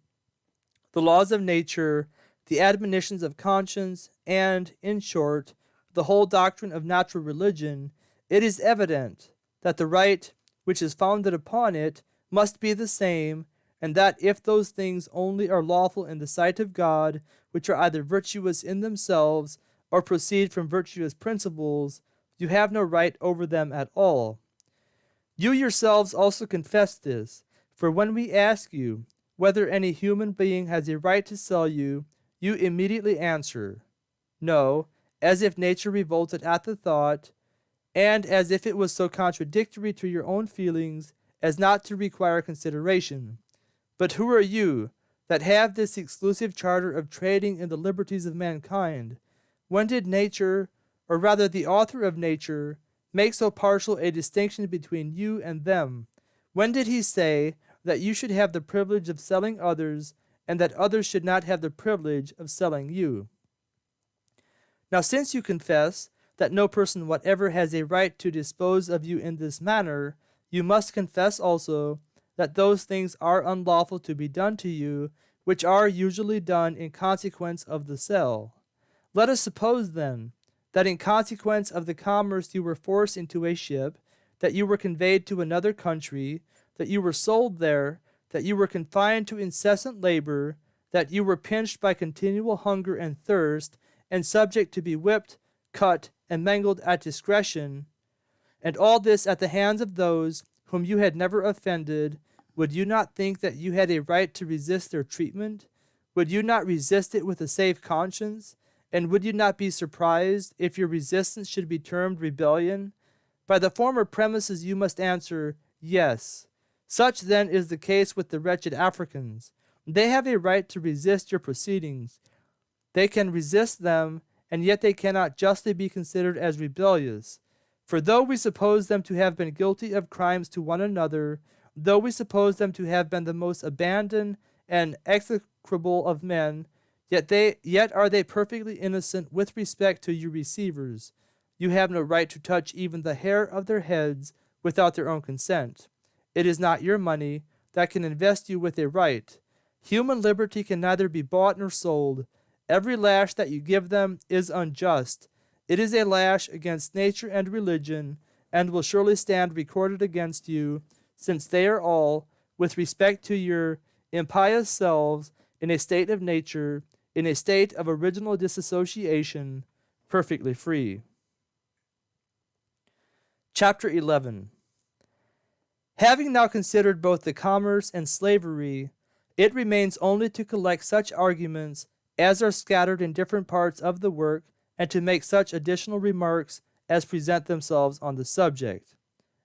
S1: the laws of nature, the admonitions of conscience, and, in short, the whole doctrine of natural religion, it is evident that the right which is founded upon it must be the same, and that if those things only are lawful in the sight of God, which are either virtuous in themselves or proceed from virtuous principles, you have no right over them at all. You yourselves also confess this, for when we ask you whether any human being has a right to sell you, you immediately answer, no, as if nature revolted at the thought, and as if it was so contradictory to your own feelings as not to require consideration. But who are you, that have this exclusive charter of trading in the liberties of mankind? When did nature, or rather the author of nature, make so partial a distinction between you and them? When did he say that you should have the privilege of selling others, and that others should not have the privilege of selling you? Now, since you confess that no person whatever has a right to dispose of you in this manner, you must confess also that those things are unlawful to be done to you, which are usually done in consequence of the sale. Let us suppose, then, that in consequence of the commerce you were forced into a ship, that you were conveyed to another country, that you were sold there, that you were confined to incessant labor, that you were pinched by continual hunger and thirst, and subject to be whipped, cut, and mangled at discretion, and all this at the hands of those whom you had never offended. Would you not think that you had a right to resist their treatment? Would you not resist it with a safe conscience? And would you not be surprised if your resistance should be termed rebellion? By the former premises you must answer, yes. Such then is the case with the wretched Africans. They have a right to resist your proceedings. They can resist them, and yet they cannot justly be considered as rebellious. For though we suppose them to have been guilty of crimes to one another, though we suppose them to have been the most abandoned and execrable of men, yet are they perfectly innocent with respect to your receivers. You have no right to touch even the hair of their heads without their own consent. It is not your money that can invest you with a right. Human liberty can neither be bought nor sold. Every lash that you give them is unjust. It is a lash against nature and religion, and will surely stand recorded against you, since they are all, with respect to your impious selves, in a state of nature, in a state of original disassociation, perfectly free. Chapter 11. Having now considered both the commerce and slavery, it remains only to collect such arguments as are scattered in different parts of the work, and to make such additional remarks as present themselves on the subject.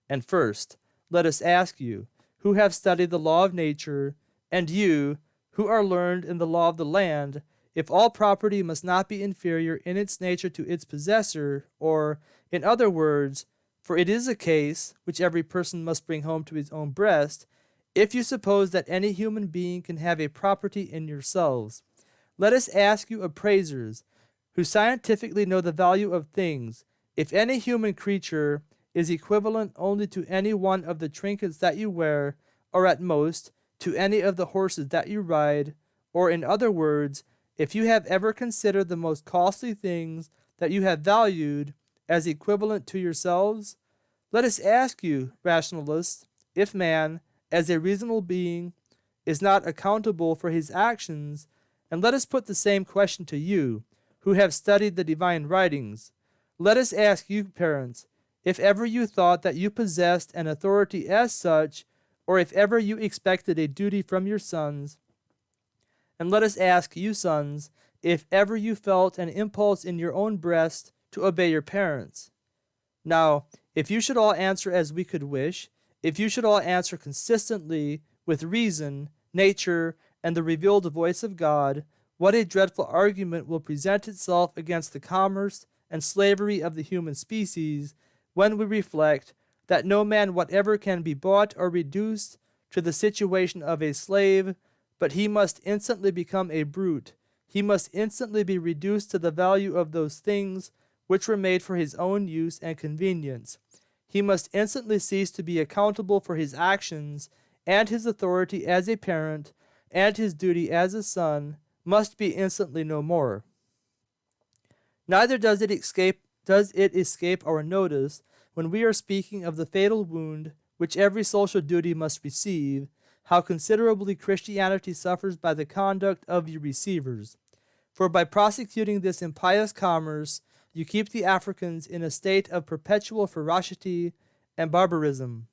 S1: And first, let us ask you, who have studied the law of nature, and you, who are learned in the law of the land, if all property must not be inferior in its nature to its possessor, or, in other words, for it is a case which every person must bring home to his own breast, if you suppose that any human being can have a property in yourselves. Let us ask you appraisers, who scientifically know the value of things, if any human creature is equivalent only to any one of the trinkets that you wear, or at most, to any of the horses that you ride, or in other words, if you have ever considered the most costly things that you have valued as equivalent to yourselves? Let us ask you, rationalists, if man, as a reasonable being, is not accountable for his actions, and let us put the same question to you, who have studied the divine writings. Let us ask you, parents, if ever you thought that you possessed an authority as such, or if ever you expected a duty from your sons. And let us ask you, sons, if ever you felt an impulse in your own breast to obey your parents. Now, if you should all answer as we could wish, if you should all answer consistently with reason, nature, and the revealed voice of God, what a dreadful argument will present itself against the commerce and slavery of the human species, when we reflect that no man whatever can be bought or reduced to the situation of a slave, but he must instantly become a brute. He must instantly be reduced to the value of those things which were made for his own use and convenience. He must instantly cease to be accountable for his actions, and his authority as a parent, and his duty as a son, must be instantly no more. Neither does it escape our notice when we are speaking of the fatal wound which every social duty must receive, how considerably Christianity suffers by the conduct of your receivers. For by prosecuting this impious commerce, you keep the Africans in a state of perpetual ferocity and barbarism,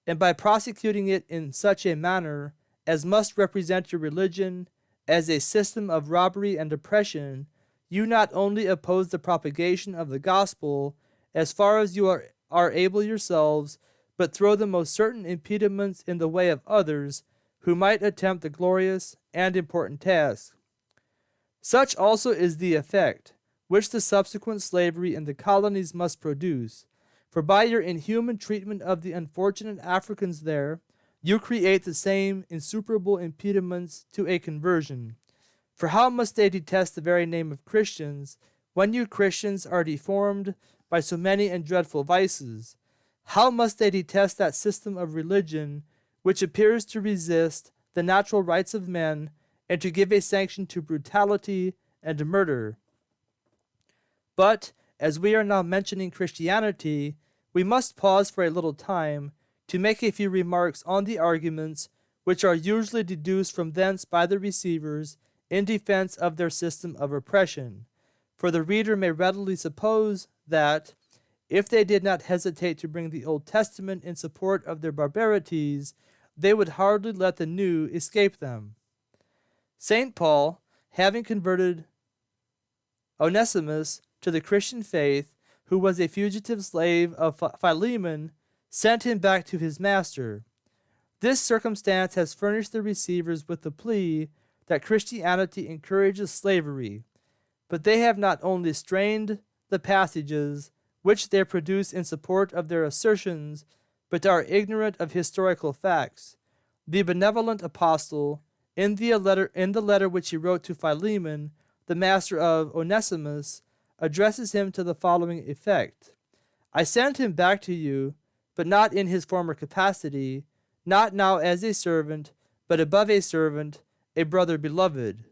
S1: and by prosecuting it in such a manner as must represent your religion as a system of robbery and oppression, you not only oppose the propagation of the gospel as far as you are able yourselves, but throw the most certain impediments in the way of others who might attempt the glorious and important task. Such also is the effect which the subsequent slavery in the colonies must produce, for by your inhuman treatment of the unfortunate Africans there, you create the same insuperable impediments to a conversion. For how must they detest the very name of Christians, when you Christians are deformed by so many and dreadful vices? How must they detest that system of religion which appears to resist the natural rights of men and to give a sanction to brutality and murder? But, as we are now mentioning Christianity, we must pause for a little time to make a few remarks on the arguments which are usually deduced from thence by the receivers in defense of their system of oppression. For the reader may readily suppose that, if they did not hesitate to bring the Old Testament in support of their barbarities, they would hardly let the New escape them. St. Paul, having converted Onesimus to the Christian faith, who was a fugitive slave of Philemon, sent him back to his master. This circumstance has furnished the receivers with the plea that Christianity encourages slavery, but they have not only strained the passages which they produce in support of their assertions, but are ignorant of historical facts. The benevolent apostle, in the letter which he wrote to Philemon, the master of Onesimus, addresses him to the following effect: I send him back to you, but not in his former capacity, not now as a servant, but above a servant, a brother beloved.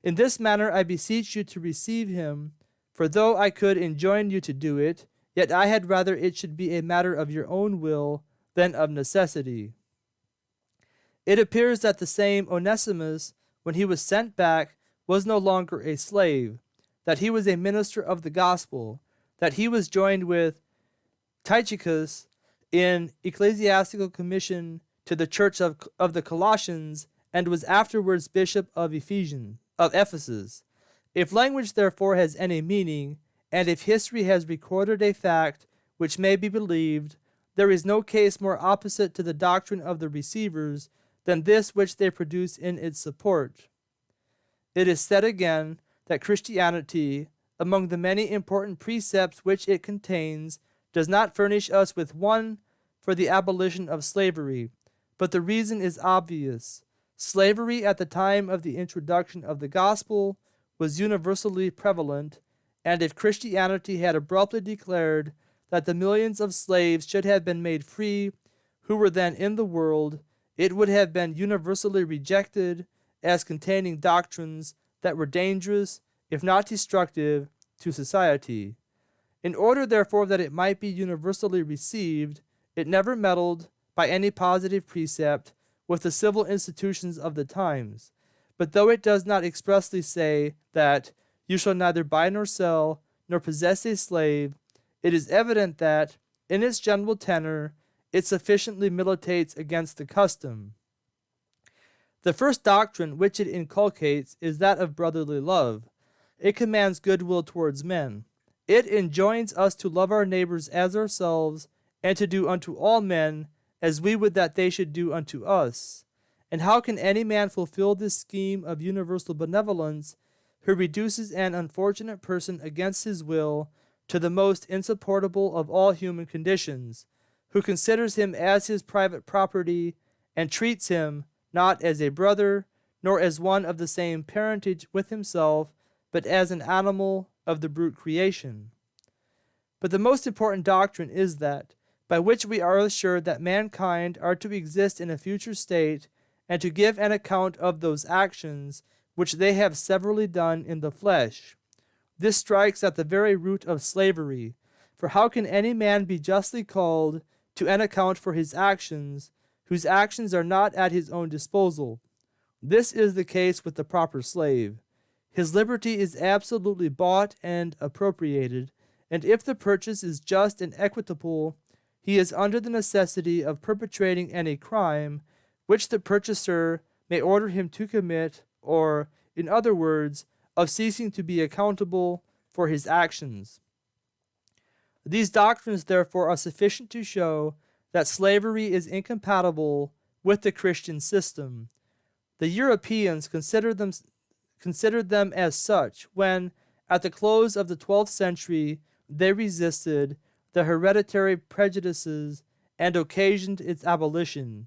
S1: In this manner I beseech you to receive him, for though I could enjoin you to do it, yet I had rather it should be a matter of your own will than of necessity. It appears that the same Onesimus, when he was sent back, was no longer a slave, that he was a minister of the gospel, that he was joined with Tychicus in ecclesiastical commission to the church of the Colossians, and was afterwards bishop of Ephesus. If language therefore has any meaning, and if history has recorded a fact which may be believed, there is no case more opposite to the doctrine of the receivers than this which they produce in its support. It is said again that Christianity, among the many important precepts which it contains, does not furnish us with one for the abolition of slavery, but the reason is obvious. Slavery at the time of the introduction of the gospel was universally prevalent, and if Christianity had abruptly declared that the millions of slaves should have been made free who were then in the world, it would have been universally rejected as containing doctrines that were dangerous, if not destructive, to society. In order, therefore, that it might be universally received, it never meddled, by any positive precept, with the civil institutions of the times. But though it does not expressly say that you shall neither buy nor sell, nor possess a slave, it is evident that, in its general tenor, it sufficiently militates against the custom. The first doctrine which it inculcates is that of brotherly love. It commands goodwill towards men. It enjoins us to love our neighbors as ourselves, and to do unto all men as we would that they should do unto us. And how can any man fulfill this scheme of universal benevolence who reduces an unfortunate person against his will to the most insupportable of all human conditions, who considers him as his private property, and treats him not as a brother, nor as one of the same parentage with himself, but as an animal of the brute creation? But the most important doctrine is that, by which we are assured that mankind are to exist in a future state, and to give an account of those actions which they have severally done in the flesh. This strikes at the very root of slavery, for how can any man be justly called to an account for his actions, whose actions are not at his own disposal? This is the case with the proper slave. His liberty is absolutely bought and appropriated, and if the purchase is just and equitable, he is under the necessity of perpetrating any crime which the purchaser may order him to commit, or, in other words, of ceasing to be accountable for his actions. These doctrines, therefore, are sufficient to show that slavery is incompatible with the Christian system. The Europeans considered them as such when, at the close of the 12th century, they resisted the hereditary prejudices and occasioned its abolition.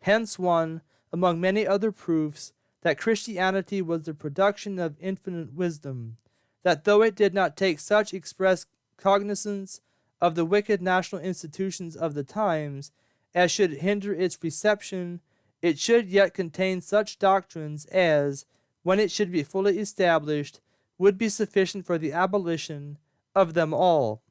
S1: Hence one, among many other proofs, that Christianity was the production of infinite wisdom, that though it did not take such express cognizance of the wicked national institutions of the times, as should hinder its reception, it should yet contain such doctrines as, when it should be fully established, would be sufficient for the abolition of them all.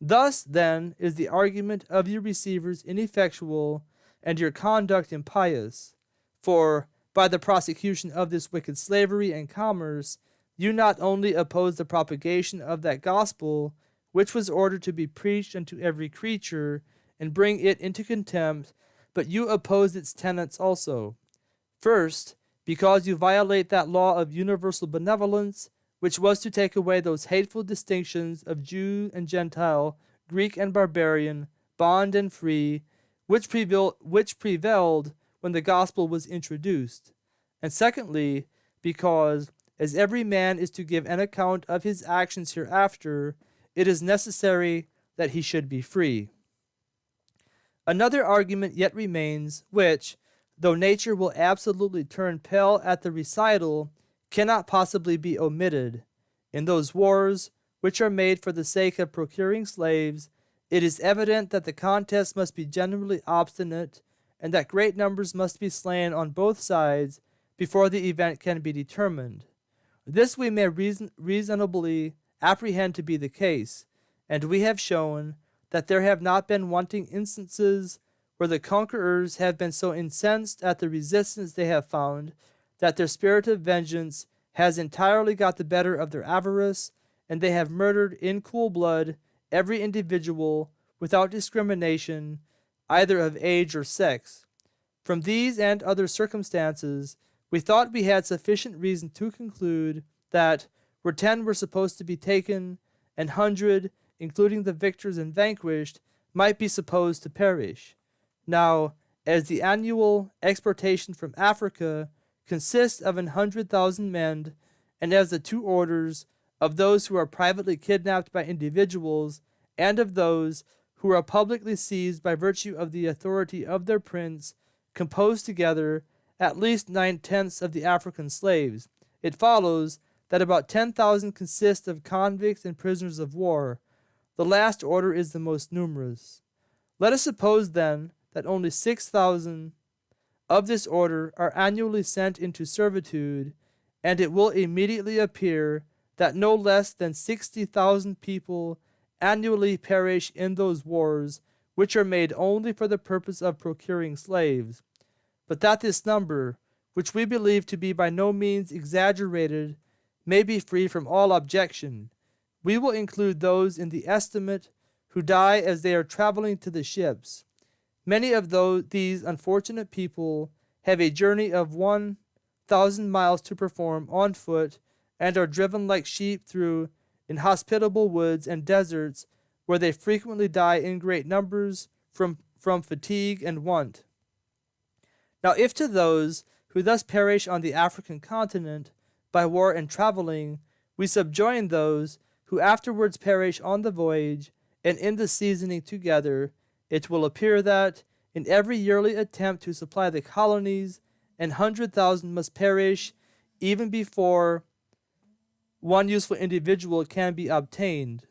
S1: Thus, then, is the argument of your receivers ineffectual, and your conduct impious. For, by the prosecution of this wicked slavery and commerce, you not only oppose the propagation of that gospel which was ordered to be preached unto every creature, and bring it into contempt, but you oppose its tenets also. First, because you violate that law of universal benevolence, which was to take away those hateful distinctions of Jew and Gentile, Greek and barbarian, bond and free, which prevailed when the gospel was introduced. And secondly, because, as every man is to give an account of his actions hereafter, it is necessary that he should be free. Another argument yet remains, which, though nature will absolutely turn pale at the recital, cannot possibly be omitted. In those wars which are made for the sake of procuring slaves, it is evident that the contest must be generally obstinate, and that great numbers must be slain on both sides before the event can be determined. This we may reasonably apprehend to be the case, and we have shown that there have not been wanting instances where the conquerors have been so incensed at the resistance they have found that their spirit of vengeance has entirely got the better of their avarice, and they have murdered in cool blood every individual without discrimination, either of age or sex. From these and other circumstances, we thought we had sufficient reason to conclude that, where 10 were supposed to be taken, an 100, including the victors and vanquished, might be supposed to perish. Now, as the annual exportation from Africa consists of 100,000 men, and as the two orders of those who are privately kidnapped by individuals, and of those who are publicly seized by virtue of the authority of their prince, compose together at least 9/10 of the African slaves, it follows that about 10,000 consist of convicts and prisoners of war. The last order is the most numerous. Let us suppose, then, that only 6,000 of this order are annually sent into servitude, and it will immediately appear that no less than 60,000 people annually perish in those wars, which are made only for the purpose of procuring slaves. But that this number, which we believe to be by no means exaggerated, may be free from all objection, we will include those in the estimate who die as they are traveling to the ships. Many of these unfortunate people have a journey of 1,000 miles to perform on foot, and are driven like sheep through inhospitable woods and deserts, where they frequently die in great numbers from fatigue and want. Now, if to those who thus perish on the African continent by war and traveling, we subjoin those who afterwards perish on the voyage and in the seasoning together, it will appear that, in every yearly attempt to supply the colonies, 100,000 must perish even before one useful individual can be obtained.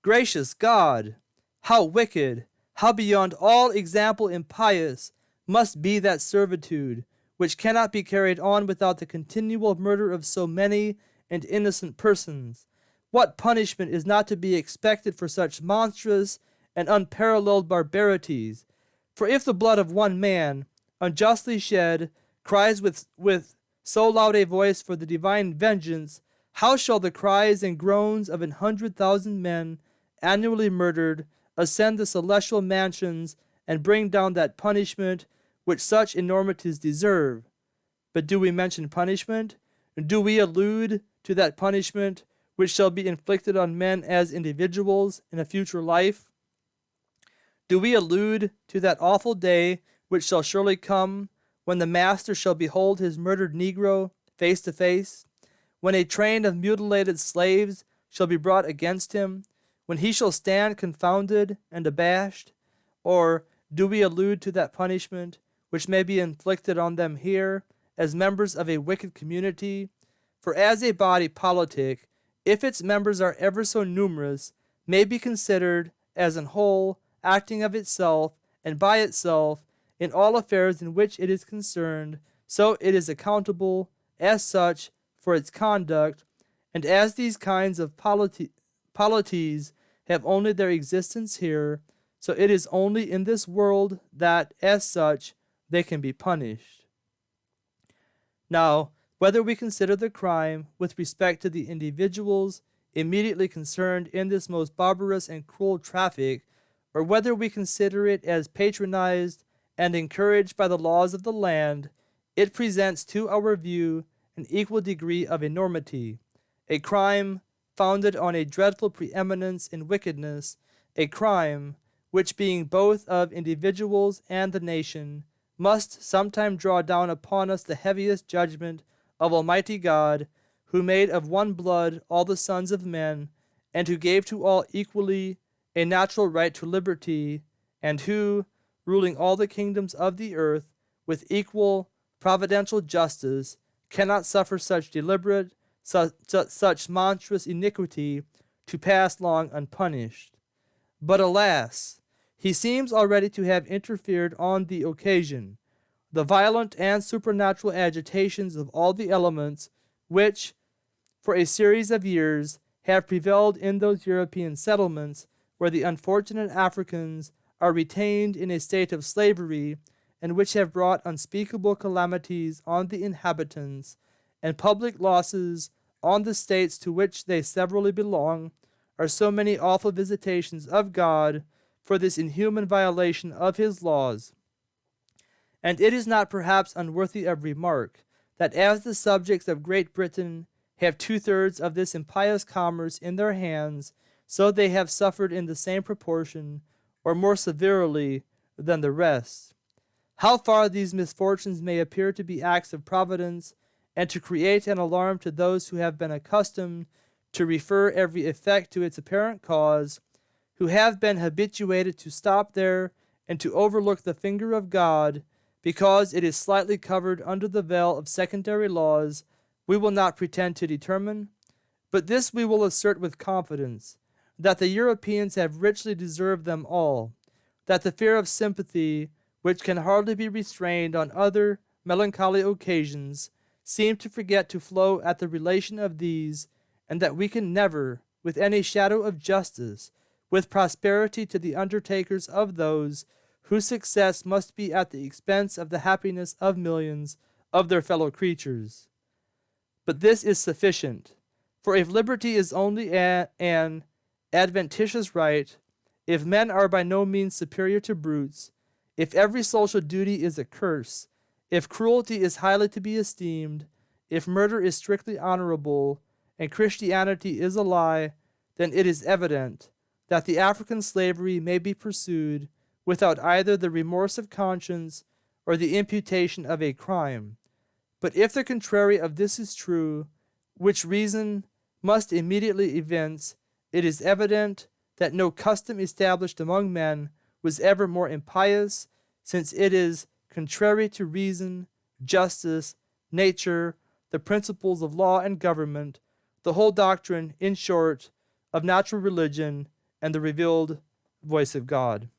S1: Gracious God! How wicked, how beyond all example impious must be that servitude, which cannot be carried on without the continual murder of so many and innocent persons. What punishment is not to be expected for such monstrous and unparalleled barbarities? For if the blood of one man, unjustly shed, cries with so loud a voice for the divine vengeance, how shall the cries and groans of 100,000 men annually murdered ascend the celestial mansions and bring down that punishment which such enormities deserve? But do we mention punishment? Do we allude to that punishment which shall be inflicted on men as individuals in a future life? Do we allude to that awful day which shall surely come, when the master shall behold his murdered Negro face to face, when a train of mutilated slaves shall be brought against him, when he shall stand confounded and abashed? Or do we allude to that punishment which may be inflicted on them here, as members of a wicked community? For as a body politic, if its members are ever so numerous, may be considered as an whole, acting of itself and by itself in all affairs in which it is concerned, so it is accountable as such for its conduct, and as these kinds of polities have only their existence here, so it is only in this world that, as such, they can be punished. Now, whether we consider the crime with respect to the individuals immediately concerned in this most barbarous and cruel traffic, or whether we consider it as patronized and encouraged by the laws of the land, it presents to our view an equal degree of enormity, a crime founded on a dreadful preeminence in wickedness, a crime which, being both of individuals and the nation, must sometime draw down upon us the heaviest judgment of Almighty God, who made of one blood all the sons of men, and who gave to all equally a natural right to liberty, and who, ruling all the kingdoms of the earth with equal providential justice, cannot suffer such deliberate, such monstrous iniquity to pass long unpunished. But alas, he seems already to have interfered on the occasion. The violent and supernatural agitations of all the elements which, for a series of years, have prevailed in those European settlements where the unfortunate Africans are retained in a state of slavery, and which have brought unspeakable calamities on the inhabitants, and public losses on the states to which they severally belong, are so many awful visitations of God for this inhuman violation of his laws. And it is not perhaps unworthy of remark that as the subjects of Great Britain have 2/3 of this impious commerce in their hands, so they have suffered in the same proportion, or more severely, than the rest. How far these misfortunes may appear to be acts of providence, and to create an alarm to those who have been accustomed to refer every effect to its apparent cause, who have been habituated to stop there and to overlook the finger of God, because it is slightly covered under the veil of secondary laws, we will not pretend to determine, but this we will assert with confidence, that the Europeans have richly deserved them all, that the fear of sympathy, which can hardly be restrained on other melancholy occasions, seem to forget to flow at the relation of these, and that we can never, with any shadow of justice, with prosperity to the undertakers of those whose success must be at the expense of the happiness of millions of their fellow creatures. But this is sufficient, for if liberty is only an adventitious right, if men are by no means superior to brutes, if every social duty is a curse, if cruelty is highly to be esteemed, if murder is strictly honorable, and Christianity is a lie, then it is evident that the African slavery may be pursued without either the remorse of conscience or the imputation of a crime. But if the contrary of this is true, which reason must immediately evince, it is evident that no custom established among men was ever more impious, since it is contrary to reason, justice, nature, the principles of law and government, the whole doctrine, in short, of natural religion and the revealed voice of God.